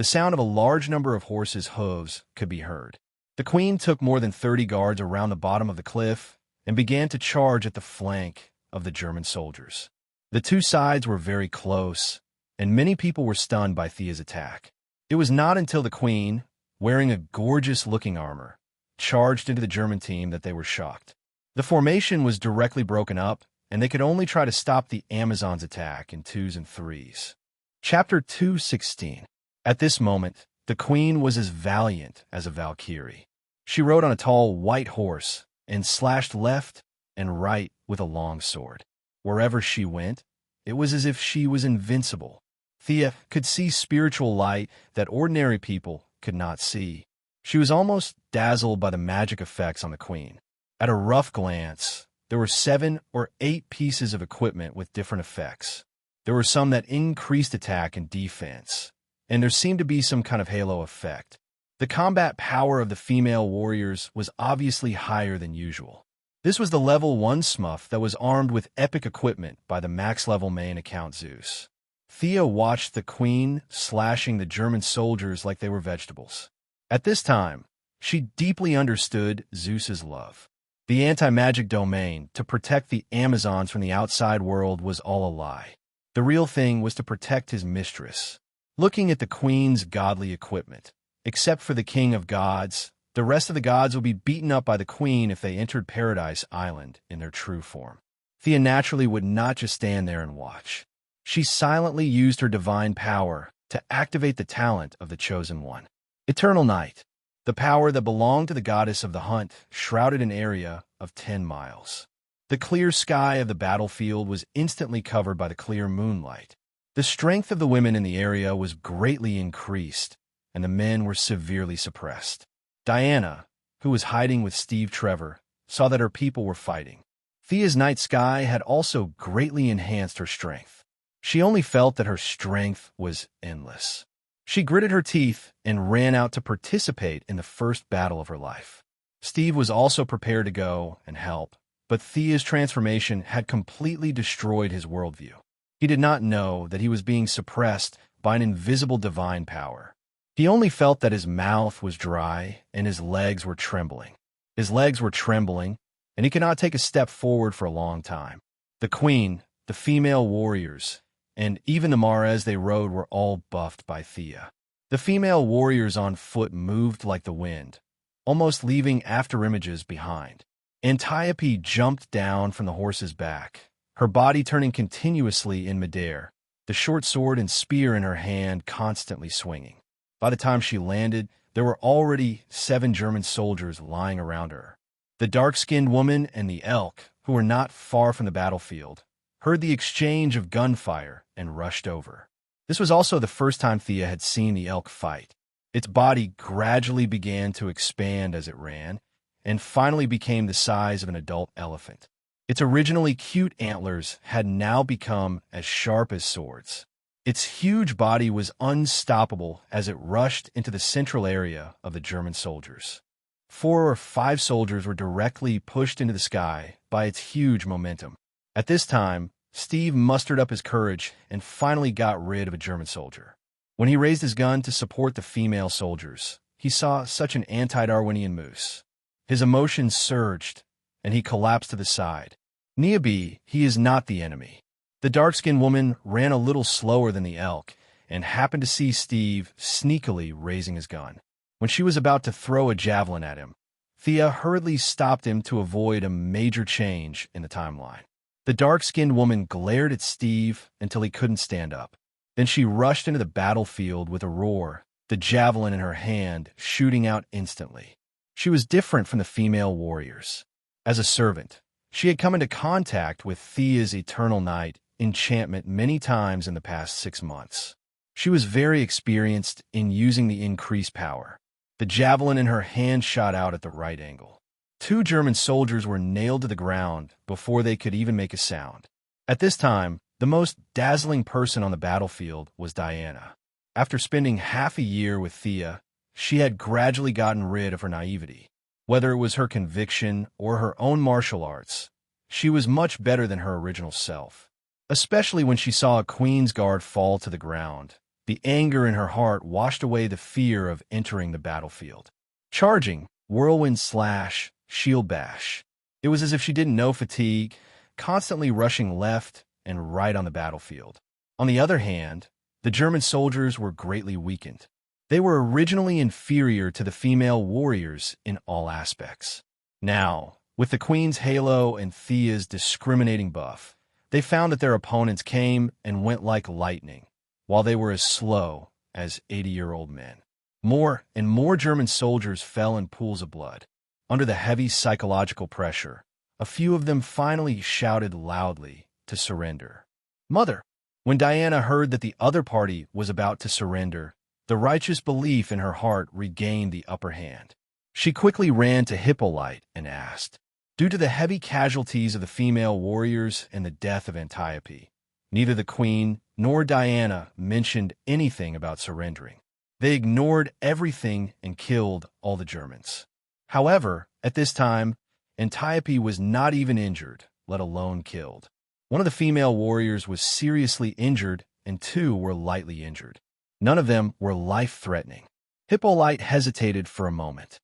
sound of a large number of horses' hooves could be heard. The queen took more than 30 guards around the bottom of the cliff and began to charge at the flank of the German soldiers. The two sides were very close, and many people were stunned by Thea's attack. It was not until the queen, wearing a gorgeous-looking armor, charged into the German team that they were shocked. The formation was directly broken up, and they could only try to stop the Amazons' attack in 2s and 3s. Chapter 2:16. At this moment, the queen was as valiant as a Valkyrie. She rode on a tall white horse and slashed left and right with a long sword. Wherever she went, it was as if she was invincible. Thea could see spiritual light that ordinary people could not see. She was almost dazzled by the magic effects on the queen. At a rough glance, there were 7 or 8 pieces of equipment with different effects. There were some that increased attack and defense, and there seemed to be some kind of halo effect. The combat power of the female warriors was obviously higher than usual. This was the level 1 Smuff that was armed with epic equipment by the max-level main account Zeus. Thea watched the queen slashing the German soldiers like they were vegetables. At this time, she deeply understood Zeus's love. The anti-magic domain to protect the Amazons from the outside world was all a lie. The real thing was to protect his mistress. Looking at the queen's godly equipment, except for the king of gods, the rest of the gods would be beaten up by the queen if they entered Paradise Island in their true form. Thea naturally would not just stand there and watch. She silently used her divine power to activate the talent of the Chosen One. Eternal Night. The power that belonged to the goddess of the hunt shrouded an area of 10 miles. The clear sky of the battlefield was instantly covered by the clear moonlight. The strength of the women in the area was greatly increased, and the men were severely suppressed. Diana, who was hiding with Steve Trevor, saw that her people were fighting. Thea's night sky had also greatly enhanced her strength. She only felt that her strength was endless. She gritted her teeth and ran out to participate in the first battle of her life. Steve was also prepared to go and help, but Thea's transformation had completely destroyed his worldview. He did not know that he was being suppressed by an invisible divine power. He only felt that his mouth was dry and his legs were trembling. His legs were trembling, and he could not take a step forward for a long time. The queen, the female warriors, and even the mares they rode were all buffed by Thea. The female warriors on foot moved like the wind, almost leaving afterimages behind. Antiope jumped down from the horse's back, her body turning continuously in midair, the short sword and spear in her hand constantly swinging. By the time she landed, there were already 7 German soldiers lying around her. The dark-skinned woman and the elk, who were not far from the battlefield, heard the exchange of gunfire and rushed over. This was also the first time Thea had seen the elk fight. Its body gradually began to expand as it ran, and finally became the size of an adult elephant. Its originally cute antlers had now become as sharp as swords. Its huge body was unstoppable as it rushed into the central area of the German soldiers. 4 or 5 soldiers were directly pushed into the sky by its huge momentum. At this time, Steve mustered up his courage and finally got rid of a German soldier. When he raised his gun to support the female soldiers, he saw such an anti-Darwinian moose. His emotions surged, and he collapsed to the side. Niabi, he is not the enemy. The dark-skinned woman ran a little slower than the elk and happened to see Steve sneakily raising his gun. When she was about to throw a javelin at him, Thea hurriedly stopped him to avoid a major change in the timeline. The dark-skinned woman glared at Steve until he couldn't stand up. Then she rushed into the battlefield with a roar, the javelin in her hand shooting out instantly. She was different from the female warriors. As a servant, she had come into contact with Thea's eternal night enchantment many times in the past 6 months. She was very experienced in using the increased power. The javelin in her hand shot out at the right angle. 2 German soldiers were nailed to the ground before they could even make a sound. At this time, the most dazzling person on the battlefield was Diana. After spending half a year with Thea, she had gradually gotten rid of her naivety. Whether it was her conviction or her own martial arts, she was much better than her original self. Especially when she saw a Queen's Guard fall to the ground, the anger in her heart washed away the fear of entering the battlefield. Charging, whirlwind slash, shield bash. It was as if she didn't know fatigue, constantly rushing left and right on the battlefield. On the other hand, the German soldiers were greatly weakened. They were originally inferior to the female warriors in all aspects. Now, with the Queen's halo and Thea's discriminating buff, they found that their opponents came and went like lightning, while they were as slow as 80-year-old men. More and more German soldiers fell in pools of blood. Under the heavy psychological pressure, a few of them finally shouted loudly to surrender. Mother! When Diana heard that the other party was about to surrender, the righteous belief in her heart regained the upper hand. She quickly ran to Hippolyte and asked, due to the heavy casualties of the female warriors and the death of Antiope, neither the Queen nor Diana mentioned anything about surrendering. They ignored everything and killed all the Germans. However, at this time, Antiope was not even injured, let alone killed. One of the female warriors was seriously injured and 2 were lightly injured. None of them were life-threatening. Hippolyte hesitated for a moment.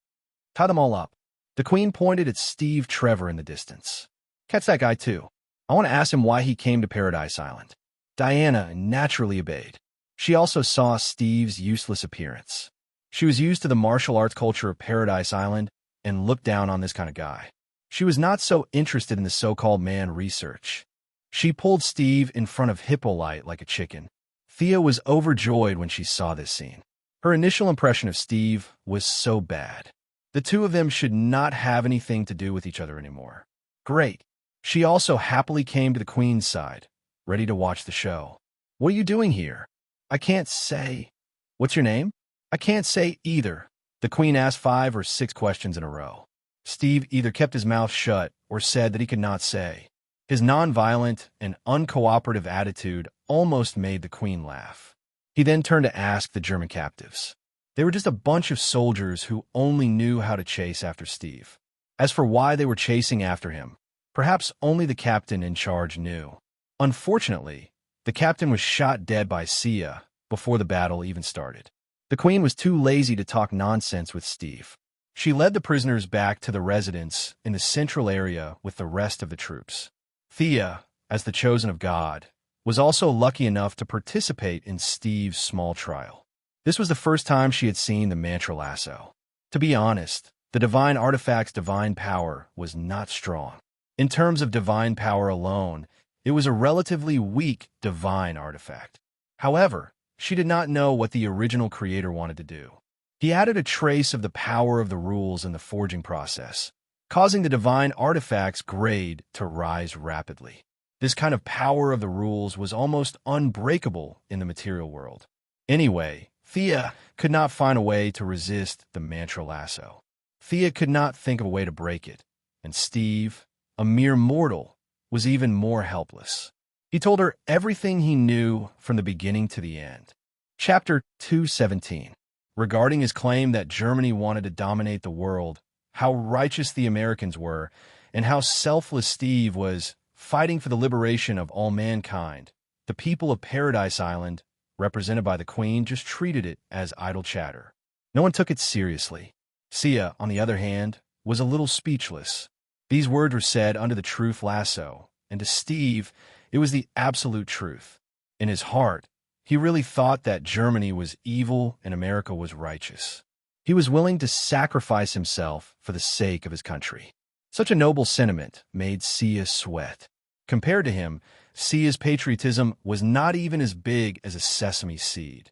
Tie them all up. The Queen pointed at Steve Trevor in the distance. Catch that guy too. I want to ask him why he came to Paradise Island. Diana naturally obeyed. She also saw Steve's useless appearance. She was used to the martial arts culture of Paradise Island and looked down on this kind of guy. She was not so interested in the so-called man research. She pulled Steve in front of Hippolyte like a chicken. Thea was overjoyed when she saw this scene. Her initial impression of Steve was so bad. The 2 of them should not have anything to do with each other anymore. Great. She also happily came to the Queen's side, ready to watch the show. What are you doing here? I can't say. What's your name? I can't say either. The Queen asked 5 or 6 questions in a row. Steve either kept his mouth shut or said that he could not say. His nonviolent and uncooperative attitude almost made the Queen laugh. He then turned to ask the German captives. They were just a bunch of soldiers who only knew how to chase after Steve. As for why they were chasing after him, perhaps only the captain in charge knew. Unfortunately, the captain was shot dead by Sia before the battle even started. The queen was too lazy to talk nonsense with Steve. She led the prisoners back to the residence in the central area with the rest of the troops. Thea, as the chosen of God, was also lucky enough to participate in Steve's small trial. This was the first time she had seen the mantra lasso. To be honest, the divine artifact's divine power was not strong. In terms of divine power alone, it was a relatively weak divine artifact. However, she did not know what the original creator wanted to do. He added a trace of the power of the rules in the forging process, causing the divine artifact's grade to rise rapidly. This kind of power of the rules was almost unbreakable in the material world. Anyway, Thea could not find a way to resist the mantra lasso. Thea could not think of a way to break it, and Steve, a mere mortal, was even more helpless. He told her everything he knew from the beginning to the end. Chapter 217. Regarding his claim that Germany wanted to dominate the world, how righteous the Americans were, and how selfless Steve was fighting for the liberation of all mankind, the people of Paradise Island, represented by the Queen, just treated it as idle chatter. No one took it seriously. Sia, on the other hand, was a little speechless. These words were said under the truth lasso, and to Steve, it was the absolute truth. In his heart, he really thought that Germany was evil and America was righteous. He was willing to sacrifice himself for the sake of his country. Such a noble sentiment made Sia sweat. Compared to him, Sia's patriotism was not even as big as a sesame seed.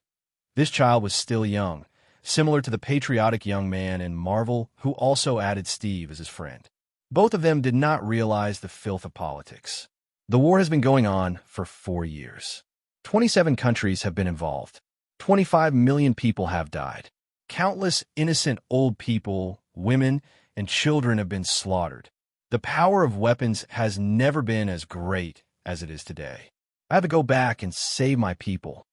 This child was still young, similar to the patriotic young man in Marvel who also added Steve as his friend. Both of them did not realize the filth of politics. The war has been going on for 4 years. 27 countries have been involved. 25 million people have died. Countless innocent old people, women, and children have been slaughtered. The power of weapons has never been as great as it is today. I have to go back and save my people.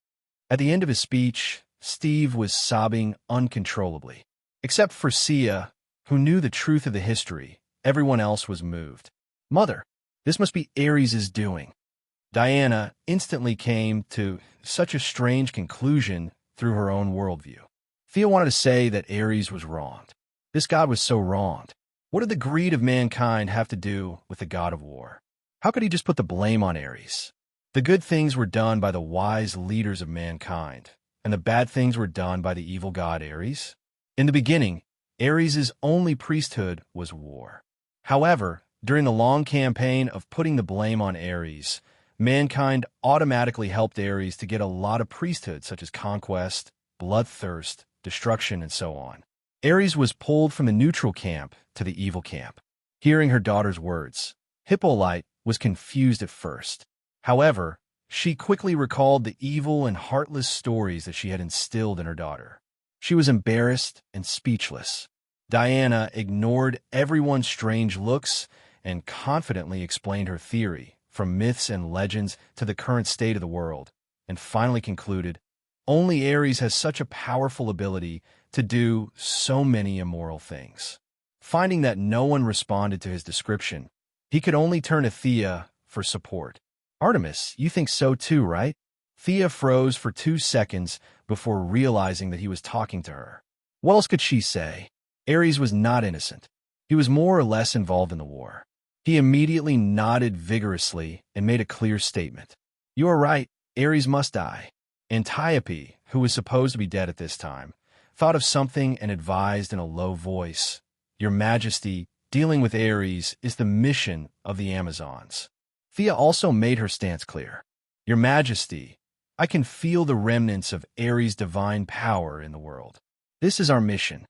At the end of his speech, Steve was sobbing uncontrollably. Except for Sia, who knew the truth of the history, everyone else was moved. Mother, this must be Ares' doing. Diana instantly came to such a strange conclusion through her own worldview. Thea wanted to say that Ares was wronged. This god was so wronged. What did the greed of mankind have to do with the god of war? How could he just put the blame on Ares? The good things were done by the wise leaders of mankind, and the bad things were done by the evil god Ares. In the beginning, Ares' only priesthood was war. However, during the long campaign of putting the blame on Ares, mankind automatically helped Ares to get a lot of priesthoods such as conquest, bloodthirst, destruction, and so on. Ares was pulled from the neutral camp to the evil camp. Hearing her daughter's words, Hippolyte was confused at first. However, she quickly recalled the evil and heartless stories that she had instilled in her daughter. She was embarrassed and speechless. Diana ignored everyone's strange looks and confidently explained her theory, from myths and legends to the current state of the world, and finally concluded, only Ares has such a powerful ability to do so many immoral things. Finding that no one responded to his description, he could only turn to Thea for support. Artemis, you think so too, right? Thea froze for 2 seconds before realizing that he was talking to her. What else could she say? Ares was not innocent. He was more or less involved in the war. He immediately nodded vigorously and made a clear statement. You are right, Ares must die. Antiope, who was supposed to be dead at this time, thought of something and advised in a low voice, Your Majesty, dealing with Ares is the mission of the Amazons. Thea also made her stance clear. Your Majesty, I can feel the remnants of Ares' divine power in the world. This is our mission.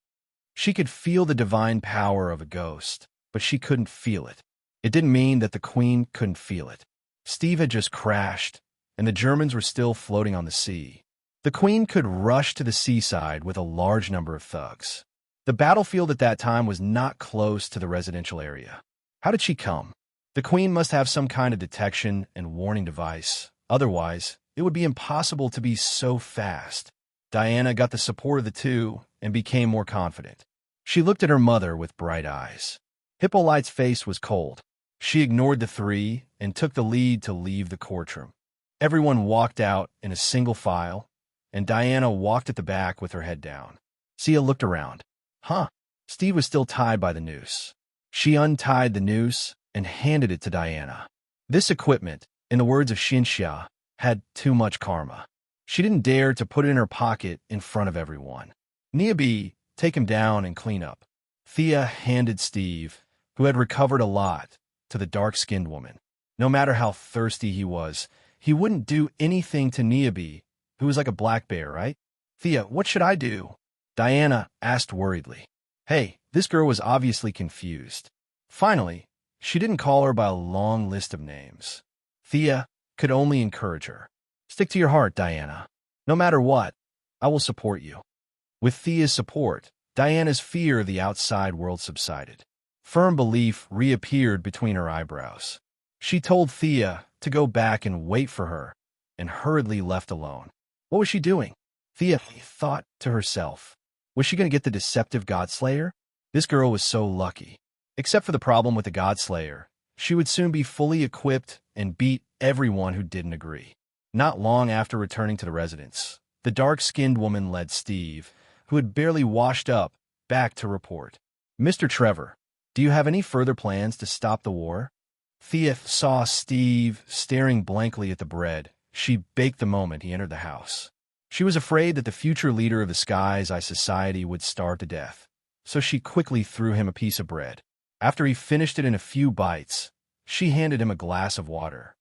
She could feel the divine power of a ghost, but she couldn't feel it. It didn't mean that the Queen couldn't feel it. Steve had just crashed, and the Germans were still floating on the sea. The Queen could rush to the seaside with a large number of thugs. The battlefield at that time was not close to the residential area. How did she come? The Queen must have some kind of detection and warning device. Otherwise, it would be impossible to be so fast. Diana got the support of the two and became more confident. She looked at her mother with bright eyes. Hippolyte's face was cold. She ignored the three and took the lead to leave the courtroom. Everyone walked out in a single file, and Diana walked at the back with her head down. Thea looked around. Huh. Steve was still tied by the noose. She untied the noose and handed it to Diana. This equipment, in the words of Xinxia, had too much karma. She didn't dare to put it in her pocket in front of everyone. Niabi, take him down and clean up. Thea handed Steve, who had recovered a lot, to the dark-skinned woman. No matter how thirsty he was, he wouldn't do anything to Niabi, who was like a black bear, right? Thea, what should I do? Diana asked worriedly. Hey, this girl was obviously confused. Finally, she didn't call her by a long list of names. Thea could only encourage her. Stick to your heart, Diana. No matter what, I will support you. With Thea's support, Diana's fear of the outside world subsided. Firm belief reappeared between her eyebrows. She told Thea to go back and wait for her, and hurriedly left alone. What was she doing? Thea thought to herself. Was she going to get the deceptive Godslayer? This girl was so lucky. Except for the problem with the Godslayer, she would soon be fully equipped and beat everyone who didn't agree. Not long after returning to the residence, the dark-skinned woman led Steve, who had barely washed up, back to report. Mr. Trevor, do you have any further plans to stop the war? Thea saw Steve staring blankly at the bread she baked the moment he entered the house. She was afraid that the future leader of the Sky's Eye Society would starve to death, so she quickly threw him a piece of bread. After he finished it in a few bites, she handed him a glass of water.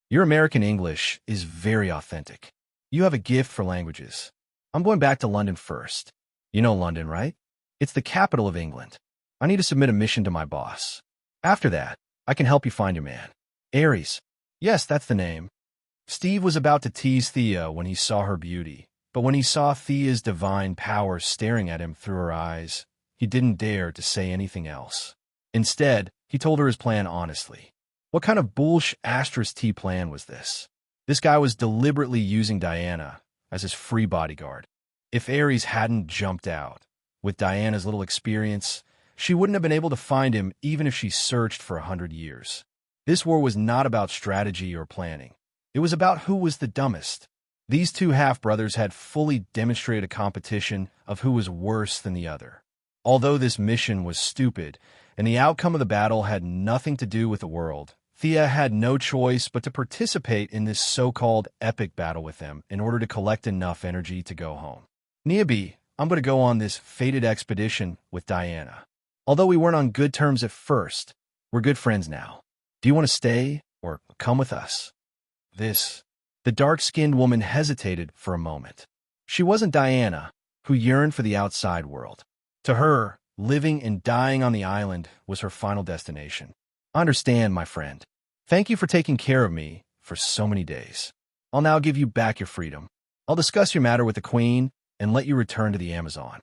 Your American English is very authentic. You have a gift for languages. I'm going back to London first. You know London, right? It's the capital of England. I need to submit a mission to my boss. After that, I can help you find your man. Ares. Yes, that's the name. Steve was about to tease Thea when he saw her beauty, but when he saw Thea's divine power staring at him through her eyes, he didn't dare to say anything else. Instead, he told her his plan honestly. What kind of bullsh asterisk T plan was this? This guy was deliberately using Diana as his free bodyguard. If Ares hadn't jumped out, with Diana's little experience, she wouldn't have been able to find him even if she searched for 100 years. This war was not about strategy or planning. It was about who was the dumbest. These two half-brothers had fully demonstrated a competition of who was worse than the other. Although this mission was stupid, and the outcome of the battle had nothing to do with the world, Thea had no choice but to participate in this so-called epic battle with them in order to collect enough energy to go home. Niabi, I'm going to go on this fated expedition with Diana. Although we weren't on good terms at first, we're good friends now. Do you want to stay or come with us? The dark-skinned woman hesitated for a moment. She wasn't Diana, who yearned for the outside world. To her, living and dying on the island was her final destination. I understand, my friend. Thank you for taking care of me for so many days. I'll now give you back your freedom. I'll discuss your matter with the Queen and let you return to the Amazon.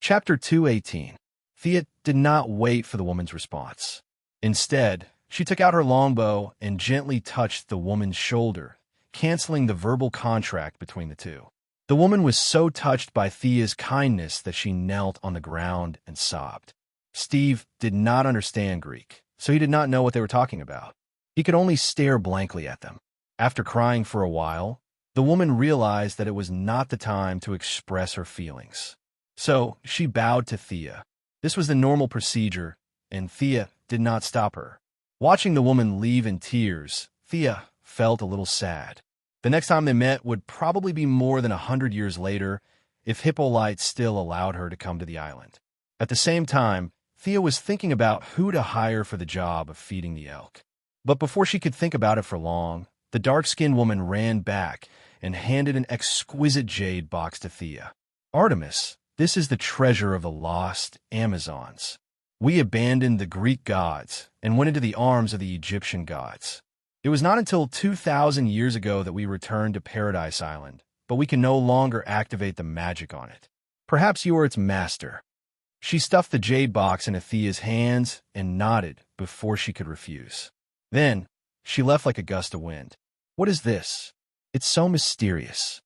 Chapter 218. Thea did not wait for the woman's response. Instead, she took out her longbow and gently touched the woman's shoulder, canceling the verbal contract between the two. The woman was so touched by Thea's kindness that she knelt on the ground and sobbed. Steve did not understand Greek, so he did not know what they were talking about. He could only stare blankly at them. After crying for a while, the woman realized that it was not the time to express her feelings. So she bowed to Thea. This was the normal procedure, and Thea did not stop her. Watching the woman leave in tears, Thea felt a little sad. The next time they met would probably be more than 100 years later if Hippolyte still allowed her to come to the island. At the same time, Thea was thinking about who to hire for the job of feeding the elk. But before she could think about it for long, the dark-skinned woman ran back and handed an exquisite jade box to Thea. Artemis, this is the treasure of the lost Amazons. We abandoned the Greek gods and went into the arms of the Egyptian gods. It was not until 2,000 years ago that we returned to Paradise Island, but we can no longer activate the magic on it. Perhaps you are its master. She stuffed the jade box into Thea's hands and nodded before she could refuse. Then, she left like a gust of wind. What is this? It's so mysterious.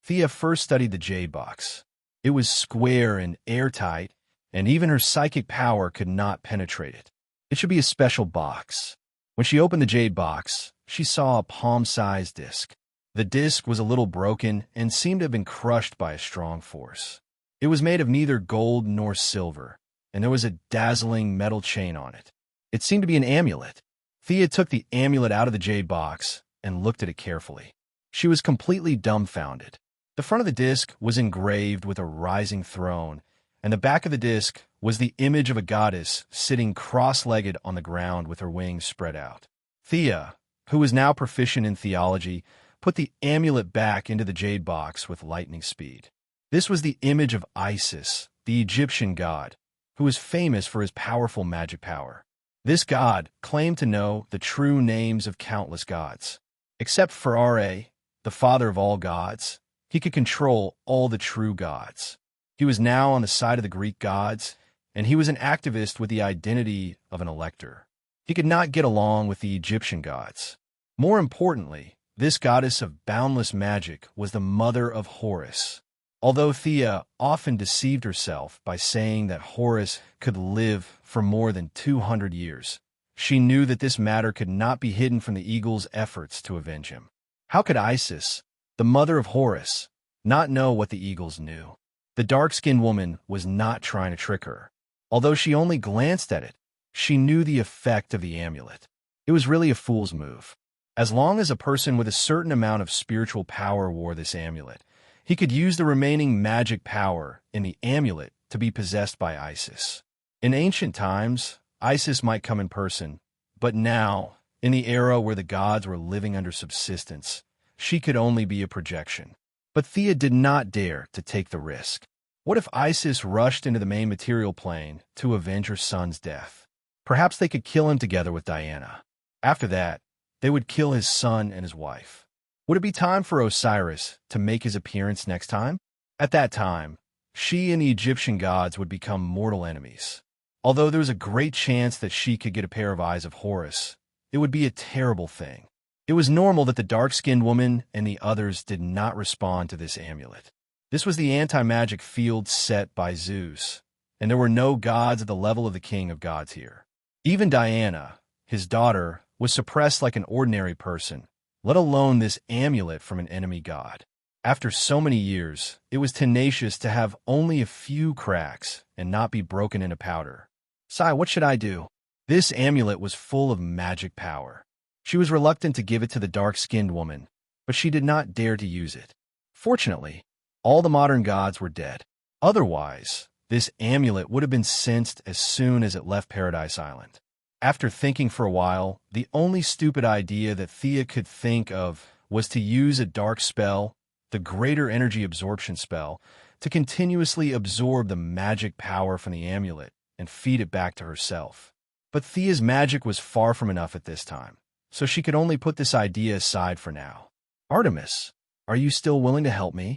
Thea first studied the jade box. It was square and airtight, and even her psychic power could not penetrate it. It should be a special box. When she opened the jade box, she saw a palm-sized disc. The disc was a little broken and seemed to have been crushed by a strong force. It was made of neither gold nor silver, and there was a dazzling metal chain on it. It seemed to be an amulet. Thea took the amulet out of the jade box and looked at it carefully. She was completely dumbfounded. The front of the disc was engraved with a rising throne, and the back of the disc was the image of a goddess sitting cross-legged on the ground with her wings spread out. Thea, who was now proficient in theology, put the amulet back into the jade box with lightning speed. This was the image of Isis, the Egyptian god, who was famous for his powerful magic power. This god claimed to know the true names of countless gods. Except for Ra, the father of all gods, he could control all the true gods. He was now on the side of the Greek gods, and he was an activist with the identity of an elector. He could not get along with the Egyptian gods. More importantly, this goddess of boundless magic was the mother of Horus. Although Thea often deceived herself by saying that Horus could live for more than 200 years, she knew that this matter could not be hidden from the eagle's efforts to avenge him. How could Isis, the mother of Horus, not know what the eagles knew? The dark-skinned woman was not trying to trick her. Although she only glanced at it, she knew the effect of the amulet. It was really a fool's move. As long as a person with a certain amount of spiritual power wore this amulet, he could use the remaining magic power in the amulet to be possessed by Isis. In ancient times, Isis might come in person, but now, in the era where the gods were living under subsistence, she could only be a projection. But Thea did not dare to take the risk. What if Isis rushed into the main material plane to avenge her son's death? Perhaps they could kill him together with Diana. After that, they would kill his son and his wife. Would it be time for Osiris to make his appearance next time? At that time, she and the Egyptian gods would become mortal enemies. Although there was a great chance that she could get a pair of eyes of Horus, it would be a terrible thing. It was normal that the dark-skinned woman and the others did not respond to this amulet. This was the anti-magic field set by Zeus, and there were no gods at the level of the king of gods here. Even Diana, his daughter, was suppressed like an ordinary person, let alone this amulet from an enemy god. After so many years, it was tenacious to have only a few cracks and not be broken into powder. Sai, what should I do? This amulet was full of magic power. She was reluctant to give it to the dark-skinned woman, but she did not dare to use it. Fortunately, all the modern gods were dead. Otherwise, this amulet would have been sensed as soon as it left Paradise Island. After thinking for a while, the only stupid idea that Thea could think of was to use a dark spell, the greater energy absorption spell, to continuously absorb the magic power from the amulet and feed it back to herself. But Thea's magic was far from enough at this time, so she could only put this idea aside for now. Artemis, are you still willing to help me?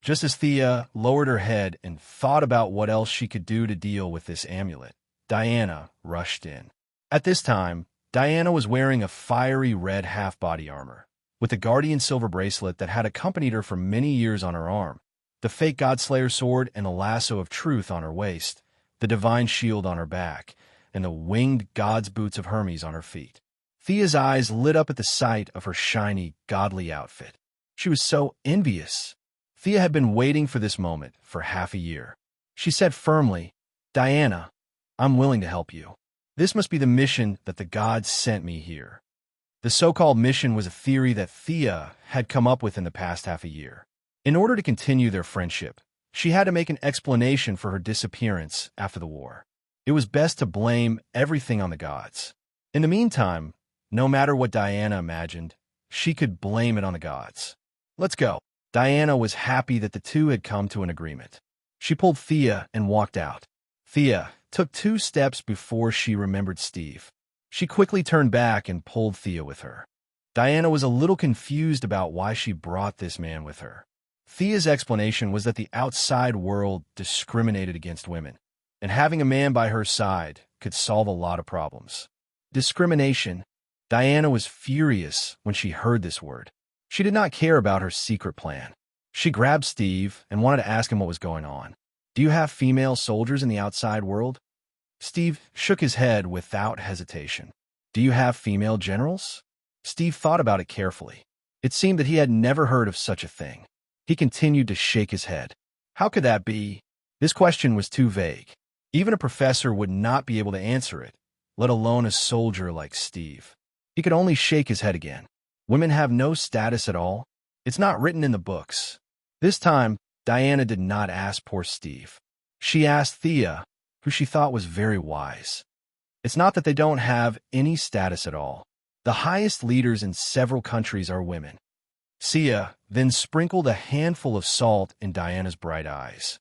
Just as Thea lowered her head and thought about what else she could do to deal with this amulet, Diana rushed in. At this time, Diana was wearing a fiery red half-body armor, with the guardian silver bracelet that had accompanied her for many years on her arm, the fake Godslayer sword and the lasso of truth on her waist, the divine shield on her back, and the winged god's boots of Hermes on her feet. Thea's eyes lit up at the sight of her shiny, godly outfit. She was so envious. Thea had been waiting for this moment for half a year. She said firmly, "Diana, I'm willing to help you. This must be the mission that the gods sent me here." The so-called mission was a theory that Thea had come up with in the past half a year. In order to continue their friendship, she had to make an explanation for her disappearance after the war. It was best to blame everything on the gods. In the meantime, no matter what Diana imagined, she could blame it on the gods. "Let's go." Diana was happy that the two had come to an agreement. She pulled Thea and walked out. Thea took 2 steps before she remembered Steve. She quickly turned back and pulled Thea with her. Diana was a little confused about why she brought this man with her. Thea's explanation was that the outside world discriminated against women, and having a man by her side could solve a lot of problems. Discrimination. Diana was furious when she heard this word. She did not care about her secret plan. She grabbed Steve and wanted to ask him what was going on. "Do you have female soldiers in the outside world?" Steve shook his head without hesitation. "Do you have female generals?" Steve thought about it carefully. It seemed that he had never heard of such a thing. He continued to shake his head. How could that be? This question was too vague. Even a professor would not be able to answer it, let alone a soldier like Steve. He could only shake his head again. Women have no status at all. It's not written in the books. This time, Diana did not ask poor Steve. She asked Thea, who she thought was very wise. It's not that they don't have any status at all. The highest leaders in several countries are women. Thea then sprinkled a handful of salt in Diana's bright eyes.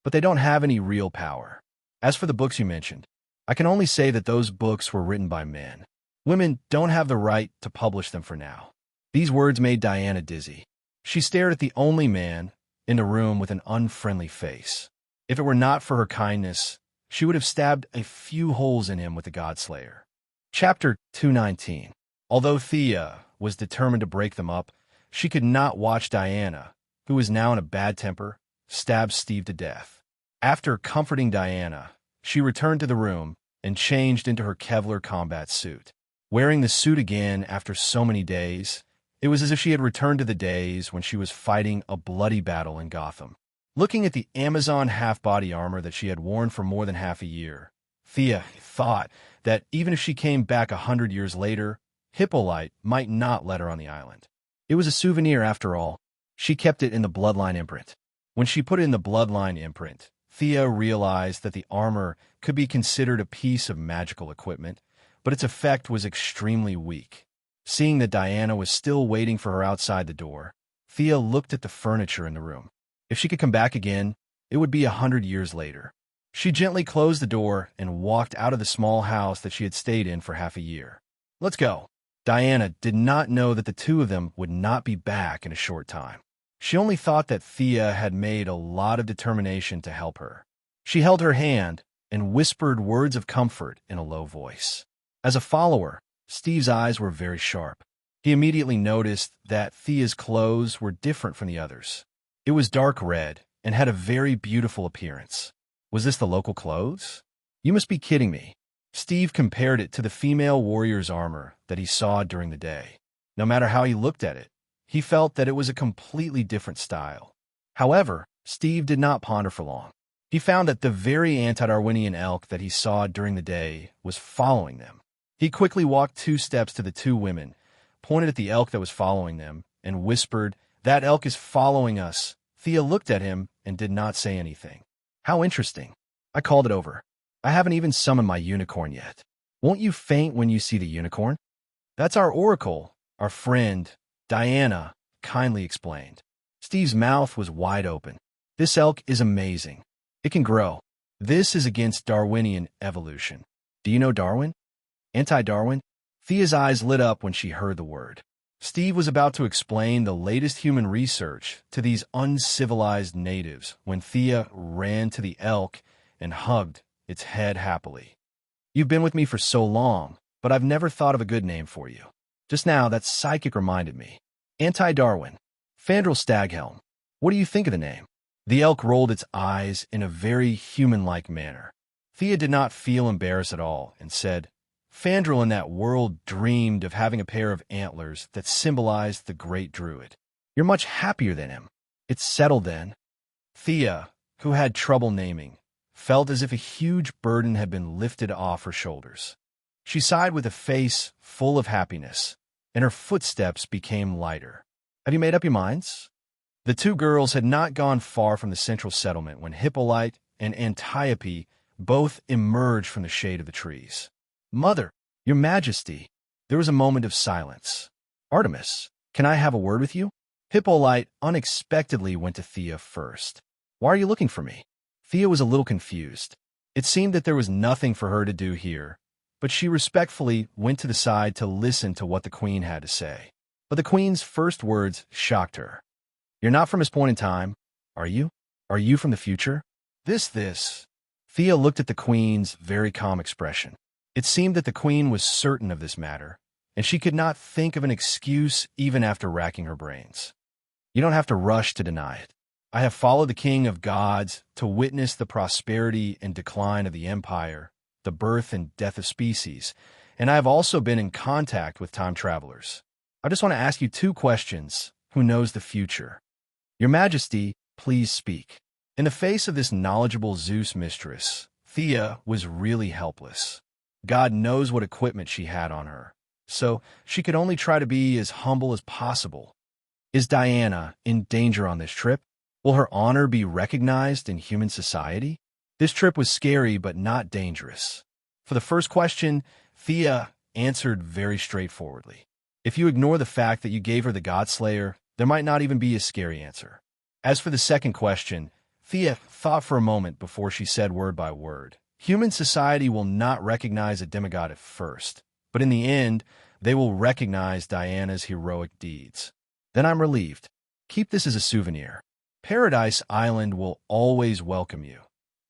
But they don't have any real power. As for the books you mentioned, I can only say that those books were written by men. Women don't have the right to publish them for now. These words made Diana dizzy. She stared at the only man in the room with an unfriendly face. If it were not for her kindness, she would have stabbed a few holes in him with the Godslayer. Chapter 219. Although Thea was determined to break them up, she could not watch Diana, who was now in a bad temper, stab Steve to death. After comforting Diana, she returned to the room and changed into her Kevlar combat suit. Wearing the suit again after so many days, it was as if she had returned to the days when she was fighting a bloody battle in Gotham. Looking at the Amazon half-body armor that she had worn for more than half a year, Thea thought that even if she came back 100 years later, Hippolyte might not let her on the island. It was a souvenir after all. She kept it in the bloodline imprint. When she put it in the bloodline imprint, Thea realized that the armor could be considered a piece of magical equipment, but its effect was extremely weak. Seeing that Diana was still waiting for her outside the door, Thea looked at the furniture in the room. If she could come back again, it would be 100 years later. She gently closed the door and walked out of the small house that she had stayed in for half a year. Let's go. Diana did not know that the two of them would not be back in a short time. She only thought that Thea had made a lot of determination to help her. She held her hand and whispered words of comfort in a low voice. As a follower, Steve's eyes were very sharp. He immediately noticed that Thea's clothes were different from the others. It was dark red and had a very beautiful appearance. Was this the local clothes? You must be kidding me. Steve compared it to the female warrior's armor that he saw during the day. No matter how he looked at it, he felt that it was a completely different style. However, Steve did not ponder for long. He found that the very anti-Darwinian elk that he saw during the day was following them. He quickly walked 2 steps to the 2 women, pointed at the elk that was following them, and whispered, "That elk is following us." Thea looked at him and did not say anything. How interesting. I called it over. I haven't even summoned my unicorn yet. Won't you faint when you see the unicorn? That's our oracle, our friend, Diana kindly explained. Steve's mouth was wide open. This elk is amazing. It can grow. This is against Darwinian evolution. Do you know Darwin? Anti-Darwin? Thea's eyes lit up when she heard the word. Steve was about to explain the latest human research to these uncivilized natives when Thea ran to the elk and hugged its head happily. You've been with me for so long, but I've never thought of a good name for you. Just now, that psychic reminded me. Anti-Darwin. Fandral Staghelm. What do you think of the name? The elk rolled its eyes in a very human-like manner. Thea did not feel embarrassed at all and said, Fandral in that world dreamed of having a pair of antlers that symbolized the great druid. You're much happier than him. It's settled then. Thea, who had trouble naming, felt as if a huge burden had been lifted off her shoulders. She sighed with a face full of happiness, and her footsteps became lighter. Have you made up your minds? The 2 girls had not gone far from the central settlement when Hippolyte and Antiope both emerged from the shade of the trees. Mother, your majesty. There was a moment of silence. Artemis, can I have a word with you? Hippolyte unexpectedly went to Thea first. Why are you looking for me? Thea was a little confused. It seemed that there was nothing for her to do here, but she respectfully went to the side to listen to what the queen had to say. But the queen's first words shocked her. You're not from this point in time, are you? Are you from the future? This. Thea looked at the queen's very calm expression. It seemed that the queen was certain of this matter, and she could not think of an excuse even after racking her brains. You don't have to rush to deny it. I have followed the king of gods to witness the prosperity and decline of the empire, the birth and death of species, and I have also been in contact with time travelers. I just want to ask you two questions. Who knows the future? Your Majesty, please speak. In the face of this knowledgeable Zeus mistress, Thea was really helpless. God knows what equipment she had on her, so she could only try to be as humble as possible. Is Diana in danger on this trip? Will her honor be recognized in human society? This trip was scary but not dangerous. For the first question, Thea answered very straightforwardly. If you ignore the fact that you gave her the Godslayer, there might not even be a scary answer. As for the second question, Thea thought for a moment before she said word by word. Human society will not recognize a demigod at first, but in the end, they will recognize Diana's heroic deeds. Then I'm relieved. Keep this as a souvenir. Paradise Island will always welcome you,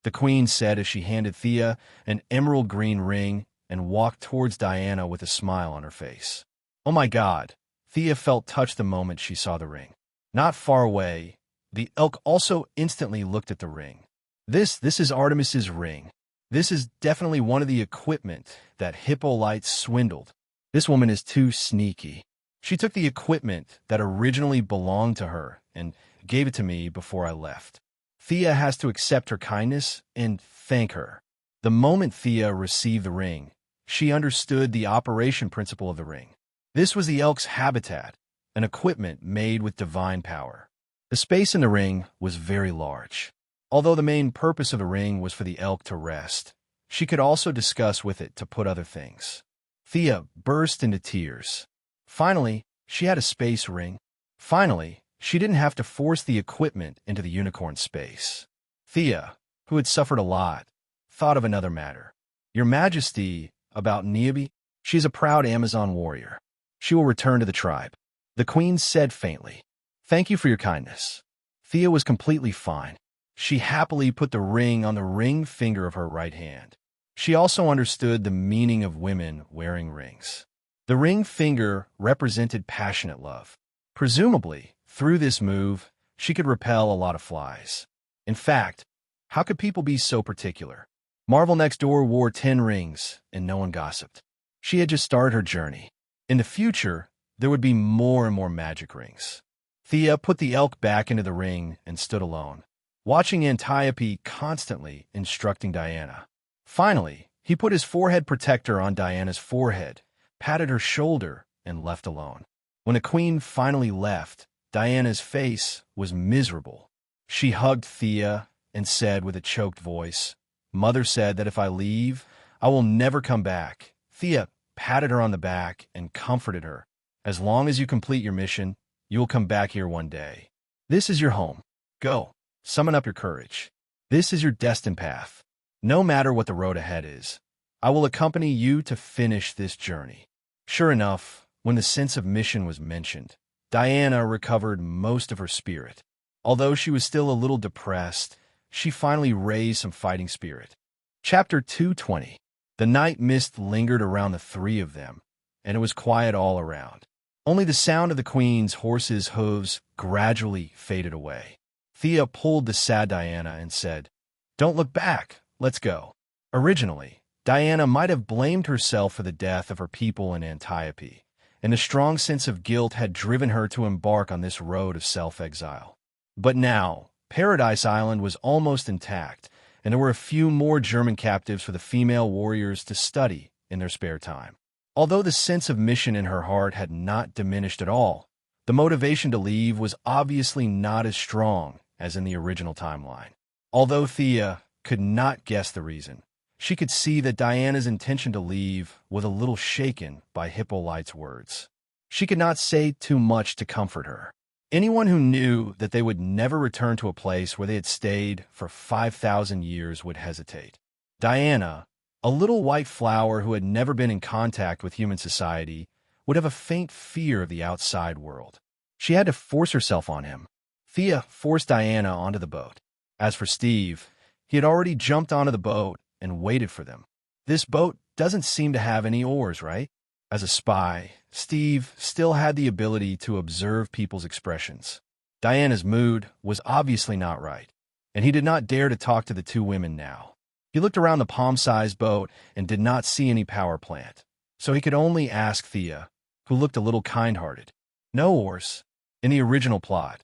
the Queen said as she handed Thea an emerald green ring and walked towards Diana with a smile on her face. Oh my God, Thea felt touched the moment she saw the ring. Not far away, the elk also instantly looked at the ring. This is Artemis's ring. This is definitely one of the equipment that Hippolyte swindled. This woman is too sneaky. She took the equipment that originally belonged to her and gave it to me before I left. Thea has to accept her kindness and thank her. The moment Thea received the ring, she understood the operation principle of the ring. This was the elk's habitat, an equipment made with divine power. The space in the ring was very large. Although the main purpose of the ring was for the elk to rest, she could also discuss with it to put other things. Thea burst into tears. Finally, she had a space ring. Finally, she didn't have to force the equipment into the unicorn space. Thea, who had suffered a lot, thought of another matter. Your Majesty, about Niobe, she's a proud Amazon warrior. She will return to the tribe. The Queen said faintly. Thank you for your kindness. Thea was completely fine. She happily put the ring on the ring finger of her right hand. She also understood the meaning of women wearing rings. The ring finger represented passionate love. Presumably, through this move, she could repel a lot of flies. In fact, how could people be so particular? Marvel next door wore 10 rings, and no one gossiped. She had just started her journey. In the future, there would be more and more magic rings. Thea put the elk back into the ring and stood alone, watching Antiope constantly instructing Diana. Finally, he put his forehead protector on Diana's forehead, patted her shoulder, and left alone. When the Queen finally left, Diana's face was miserable. She hugged Thea and said with a choked voice, Mother said that if I leave, I will never come back. Thea patted her on the back and comforted her. As long as you complete your mission, you will come back here one day. This is your home. Go, summon up your courage. This is your destined path. No matter what the road ahead is, I will accompany you to finish this journey. Sure enough, when the sense of mission was mentioned, Diana recovered most of her spirit. Although she was still a little depressed, she finally raised some fighting spirit. Chapter 220. The night mist lingered around the three of them, and it was quiet all around. Only the sound of the Queen's horse's hooves gradually faded away. Thea pulled the sad Diana and said, Don't look back, let's go. Originally, Diana might have blamed herself for the death of her people in Antiope, and a strong sense of guilt had driven her to embark on this road of self-exile. But now, Paradise Island was almost intact, and there were a few more German captives for the female warriors to study in their spare time. Although the sense of mission in her heart had not diminished at all, the motivation to leave was obviously not as strong as in the original timeline. Although Thea could not guess the reason, she could see that Diana's intention to leave was a little shaken by Hippolyte's words. She could not say too much to comfort her. Anyone who knew that they would never return to a place where they had stayed for 5,000 years would hesitate. Diana, a little white flower who had never been in contact with human society, would have a faint fear of the outside world. She had to force herself on him. Thea forced Diana onto the boat. As for Steve, he had already jumped onto the boat and waited for them. This boat doesn't seem to have any oars, right? As a spy, Steve still had the ability to observe people's expressions. Diana's mood was obviously not right, and he did not dare to talk to the two women now. He looked around the palm-sized boat and did not see any power plant, so he could only ask Thea, who looked a little kind-hearted. No oars. In the original plot,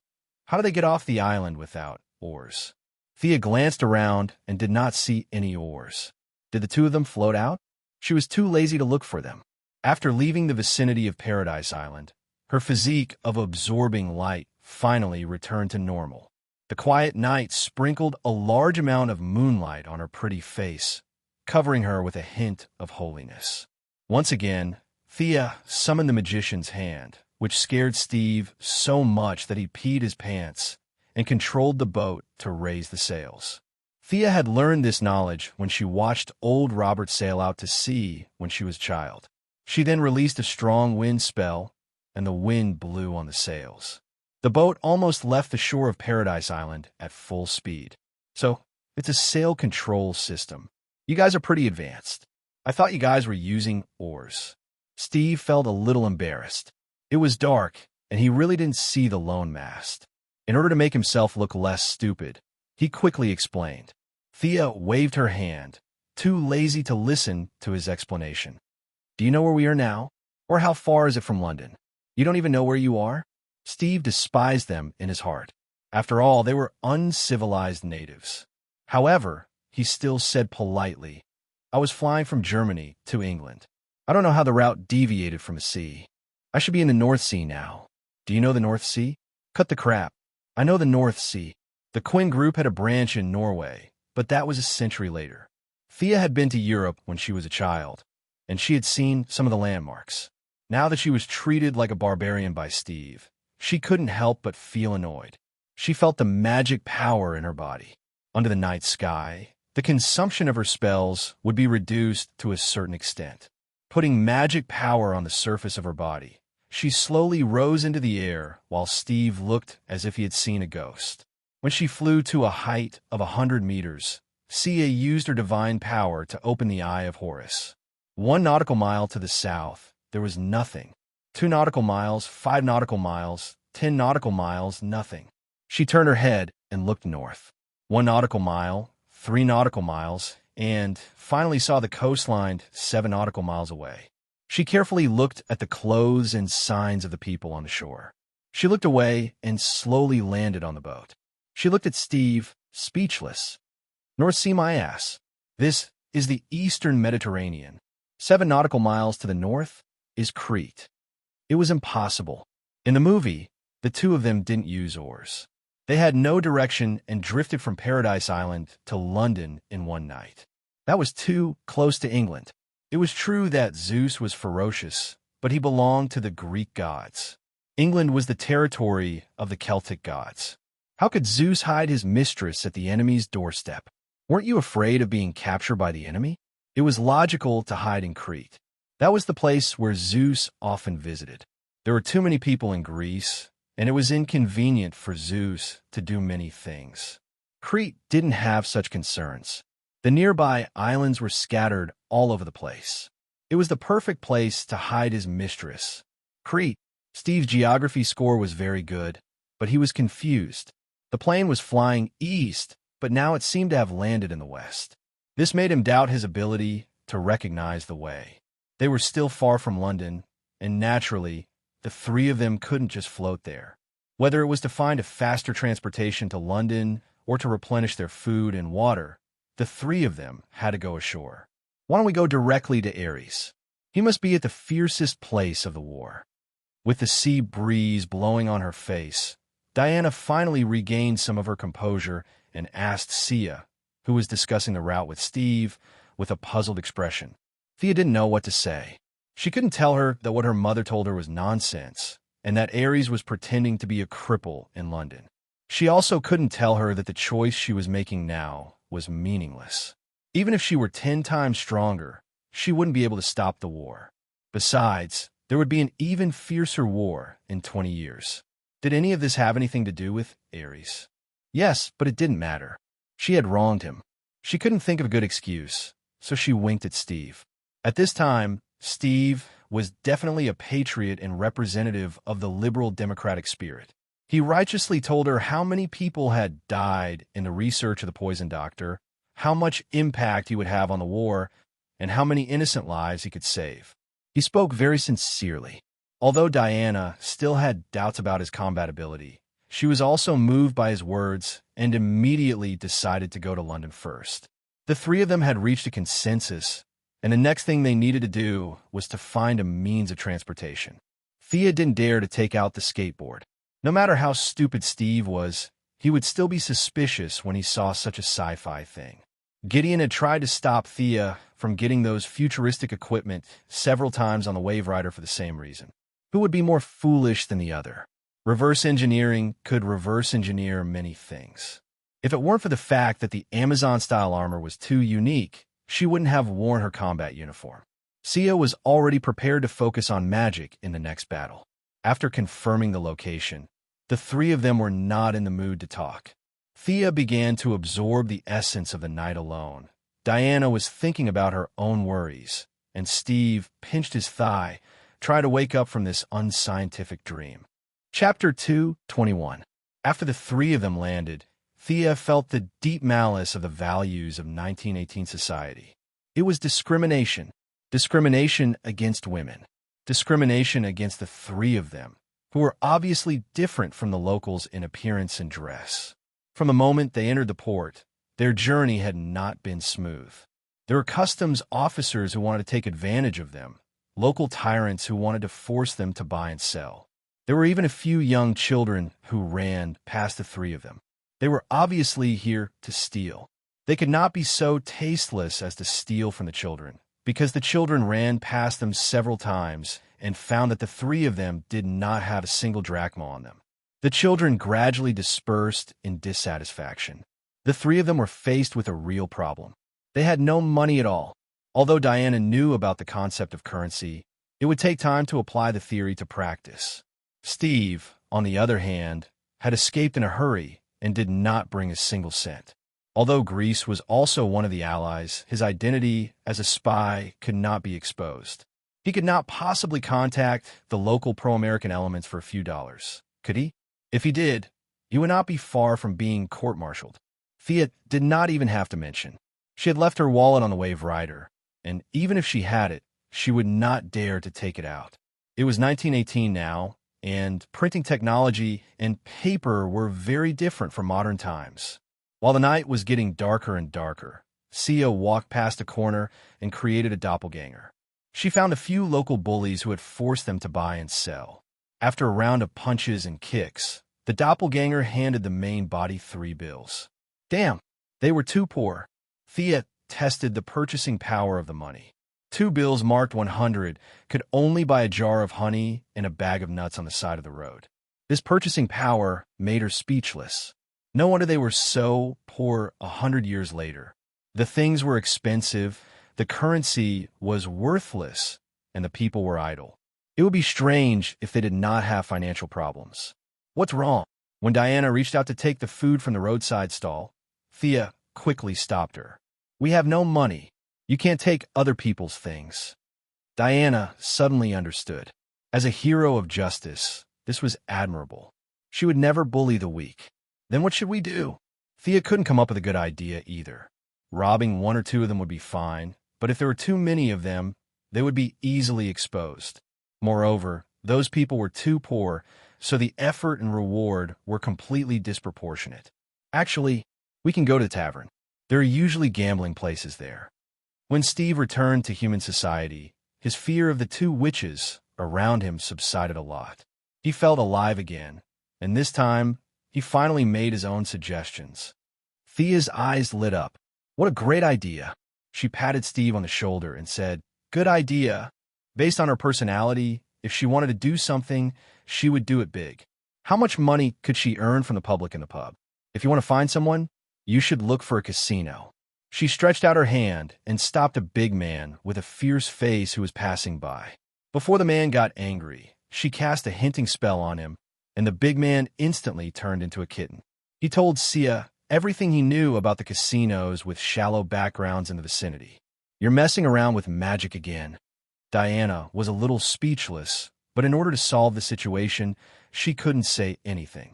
how did they get off the island without oars? Thea glanced around and did not see any oars. Did the two of them float out? She was too lazy to look for them. After leaving the vicinity of Paradise Island, her physique of absorbing light finally returned to normal. The quiet night sprinkled a large amount of moonlight on her pretty face, covering her with a hint of holiness. Once again, Thea summoned the magician's hand, which scared Steve so much that he peed his pants and controlled the boat to raise the sails. Thea had learned this knowledge when she watched old Robert sail out to sea when she was a child. She then released a strong wind spell, and the wind blew on the sails. The boat almost left the shore of Paradise Island at full speed. So, it's a sail control system. You guys are pretty advanced. I thought you guys were using oars. Steve felt a little embarrassed. It was dark, and he really didn't see the lone mast. In order to make himself look less stupid, he quickly explained. Thea waved her hand, too lazy to listen to his explanation. Do you know where we are now? Or how far is it from London? You don't even know where you are? Steve despised them in his heart. After all, they were uncivilized natives. However, he still said politely, I was flying from Germany to England. I don't know how the route deviated from a sea. I should be in the North Sea now. Do you know the North Sea? Cut the crap. I know the North Sea. The Quinn Group had a branch in Norway, but that was a century later. Thea had been to Europe when she was a child, and she had seen some of the landmarks. Now that she was treated like a barbarian by Steve, she couldn't help but feel annoyed. She felt the magic power in her body. Under the night sky, the consumption of her spells would be reduced to a certain extent. Putting magic power on the surface of her body, she slowly rose into the air while Steve looked as if he had seen a ghost. When she flew to a height of 100 meters, Sia used her divine power to open the Eye of Horus. 1 nautical mile to the south, there was nothing. 2 nautical miles, 5 nautical miles, 10 nautical miles, nothing. She turned her head and looked north. 1 nautical mile, 3 nautical miles, and finally saw the coastline 7 nautical miles away. She carefully looked at the clothes and signs of the people on the shore. She looked away and slowly landed on the boat. She looked at Steve, speechless. North Sea, my ass. This is the Eastern Mediterranean. 7 nautical miles to the north is Crete. It was impossible. In the movie, the two of them didn't use oars. They had no direction and drifted from Paradise Island to London in one night. That was too close to England. It was true that Zeus was ferocious, but he belonged to the Greek gods. England was the territory of the Celtic gods. How could Zeus hide his mistress at the enemy's doorstep? Weren't you afraid of being captured by the enemy? It was logical to hide in Crete. That was the place where Zeus often visited. There were too many people in Greece, and it was inconvenient for Zeus to do many things. Crete didn't have such concerns. The nearby islands were scattered all over the place. It was the perfect place to hide his mistress. Crete. Steve's geography score was very good, but he was confused. The plane was flying east, but now it seemed to have landed in the west. This made him doubt his ability to recognize the way. They were still far from London, and naturally, the three of them couldn't just float there. Whether it was to find a faster transportation to London or to replenish their food and water, the three of them had to go ashore. Why don't we go directly to Ares? He must be at the fiercest place of the war. With the sea breeze blowing on her face, Diana finally regained some of her composure and asked Sia, who was discussing the route with Steve, with a puzzled expression. Thea didn't know what to say. She couldn't tell her that what her mother told her was nonsense, and that Ares was pretending to be a cripple in London. She also couldn't tell her that the choice she was making now was meaningless. Even if she were 10 times stronger, she wouldn't be able to stop the war. Besides, there would be an even fiercer war in 20 years. Did any of this have anything to do with Ares? Yes, but it didn't matter. She had wronged him. She couldn't think of a good excuse, so she winked at Steve. At this time, Steve was definitely a patriot and representative of the liberal democratic spirit. He righteously told her how many people had died in the research of the poison doctor, how much impact he would have on the war, and how many innocent lives he could save. He spoke very sincerely. Although Diana still had doubts about his combat ability, she was also moved by his words and immediately decided to go to London first. The three of them had reached a consensus, and the next thing they needed to do was to find a means of transportation. Thea didn't dare to take out the skateboard. No matter how stupid Steve was, he would still be suspicious when he saw such a sci-fi thing. Gideon had tried to stop Thea from getting those futuristic equipment several times on the Wave Rider for the same reason. Who would be more foolish than the other? Reverse engineering could reverse engineer many things. If it weren't for the fact that the Amazon-style armor was too unique, she wouldn't have worn her combat uniform. Sia was already prepared to focus on magic in the next battle. After confirming the location, the three of them were not in the mood to talk. Thea began to absorb the essence of the night alone. Diana was thinking about her own worries, and Steve pinched his thigh, trying to wake up from this unscientific dream. Chapter 2:21. After the three of them landed, Thea felt the deep malice of the values of 1918 society. It was discrimination. Discrimination against women. Discrimination against the three of them, who were obviously different from the locals in appearance and dress. From the moment they entered the port, their journey had not been smooth. There were customs officers who wanted to take advantage of them, local tyrants who wanted to force them to buy and sell. There were even a few young children who ran past the three of them. They were obviously here to steal. They could not be so tasteless as to steal from the children, because the children ran past them several times and found that the three of them did not have a single drachma on them. The children gradually dispersed in dissatisfaction. The three of them were faced with a real problem. They had no money at all. Although Diana knew about the concept of currency, it would take time to apply the theory to practice. Steve, on the other hand, had escaped in a hurry and did not bring a single cent. Although Greece was also one of the allies, his identity as a spy could not be exposed. He could not possibly contact the local pro-American elements for a few dollars, could he? If he did, he would not be far from being court-martialed. Thea did not even have to mention. She had left her wallet on the Wave Rider, and even if she had it, she would not dare to take it out. It was 1918 now, and printing technology and paper were very different from modern times. While the night was getting darker and darker, Sia walked past a corner and created a doppelganger. She found a few local bullies who had forced them to buy and sell. After a round of punches and kicks, the doppelganger handed the main body 3 bills. Damn, they were too poor. Thea tested the purchasing power of the money. 2 bills marked 100 could only buy a jar of honey and a bag of nuts on the side of the road. This purchasing power made her speechless. No wonder they were so poor 100 years later. The things were expensive, the currency was worthless, and the people were idle. It would be strange if they did not have financial problems. What's wrong? When Diana reached out to take the food from the roadside stall, Thea quickly stopped her. We have no money. You can't take other people's things. Diana suddenly understood. As a hero of justice, this was admirable. She would never bully the weak. Then what should we do? Thea couldn't come up with a good idea either. Robbing 1 or 2 of them would be fine, but if there were too many of them, they would be easily exposed. Moreover, those people were too poor, so the effort and reward were completely disproportionate. Actually, we can go to the tavern. There are usually gambling places there. When Steve returned to human society, his fear of the 2 witches around him subsided a lot. He felt alive again, and this time, he finally made his own suggestions. Thea's eyes lit up. What a great idea. She patted Steve on the shoulder and said, "Good idea." Based on her personality, if she wanted to do something, she would do it big. How much money could she earn from the public in the pub? If you want to find someone, you should look for a casino. She stretched out her hand and stopped a big man with a fierce face who was passing by. Before the man got angry, she cast a hinting spell on him, and the big man instantly turned into a kitten. He told Sia everything he knew about the casinos with shallow backgrounds in the vicinity. You're messing around with magic again. Diana was a little speechless, but in order to solve the situation, she couldn't say anything.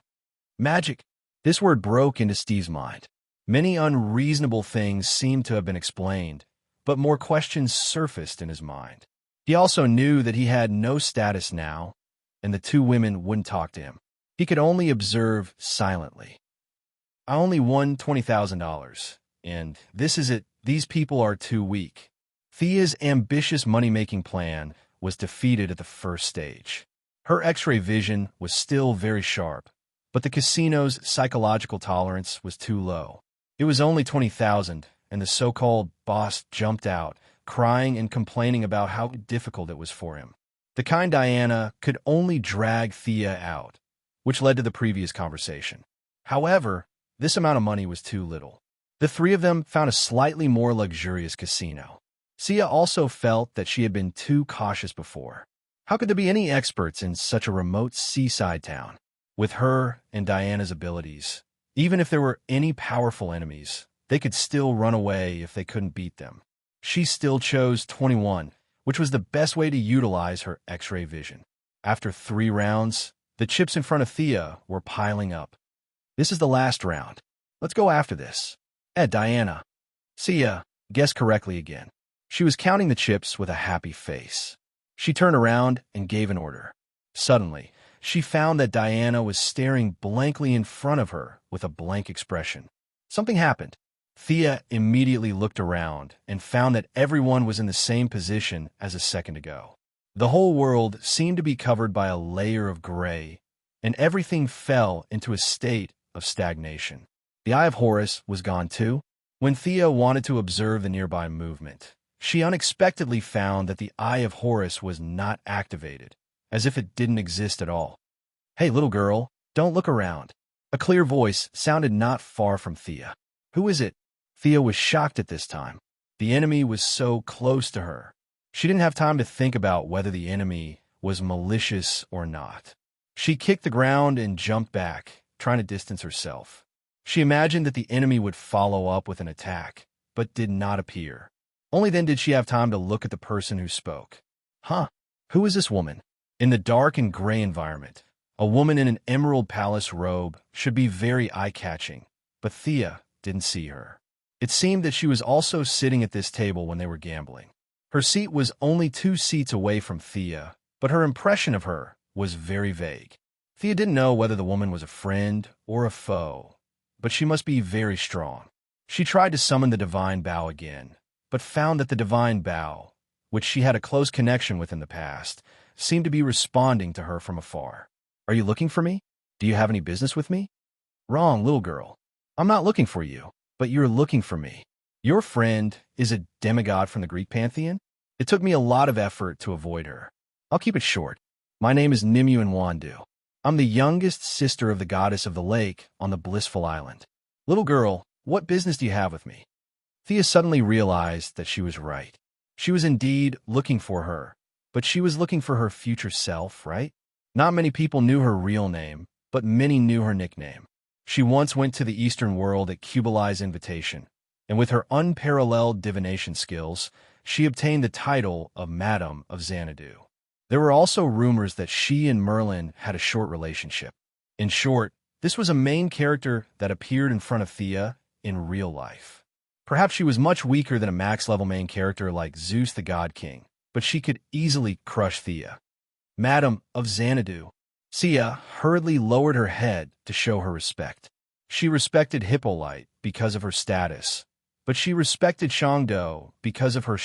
Magic. This word broke into Steve's mind. Many unreasonable things seemed to have been explained, but more questions surfaced in his mind. He also knew that he had no status now, and the two women wouldn't talk to him. He could only observe silently. I only won $20,000, and this is it. These people are too weak. Thea's ambitious money-making plan was defeated at the first stage. Her X-ray vision was still very sharp, but the casino's psychological tolerance was too low. It was only 20,000, and the so-called boss jumped out, crying and complaining about how difficult it was for him. The kind Diana could only drag Thea out, which led to the previous conversation. However, this amount of money was too little. The three of them found a slightly more luxurious casino. Thea also felt that she had been too cautious before. How could there be any experts in such a remote seaside town? With her and Diana's abilities, even if there were any powerful enemies, they could still run away if they couldn't beat them. She still chose 21, which was the best way to utilize her X-ray vision. After 3 rounds, the chips in front of Thea were piling up. This is the last round. Let's go after this. Diana. Thea guessed correctly again. She was counting the chips with a happy face. She turned around and gave an order. Suddenly, she found that Diana was staring blankly in front of her with a blank expression. Something happened. Thea immediately looked around and found that everyone was in the same position as a second ago. The whole world seemed to be covered by a layer of gray, and everything fell into a state of stagnation. The Eye of Horus was gone too. When Thea wanted to observe the nearby movement, she unexpectedly found that the Eye of Horus was not activated, as if it didn't exist at all. "Hey, little girl, don't look around." A clear voice sounded not far from Thea. "Who is it?" Thea was shocked at this time. The enemy was so close to her. She didn't have time to think about whether the enemy was malicious or not. She kicked the ground and jumped back, trying to distance herself. She imagined that the enemy would follow up with an attack, but did not appear. Only then did she have time to look at the person who spoke. Who is this woman? In the dark and gray environment, a woman in an Emerald Palace robe should be very eye-catching, but Thea didn't see her. It seemed that she was also sitting at this table when they were gambling. Her seat was only 2 seats away from Thea, but her impression of her was very vague. Thea didn't know whether the woman was a friend or a foe, but she must be very strong. She tried to summon the Divine Bow again, but found that the Divine Bow, which she had a close connection with in the past, seemed to be responding to her from afar. "Are you looking for me? Do you have any business with me?" "Wrong, little girl. I'm not looking for you, but you're looking for me. Your friend is a demigod from the Greek pantheon. It took me a lot of effort to avoid her. I'll keep it short. My name is Nimue Nwandu. I'm the youngest sister of the goddess of the lake on the blissful island. Little girl, what business do you have with me?" Thea suddenly realized that she was right. She was indeed looking for her, but she was looking for her future self, right? Not many people knew her real name, but many knew her nickname. She once went to the Eastern world at Kublai's invitation, and with her unparalleled divination skills, she obtained the title of Madam of Xanadu. There were also rumors that she and Merlin had a short relationship. In short, this was a main character that appeared in front of Thea in real life. Perhaps she was much weaker than a max-level main character like Zeus the God King, but she could easily crush Thea. Madam of Xanadu. Thea hurriedly lowered her head to show her respect. She respected Hippolyte because of her status, but she respected Shangdo because of her